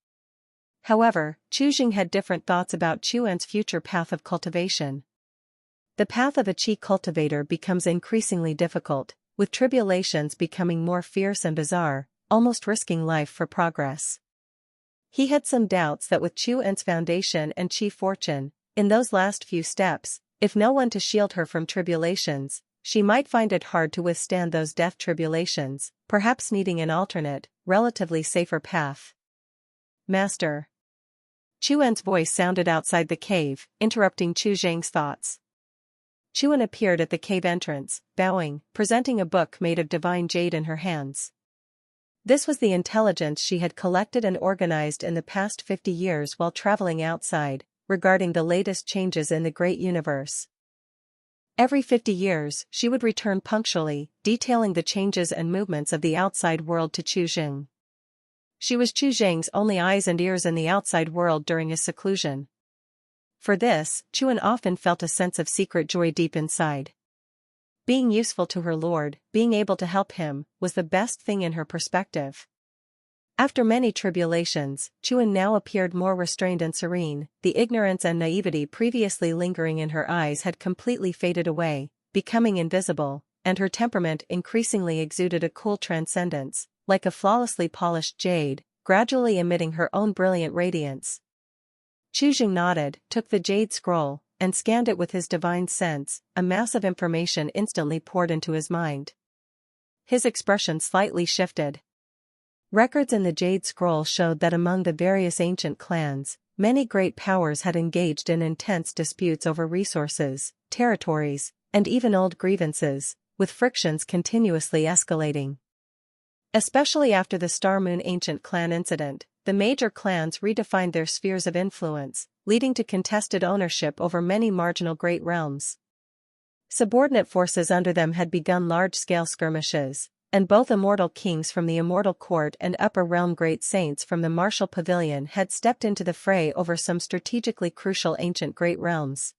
However, Chu Jing had different thoughts about Chuan's future path of cultivation. The path of a qi cultivator becomes increasingly difficult, with tribulations becoming more fierce and bizarre, almost risking life for progress. He had some doubts that with Chuan's foundation and qi fortune, in those last few steps, if no one to shield her from tribulations, she might find it hard to withstand those death tribulations, perhaps needing an alternate, relatively safer path. Master. Chuan's voice sounded outside the cave, interrupting Chu Zhang's thoughts. Chuan appeared at the cave entrance, bowing, presenting a book made of divine jade in her hands. This was the intelligence she had collected and organized in the past 50 years while traveling outside, regarding the latest changes in the great universe. Every 50 years, she would return punctually, detailing the changes and movements of the outside world to Chu Zhang. She was Chu Zhang's only eyes and ears in the outside world during his seclusion. For this, Chuan often felt a sense of secret joy deep inside. Being useful to her lord, being able to help him, was the best thing in her perspective. After many tribulations, Chuan now appeared more restrained and serene. The ignorance and naivety previously lingering in her eyes had completely faded away, becoming invisible, and her temperament increasingly exuded a cool transcendence, like a flawlessly polished jade, gradually emitting her own brilliant radiance. Chu Zhang nodded, took the jade scroll, and scanned it with his divine sense. A mass of information instantly poured into his mind. His expression slightly shifted. Records in the jade scroll showed that among the various ancient clans, many great powers had engaged in intense disputes over resources, territories, and even old grievances, with frictions continuously escalating. Especially after the Star Moon Ancient Clan incident, the major clans redefined their spheres of influence, leading to contested ownership over many marginal great realms. Subordinate forces under them had begun large-scale skirmishes, and both immortal kings from the Immortal Court and Upper Realm great saints from the Martial Pavilion had stepped into the fray over some strategically crucial ancient great realms.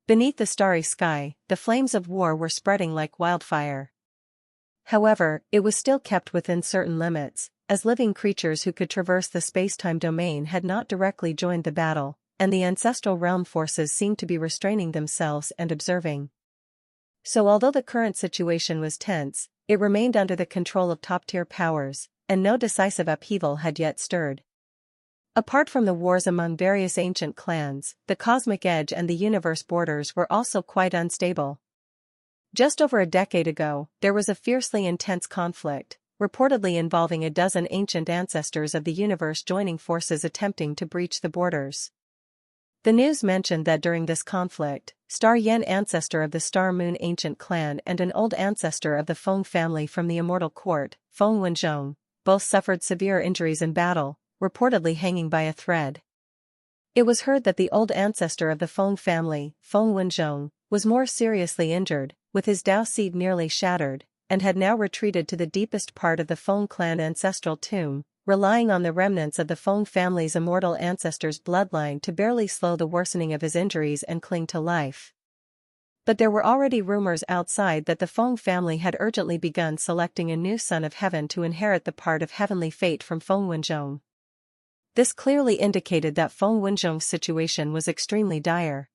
Beneath the starry sky, the flames of war were spreading like wildfire. However, it was still kept within certain limits, as living creatures who could traverse the space-time domain had not directly joined the battle, and the ancestral realm forces seemed to be restraining themselves and observing. So although the current situation was tense, it remained under the control of top-tier powers, and no decisive upheaval had yet stirred. Apart from the wars among various ancient clans, the cosmic edge and the universe borders were also quite unstable. Just over a decade ago, there was a fiercely intense conflict, reportedly involving a dozen ancient ancestors of the universe joining forces attempting to breach the borders. The news mentioned that during this conflict, Star Yen ancestor of the Star Moon Ancient Clan and an old ancestor of the Feng family from the Immortal Court, Feng Wenzhong, both suffered severe injuries in battle, reportedly hanging by a thread. It was heard that the old ancestor of the Feng family, Feng Wenzhong, was more seriously injured, with his Dao seed nearly shattered, and had now retreated to the deepest part of the Feng clan ancestral tomb, relying on the remnants of the Feng family's immortal ancestors' bloodline to barely slow the worsening of his injuries and cling to life. But there were already rumors outside that the Feng family had urgently begun selecting a new son of heaven to inherit the part of heavenly fate from Feng Wenzhong. This clearly indicated that Feng Wenzhong's situation was extremely dire.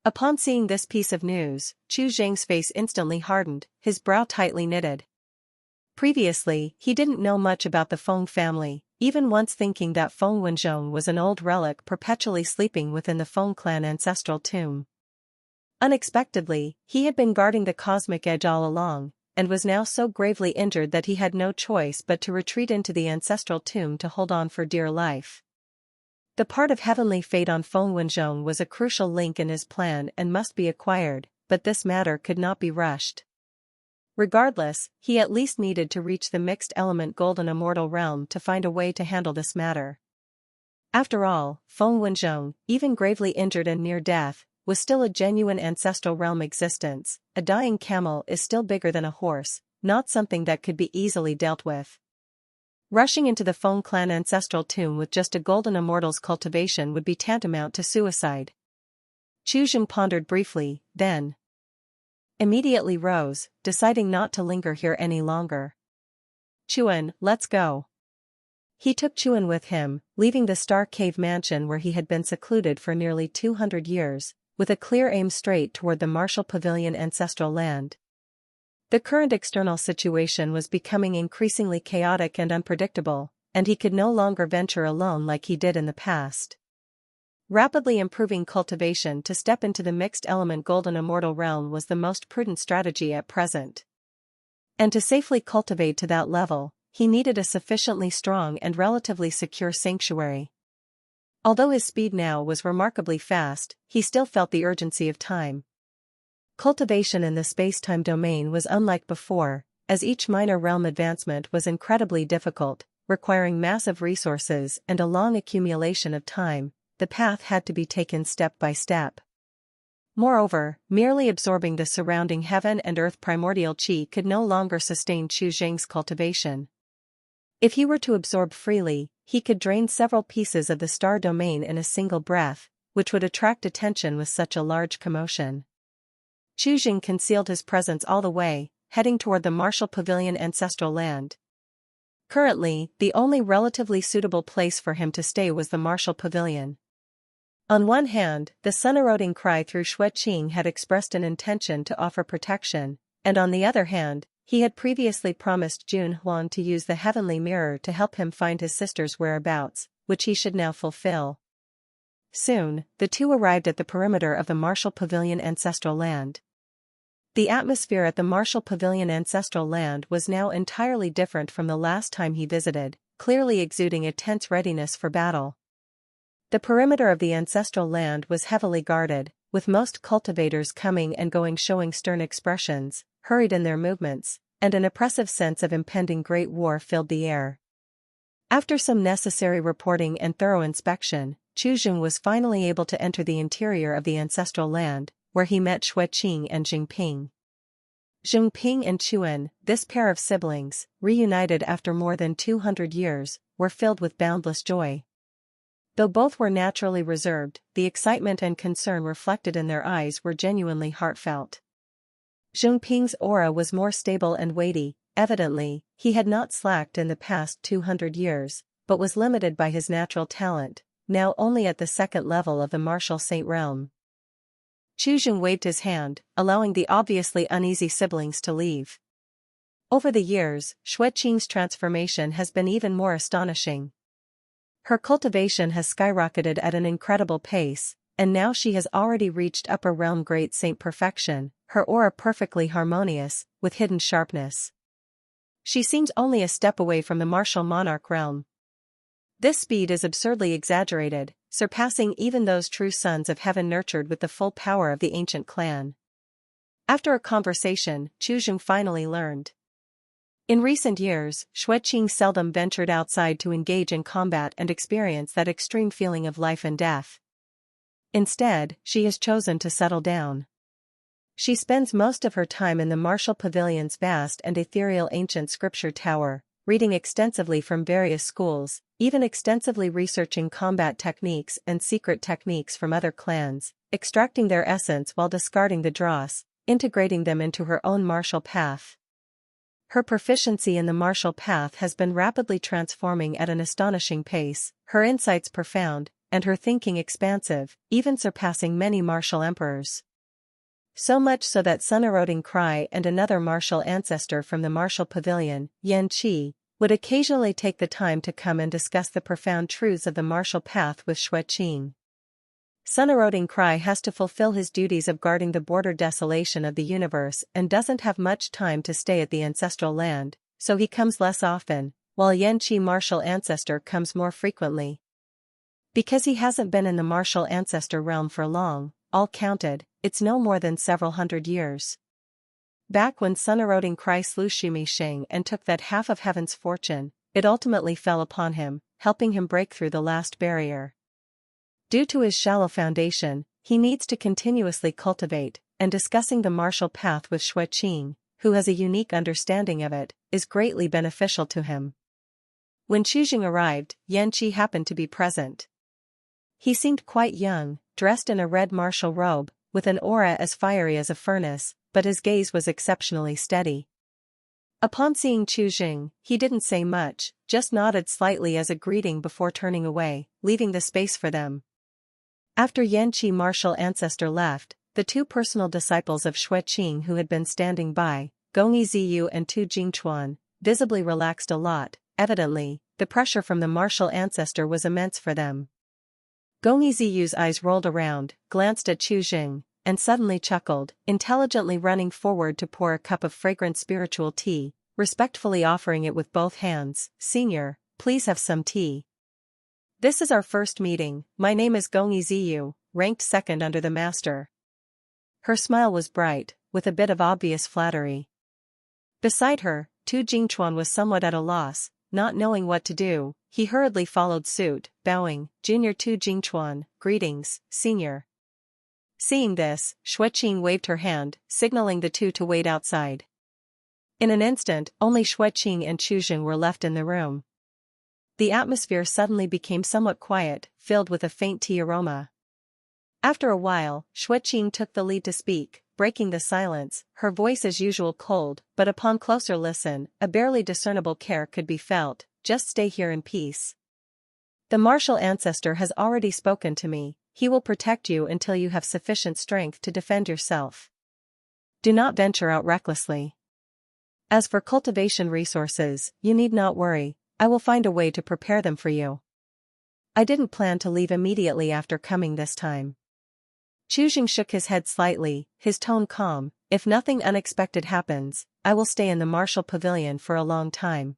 Upon seeing this piece of news, Chu Zhang's face instantly hardened, his brow tightly knitted. Previously, he didn't know much about the Feng family, even once thinking that Feng Wenzhong was an old relic perpetually sleeping within the Feng clan ancestral tomb. Unexpectedly, he had been guarding the cosmic edge all along, and was now so gravely injured that he had no choice but to retreat into the ancestral tomb to hold on for dear life. The part of heavenly fate on Feng Wenzhong was a crucial link in his plan and must be acquired, but this matter could not be rushed. Regardless, he at least needed to reach the mixed-element golden immortal realm to find a way to handle this matter. After all, Feng Wenzhong, even gravely injured and near death, was still a genuine ancestral realm existence. A dying camel is still bigger than a horse, not something that could be easily dealt with. Rushing into the Feng clan ancestral tomb with just a golden immortal's cultivation would be tantamount to suicide. Chu Zhang pondered briefly, then immediately rose, deciding not to linger here any longer. Chuan, let's go. He took Chuan with him, leaving the Star Cave mansion where he had been secluded for nearly 200 years, with a clear aim straight toward the Martial Pavilion ancestral land. The current external situation was becoming increasingly chaotic and unpredictable, and he could no longer venture alone like he did in the past. Rapidly improving cultivation to step into the mixed-element golden immortal realm was the most prudent strategy at present. And to safely cultivate to that level, he needed a sufficiently strong and relatively secure sanctuary. Although his speed now was remarkably fast, he still felt the urgency of time. Cultivation in the space-time domain was unlike before, as each minor realm advancement was incredibly difficult, requiring massive resources and a long accumulation of time. The path had to be taken step by step. Moreover, merely absorbing the surrounding heaven and earth primordial chi could no longer sustain Chu Zheng's cultivation. If he were to absorb freely, he could drain several pieces of the star domain in a single breath, which would attract attention with such a large commotion. Chu Zheng concealed his presence all the way, heading toward the Martial Pavilion ancestral land. Currently, the only relatively suitable place for him to stay was the Martial Pavilion. On one hand, the sun-eroding cry through Xueqing had expressed an intention to offer protection, and on the other hand, he had previously promised Jun Huang to use the heavenly mirror to help him find his sister's whereabouts, which he should now fulfill. Soon, the two arrived at the perimeter of the Martial Pavilion ancestral land. The atmosphere at the Martial Pavilion ancestral land was now entirely different from the last time he visited, clearly exuding a tense readiness for battle. The perimeter of the ancestral land was heavily guarded, with most cultivators coming and going showing stern expressions, hurried in their movements, and an oppressive sense of impending great war filled the air. After some necessary reporting and thorough inspection, Chu Zheng was finally able to enter the interior of the ancestral land, where he met Xueqing and Jingping. Jingping and Chuan, this pair of siblings, reunited after more than 200 years, were filled with boundless joy. Though both were naturally reserved, the excitement and concern reflected in their eyes were genuinely heartfelt. Jingping's aura was more stable and weighty. Evidently, he had not slacked in the past 200 years, but was limited by his natural talent, now only at the second level of the Martial Saint realm. Chu Zheng waved his hand, allowing the obviously uneasy siblings to leave. Over the years, Xueqing's transformation has been even more astonishing. Her cultivation has skyrocketed at an incredible pace, and now she has already reached upper realm great saint perfection, her aura perfectly harmonious, with hidden sharpness. She seems only a step away from the martial monarch realm. This speed is absurdly exaggerated, surpassing even those true sons of heaven nurtured with the full power of the ancient clan. After a conversation, Chu Zheng finally learned. In recent years, Xueqing seldom ventured outside to engage in combat and experience that extreme feeling of life and death. Instead, she has chosen to settle down. She spends most of her time in the Martial Pavilion's vast and ethereal ancient scripture tower, reading extensively from various schools, even extensively researching combat techniques and secret techniques from other clans, extracting their essence while discarding the dross, integrating them into her own martial path. Her proficiency in the martial path has been rapidly transforming at an astonishing pace, her insights profound, and her thinking expansive, even surpassing many martial emperors. So much so that Sun-Eroding Cry and another martial ancestor from the Martial Pavilion, Yan Qi, would occasionally take the time to come and discuss the profound truths of the martial path with Xueqing. Sun-Eroding Cry has to fulfill his duties of guarding the border desolation of the universe and doesn't have much time to stay at the ancestral land, so he comes less often, while Yan Qi martial ancestor comes more frequently. Because he hasn't been in the martial ancestor realm for long, all counted, it's no more than several hundred years. Back when Sun-Eroding Cry slew Shimi Sheng and took that half of heaven's fortune, it ultimately fell upon him, helping him break through the last barrier. Due to his shallow foundation, he needs to continuously cultivate, and discussing the martial path with Xueqing, who has a unique understanding of it, is greatly beneficial to him. When Chu Zheng arrived, Yan Qi happened to be present. He seemed quite young, dressed in a red martial robe, with an aura as fiery as a furnace, but his gaze was exceptionally steady. Upon seeing Chu Zheng, he didn't say much, just nodded slightly as a greeting before turning away, leaving the space for them. After Yan Qi martial ancestor left, the two personal disciples of Xueqing who had been standing by, Gongyi Ziyu and Tu Jingchuan, visibly relaxed a lot. Evidently, the pressure from the martial ancestor was immense for them. Gongyi Ziyu's eyes rolled around, glanced at Chu Zheng, and suddenly chuckled, intelligently running forward to pour a cup of fragrant spiritual tea, respectfully offering it with both hands. "Senior, please have some tea." This is our first meeting. My name is Gongyi Ziyu, ranked second under the master. Her smile was bright, with a bit of obvious flattery. Beside her, Tu Jingchuan was somewhat at a loss, not knowing what to do. He hurriedly followed suit, bowing. Junior Tu Jingchuan, greetings, senior. Seeing this, Xueqing waved her hand, signaling the two to wait outside. In an instant, only Xueqing and Chuzheng were left in the room. The atmosphere suddenly became somewhat quiet, filled with a faint tea aroma. After a while, Xueqing took the lead to speak, breaking the silence, her voice as usual cold, but upon closer listen, a barely discernible care could be felt. Just stay here in peace. The martial ancestor has already spoken to me. He will protect you until you have sufficient strength to defend yourself. Do not venture out recklessly. As for cultivation resources, you need not worry, I will find a way to prepare them for you. I didn't plan to leave immediately after coming this time. Chuzheng shook his head slightly, his tone calm. If nothing unexpected happens, I will stay in the martial pavilion for a long time.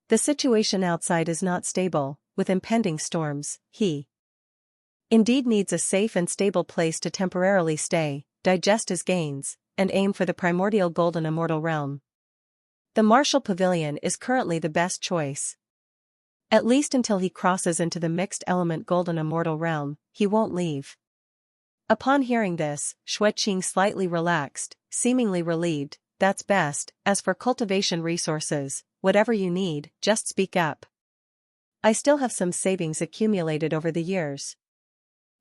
The situation outside is not stable, with impending storms. He indeed needs a safe and stable place to temporarily stay, digest his gains, and aim for the primordial golden immortal realm. The martial pavilion is currently the best choice. At least until he crosses into the mixed element golden immortal realm, he won't leave. Upon hearing this, Xueqing slightly relaxed, seemingly relieved. That's best. As for cultivation resources, whatever you need, just speak up. I still have some savings accumulated over the years.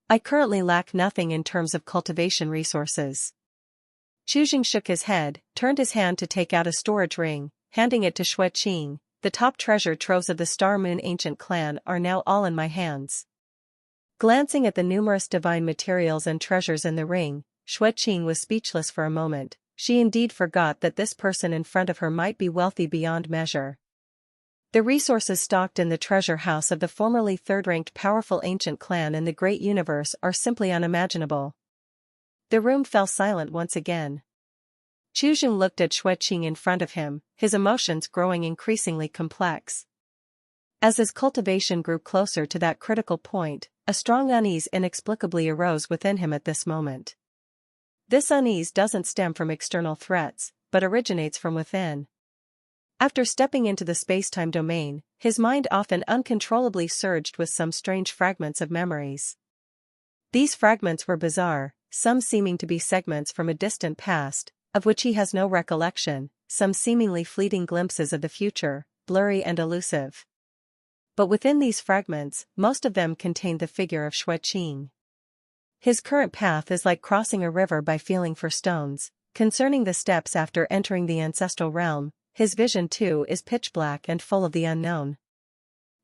I currently lack nothing in terms of cultivation resources. Chuzheng shook his head, turned his hand to take out a storage ring, handing it to Xueqing. The top treasure troves of the Star Moon ancient clan are now all in my hands. Glancing at the numerous divine materials and treasures in the ring, Xueqing was speechless for a moment. She indeed forgot that this person in front of her might be wealthy beyond measure. The resources stocked in the treasure house of the formerly third-ranked powerful ancient clan in the great universe are simply unimaginable. The room fell silent once again. Chuzheng looked at Xueqing in front of him, his emotions growing increasingly complex. As his cultivation grew closer to that critical point, a strong unease inexplicably arose within him at this moment. This unease doesn't stem from external threats, but originates from within. After stepping into the space-time domain, his mind often uncontrollably surged with some strange fragments of memories. These fragments were bizarre, some seeming to be segments from a distant past, of which he has no recollection, some seemingly fleeting glimpses of the future, blurry and elusive. But within these fragments, most of them contained the figure of Xueqing. His current path is like crossing a river by feeling for stones. Concerning the steps after entering the ancestral realm, his vision too is pitch black and full of the unknown.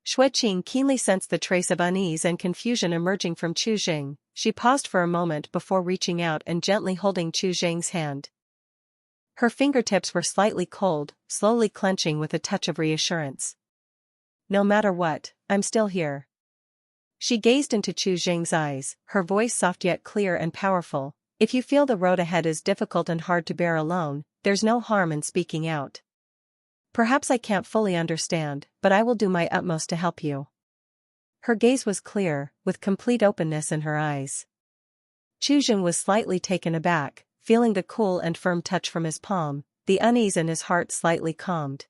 Xueqing keenly sensed the trace of unease and confusion emerging from Chuzheng. She paused for a moment before reaching out and gently holding Chuzheng's hand. Her fingertips were slightly cold, slowly clenching with a touch of reassurance. No matter what, I'm still here. She gazed into Chuzheng's eyes, her voice soft yet clear and powerful. If you feel the road ahead is difficult and hard to bear alone, there's no harm in speaking out. Perhaps I can't fully understand, but I will do my utmost to help you. Her gaze was clear, with complete openness in her eyes. Chuzheng was slightly taken aback, feeling the cool and firm touch from his palm, the unease in his heart slightly calmed.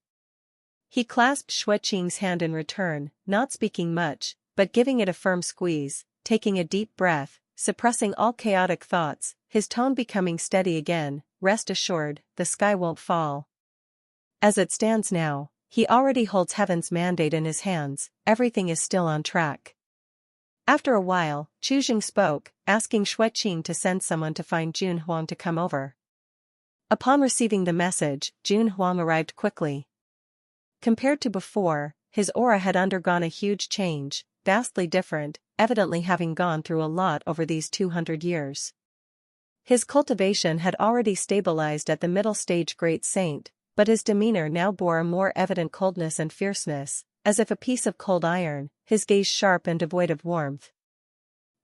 He clasped Xueqing's hand in return, not speaking much, but giving it a firm squeeze, taking a deep breath, suppressing all chaotic thoughts, his tone becoming steady again. Rest assured, the sky won't fall. As it stands now, he already holds heaven's mandate in his hands, everything is still on track. After a while, Chuzheng spoke, asking Xueqing to send someone to find Jun Huang to come over. Upon receiving the message, Jun Huang arrived quickly. Compared to before, his aura had undergone a huge change, vastly different, evidently having gone through a lot over these 200 years. His cultivation had already stabilized at the middle stage great saint, but his demeanor now bore a more evident coldness and fierceness, as if a piece of cold iron, his gaze sharp and devoid of warmth.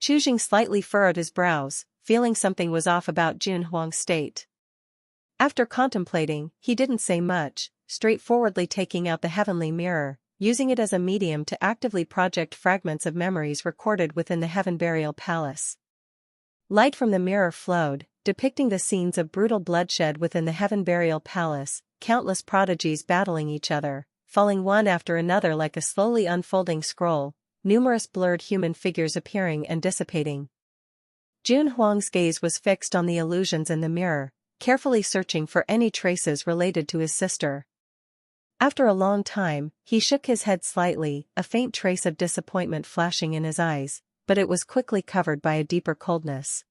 Chuzheng slightly furrowed his brows, feeling something was off about Jun Huang's state. After contemplating, he didn't say much, straightforwardly taking out the heavenly mirror, using it as a medium to actively project fragments of memories recorded within the Heaven Burial Palace. Light from the mirror flowed, depicting the scenes of brutal bloodshed within the Heaven Burial Palace, countless prodigies battling each other, falling one after another like a slowly unfolding scroll, numerous blurred human figures appearing and dissipating. Huang's gaze was fixed on the illusions in the mirror, carefully searching for any traces related to his sister. After a long time, he shook his head slightly, a faint trace of disappointment flashing in his eyes, but it was quickly covered by a deeper coldness.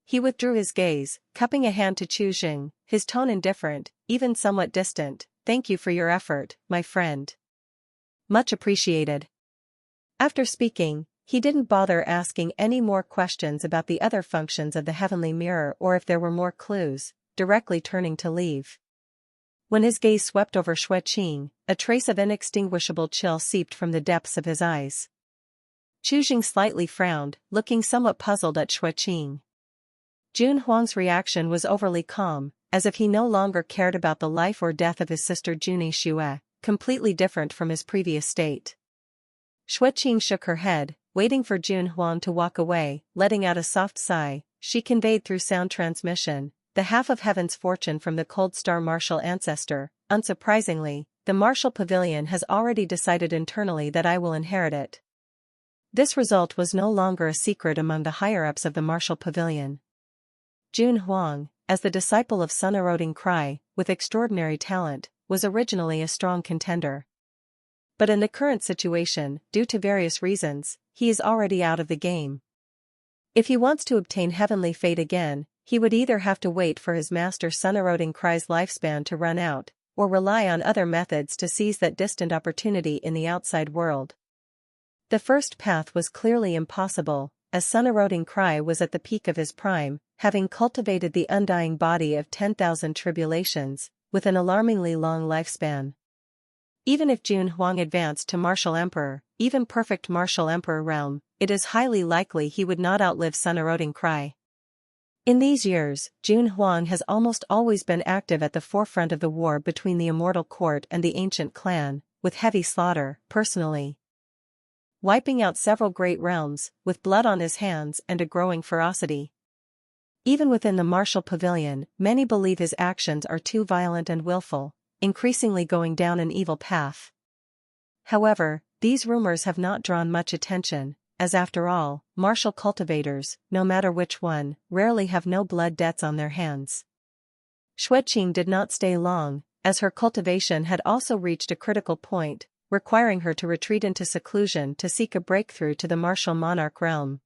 He withdrew his gaze, cupping a hand to Chuzheng, his tone indifferent, even somewhat distant. "Thank you for your effort, my friend. Much appreciated." After speaking, he didn't bother asking any more questions about the other functions of the heavenly mirror or if there were more clues, directly turning to leave. When his gaze swept over Xueqing, a trace of inextinguishable chill seeped from the depths of his eyes. Chuzheng slightly frowned, looking somewhat puzzled at Xueqing. Huang's reaction was overly calm, as if he no longer cared about the life or death of his sister Junie Xue, completely different from his previous state. Xueqing shook her head, waiting for Huang to walk away, letting out a soft sigh. She conveyed through sound transmission the half of heaven's fortune from the cold star martial ancestor. Unsurprisingly, the martial pavilion has already decided internally that I will inherit it. This result was no longer a secret among the higher-ups of the martial pavilion. Huang, as the disciple of Sun-eroding Cry, with extraordinary talent, was originally a strong contender. But in the current situation, due to various reasons, he is already out of the game. If he wants to obtain heavenly fate again, he would either have to wait for his master Sun-eroding Cry's lifespan to run out, or rely on other methods to seize that distant opportunity in the outside world. The first path was clearly impossible, as Sun-eroding Cry was at the peak of his prime, having cultivated the undying body of 10,000 tribulations, with an alarmingly long lifespan. Even if Huang advanced to Martial Emperor, even perfect Martial Emperor realm, it is highly likely he would not outlive Sun-eroding Cry. In these years, Huang has almost always been active at the forefront of the war between the Immortal Court and the Ancient Clan, with heavy slaughter, personally wiping out several great realms, with blood on his hands and a growing ferocity. Even within the martial pavilion, many believe his actions are too violent and willful, increasingly going down an evil path. However, these rumors have not drawn much attention, as after all, martial cultivators, no matter which one, rarely have no blood debts on their hands. Xueqing did not stay long, as her cultivation had also reached a critical point, requiring her to retreat into seclusion to seek a breakthrough to the martial monarch realm.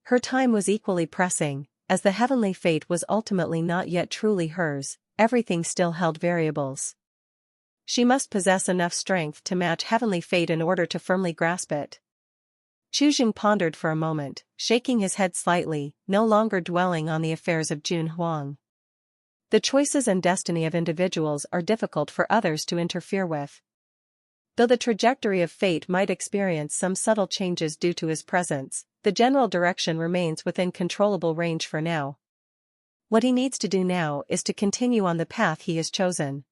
Her time was equally pressing, as the heavenly fate was ultimately not yet truly hers, everything still held variables. She must possess enough strength to match heavenly fate in order to firmly grasp it. Chuzheng pondered for a moment, shaking his head slightly, no longer dwelling on the affairs of Huang. The choices and destiny of individuals are difficult for others to interfere with. Though the trajectory of fate might experience some subtle changes due to his presence, the general direction remains within controllable range for now. What he needs to do now is to continue on the path he has chosen.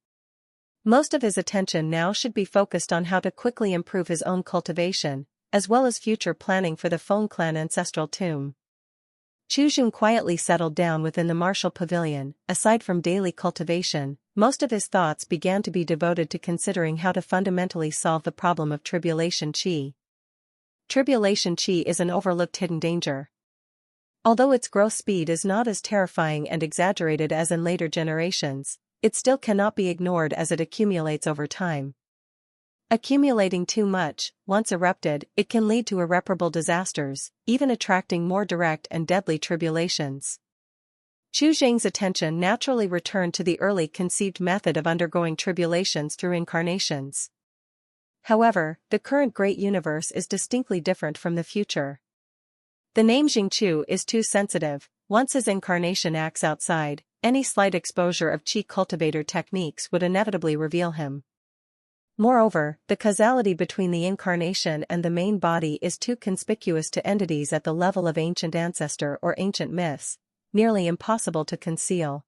Most of his attention now should be focused on how to quickly improve his own cultivation, as well as future planning for the Feng clan ancestral tomb. Chuzheng quietly settled down within the martial pavilion. Aside from daily cultivation, most of his thoughts began to be devoted to considering how to fundamentally solve the problem of tribulation qi. Tribulation qi is an overlooked hidden danger. Although its growth speed is not as terrifying and exaggerated as in later generations, it still cannot be ignored as it accumulates over time. Accumulating too much, once erupted, it can lead to irreparable disasters, even attracting more direct and deadly tribulations. Chuzheng's attention naturally returned to the early conceived method of undergoing tribulations through incarnations. However, the current great universe is distinctly different from the future. The name Jingqiu is too sensitive. Once his incarnation acts outside, any slight exposure of qi cultivator techniques would inevitably reveal him. Moreover, the causality between the incarnation and the main body is too conspicuous to entities at the level of ancient ancestor or ancient myths, nearly impossible to conceal.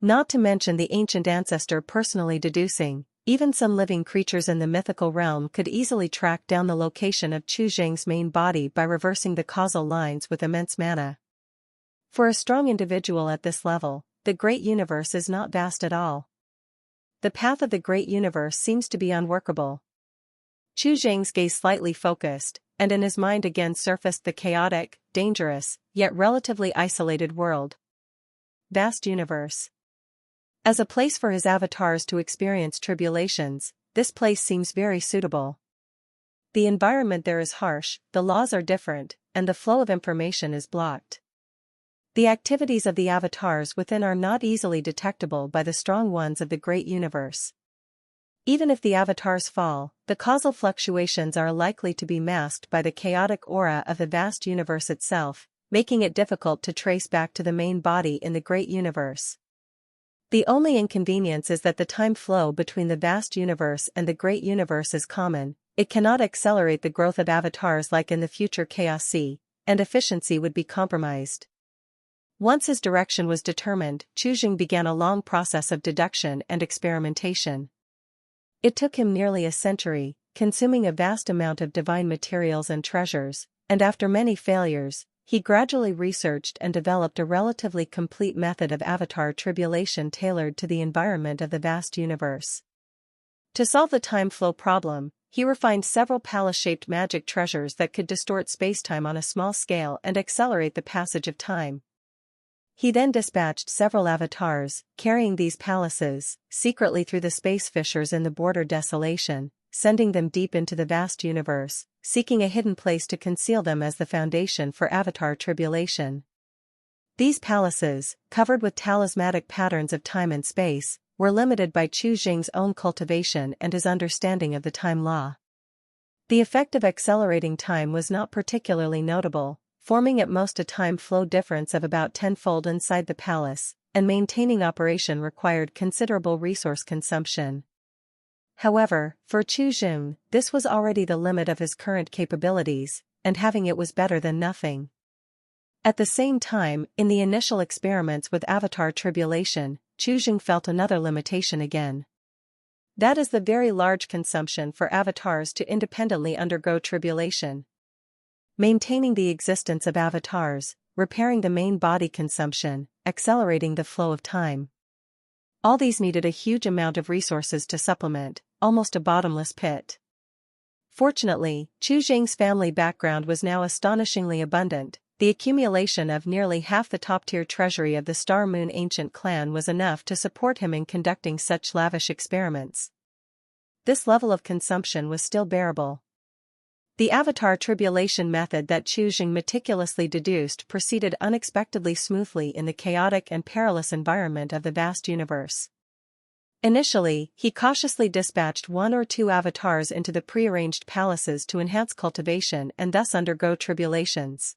Not to mention the ancient ancestor personally deducing, Even some living creatures in the mythical realm could easily track down the location of Chu Zheng's main body by reversing the causal lines with immense mana. For a strong individual at this level, the great universe is not vast at all. The path of the great universe seems to be unworkable. Chu Zheng's gaze slightly focused, and in his mind again surfaced the chaotic, dangerous, yet relatively isolated world. Vast universe. As a place for his avatars to experience tribulations, this place seems very suitable. The environment there is harsh, the laws are different, and the flow of information is blocked. The activities of the avatars within are not easily detectable by the strong ones of the great universe. Even if the avatars fall, the causal fluctuations are likely to be masked by the chaotic aura of the vast universe itself, making it difficult to trace back to the main body in the great universe. The only inconvenience is that the time flow between the vast universe and the great universe is common. It cannot accelerate the growth of avatars like in the future Chaos Sea, and efficiency would be compromised. Once his direction was determined, Chu Zheng began a long process of deduction and experimentation. It took him nearly a century, consuming a vast amount of divine materials and treasures, and after many failures, he gradually researched and developed a relatively complete method of avatar tribulation tailored to the environment of the vast universe. To solve the time flow problem, he refined several palace-shaped magic treasures that could distort spacetime on a small scale and accelerate the passage of time. He then dispatched several avatars, carrying these palaces, secretly through the space fissures in the border desolation, sending them deep into the vast universe, seeking a hidden place to conceal them as the foundation for avatar tribulation. These palaces, covered with talismanic patterns of time and space, were limited by Chu Zheng's own cultivation and his understanding of the time law. The effect of accelerating time was not particularly notable, forming at most a time flow difference of about tenfold inside the palace, and maintaining operation required considerable resource consumption. However, for Chu Zheng, this was already the limit of his current capabilities, and having it was better than nothing. At the same time, in the initial experiments with avatar tribulation, Chu Zheng felt another limitation again. That is the very large consumption for avatars to independently undergo tribulation. Maintaining the existence of avatars, repairing the main body consumption, accelerating the flow of time. All these needed a huge amount of resources to supplement, almost a bottomless pit. Fortunately, Chu Zheng's family background was now astonishingly abundant. The accumulation of nearly half the top-tier treasury of the Star Moon ancient clan was enough to support him in conducting such lavish experiments. This level of consumption was still bearable. The avatar tribulation method that Chu Zheng meticulously deduced proceeded unexpectedly smoothly in the chaotic and perilous environment of the vast universe. Initially, he cautiously dispatched one or two avatars into the prearranged palaces to enhance cultivation and thus undergo tribulations.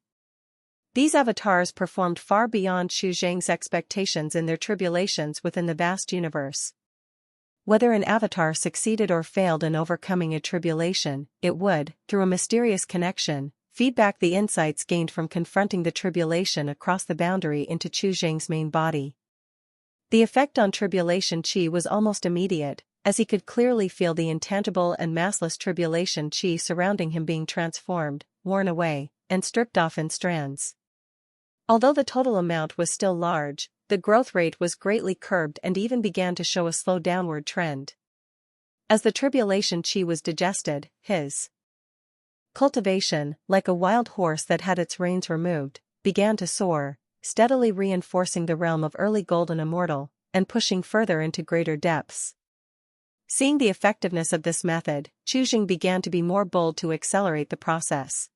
These avatars performed far beyond Chu Zheng's expectations in their tribulations within the vast universe. Whether an avatar succeeded or failed in overcoming a tribulation, it would, through a mysterious connection, feed back the insights gained from confronting the tribulation across the boundary into Chu Zheng's main body. The effect on tribulation chi was almost immediate, as he could clearly feel the intangible and massless tribulation chi surrounding him being transformed, worn away, and stripped off in strands. Although the total amount was still large, the growth rate was greatly curbed and even began to show a slow downward trend. As the tribulation chi was digested, his cultivation, like a wild horse that had its reins removed, began to soar, steadily reinforcing the realm of early golden immortal, and pushing further into greater depths. Seeing the effectiveness of this method, Chu Zheng began to be more bold to accelerate the process.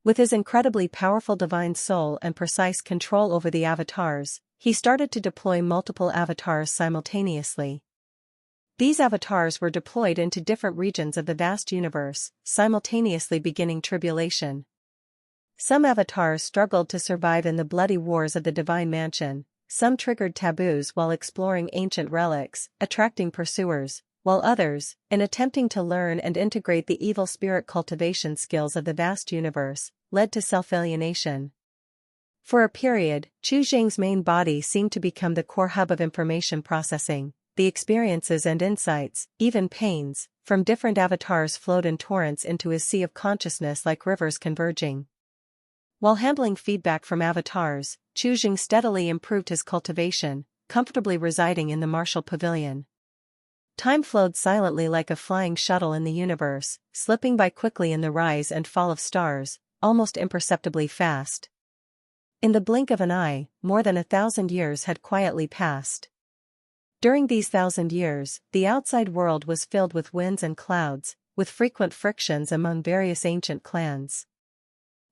With his incredibly powerful divine soul and precise control over the avatars, he started to deploy multiple avatars simultaneously. These avatars were deployed into different regions of the vast universe, simultaneously beginning tribulation. Some avatars struggled to survive in the bloody wars of the Divine Mansion, some triggered taboos while exploring ancient relics, attracting pursuers, while others, in attempting to learn and integrate the evil spirit cultivation skills of the vast universe, led to self-alienation. For a period, Chu Zheng's main body seemed to become the core hub of information processing, the experiences and insights, even pains, from different avatars flowed in torrents into his sea of consciousness like rivers converging. While handling feedback from avatars, Chujing steadily improved his cultivation, comfortably residing in the martial pavilion. Time flowed silently like a flying shuttle in the universe, slipping by quickly in the rise and fall of stars, almost imperceptibly fast. In the blink of an eye, more than 1,000 years had quietly passed. During these 1,000 years, the outside world was filled with winds and clouds, with frequent frictions among various ancient clans.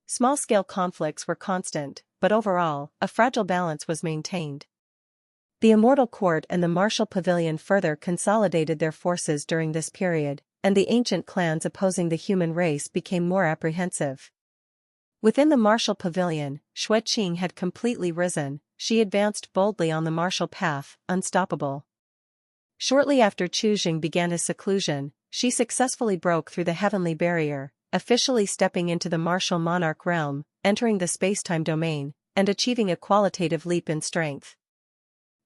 Small-scale conflicts were constant, but overall, a fragile balance was maintained. The Immortal Court and the Martial Pavilion further consolidated their forces during this period, and the ancient clans opposing the human race became more apprehensive. Within the Martial Pavilion, Xueqing had completely risen. She advanced boldly on the martial path, unstoppable. Shortly after Chujing began his seclusion, she successfully broke through the heavenly barrier, officially stepping into the martial monarch realm, entering the space-time domain, and achieving a qualitative leap in strength.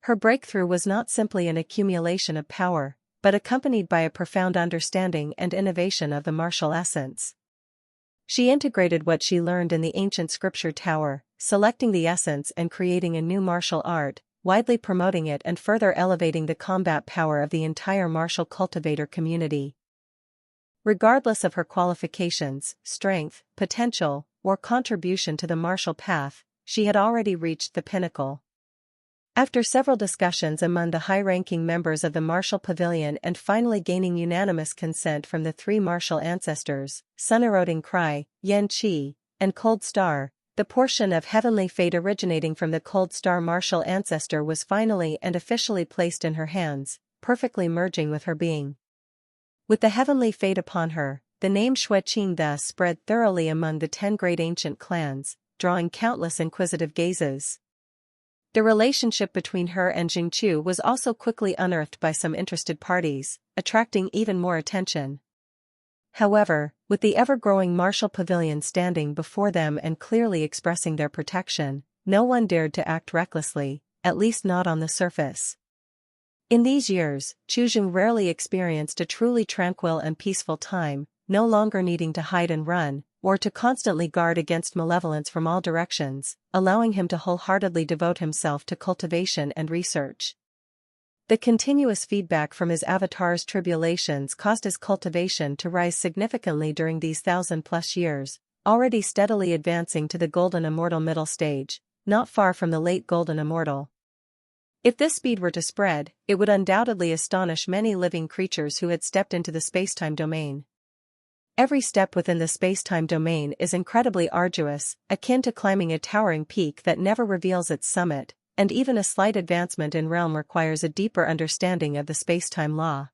Her breakthrough was not simply an accumulation of power, but accompanied by a profound understanding and innovation of the martial essence. She integrated what she learned in the ancient scripture tower, selecting the essence and creating a new martial art, widely promoting it and further elevating the combat power of the entire martial cultivator community. Regardless of her qualifications, strength, potential, or contribution to the martial path, she had already reached the pinnacle. After several discussions among the high-ranking members of the Martial Pavilion and finally gaining unanimous consent from the three martial ancestors, Sun-eroding Cry, Yan Qi, and Cold Star, the portion of heavenly fate originating from the Cold Star martial ancestor was finally and officially placed in her hands, perfectly merging with her being. With the heavenly fate upon her, the name Xueqing thus spread thoroughly among the 10 great ancient clans, drawing countless inquisitive gazes. The relationship between her and Jingqiu was also quickly unearthed by some interested parties, attracting even more attention. However, with the ever-growing martial pavilion standing before them and clearly expressing their protection, no one dared to act recklessly, at least not on the surface. In these years, Chujing rarely experienced a truly tranquil and peaceful time, no longer needing to hide and run, or to constantly guard against malevolence from all directions, allowing him to wholeheartedly devote himself to cultivation and research. The continuous feedback from his avatar's tribulations caused his cultivation to rise significantly during these 1,000+ years, already steadily advancing to the Golden Immortal middle stage, not far from the late Golden Immortal. If this speed were to spread, it would undoubtedly astonish many living creatures who had stepped into the space-time domain. Every step within the space-time domain is incredibly arduous, akin to climbing a towering peak that never reveals its summit, and even a slight advancement in realm requires a deeper understanding of the space-time law.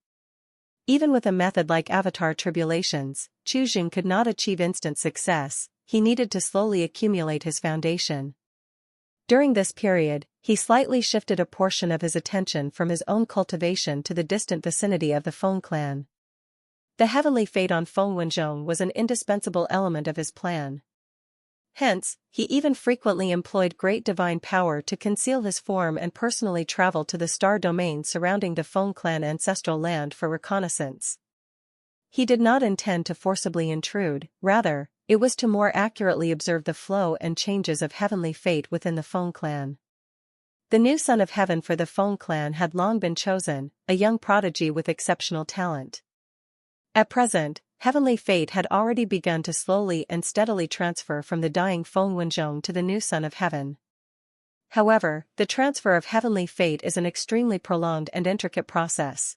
Even with a method like Avatar Tribulations, Chujing could not achieve instant success. He needed to slowly accumulate his foundation. During this period, he slightly shifted a portion of his attention from his own cultivation to the distant vicinity of the Feng clan. The heavenly fate on Feng Wenzhong was an indispensable element of his plan. Hence, he even frequently employed great divine power to conceal his form and personally travel to the star domain surrounding the Feng clan ancestral land for reconnaissance. He did not intend to forcibly intrude, rather, it was to more accurately observe the flow and changes of heavenly fate within the Feng clan. The new son of heaven for the Feng clan had long been chosen, a young prodigy with exceptional talent. At present, heavenly fate had already begun to slowly and steadily transfer from the dying Feng Wenzhong to the new son of heaven. However, the transfer of heavenly fate is an extremely prolonged and intricate process.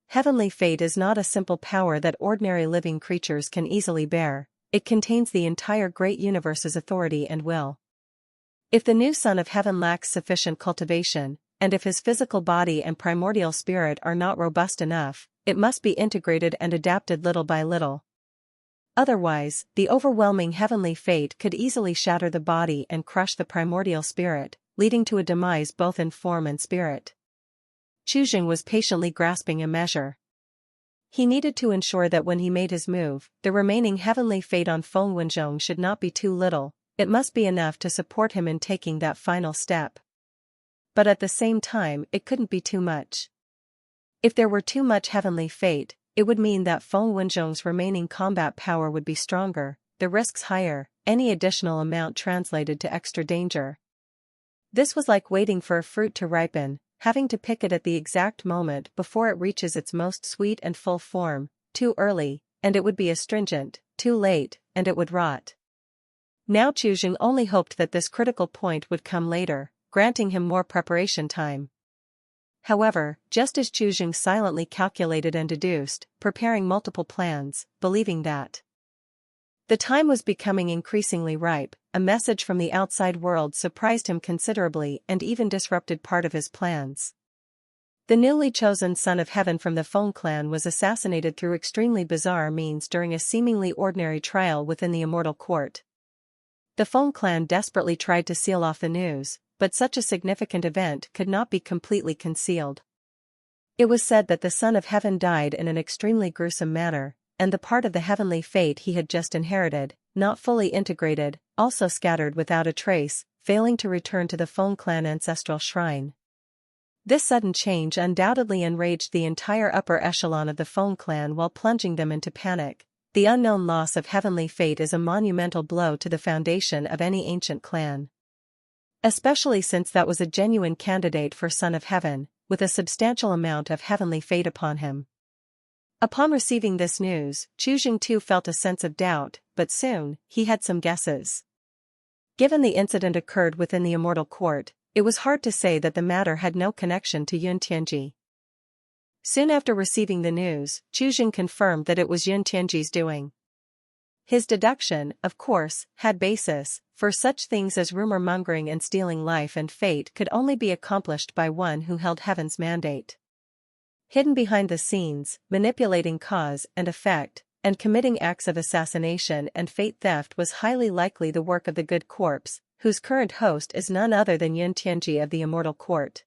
Heavenly fate is not a simple power that ordinary living creatures can easily bear, it contains the entire great universe's authority and will. If the new son of heaven lacks sufficient cultivation, and if his physical body and primordial spirit are not robust enough, it must be integrated and adapted little by little. Otherwise, the overwhelming heavenly fate could easily shatter the body and crush the primordial spirit, leading to a demise both in form and spirit. Chujing was patiently grasping a measure. He needed to ensure that when he made his move, the remaining heavenly fate on Feng Wenzhong should not be too little, it must be enough to support him in taking that final step. But at the same time, it couldn't be too much. If there were too much heavenly fate, it would mean that Feng Wenzhong's remaining combat power would be stronger, the risks higher, any additional amount translated to extra danger. This was like waiting for a fruit to ripen, having to pick it at the exact moment before it reaches its most sweet and full form. Too early, and it would be astringent; too late, and it would rot. Now Chu Jing only hoped that this critical point would come later, granting him more preparation time. However, just as Chu Jing silently calculated and deduced, preparing multiple plans, believing that the time was becoming increasingly ripe, a message from the outside world surprised him considerably and even disrupted part of his plans. The newly chosen son of heaven from the Feng clan was assassinated through extremely bizarre means during a seemingly ordinary trial within the Immortal Court. The Feng clan desperately tried to seal off the news, but such a significant event could not be completely concealed. It was said that the son of heaven died in an extremely gruesome manner, and the part of the heavenly fate he had just inherited, not fully integrated, also scattered without a trace, failing to return to the Feng clan ancestral shrine. This sudden change undoubtedly enraged the entire upper echelon of the Feng clan while plunging them into panic. The unknown loss of heavenly fate is a monumental blow to the foundation of any ancient clan. Especially since that was a genuine candidate for Son of Heaven, with a substantial amount of heavenly fate upon him. Upon receiving this news, Chu Jing too felt a sense of doubt, but soon, he had some guesses. Given the incident occurred within the Immortal Court, it was hard to say that the matter had no connection to Yun Tianji. Soon after receiving the news, Chu Jing confirmed that it was Yun Tianji's doing. His deduction, of course, had basis, for such things as rumor-mongering and stealing life and fate could only be accomplished by one who held heaven's mandate. Hidden behind the scenes, manipulating cause and effect, and committing acts of assassination and fate theft was highly likely the work of the Good Corpse, whose current host is none other than Yun Tianji of the Immortal Court.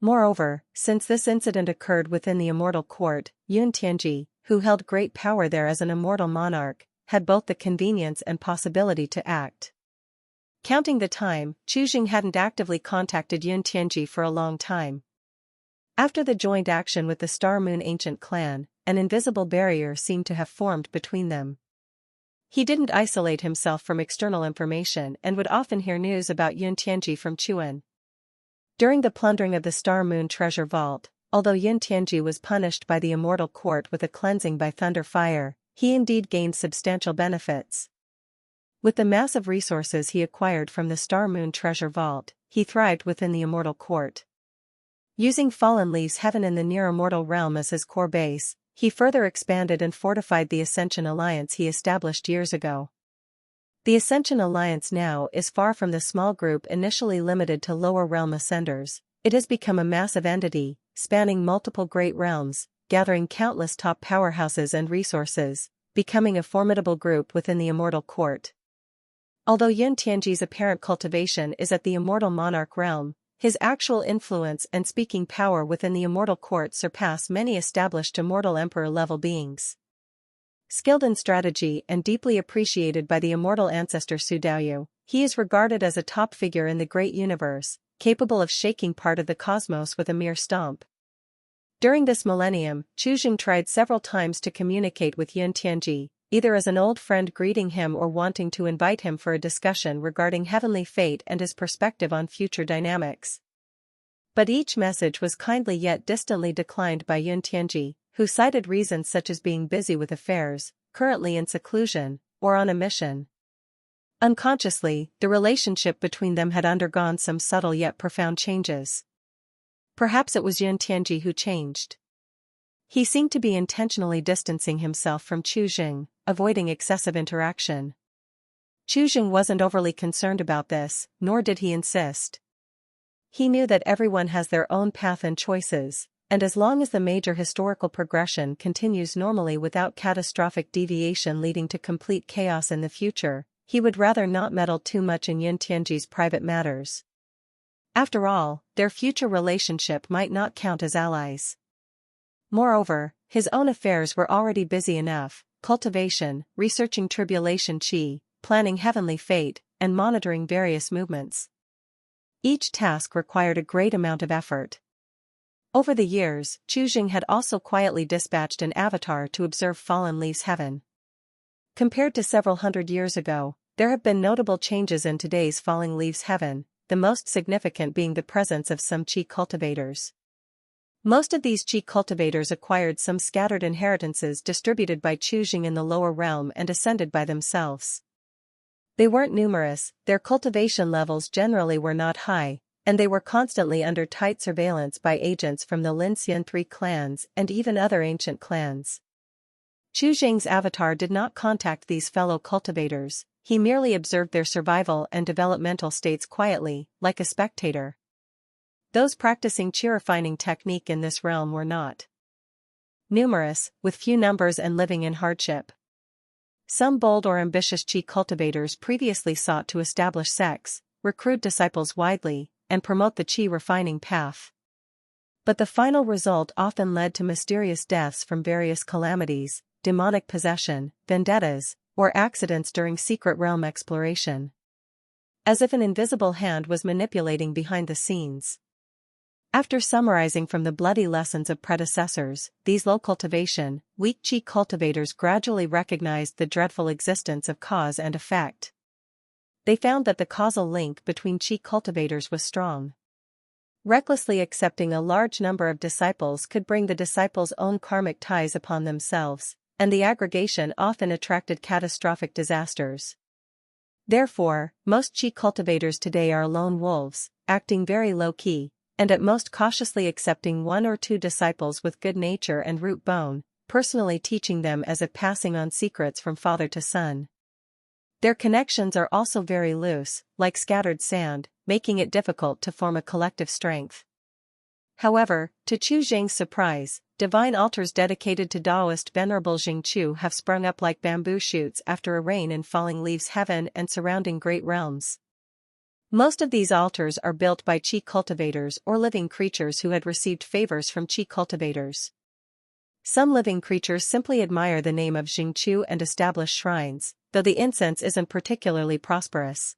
Moreover, since this incident occurred within the Immortal Court, Yun Tianji, who held great power there as an immortal monarch, had both the convenience and possibility to act. Counting the time, Chu Jing hadn't actively contacted Yun Tianji for a long time. After the joint action with the Star Moon Ancient Clan, an invisible barrier seemed to have formed between them. He didn't isolate himself from external information and would often hear news about Yun Tianji from Chuan. During the plundering of the Star Moon treasure vault, although Yun Tianji was punished by the Immortal Court with a cleansing by thunder fire, he indeed gained substantial benefits. With the massive resources he acquired from the Star Moon treasure vault, he thrived within the Immortal Court. Using Fallen Leaves Heaven in the near-immortal realm as his core base, he further expanded and fortified the Ascension Alliance he established years ago. The Ascension Alliance now is far from the small group initially limited to lower realm ascenders. It has become a massive entity, spanning multiple great realms, gathering countless top powerhouses and resources, becoming a formidable group within the Immortal Court. Although Yun Tianji's apparent cultivation is at the Immortal Monarch realm, his actual influence and speaking power within the Immortal Court surpass many established Immortal Emperor-level beings. Skilled in strategy and deeply appreciated by the immortal ancestor Su Daoyu, he is regarded as a top figure in the great universe, capable of shaking part of the cosmos with a mere stomp. During this millennium, Chu Jing tried several times to communicate with Yun Tianji, either as an old friend greeting him or wanting to invite him for a discussion regarding heavenly fate and his perspective on future dynamics. But each message was kindly yet distantly declined by Yun Tianji, who cited reasons such as being busy with affairs, currently in seclusion, or on a mission. Unconsciously, the relationship between them had undergone some subtle yet profound changes. Perhaps it was Yun Tianji who changed. He seemed to be intentionally distancing himself from Chu Jing, avoiding excessive interaction. Chu Jing wasn't overly concerned about this, nor did he insist. He knew that everyone has their own path and choices, and as long as the major historical progression continues normally without catastrophic deviation leading to complete chaos in the future, he would rather not meddle too much in Yun Tianji's private matters. After all, their future relationship might not count as allies. Moreover, his own affairs were already busy enough: cultivation, researching tribulation qi, planning heavenly fate, and monitoring various movements. Each task required a great amount of effort. Over the years, Xing had also quietly dispatched an avatar to observe fallen leaves heaven. Compared to several hundred years ago, there have been notable changes in today's falling leaves heaven, the most significant being the presence of some qi cultivators. Most of these qi cultivators acquired some scattered inheritances distributed by Xing in the lower realm and ascended by themselves. They weren't numerous, their cultivation levels generally were not high, and they were constantly under tight surveillance by agents from the Lin Xian 3 clans and even other ancient clans. Xing's avatar did not contact these fellow cultivators, he merely observed their survival and developmental states quietly, like a spectator. Those practicing qi refining technique in this realm were not numerous, with few numbers and living in hardship. Some bold or ambitious qi cultivators previously sought to establish sects, recruit disciples widely, and promote the qi refining path. But the final result often led to mysterious deaths from various calamities, demonic possession, vendettas, or accidents during secret realm exploration. As if an invisible hand was manipulating behind the scenes. After summarizing from the bloody lessons of predecessors, these low cultivation, weak qi cultivators gradually recognized the dreadful existence of cause and effect. They found that the causal link between qi cultivators was strong. Recklessly accepting a large number of disciples could bring the disciples' own karmic ties upon themselves, and the aggregation often attracted catastrophic disasters. Therefore, most qi cultivators today are lone wolves, acting very low-key, and at most cautiously accepting one or two disciples with good nature and root bone, personally teaching them as if passing on secrets from father to son. Their connections are also very loose, like scattered sand, making it difficult to form a collective strength. However, to Xing's surprise, divine altars dedicated to Taoist Venerable Xingqiu have sprung up like bamboo shoots after a rain in falling leaves heaven and surrounding great realms. Most of these altars are built by qi cultivators or living creatures who had received favors from qi cultivators. Some living creatures simply admire the name of Xingqiu and establish shrines, though the incense isn't particularly prosperous.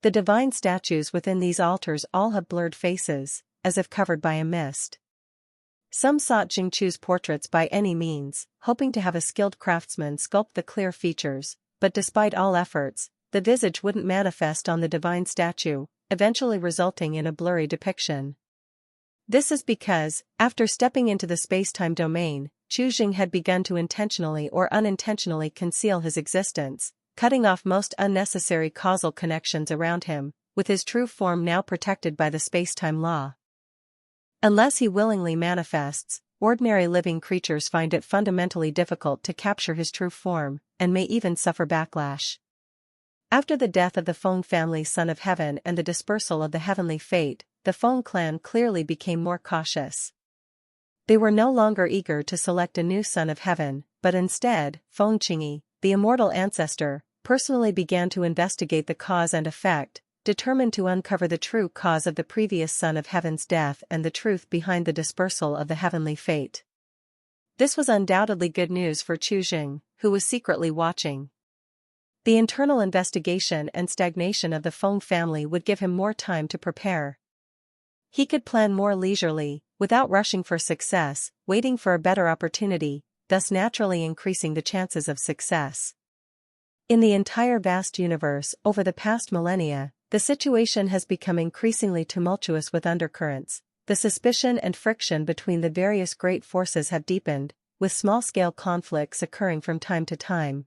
The divine statues within these altars all have blurred faces, as if covered by a mist. Some sought Xingqiu's portraits by any means, hoping to have a skilled craftsman sculpt the clear features, but despite all efforts, the visage wouldn't manifest on the divine statue, eventually resulting in a blurry depiction. This is because, after stepping into the space-time domain, Xing had begun to intentionally or unintentionally conceal his existence, cutting off most unnecessary causal connections around him, with his true form now protected by the space-time law. Unless he willingly manifests, ordinary living creatures find it fundamentally difficult to capture his true form, and may even suffer backlash. After the death of the Feng family son of heaven and the dispersal of the heavenly fate, the Feng clan clearly became more cautious. They were no longer eager to select a new son of heaven, but instead, Feng Qingyi, the immortal ancestor, personally began to investigate the cause and effect, determined to uncover the true cause of the previous son of heaven's death and the truth behind the dispersal of the heavenly fate. This was undoubtedly good news for Xing, who was secretly watching. The internal investigation and stagnation of the Feng family would give him more time to prepare. He could plan more leisurely, without rushing for success, waiting for a better opportunity, thus naturally increasing the chances of success. In the entire vast universe over the past millennia, the situation has become increasingly tumultuous with undercurrents. The suspicion and friction between the various great forces have deepened, with small-scale conflicts occurring from time to time.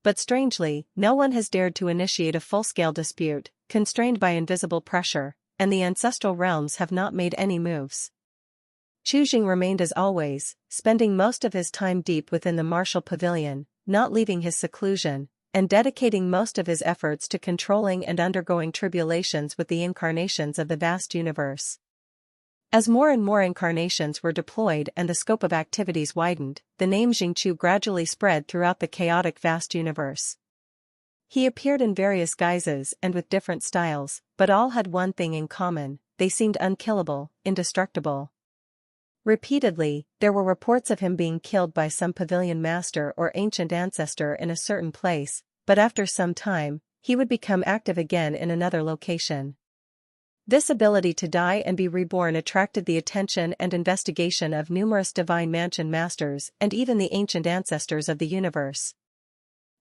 But strangely, no one has dared to initiate a full-scale dispute, constrained by invisible pressure, and the ancestral realms have not made any moves. Xing remained as always, spending most of his time deep within the martial pavilion, not leaving his seclusion, and dedicating most of his efforts to controlling and undergoing tribulations with the incarnations of the vast universe. As more and more incarnations were deployed and the scope of activities widened, the name Xingqiu gradually spread throughout the chaotic vast universe. He appeared in various guises and with different styles, but all had one thing in common: they seemed unkillable, indestructible. Repeatedly, there were reports of him being killed by some pavilion master or ancient ancestor in a certain place, but after some time, he would become active again in another location. This ability to die and be reborn attracted the attention and investigation of numerous divine mansion masters and even the ancient ancestors of the universe.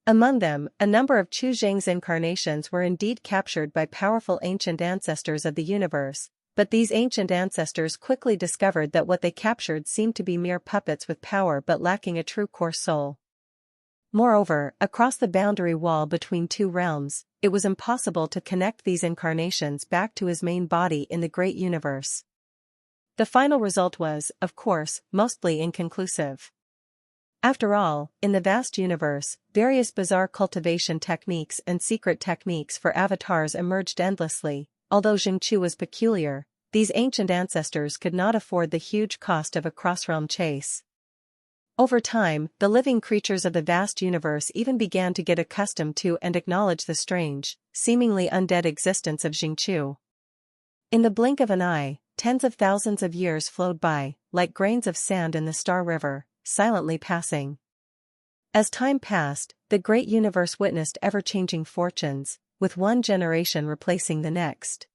Among them, a number of Chu Zheng's incarnations were indeed captured by powerful ancient ancestors of the universe, but these ancient ancestors quickly discovered that what they captured seemed to be mere puppets with power but lacking a true core soul. Moreover, across the boundary wall between two realms, it was impossible to connect these incarnations back to his main body in the great universe. The final result was, of course, mostly inconclusive. After all, in the vast universe, various bizarre cultivation techniques and secret techniques for avatars emerged endlessly. Although Xingqiu was peculiar, these ancient ancestors could not afford the huge cost of a cross-realm chase. Over time, the living creatures of the vast universe even began to get accustomed to and acknowledge the strange, seemingly undead existence of Xingqiu. In the blink of an eye, tens of thousands of years flowed by, like grains of sand in the Star River, silently passing. As time passed, the great universe witnessed ever-changing fortunes, with one generation replacing the next.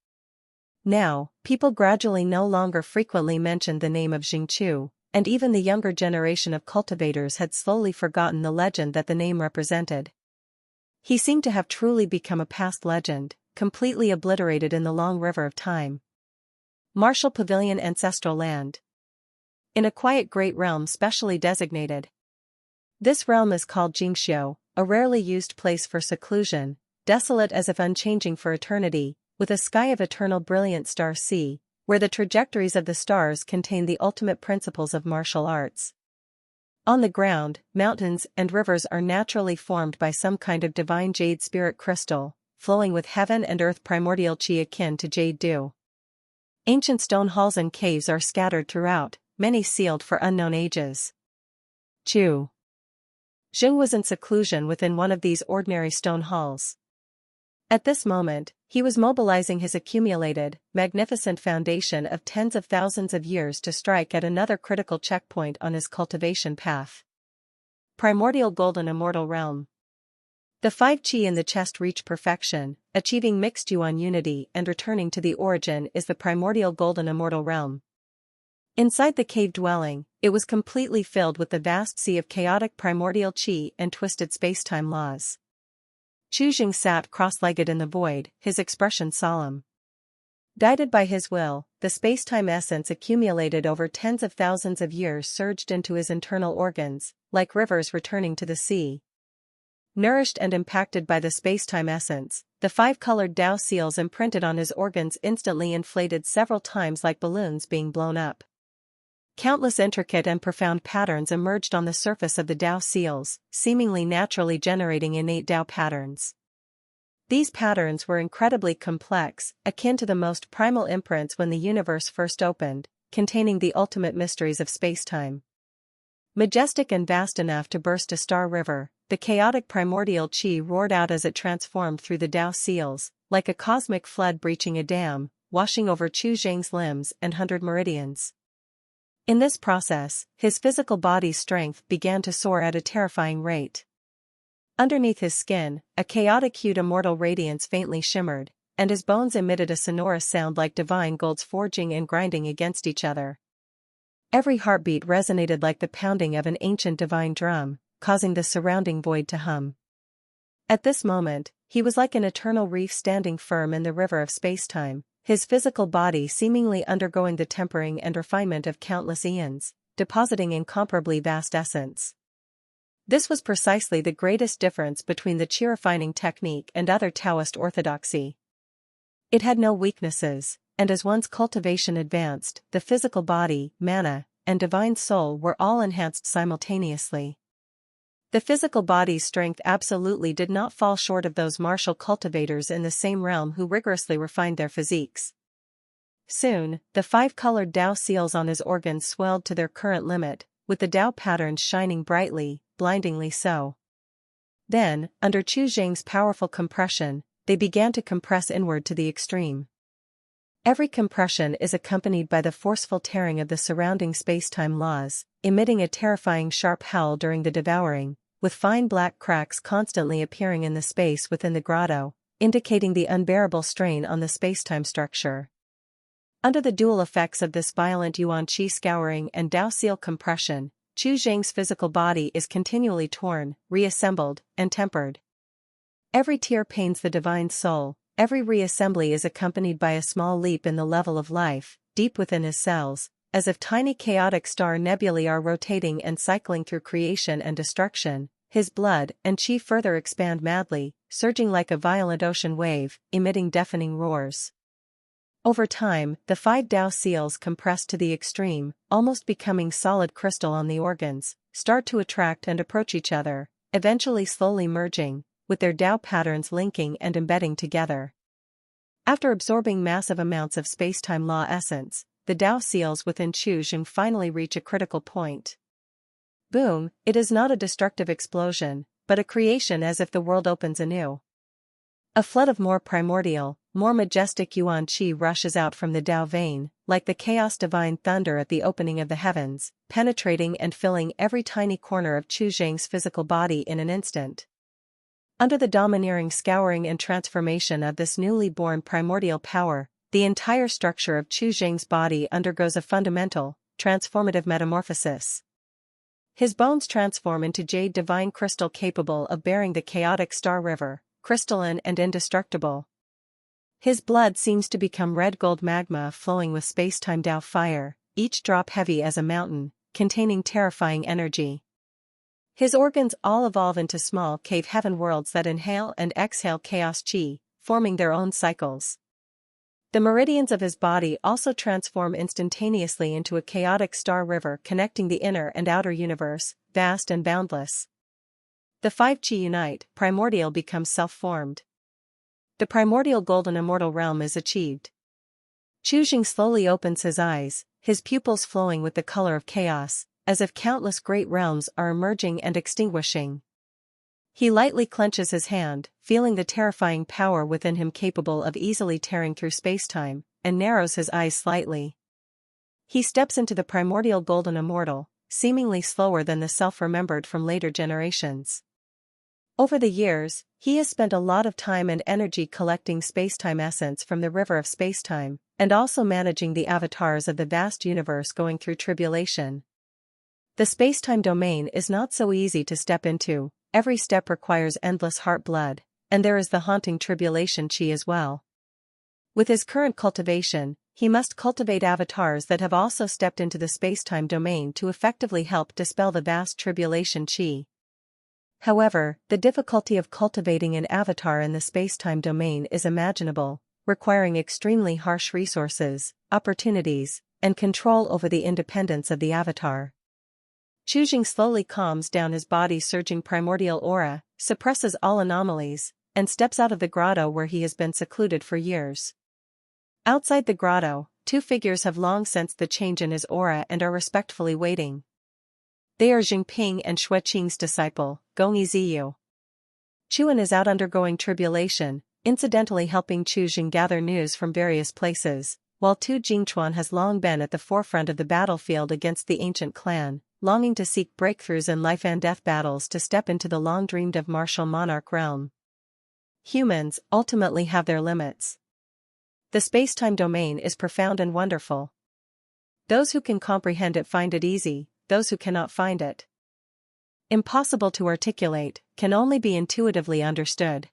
Now, people gradually no longer frequently mentioned the name of Xingqiu, and even the younger generation of cultivators had slowly forgotten the legend that the name represented. He seemed to have truly become a past legend, completely obliterated in the long river of time. Martial Pavilion Ancestral Land. In a quiet great realm specially designated. This realm is called Jingxiu, a rarely used place for seclusion, desolate as if unchanging for eternity, with a sky of eternal brilliant star sea, where the trajectories of the stars contain the ultimate principles of martial arts. On the ground, mountains and rivers are naturally formed by some kind of divine jade spirit crystal, flowing with heaven and earth primordial chi akin to jade dew. Ancient stone halls and caves are scattered throughout, many sealed for unknown ages. Chu Zheng was in seclusion within one of these ordinary stone halls. At this moment, he was mobilizing his accumulated, magnificent foundation of tens of thousands of years to strike at another critical checkpoint on his cultivation path. Primordial Golden Immortal Realm. The 5 chi in the chest reach perfection, achieving mixed yuan unity and returning to the origin is the Primordial Golden Immortal Realm. Inside the cave dwelling, it was completely filled with the vast sea of chaotic primordial chi and twisted space-time laws. Chu Jing sat cross-legged in the void, his expression solemn. Guided by his will, the space-time essence accumulated over tens of thousands of years surged into his internal organs, like rivers returning to the sea. Nourished and impacted by the space-time essence, the 5-colored Dao seals imprinted on his organs instantly inflated several times like balloons being blown up. Countless intricate and profound patterns emerged on the surface of the Dao seals, seemingly naturally generating innate Dao patterns. These patterns were incredibly complex, akin to the most primal imprints when the universe first opened, containing the ultimate mysteries of space-time. Majestic and vast enough to burst a star river, the chaotic primordial chi roared out as it transformed through the Dao seals, like a cosmic flood breaching a dam, washing over Chu Zheng's limbs and 100 meridians. In this process, his physical body's strength began to soar at a terrifying rate. Underneath his skin, a chaotic-hued immortal radiance faintly shimmered, and his bones emitted a sonorous sound like divine golds forging and grinding against each other. Every heartbeat resonated like the pounding of an ancient divine drum, causing the surrounding void to hum. At this moment, he was like an eternal reef standing firm in the river of space-time, his physical body seemingly undergoing the tempering and refinement of countless eons, depositing incomparably vast essence. This was precisely the greatest difference between the chi refining technique and other Taoist orthodoxy. It had no weaknesses, and as one's cultivation advanced, the physical body, mana, and divine soul were all enhanced simultaneously. The physical body's strength absolutely did not fall short of those martial cultivators in the same realm who rigorously refined their physiques. Soon, the 5-colored Dao seals on his organs swelled to their current limit, with the Dao patterns shining brightly, blindingly so. Then, under Chu Zheng's powerful compression, they began to compress inward to the extreme. Every compression is accompanied by the forceful tearing of the surrounding space-time laws, emitting a terrifying sharp howl during the devouring, with fine black cracks constantly appearing in the space within the grotto, indicating the unbearable strain on the space-time structure. Under the dual effects of this violent Yuan Qi scouring and Dao Seal compression, Chu Zheng's physical body is continually torn, reassembled, and tempered. Every tear pains the divine soul, every reassembly is accompanied by a small leap in the level of life, deep within his cells, as if tiny chaotic star nebulae are rotating and cycling through creation and destruction. His blood and chi further expand madly, surging like a violent ocean wave, emitting deafening roars. Over time, the 5 Dao seals compressed to the extreme, almost becoming solid crystal on the organs, start to attract and approach each other, eventually slowly merging, with their Dao patterns linking and embedding together. After absorbing massive amounts of space-time law essence, the Dao seals within Chu Zheng finally reach a critical point. Boom, it is not a destructive explosion, but a creation as if the world opens anew. A flood of more primordial, more majestic Yuan Qi rushes out from the Dao vein, like the chaos divine thunder at the opening of the heavens, penetrating and filling every tiny corner of Chu Zheng's physical body in an instant. Under the domineering scouring and transformation of this newly born primordial power, the entire structure of Chu Zheng's body undergoes a fundamental, transformative metamorphosis. His bones transform into jade divine crystal capable of bearing the chaotic star river, crystalline and indestructible. His blood seems to become red gold magma flowing with space-time Dao fire, each drop heavy as a mountain, containing terrifying energy. His organs all evolve into small cave heaven worlds that inhale and exhale chaos chi, forming their own cycles. The meridians of his body also transform instantaneously into a chaotic star river connecting the inner and outer universe, vast and boundless. The 5 chi unite, primordial becomes self-formed. The primordial golden immortal realm is achieved. Chu Zheng slowly opens his eyes, his pupils flowing with the color of chaos, as if countless great realms are emerging and extinguishing. He lightly clenches his hand, feeling the terrifying power within him capable of easily tearing through spacetime, and narrows his eyes slightly. He steps into the primordial golden immortal, seemingly slower than the self remembered from later generations. Over the years, he has spent a lot of time and energy collecting spacetime essence from the river of spacetime, and also managing the avatars of the vast universe going through tribulation. The spacetime domain is not so easy to step into, every step requires endless heart blood, and there is the haunting tribulation chi as well. With his current cultivation, he must cultivate avatars that have also stepped into the spacetime domain to effectively help dispel the vast tribulation chi. However, the difficulty of cultivating an avatar in the spacetime domain is imaginable, requiring extremely harsh resources, opportunities, and control over the independence of the avatar. Chu Zheng slowly calms down his body's surging primordial aura, suppresses all anomalies, and steps out of the grotto where he has been secluded for years. Outside the grotto, 2 figures have long sensed the change in his aura and are respectfully waiting. They are Jinping and Xueqing's disciple, Gongyi Ziyu. Chuan is out undergoing tribulation, incidentally helping Chu Zheng gather news from various places, while Tu Jingchuan has long been at the forefront of the battlefield against the ancient clan, longing to seek breakthroughs in life and death battles to step into the long-dreamed-of martial monarch realm. Humans ultimately have their limits. The spacetime domain is profound and wonderful. Those who can comprehend it find it easy, those who cannot find it impossible to articulate, can only be intuitively understood.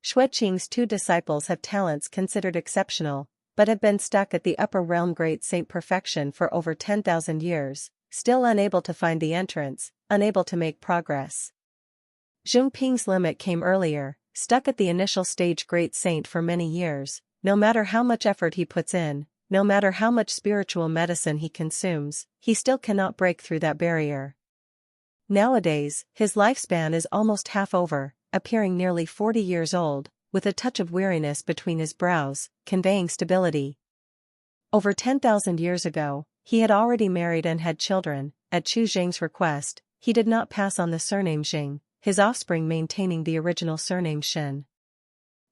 Xueqing's 2 disciples have talents considered exceptional, but have been stuck at the upper realm great saint perfection for over 10,000 years, still unable to find the entrance, unable to make progress. Jinping's limit came earlier, stuck at the initial stage great saint for many years, no matter how much effort he puts in, no matter how much spiritual medicine he consumes, he still cannot break through that barrier. Nowadays, his lifespan is almost half over, appearing nearly 40 years old, with a touch of weariness between his brows, conveying stability. Over 10,000 years ago, he had already married and had children. At Chu Zheng's request, he did not pass on the surname Zheng, his offspring maintaining the original surname Shen.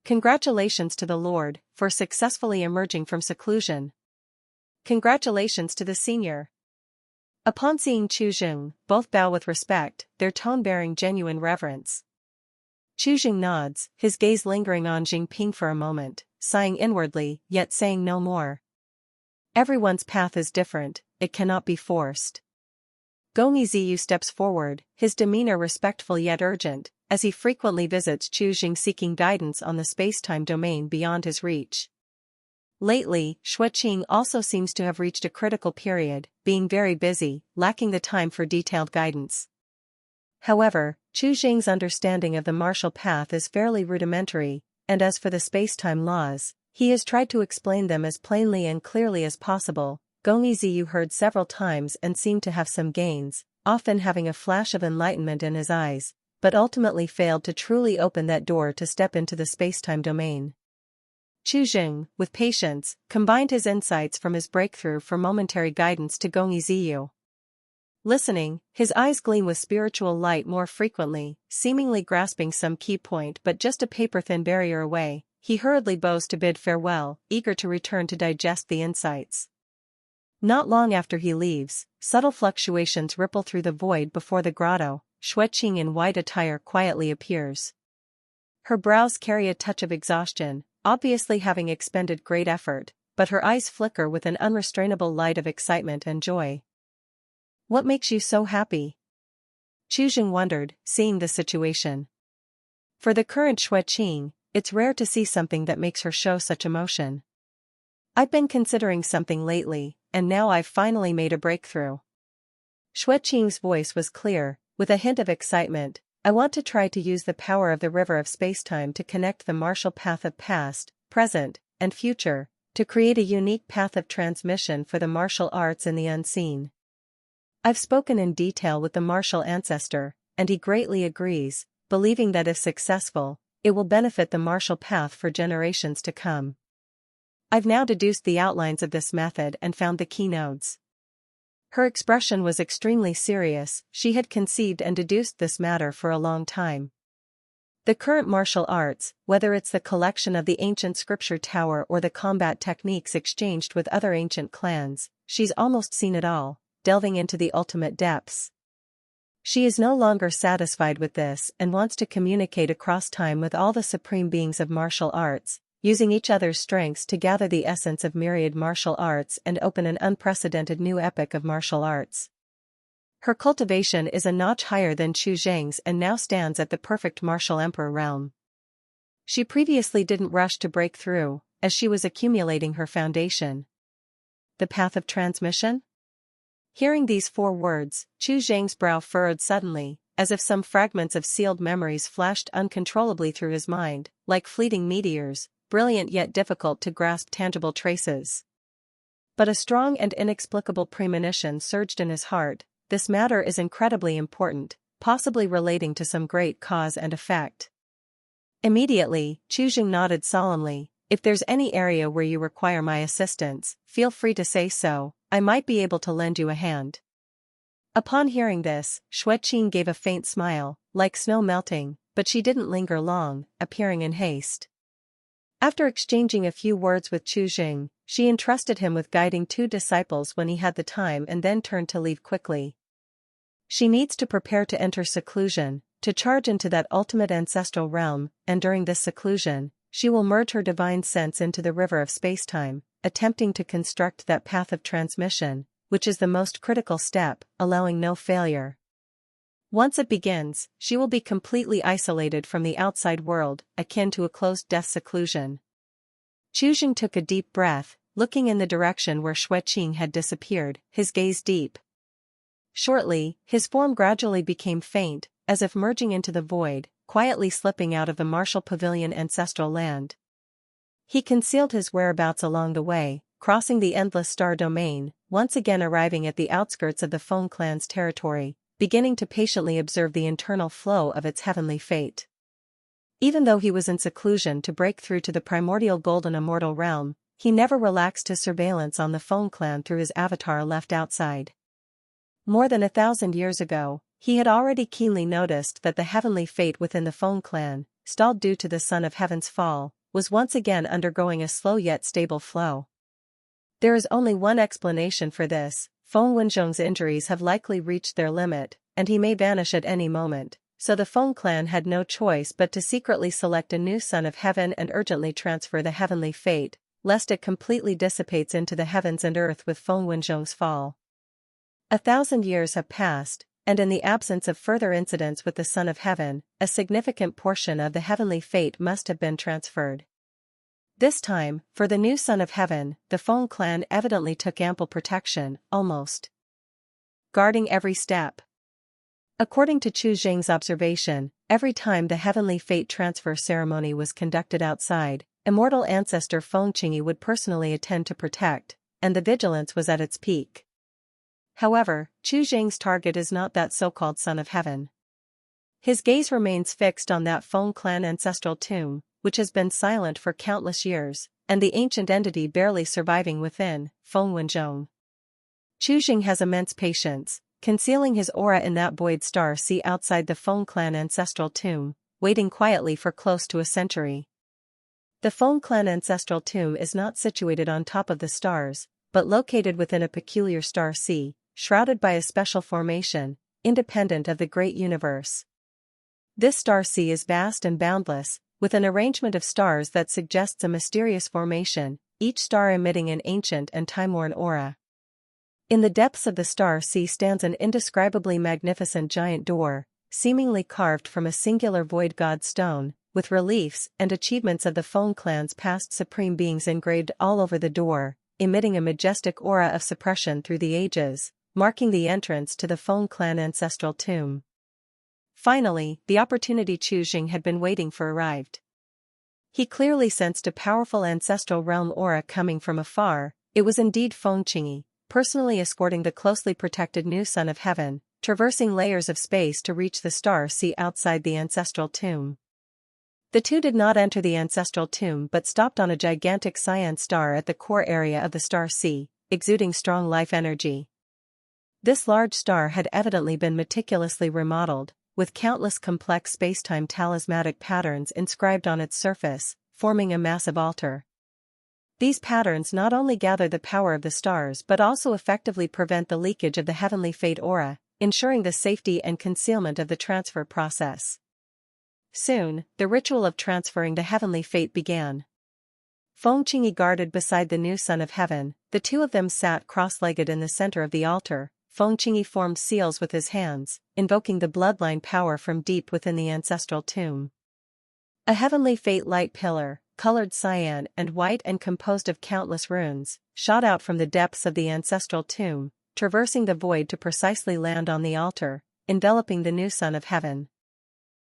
Congratulations to the Lord, for successfully emerging from seclusion. Congratulations to the senior. Upon seeing Chu Zheng, both bow with respect, their tone bearing genuine reverence. Chu Zheng nods, his gaze lingering on Jinping for a moment, sighing inwardly, yet saying no more. Everyone's path is different, it cannot be forced. Gongyi Ziyu steps forward, his demeanor respectful yet urgent, as he frequently visits Chu Jing seeking guidance on the space-time domain beyond his reach. Lately, Xueqing also seems to have reached a critical period, being very busy, lacking the time for detailed guidance. However, Chu Jing's understanding of the martial path is fairly rudimentary, and as for the space-time laws, he has tried to explain them as plainly and clearly as possible. Gongyi Ziyu heard several times and seemed to have some gains, often having a flash of enlightenment in his eyes, but ultimately failed to truly open that door to step into the space-time domain. Chu Jing, with patience, combined his insights from his breakthrough for momentary guidance to Gongyi Ziyu. Listening, his eyes gleam with spiritual light more frequently, seemingly grasping some key point but just a paper-thin barrier away, he hurriedly bows to bid farewell, eager to return to digest the insights. Not long after he leaves, subtle fluctuations ripple through the void before the grotto. Xueqing in white attire quietly appears. Her brows carry a touch of exhaustion, obviously having expended great effort, but her eyes flicker with an unrestrainable light of excitement and joy. "What makes you so happy?" Chu Jing wondered, seeing the situation. For the current Xueqing, it's rare to see something that makes her show such emotion. "I've been considering something lately, and now I've finally made a breakthrough." Xueqing's voice was clear, with a hint of excitement. "I want to try to use the power of the river of spacetime to connect the martial path of past, present, and future, to create a unique path of transmission for the martial arts in the unseen. I've spoken in detail with the martial ancestor, and he greatly agrees, believing that if successful, it will benefit the martial path for generations to come. I've now deduced the outlines of this method and found the keynotes." Her expression was extremely serious. She had conceived and deduced this matter for a long time. The current martial arts, whether it's the collection of the ancient scripture tower or the combat techniques exchanged with other ancient clans, she's almost seen it all, delving into the ultimate depths. She is no longer satisfied with this and wants to communicate across time with all the supreme beings of martial arts, using each other's strengths to gather the essence of myriad martial arts and open an unprecedented new epoch of martial arts. Her cultivation is a notch higher than Chu Jing's and now stands at the perfect martial emperor realm. She previously didn't rush to break through, as she was accumulating her foundation. The path of transmission? Hearing these 4 words, Chu Jing's brow furrowed suddenly, as if some fragments of sealed memories flashed uncontrollably through his mind, like fleeting meteors, brilliant yet difficult to grasp tangible traces. But a strong and inexplicable premonition surged in his heart. This matter is incredibly important, possibly relating to some great cause and effect. Immediately, Chu Jing nodded solemnly. "If there's any area where you require my assistance, feel free to say so, I might be able to lend you a hand." Upon hearing this, Xueqing gave a faint smile, like snow melting, but she didn't linger long, appearing in haste. After exchanging a few words with Chu Jing, she entrusted him with guiding 2 disciples when he had the time and then turned to leave quickly. She needs to prepare to enter seclusion, to charge into that ultimate ancestral realm, and during this seclusion, she will merge her divine sense into the river of spacetime, attempting to construct that path of transmission, which is the most critical step, allowing no failure. Once it begins, she will be completely isolated from the outside world, akin to a closed death seclusion. Chu Jing took a deep breath, looking in the direction where Xueqing had disappeared, his gaze deep. Shortly, his form gradually became faint, as if merging into the void, quietly slipping out of the martial pavilion ancestral land. He concealed his whereabouts along the way, crossing the endless star domain, once again arriving at the outskirts of the Feng clan's territory, beginning to patiently observe the internal flow of its heavenly fate. Even though he was in seclusion to break through to the primordial golden immortal realm, he never relaxed his surveillance on the Feng clan through his avatar left outside. More than 1,000 years ago, he had already keenly noticed that the heavenly fate within the Feng clan, stalled due to the Son of Heaven's fall, was once again undergoing a slow yet stable flow. There is only one explanation for this: Feng Wenzhong's injuries have likely reached their limit, and he may vanish at any moment, so the Feng clan had no choice but to secretly select a new Son of Heaven and urgently transfer the heavenly fate, lest it completely dissipates into the heavens and earth with Feng Wenzhong's fall. 1,000 years have passed, and in the absence of further incidents with the Son of Heaven, a significant portion of the heavenly fate must have been transferred. This time, for the new Son of Heaven, the Feng clan evidently took ample protection, almost guarding every step. According to Chu Jing's observation, every time the heavenly fate transfer ceremony was conducted outside, immortal ancestor Feng Qingyi would personally attend to protect, and the vigilance was at its peak. However, Chu Jing's target is not that so-called Son of Heaven. His gaze remains fixed on that Feng clan ancestral tomb, which has been silent for countless years, and the ancient entity barely surviving within, Feng Wenzhong. Chu Jing has immense patience, concealing his aura in that void star sea outside the Feng clan ancestral tomb, waiting quietly for close to a century. The Feng clan ancestral tomb is not situated on top of the stars, but located within a peculiar star sea, shrouded by a special formation, independent of the great universe. This star sea is vast and boundless, with an arrangement of stars that suggests a mysterious formation, each star emitting an ancient and time-worn aura. In the depths of the star sea stands an indescribably magnificent giant door, seemingly carved from a singular void god stone, with reliefs and achievements of the Feng clan's past supreme beings engraved all over the door, emitting a majestic aura of suppression through the ages, marking the entrance to the Feng clan ancestral tomb. Finally, the opportunity Chu Jing had been waiting for arrived. He clearly sensed a powerful ancestral realm aura coming from afar. It was indeed Feng Qingyi, personally escorting the closely protected new Son of Heaven, traversing layers of space to reach the star sea outside the ancestral tomb. The two did not enter the ancestral tomb but stopped on a gigantic cyan star at the core area of the star sea, exuding strong life energy. This large star had evidently been meticulously remodeled, with countless complex spacetime talismanic patterns inscribed on its surface, forming a massive altar. These patterns not only gather the power of the stars but also effectively prevent the leakage of the heavenly fate aura, ensuring the safety and concealment of the transfer process. Soon, the ritual of transferring the heavenly fate began. Feng Qingyi guarded beside the new Son of Heaven, the two of them sat cross-legged in the center of the altar. Feng Qingyi formed seals with his hands, invoking the bloodline power from deep within the ancestral tomb. A heavenly fate light pillar, colored cyan and white and composed of countless runes, shot out from the depths of the ancestral tomb, traversing the void to precisely land on the altar, enveloping the new Son of Heaven.